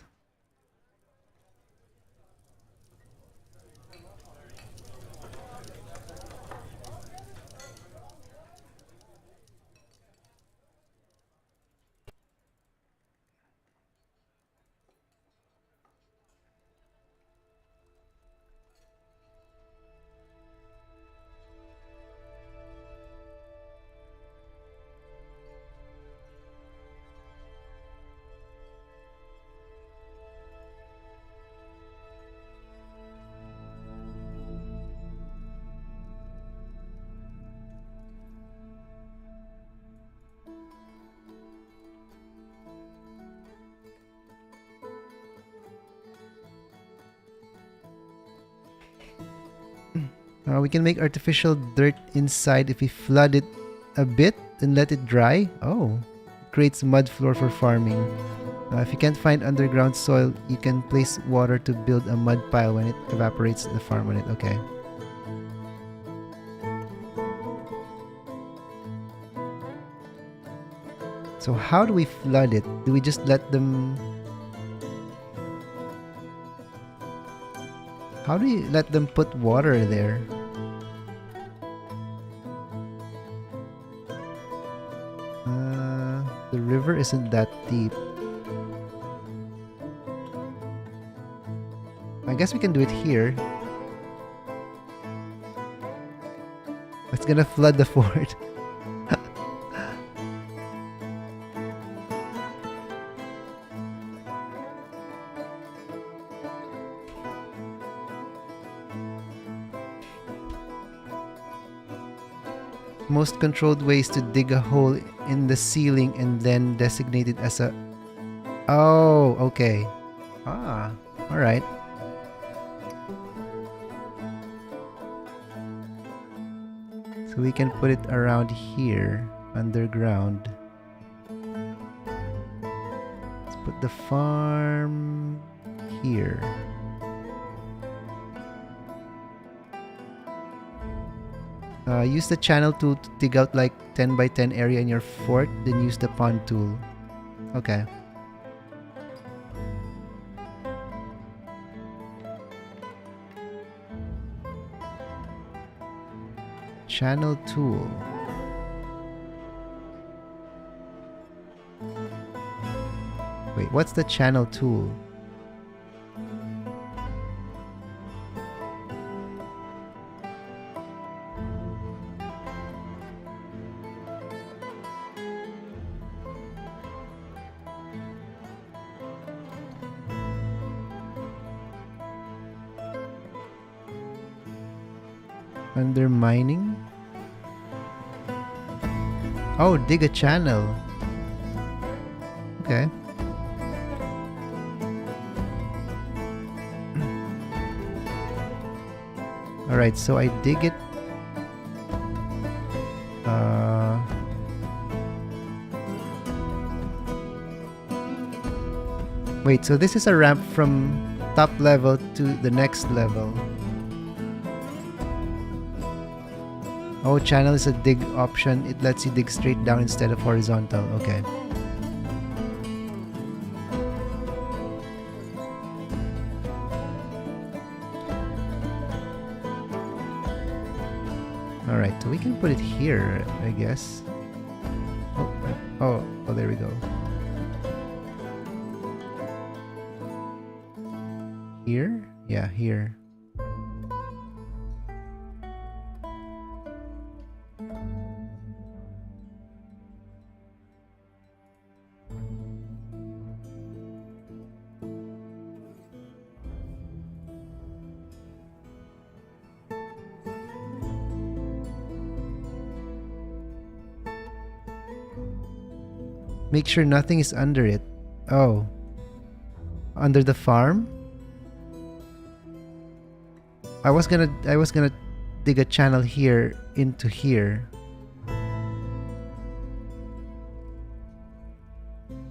We can make artificial dirt inside if we flood it a bit and let it dry. Oh, it creates mud floor for farming. If you can't find underground soil, you can place water to build a mud pile when it evaporates the farm on it. Okay. So how do we flood it? Do we just let them... How do you let them put water there? The river isn't that deep. I guess we can do it here. It's gonna flood the fort. Most controlled ways to dig a hole in the ceiling and then designate it as a Oh, okay. Ah, alright. So we can put it around here, underground. Let's put the farm here. Use the channel tool to dig out like 10 by 10 area in your fort, then use the pond tool. Okay. Channel tool. Wait, what's the channel tool? Under mining? Oh, dig a channel. Okay. Alright, so I dig it. Wait, so this is a ramp from top level to the next level. Oh, channel is a dig option. It lets you dig straight down instead of horizontal. Okay. Alright, so we can put it here, I guess. Oh, there we go. Here? Yeah, here. Make sure nothing is under it. Oh. Under the farm? I was gonna dig a channel here into here.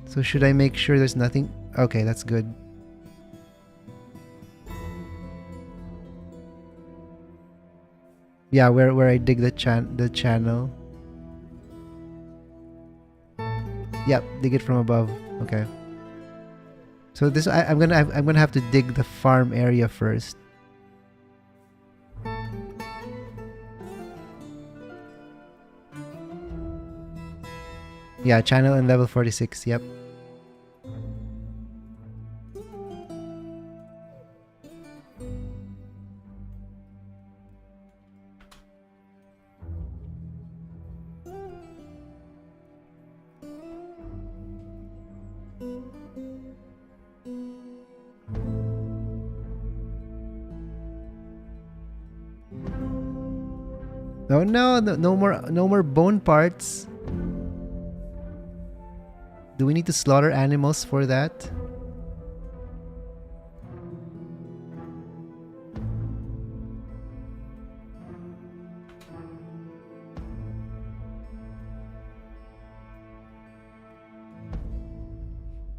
So should I make sure there's nothing? Okay, that's good. Yeah, where I dig the channel. Yep, dig it from above. Okay. So this I'm gonna have to dig the farm area first. Yeah, channel and level 46. Yep. Oh no, no more bone parts. Do we need to slaughter animals for that?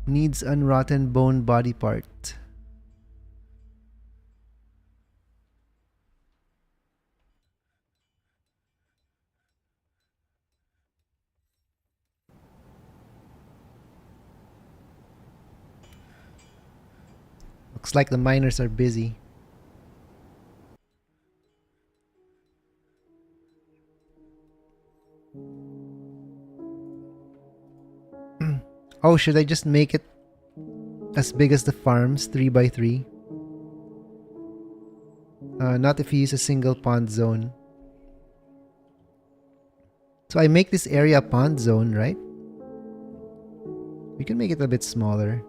Needs unrotten bone body part. Looks like the miners are busy. Oh, should I just make it as big as the farms, 3 by 3? Not if you use a single pond zone. So I make this area a pond zone, right? We can make it a bit smaller.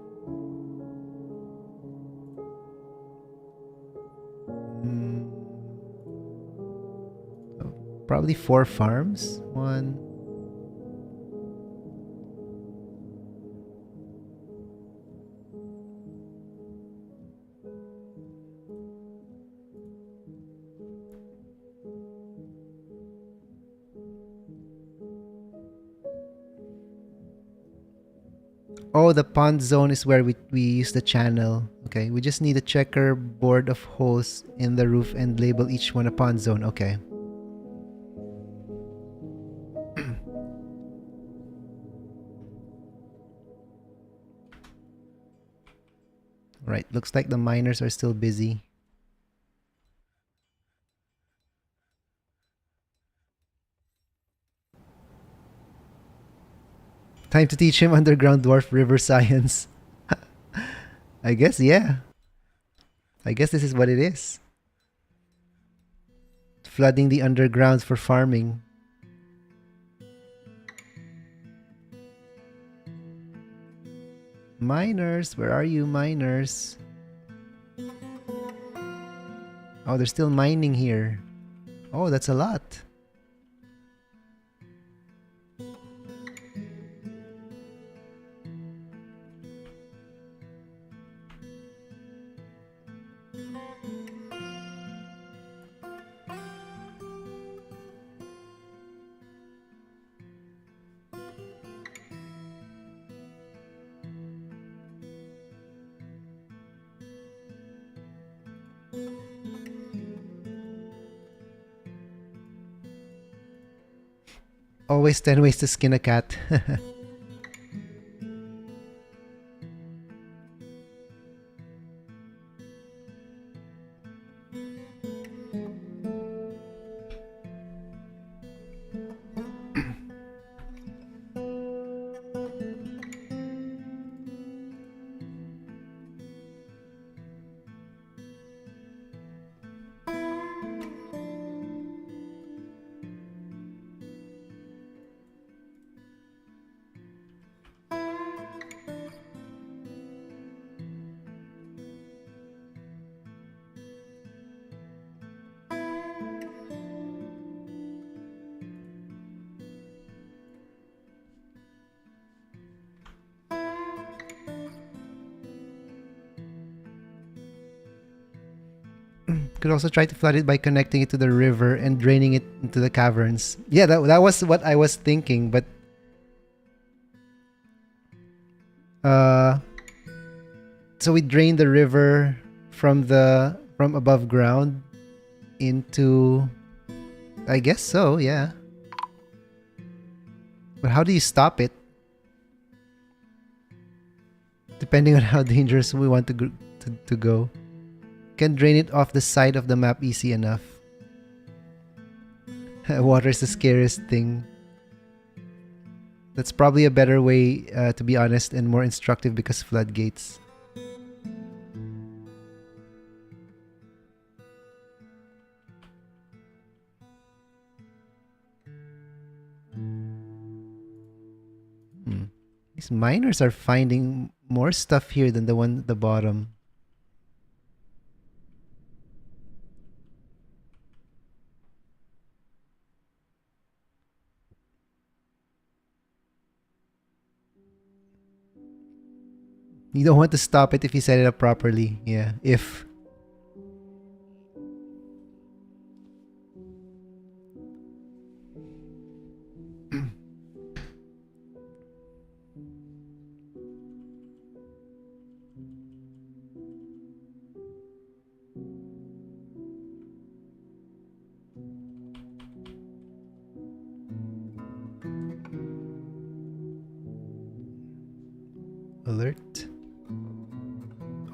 Probably 4 farms. 1. Oh, the pond zone is where we use the channel. Okay, we just need a checkerboard of holes in the roof and label each one a pond zone. Okay. Right, looks like the miners are still busy. Time to teach him underground dwarf river science. I guess, yeah. I guess this is what it is. Flooding the undergrounds for farming. Miners, where are you, miners? Oh, they're still mining here. Oh, that's a lot. Always 10 ways to skin a cat. Could also try to flood it by connecting it to the river and draining it into the caverns. Yeah, that was what I was thinking, but so we drain the river from above ground into, I guess so, yeah. But how do you stop it? Depending on how dangerous we want to go. Can drain it off the side of the map easy enough. Water is the scariest thing. That's probably a better way, to be honest, and more instructive because floodgates. These miners are finding more stuff here than the one at the bottom. You don't want to stop it if you set it up properly. Yeah, if. Alert.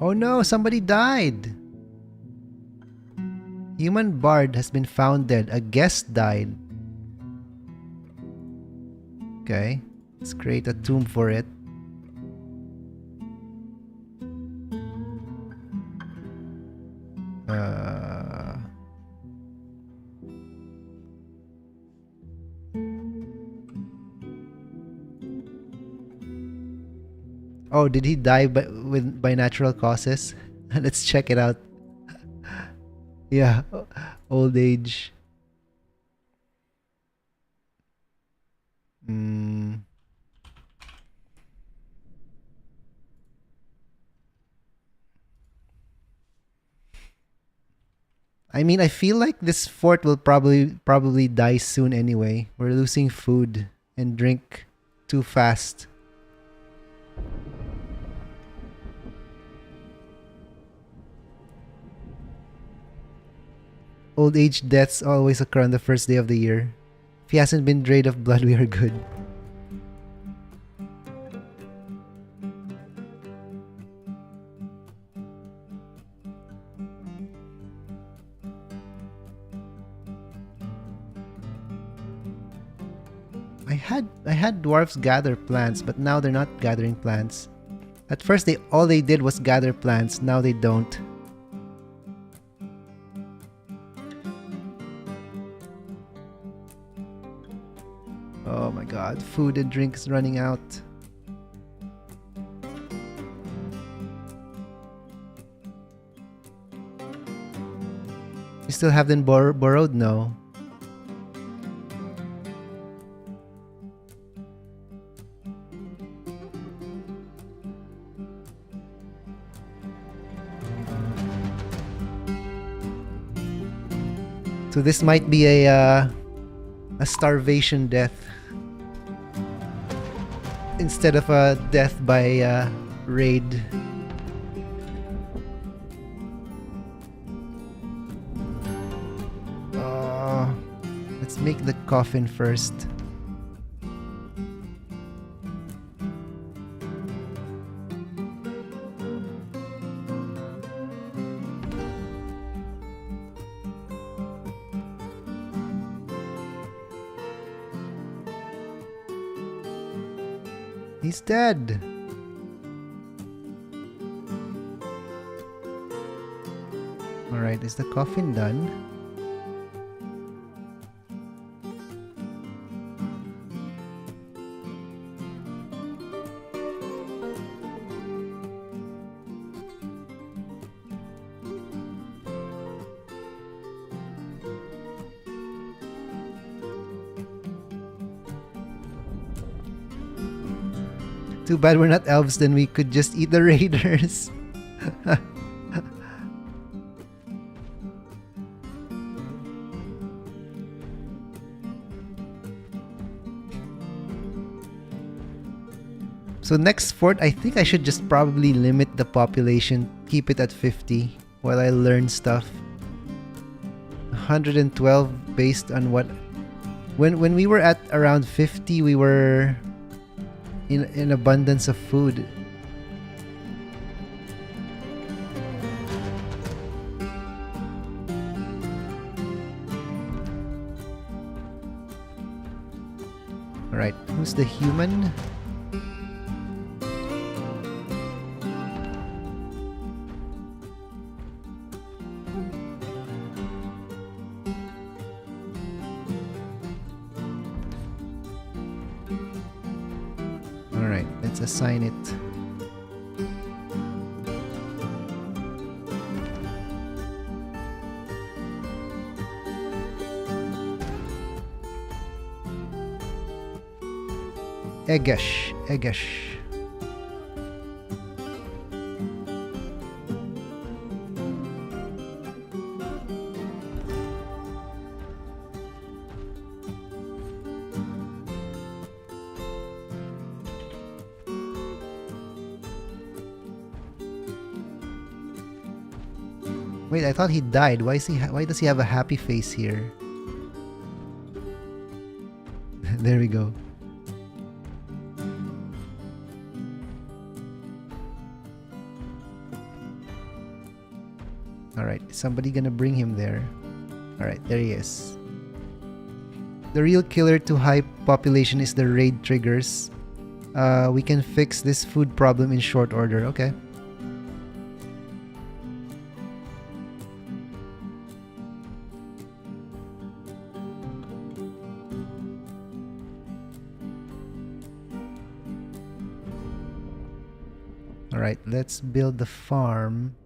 Oh no, somebody died. Human bard has been found dead. A guest died. Okay, let's create a tomb for it. Oh, did he die by natural causes? Let's check it out. Yeah, old age. I mean, I feel like this fort will probably die soon anyway. We're losing food and drink too fast. Old age deaths always occur on the first day of the year. If he hasn't been drained of blood, we are good. I had dwarfs gather plants, but now they're not gathering plants. At first all they did was gather plants, now they don't. Oh my god, food and drink is running out. You still haven't borrowed? No. So this might be a starvation death instead of a death by raid. Let's make the coffin first. He's dead. Alright, is the coffin done? Too bad we're not elves, then we could just eat the raiders. So next fort, I think I should just probably limit the population, keep it at 50 while I learn stuff. 112 based on what... When we were at around 50, we were in abundance of food. Alright, who's the human? Alright, let's assign it. Egesh. Wait, I thought he died. Why does he have a happy face here? There we go. Alright, is somebody gonna bring him there? Alright, there he is. The real killer to high population is the raid triggers. We can fix this food problem in short order. Okay. Alright, let's build the farm.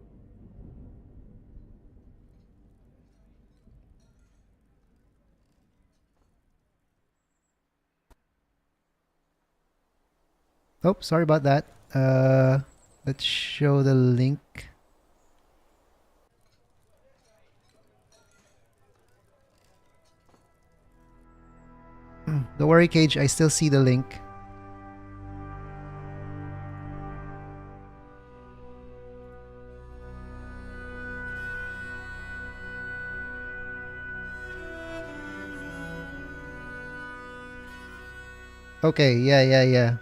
Oh, sorry about that. Let's show the link. Don't worry, Cage, I still see the link. Okay, yeah.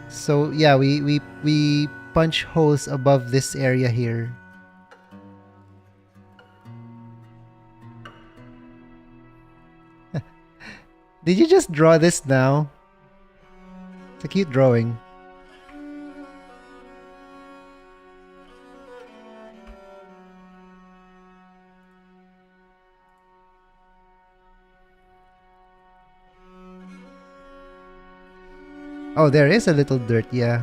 So yeah, we punch holes above this area here. Did you just draw this now? It's a cute drawing. Oh, there is a little dirt, yeah.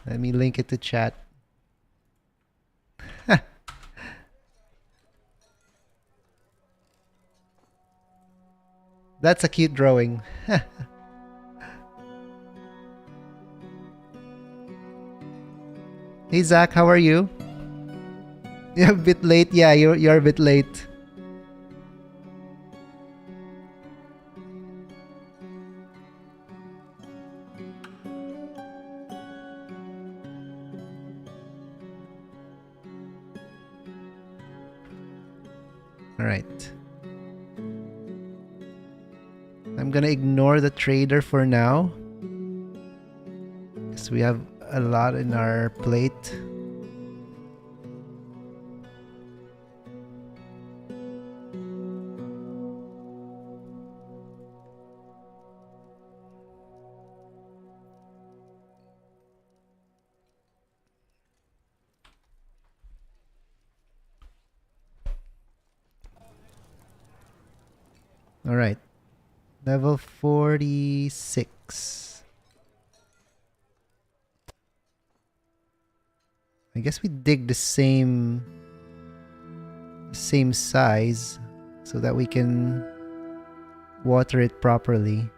Let me link it to chat. That's a cute drawing. Hey Zach, how are you? You're a bit late. Yeah, you're a bit late. Alright. I'm gonna ignore the trader for now, because we have a lot in our plate. Alright. Level 46. I guess we dig the same size so that we can water it properly.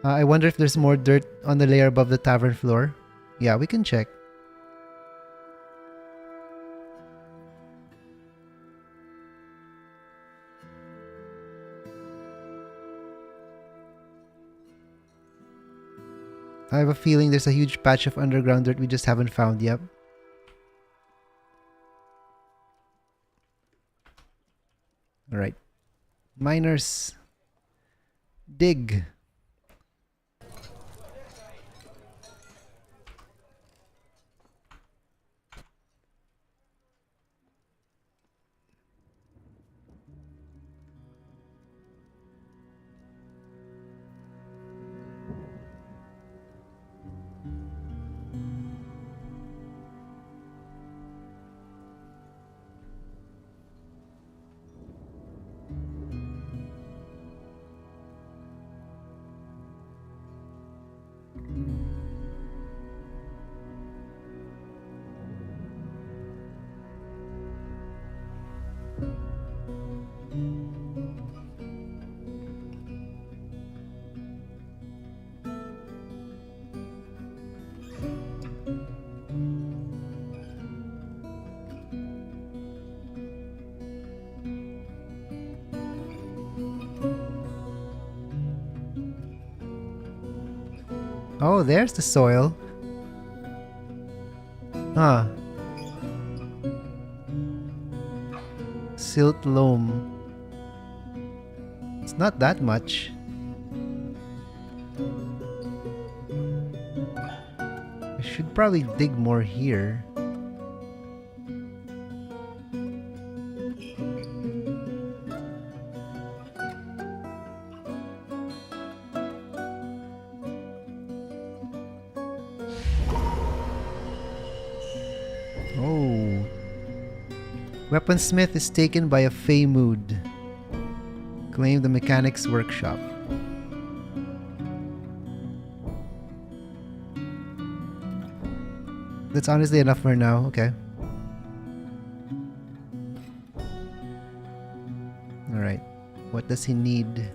I wonder if there's more dirt on the layer above the tavern floor. Yeah, we can check. I have a feeling there's a huge patch of underground dirt we just haven't found yet. Alright. Miners. Dig. Oh, there's the soil. Huh. Silt loam. It's not that much. I should probably dig more here. Oh. Weaponsmith is taken by a Fey mood. Claim the mechanics workshop. That's honestly enough for now. Okay. Alright. What does he need?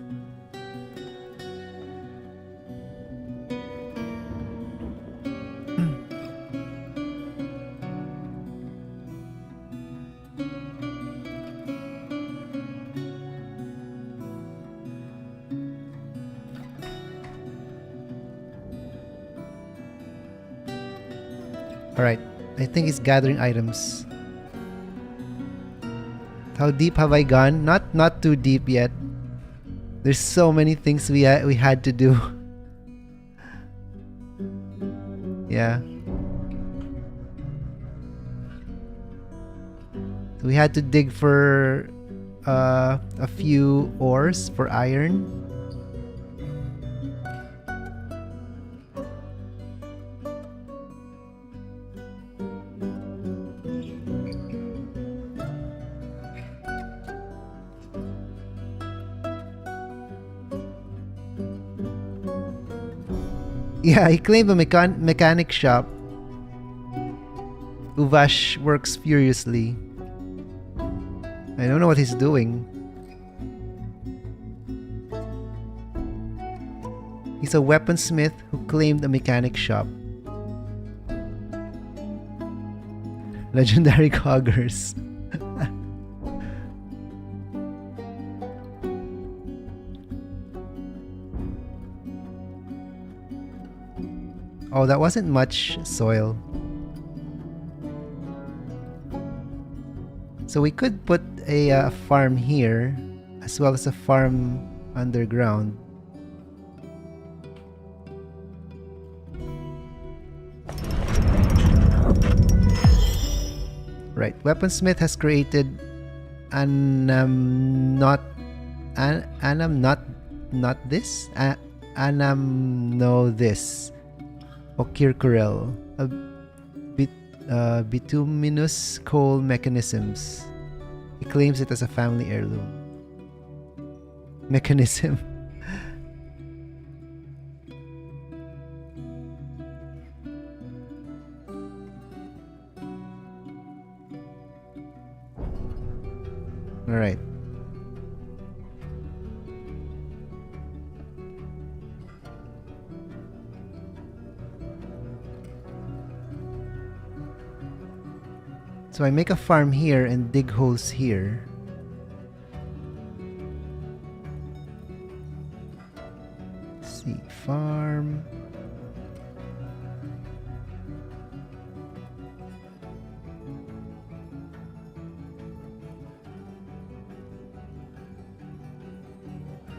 Alright. I think he's gathering items. How deep have I gone? Not too deep yet. There's so many things we had to do. Yeah. We had to dig for a few ores for iron. Yeah, he claimed a mechanic shop. Uvash works furiously. I don't know what he's doing. He's a weaponsmith who claimed a mechanic shop. Legendary coggers. Oh, that wasn't much soil. So we could put a farm here, as well as a farm underground. Right, Weaponsmith has created not this this Okirkurel, bituminous coal mechanisms. He claims it as a family heirloom. Mechanism. All right. So I make a farm here and dig holes here. Let's see, farm.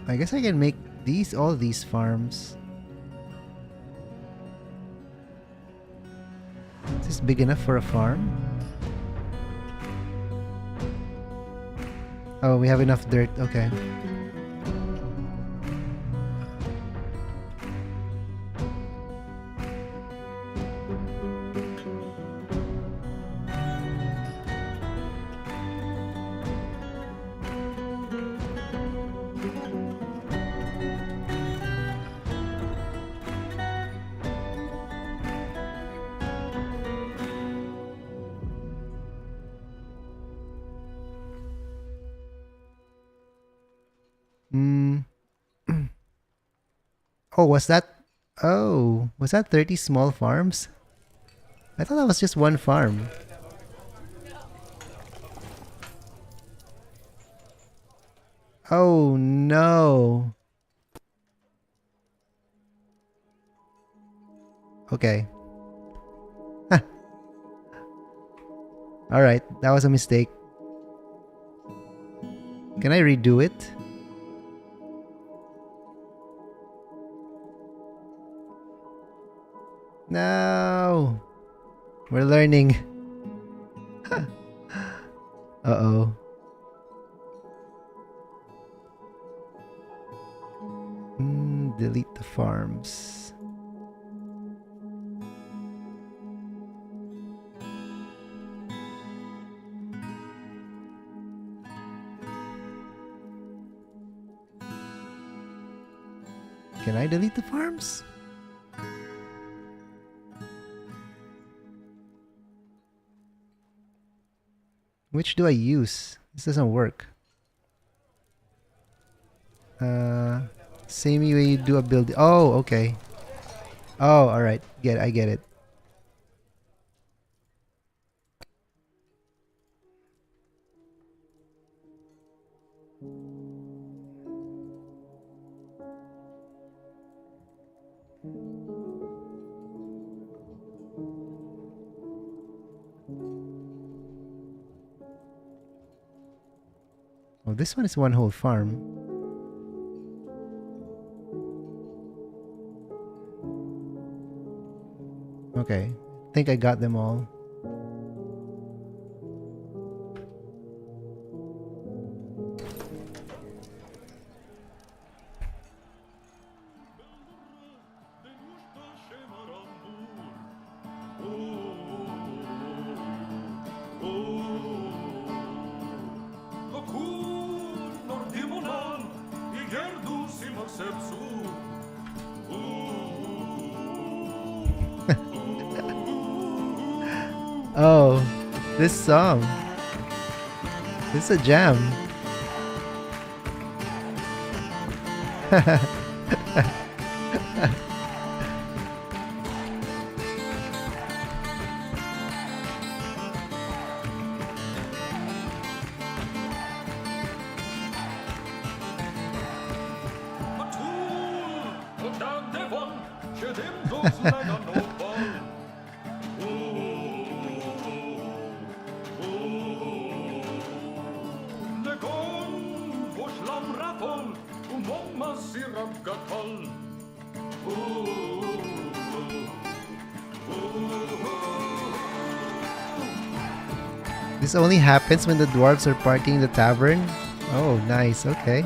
I guess I can make all these farms. Is this big enough for a farm? Oh, we have enough dirt. Okay. Oh, was that 30 small farms? I thought that was just one farm. Oh no. Okay. Alright, that was a mistake. Can I redo it? No. We're learning. Uh-oh. Delete the farms. Can I delete the farms? Which do I use? This doesn't work. Same way you do a build. Oh, okay. Oh, alright. I get it. Oh, this one is one whole farm. Okay. I think I got them all. Oh, this song. This is a jam. This only happens when the dwarves are partying in the tavern? Oh, nice. Okay.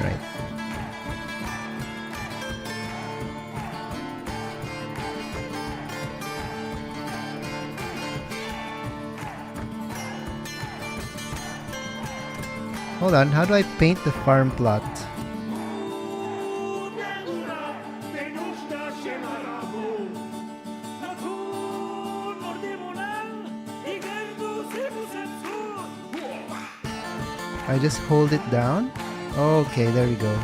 Right. Hold on, how do I paint the farm plot? I just hold it down? Okay, there we go.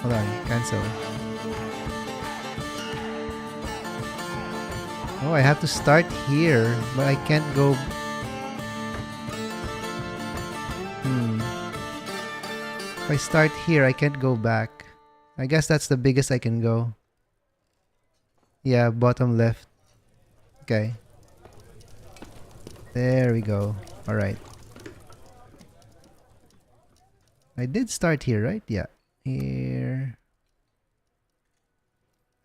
Hold on, cancel. Oh, I have to start here, but I can't go... If I start here, I can't go back. I guess that's the biggest I can go. Yeah, bottom left. Okay. There we go. Alright. I did start here, right? Yeah. Here.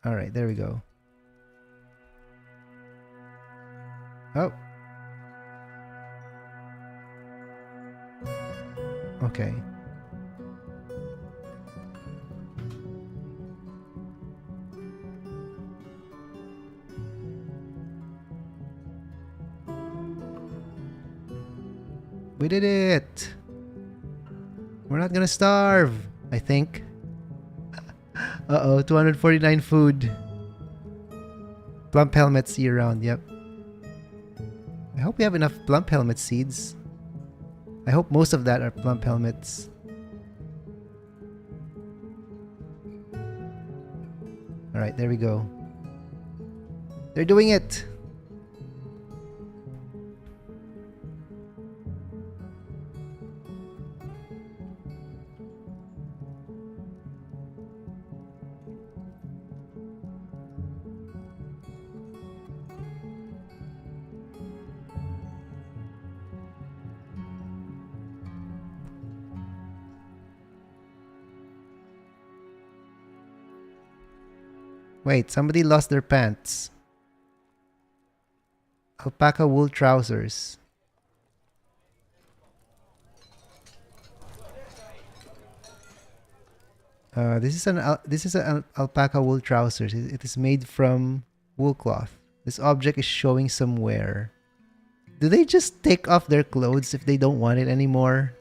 Alright, there we go. Oh. Okay. We did it! We're not gonna starve, I think. Uh-oh, 249 food. Plump helmets year round, yep. I hope we have enough plump helmet seeds. I hope most of that are plump helmets. Alright, there we go. They're doing it! Wait, somebody lost their pants. Alpaca wool trousers. This is an alpaca wool trousers. It is made from wool cloth. This object is showing some wear. Do they just take off their clothes if they don't want it anymore?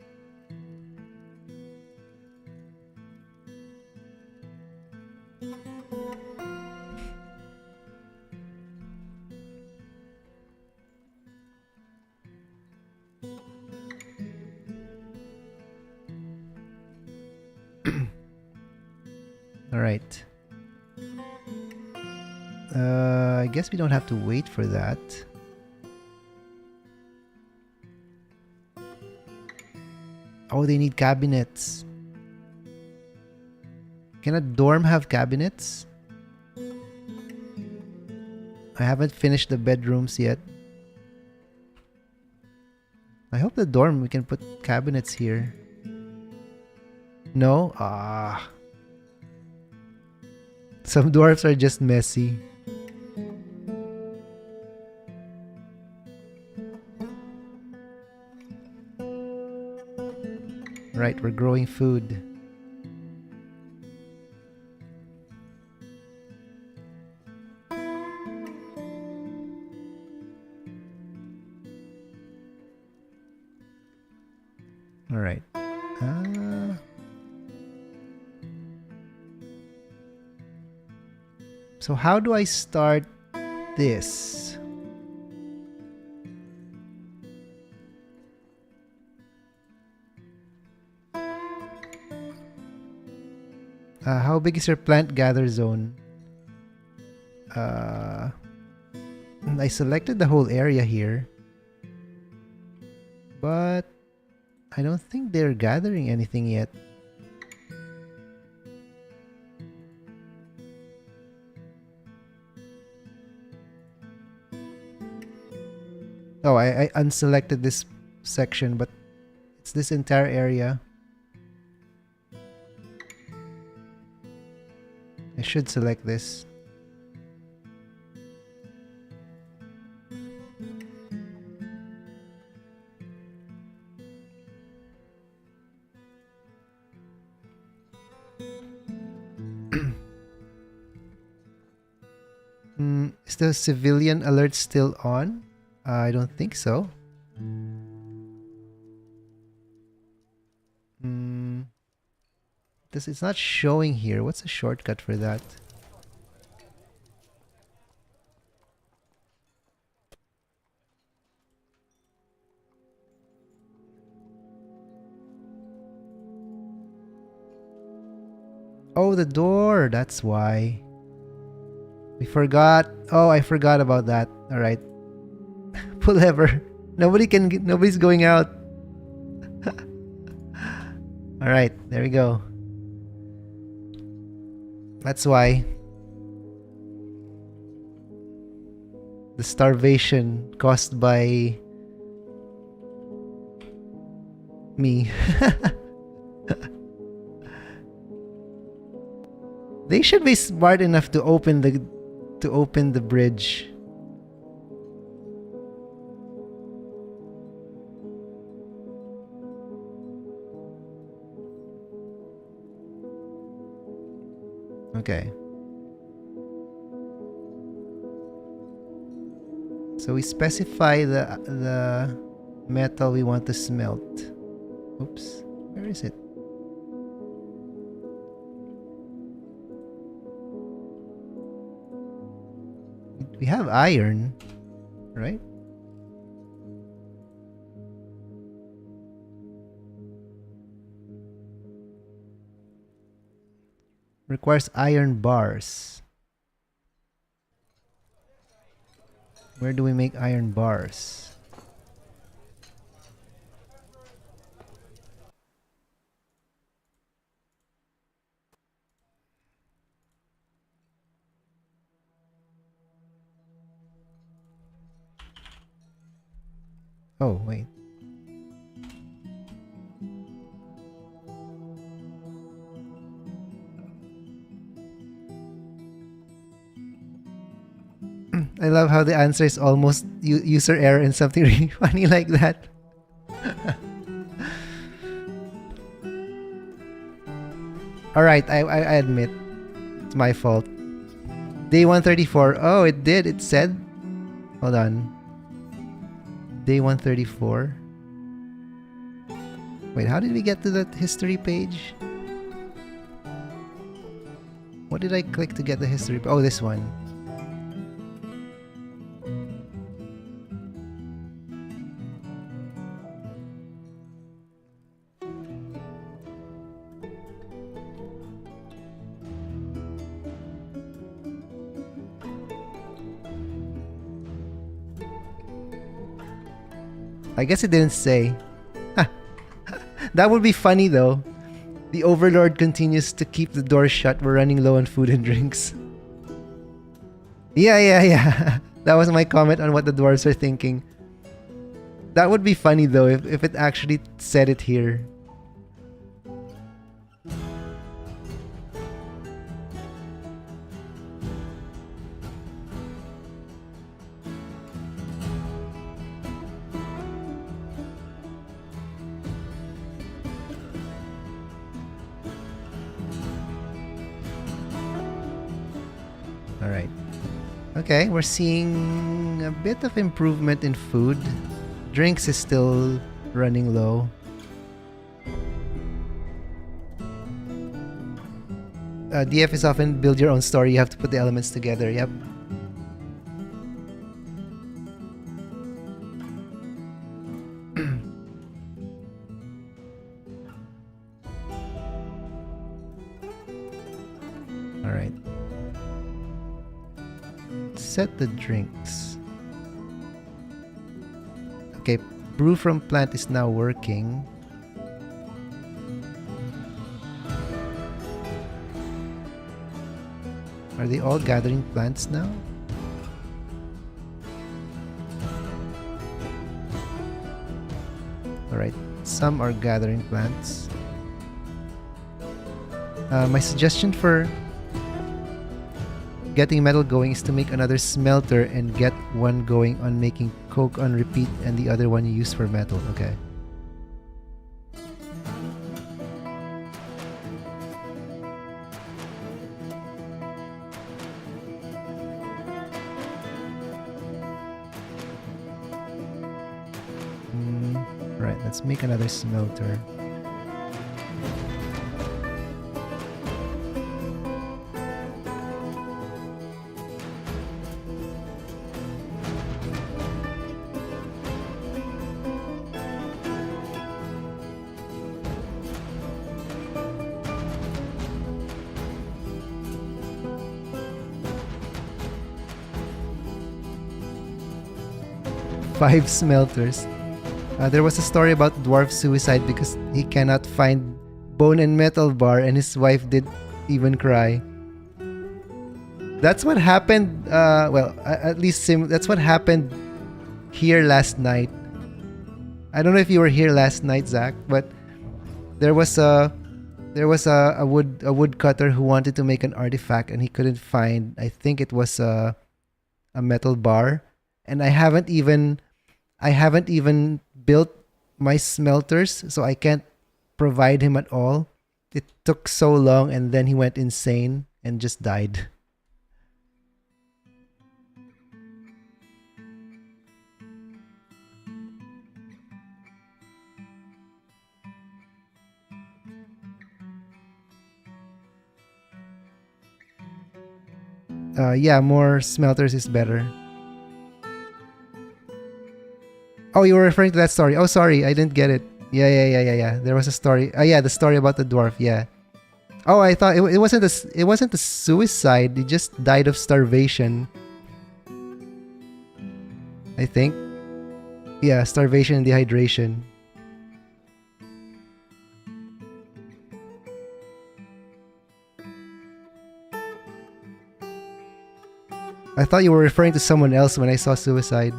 All right. I guess we don't have to wait for that. Oh, they need cabinets. Can a dorm have cabinets? I haven't finished the bedrooms yet. I hope the dorm we can put cabinets here. No? Ah. Some dwarfs are just messy. Right, we're growing food. All right. So how do I start this? How big is your plant gather zone? I selected the whole area here, but I don't think they're gathering anything yet. Oh, I unselected this section, but it's this entire area. I should select this. Is the civilian alert still on? I don't think so. It's not showing here. What's a shortcut for that? Oh, the door. That's why. We forgot. Oh, I forgot about that. All right. Pull lever. Nobody's going out. All right, there we go. That's why. The starvation caused by me. They should be smart enough to open the bridge. Okay. So we specify the metal we want to smelt. Oops. Where is it? We have iron, right? Requires iron bars. Where do we make iron bars? Oh, wait. I love how the answer is almost user error and something really funny like that. Alright, I admit. It's my fault. Day 134. Oh, it did. It said. Hold on. Day 134. Wait, how did we get to that history page? What did I click to get the history? Oh, this one. I guess it didn't say. That would be funny though. The Overlord continues to keep the door shut. We're running low on food and drinks. Yeah. That was my comment on what the dwarves are thinking. That would be funny though if it actually said it here. Alright. Okay, we're seeing a bit of improvement in food. Drinks is still running low. DF is often build your own story. You have to put the elements together. Yep. Alright. Set the drinks. Okay, brew from plant is now working. Are they all gathering plants now? Alright, some are gathering plants. My suggestion for getting metal going is to make another smelter and get one going on making coke on repeat and the other one you use for metal. Okay. Right, let's make another smelter. Five smelters. There was a story about Dwarf suicide because he cannot find bone and metal bar and his wife did even cry. That's what happened, at least that's what happened here last night. I don't know if you were here last night, Zach, but there was a woodcutter who wanted to make an artifact and he couldn't find, I think it was a metal bar, and I haven't even built my smelters, so I can't provide him at all. It took so long, and then he went insane and just died. Yeah, more smelters is better. Oh, you were referring to that story. Oh, sorry, I didn't get it. Yeah. There was a story. Yeah, the story about the dwarf. Yeah. Oh, I thought it wasn't a suicide. He just died of starvation. I think. Yeah, starvation and dehydration. I thought you were referring to someone else when I saw suicide.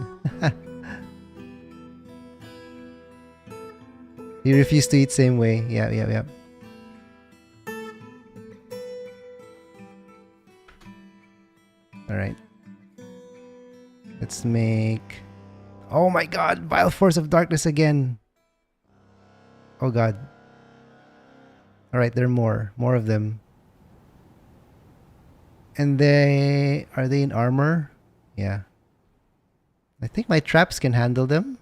He refused to eat same way. Yeah. Alright. Let's make... Oh my god! Vile Force of Darkness again! Oh god. Alright, there are more. More of them. And they... Are they in armor? Yeah. I think my traps can handle them.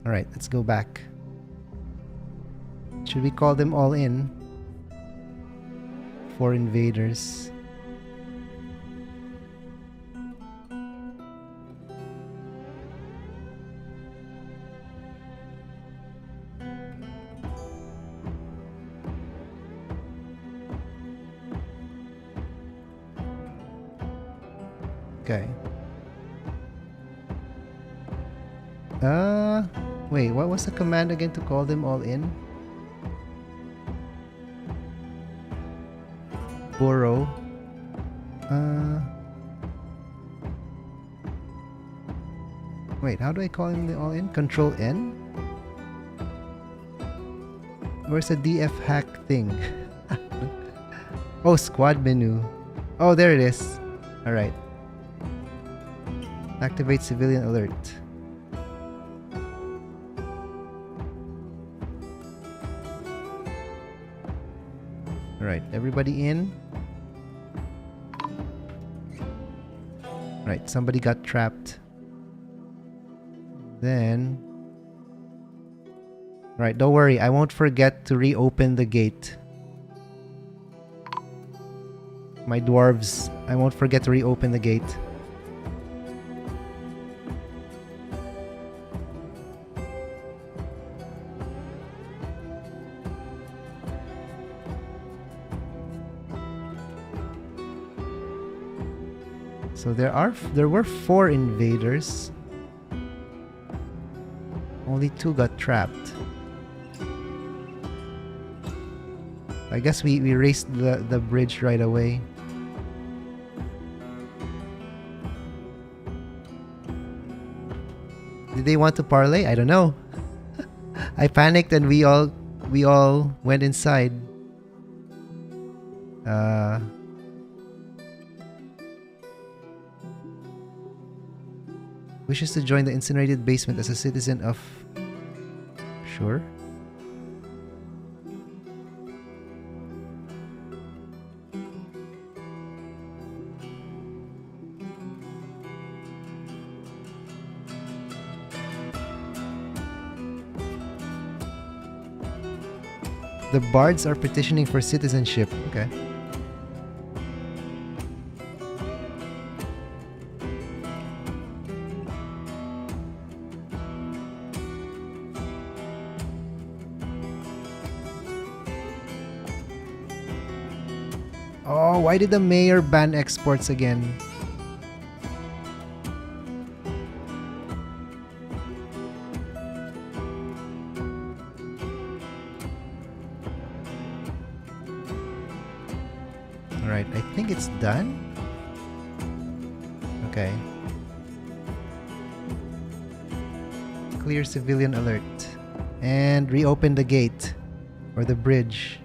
Alright, let's go back. Should we call them all in? 4 invaders. Okay. Wait, what was the command again to call them all in? Burrow. Wait, how do I call them all in? Control N? Where's the DF hack thing? Oh, squad menu. Oh, there it is. Alright. Activate civilian alert. Alright, everybody in. Right, somebody got trapped. Then... Right, don't worry, I won't forget to reopen the gate. My dwarves, I won't forget to reopen the gate. So there were 4 invaders. Only 2 got trapped. I guess we raced the bridge right away. Did they want to parlay? I don't know. I panicked and we all went inside. Wishes to join the incinerated basement as a citizen of... Sure. The bards are petitioning for citizenship. Okay. Oh, why did the mayor ban exports again? Alright, I think it's done. Okay. Clear civilian alert. And reopen the gate. Or the bridge.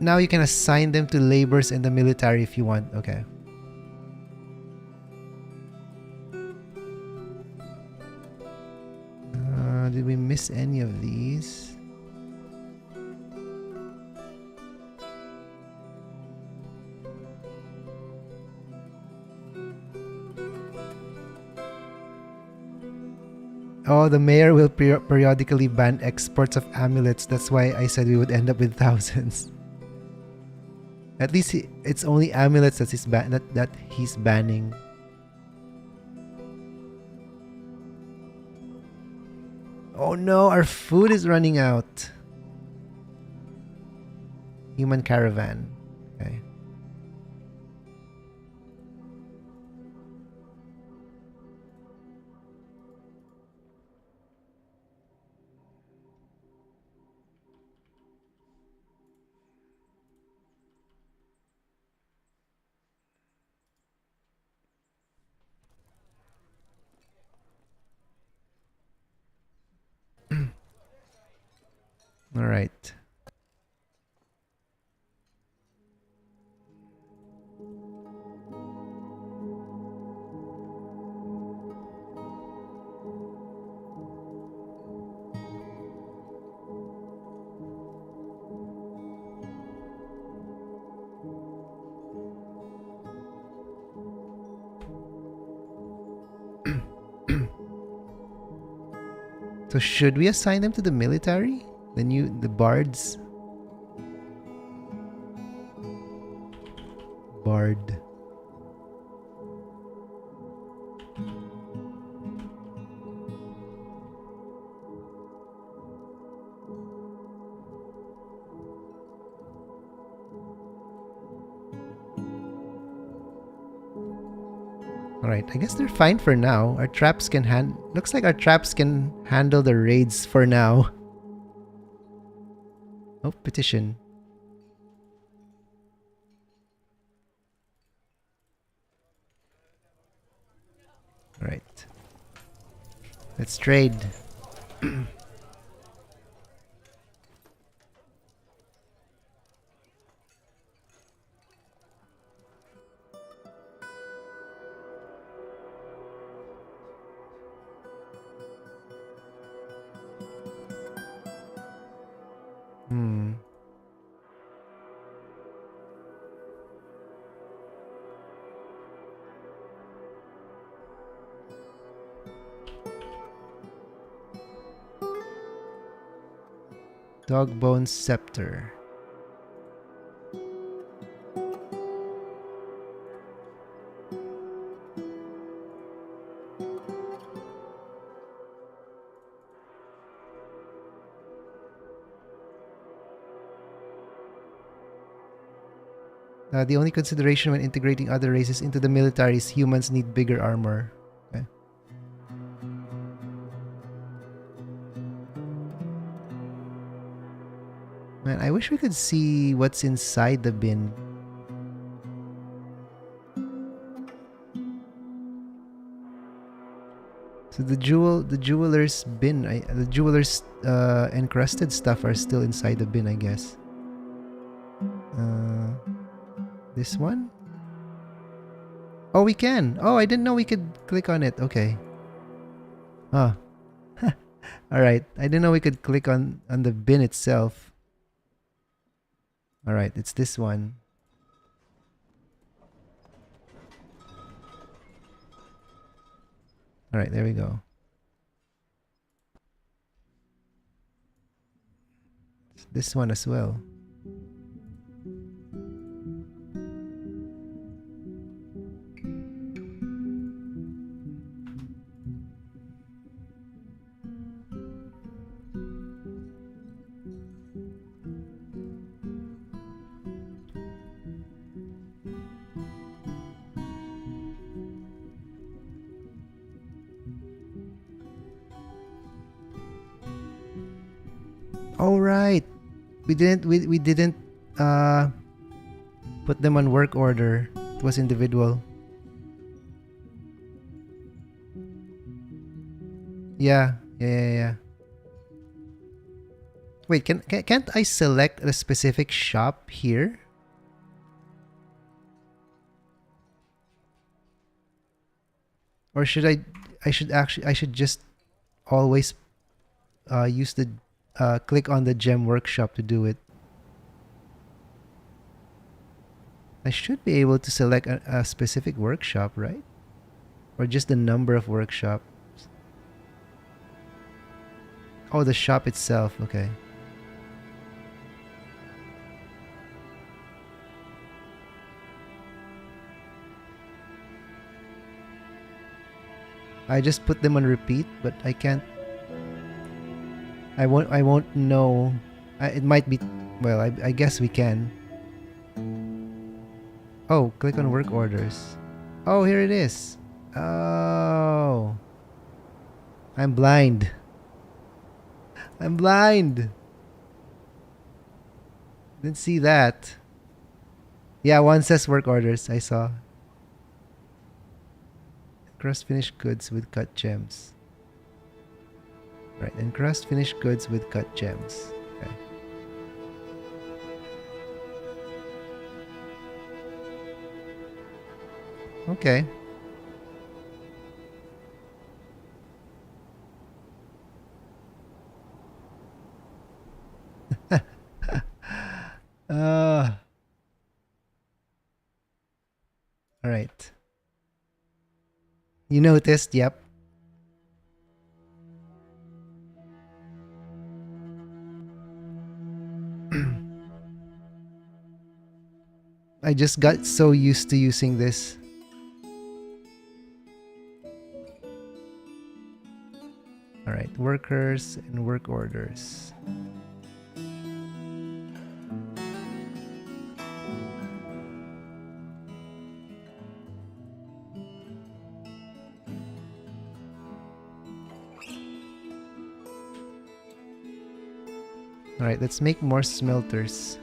Now you can assign them to labors in the military if you want. Okay. Did we miss any of these? Oh, the mayor will periodically ban exports of amulets. That's why I said we would end up with thousands. At least it's only amulets that he's banning. Oh no, our food is running out. Human caravan. Okay. All right. So should we assign them to the military? The bards? Bard. Alright, I guess they're fine for now. Our traps can looks like our traps can handle the raids for now. Oh, petition. Alright. Let's trade. Hmm. Dogbone Scepter. The only consideration when integrating other races into the military is humans need bigger armor. Okay. Man, I wish we could see what's inside the bin. So the jeweler's bin, the jeweler's encrusted stuff are still inside the bin, I guess. This one? Oh, we can. Oh, I didn't know we could click on it. Okay. Huh. All right. I didn't know we could click on the bin itself. All right, it's this one. All right, there we go. It's this one as well. All right. We didn't put them on work order. It was individual. Yeah. Wait, can't I select a specific shop here? Or should I should just always use the click on the gem workshop to do it. I should be able to select a specific workshop, right? Or just the number of workshops. Oh, the shop itself, okay. I just put them on repeat, but I can't. I won't know. It might be. Well, I guess we can. Oh, click on work orders. Oh, here it is. Oh, I'm blind. I'm blind. Didn't see that. Yeah, one says work orders. I saw. Crust finished goods with cut gems. Right, and crust finished goods with cut gems. Okay. Okay. All right. You noticed, yep. I just got so used to using this. Alright, workers and work orders. Alright, let's make more smelters.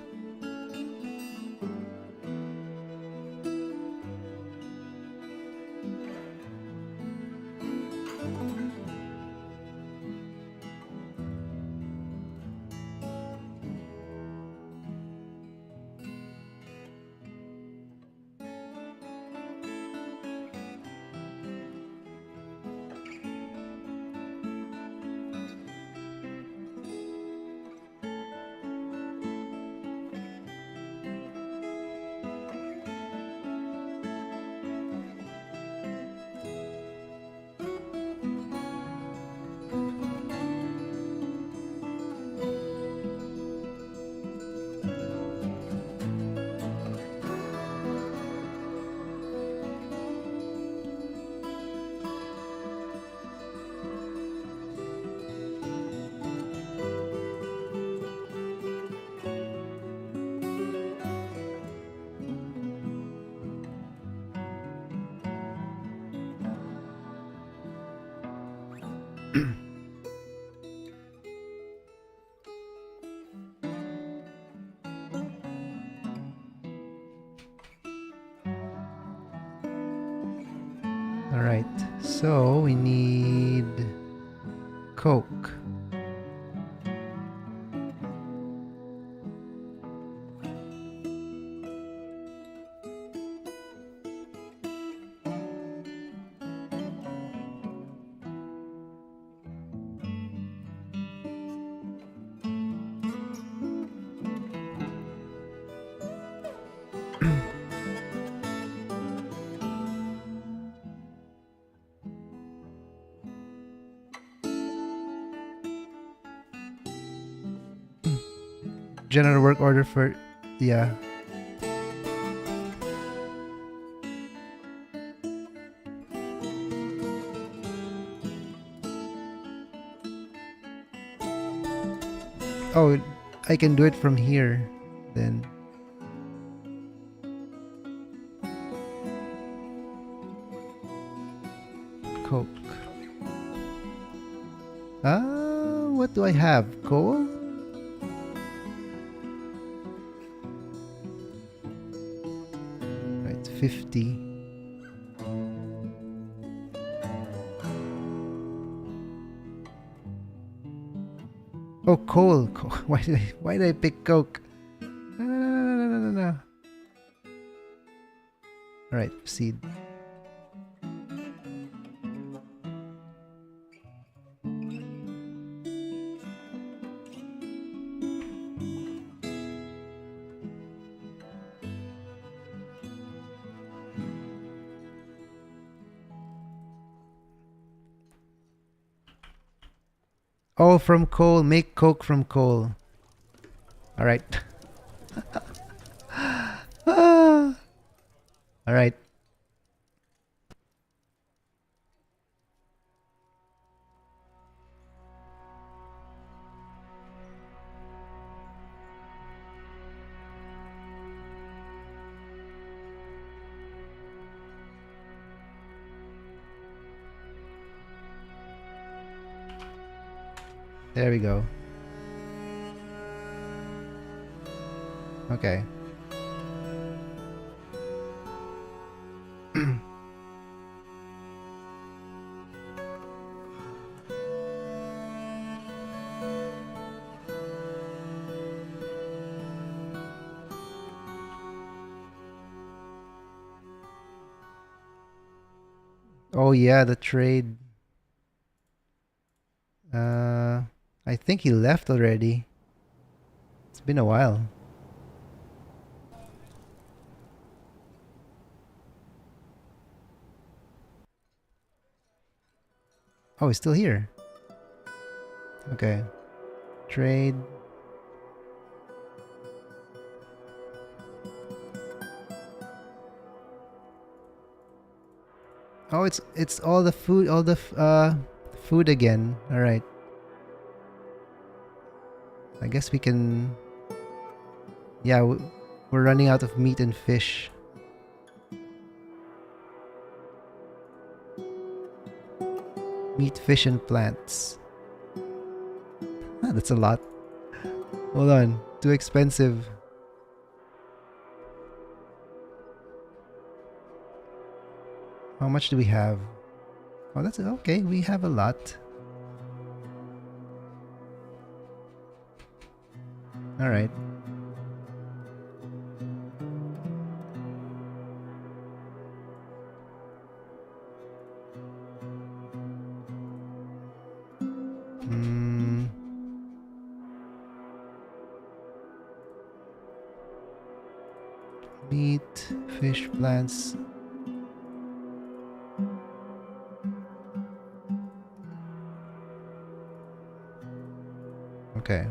Alright, so we need Coke. General work order for... yeah. Oh, I can do it from here then. Coke. What do I have? Coal? Right, 50. Oh, coal. Why did I pick Coke? No. Alright, proceed. Oh, from coal. Make Coke from coal. Alright. Alright. There we go. Okay. Oh yeah, the trade. I think he left already. It's been a while. Oh, he's still here. Okay. Trade. Oh, it's all the food, food again. All right. I guess we can. Yeah, we're running out of meat and fish. Meat, fish, and plants. Ah, that's a lot. Hold on. Too expensive. How much do we have? Oh, that's okay. We have a lot. All right. Meat, fish, plants. Okay.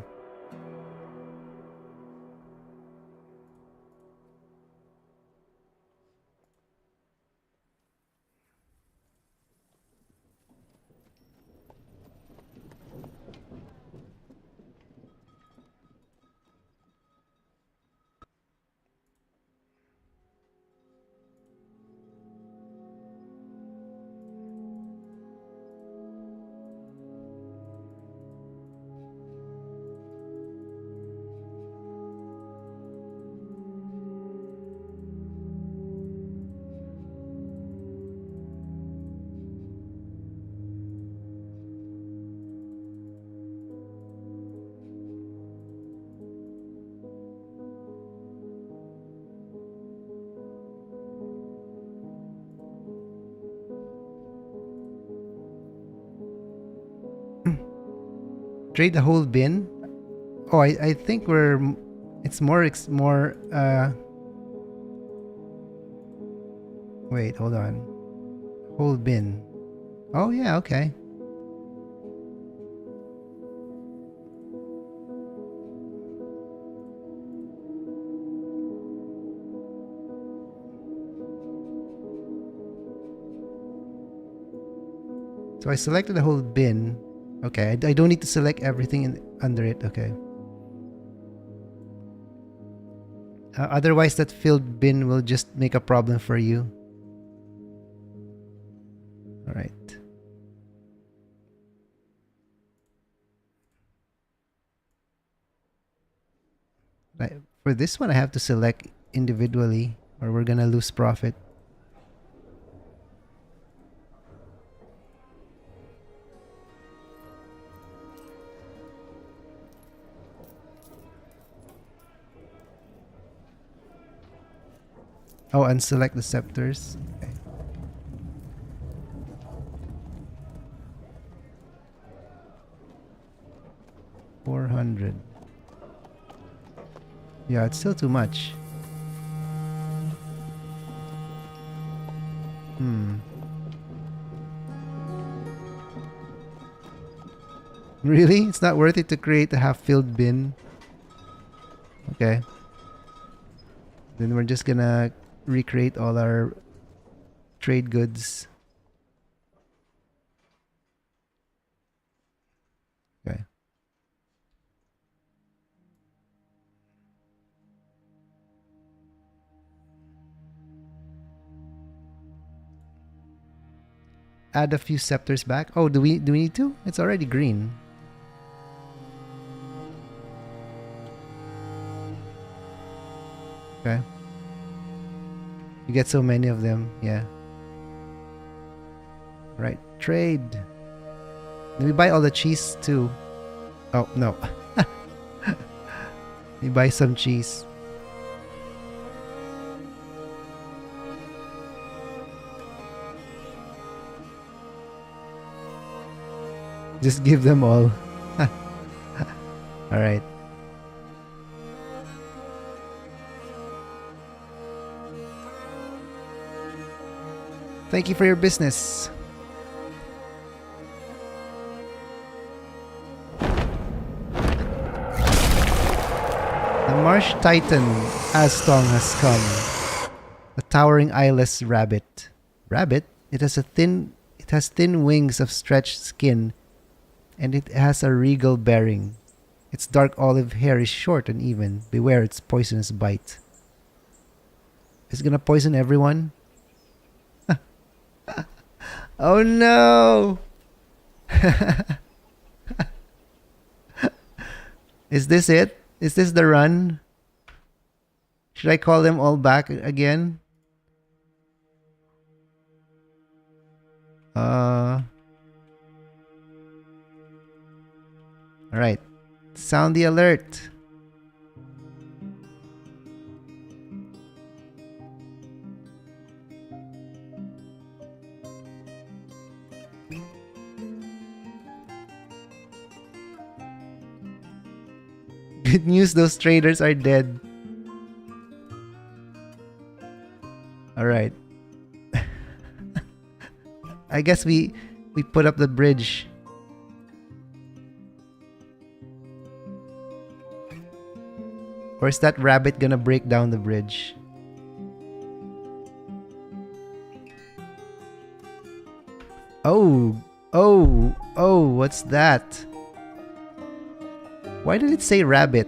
Trade the whole bin? Oh, I think it's more wait, hold on. Whole bin. Oh yeah, okay. So I selected the whole bin. Okay, I don't need to select everything under it. Okay. Otherwise, that filled bin will just make a problem for you. All right. Right. For this one, I have to select individually, or we're gonna lose profit. Oh, and select the scepters. Okay. $400. Yeah, it's still too much. Really? It's not worth it to create a half-filled bin? Okay. Then we're just gonna recreate all our trade goods. Okay. Add a few scepters back. Oh, do we need to? It's already green. Okay. You get so many of them, yeah. Right, trade. Did we buy all the cheese too? Oh, no. We buy some cheese. Just give them all. Alright. Thank you for your business. The marsh titan Astong has come. The towering eyeless rabbit. Rabbit? It has thin wings of stretched skin, and it has a regal bearing. Its dark olive hair is short and even. Beware its poisonous bite. Is it gonna poison everyone? Oh no! Is this it? Is this the run? Should I call them all back again? Alright. Sound the alert. Good news, those traders are dead. Alright. I guess we put up the bridge. Or is that rabbit gonna break down the bridge? Oh, what's that? Why did it say rabbit?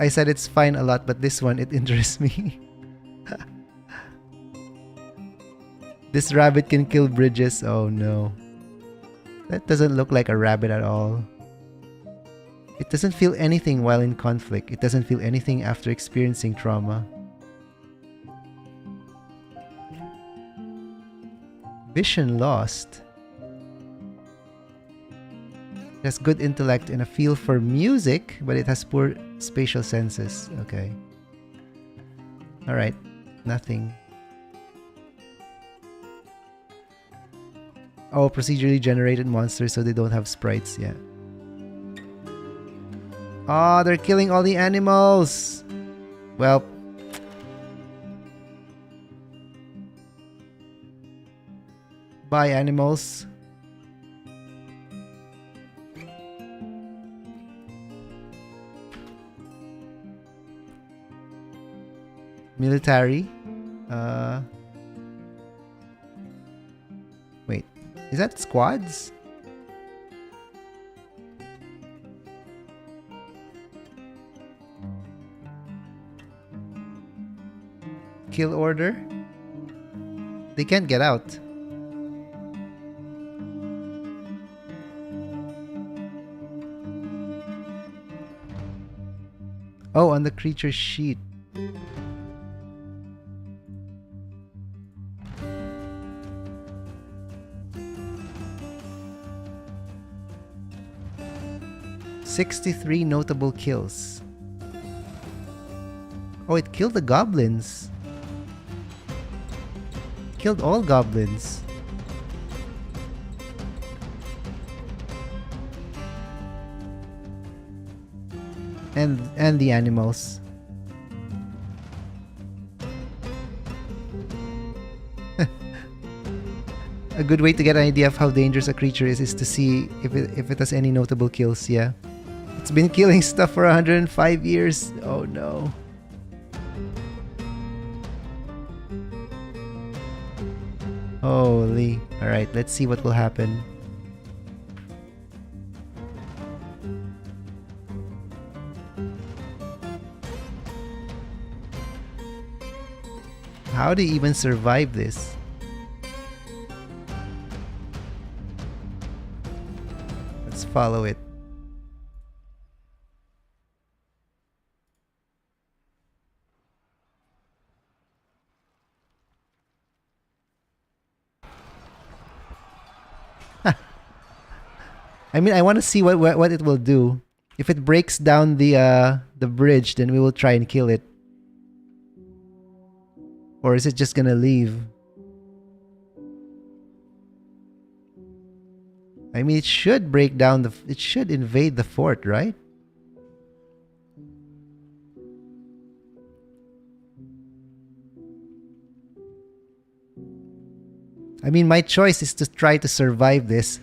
I said it's fine a lot, but this one, it interests me. This rabbit can kill bridges. Oh no. That doesn't look like a rabbit at all. It doesn't feel anything while in conflict. It doesn't feel anything after experiencing trauma. Vision lost. It has good intellect and a feel for music, but it has poor spatial senses. Okay. Alright. Nothing. Oh, procedurally generated monsters, so they don't have sprites. Yeah. Oh, they're killing all the animals. Well. Bye, animals. Military. Wait. Is that squads? Kill order? They can't get out. Oh, on the creature sheet. "63 notable kills." Oh, it killed the goblins. Killed all goblins. And the animals. A good way to get an idea of how dangerous a creature is to see if it has any notable kills, yeah. It's been killing stuff for 105 years. Oh no. Holy. Alright, let's see what will happen. How do you even survive this? Let's follow it. I mean, I want to see what it will do. If it breaks down the bridge, then we will try and kill it. Or is it just gonna leave? I mean, it should break down it should invade the fort, right? I mean, my choice is to try to survive this.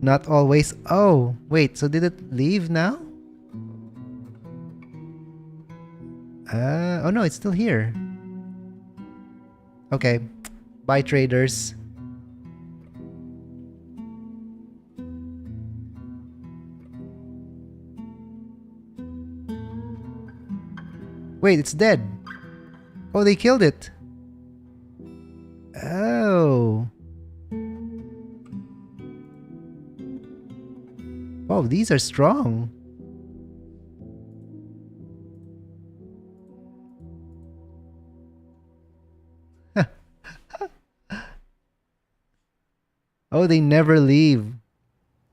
Not always. Oh, wait. So did it leave now? Oh no, it's still here. Okay. Bye, traders. Wait, it's dead. Oh, they killed it. Oh. Oh, these are strong. Oh, they never leave.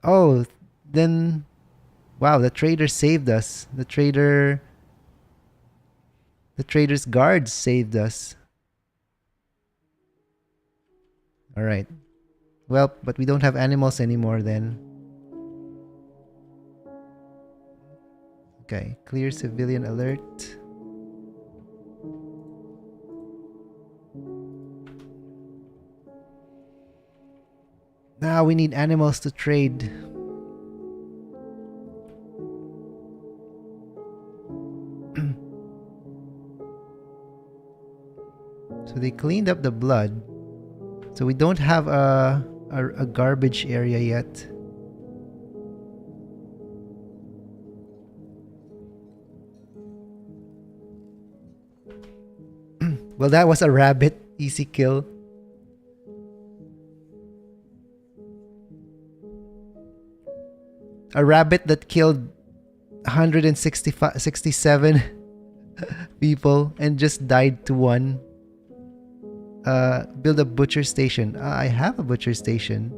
Oh, then... Wow, the trader saved us. The trader's guards saved us. Alright. Well, but we don't have animals anymore then. Okay, clear civilian alert. Now we need animals to trade. So they cleaned up the blood. So we don't have a garbage area yet. Well, that was a rabbit. Easy kill. A rabbit that killed 167 people and just died to one. Build a butcher station. I have a butcher station.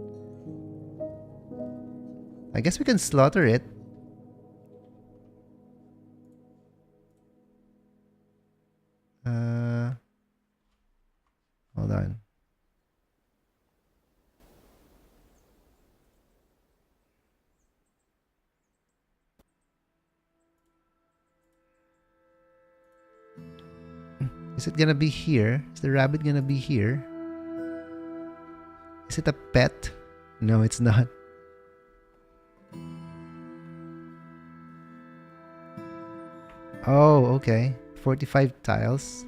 I guess we can slaughter it. Hold on. Is it gonna be here? Is the rabbit gonna be here? Is it a pet? No, it's not. Oh, okay. 45 tiles.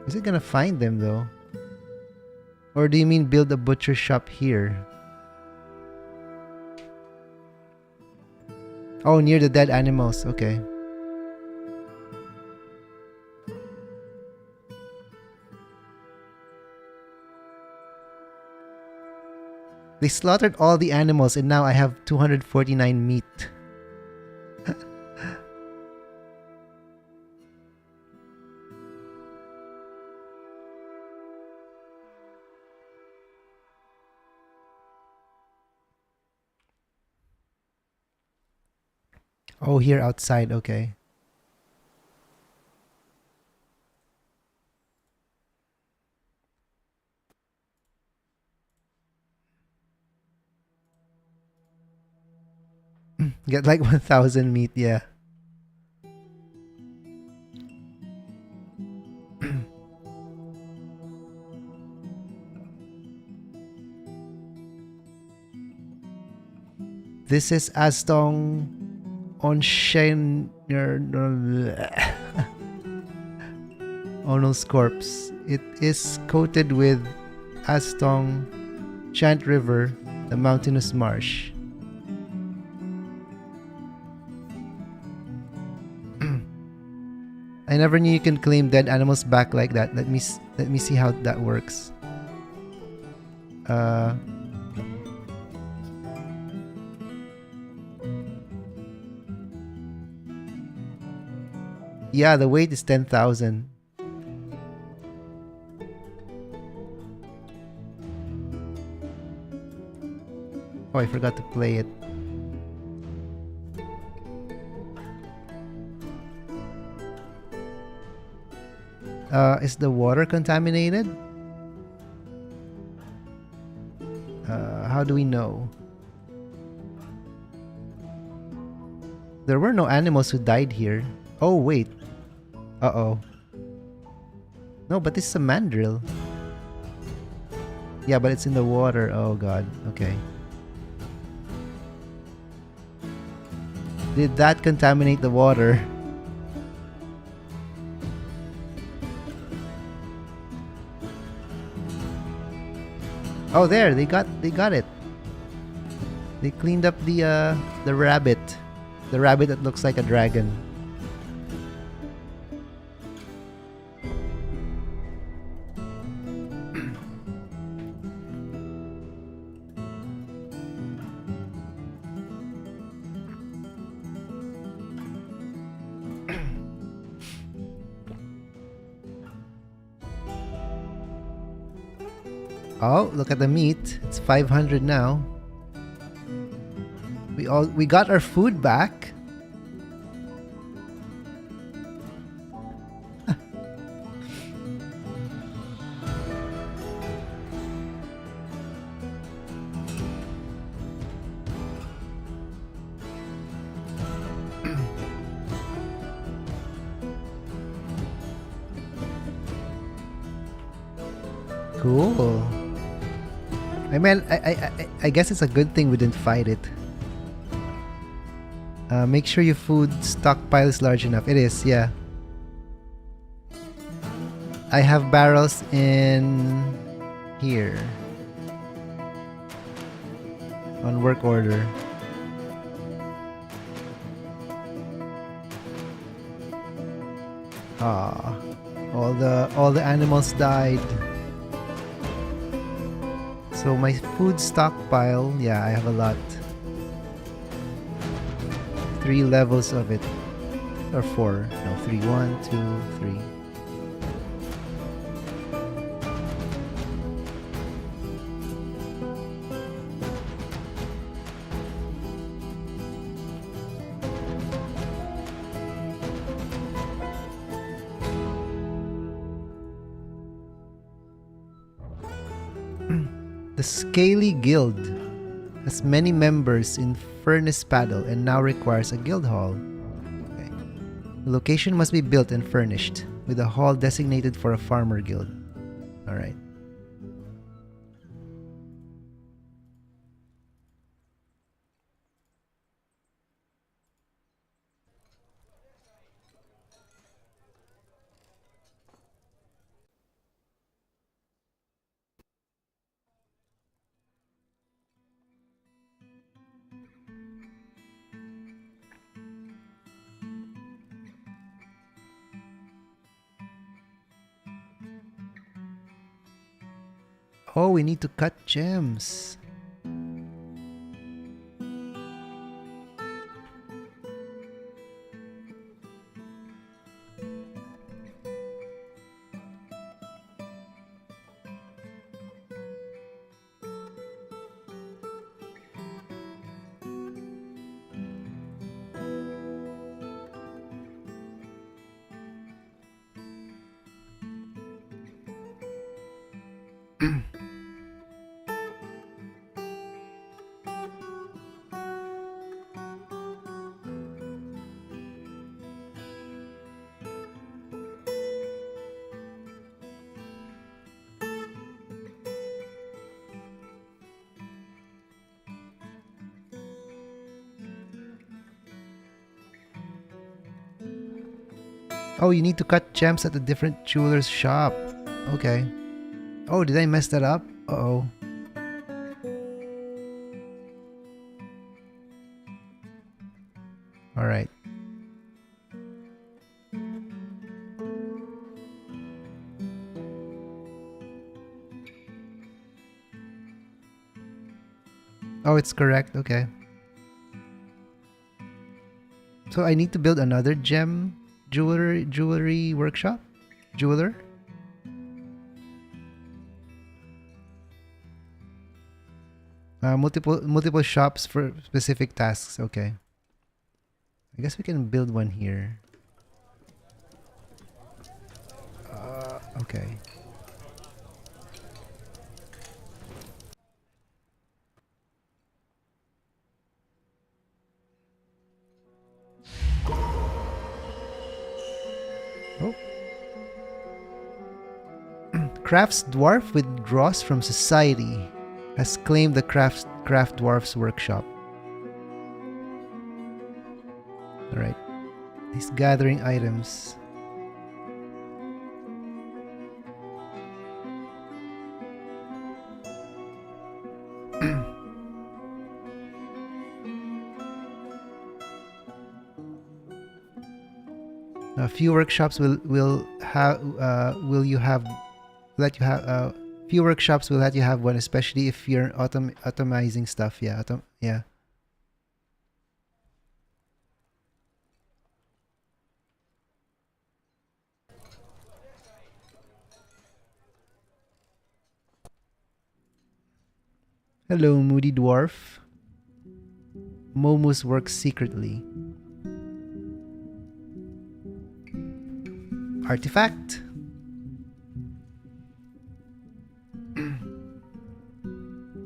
Is it gonna find them though? Or do you mean build a butcher shop here? Oh, near the dead animals. Okay. They slaughtered all the animals and now I have 249 meat. Oh, here outside, okay. Get like 1,000 meat, yeah. This is Astong Onshen Onal's corpse. It is coated with Astong Chant River, the mountainous marsh. I never knew you can claim dead animals back like that. Let me see how that works. Yeah, the weight is 10,000. Oh, I forgot to play it. Is the water contaminated? How do we know? There were no animals who died here. Oh, wait. Uh-oh. No, but this is a mandrill. Yeah, but it's in the water. Oh, God. Okay. Did that contaminate the water? Oh, there. They got it. They cleaned up the rabbit. The rabbit that looks like a dragon. Oh, look at the meat. It's 500 now. We got our food back. Cool. I mean, I guess it's a good thing we didn't fight it. Make sure your food stockpile is large enough. It is, yeah. I have barrels in here. On work order. Ah, all the animals died. So my food stockpile, yeah, I have a lot. 3 levels of it. Or 4. No, 3. 1, 2, 3. The Scaly Guild has many members in Furnace Paddle and now requires a guild hall. Okay. The location must be built and furnished, with a hall designated for a farmer guild. Alright. Oh, we need to cut gems. Oh, you need to cut gems at a different jeweler's shop. Okay. Oh, did I mess that up? Uh-oh. Alright. Oh, it's correct. Okay. So I need to build another gem jewelry workshop? Jeweler? Multiple shops for specific tasks. Okay. I guess we can build one here. Okay. Oh. Crafts Dwarf withdraws from society. Has claimed the Craft Dwarf's workshop. Alright. He's gathering items. A few workshops will have let you have few workshops will let you have one, especially if you're automizing stuff. Yeah, yeah. Hello, Moody Dwarf. Momus works secretly. Artifact.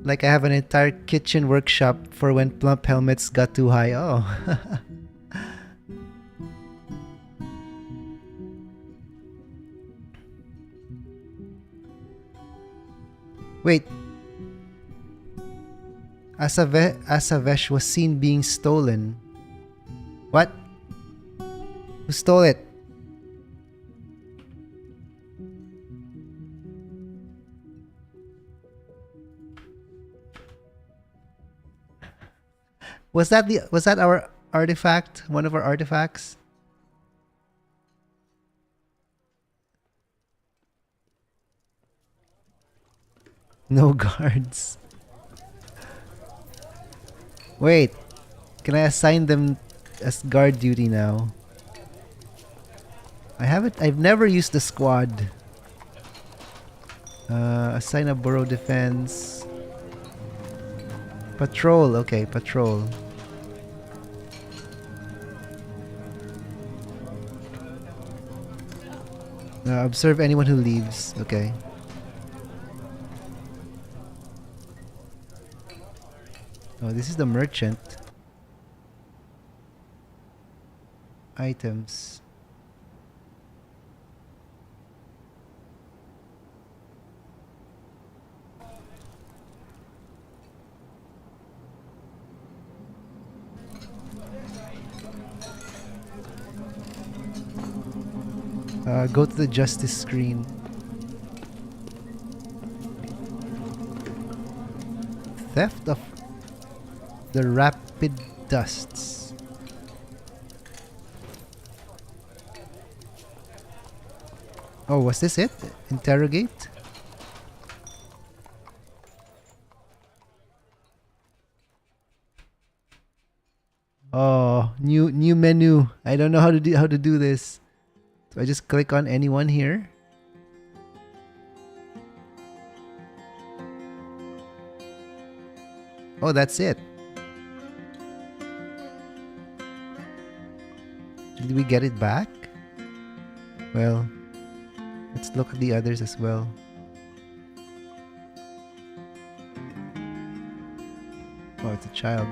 Like I have an entire kitchen workshop for when plump helmets got too high. Oh. Wait. Asavesh was seen being stolen. What? Who stole it? Was that our artifact? One of our artifacts? No guards. Wait, can I assign them as guard duty now? I've never used the squad. Assign a borough defense. Patrol, okay, patrol. Observe anyone who leaves, okay. Oh, this is the merchant. Items. Go to the justice screen. Theft of the rapid dusts. Oh, was this it? Interrogate? Oh, new menu. I don't know how to do this. So I just click on anyone here. Oh, that's it. Did we get it back? Well, let's look at the others as well. Oh, it's a child.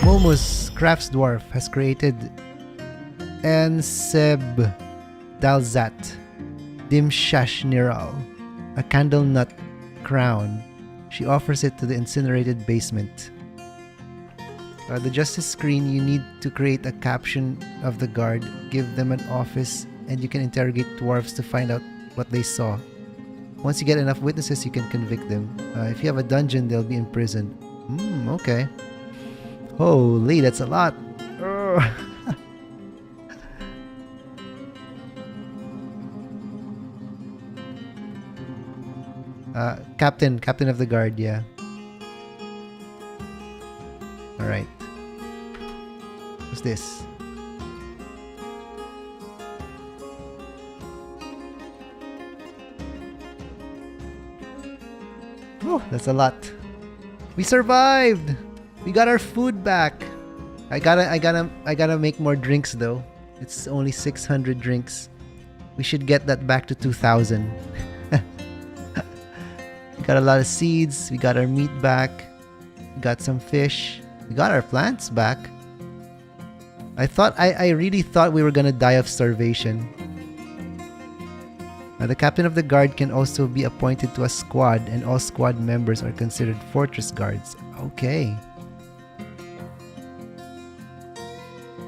Momus Crafts Dwarf has created Enseb Dalzat Dimshash Niral, a candle nut crown. She offers it to the incinerated basement. The justice screen, you need to create a caption of the guard, give them an office, and you can interrogate dwarves to find out what they saw. Once you get enough witnesses, you can convict them. If you have a dungeon, they'll be imprisoned. Okay. Holy, that's a lot. Captain of the guard, yeah. Alright. What's this? Oh, that's a lot. We survived. We got our food back. I gotta make more drinks though. It's only 600 drinks. We should get that back to 2,000. We got a lot of seeds. We got our meat back. We got some fish. We got our plants back. I really thought we were gonna die of starvation. The captain of the guard can also be appointed to a squad, and all squad members are considered fortress guards. Okay.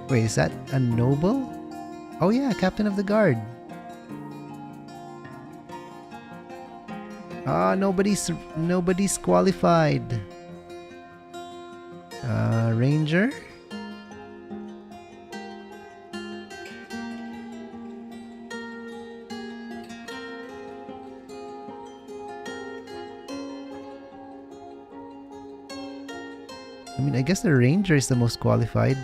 Wait, is that a noble? Oh yeah, captain of the guard. Ah, nobody's qualified. Ranger. I mean, I guess the ranger is the most qualified.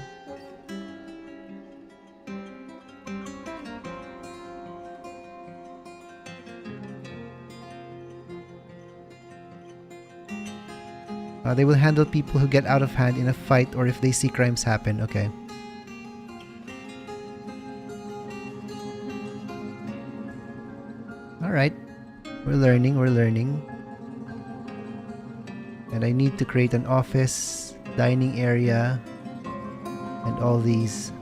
They will handle people who get out of hand in a fight or if they see crimes happen. Okay. Alright. We're learning. And I need to create an office, dining area, and all these.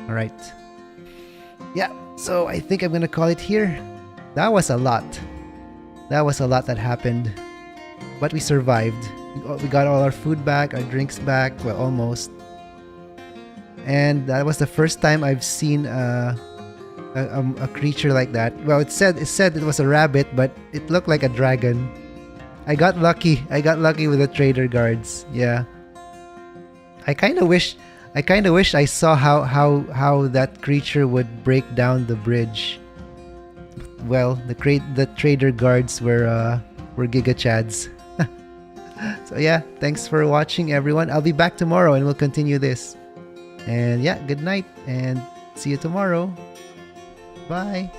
Alright. Yeah, so I think I'm gonna call it here. That was a lot. That happened. But we survived. We got all our food back, our drinks back, well, almost. And that was the first time I've seen a creature like that. Well, it said it was a rabbit, but it looked like a dragon. I got lucky with the trader guards. Yeah. I kind of wish I saw how that creature would break down the bridge. Well, the trader guards were Giga Chads. So yeah, thanks for watching, everyone. I'll be back tomorrow and we'll continue this. And yeah, good night and see you tomorrow. Bye.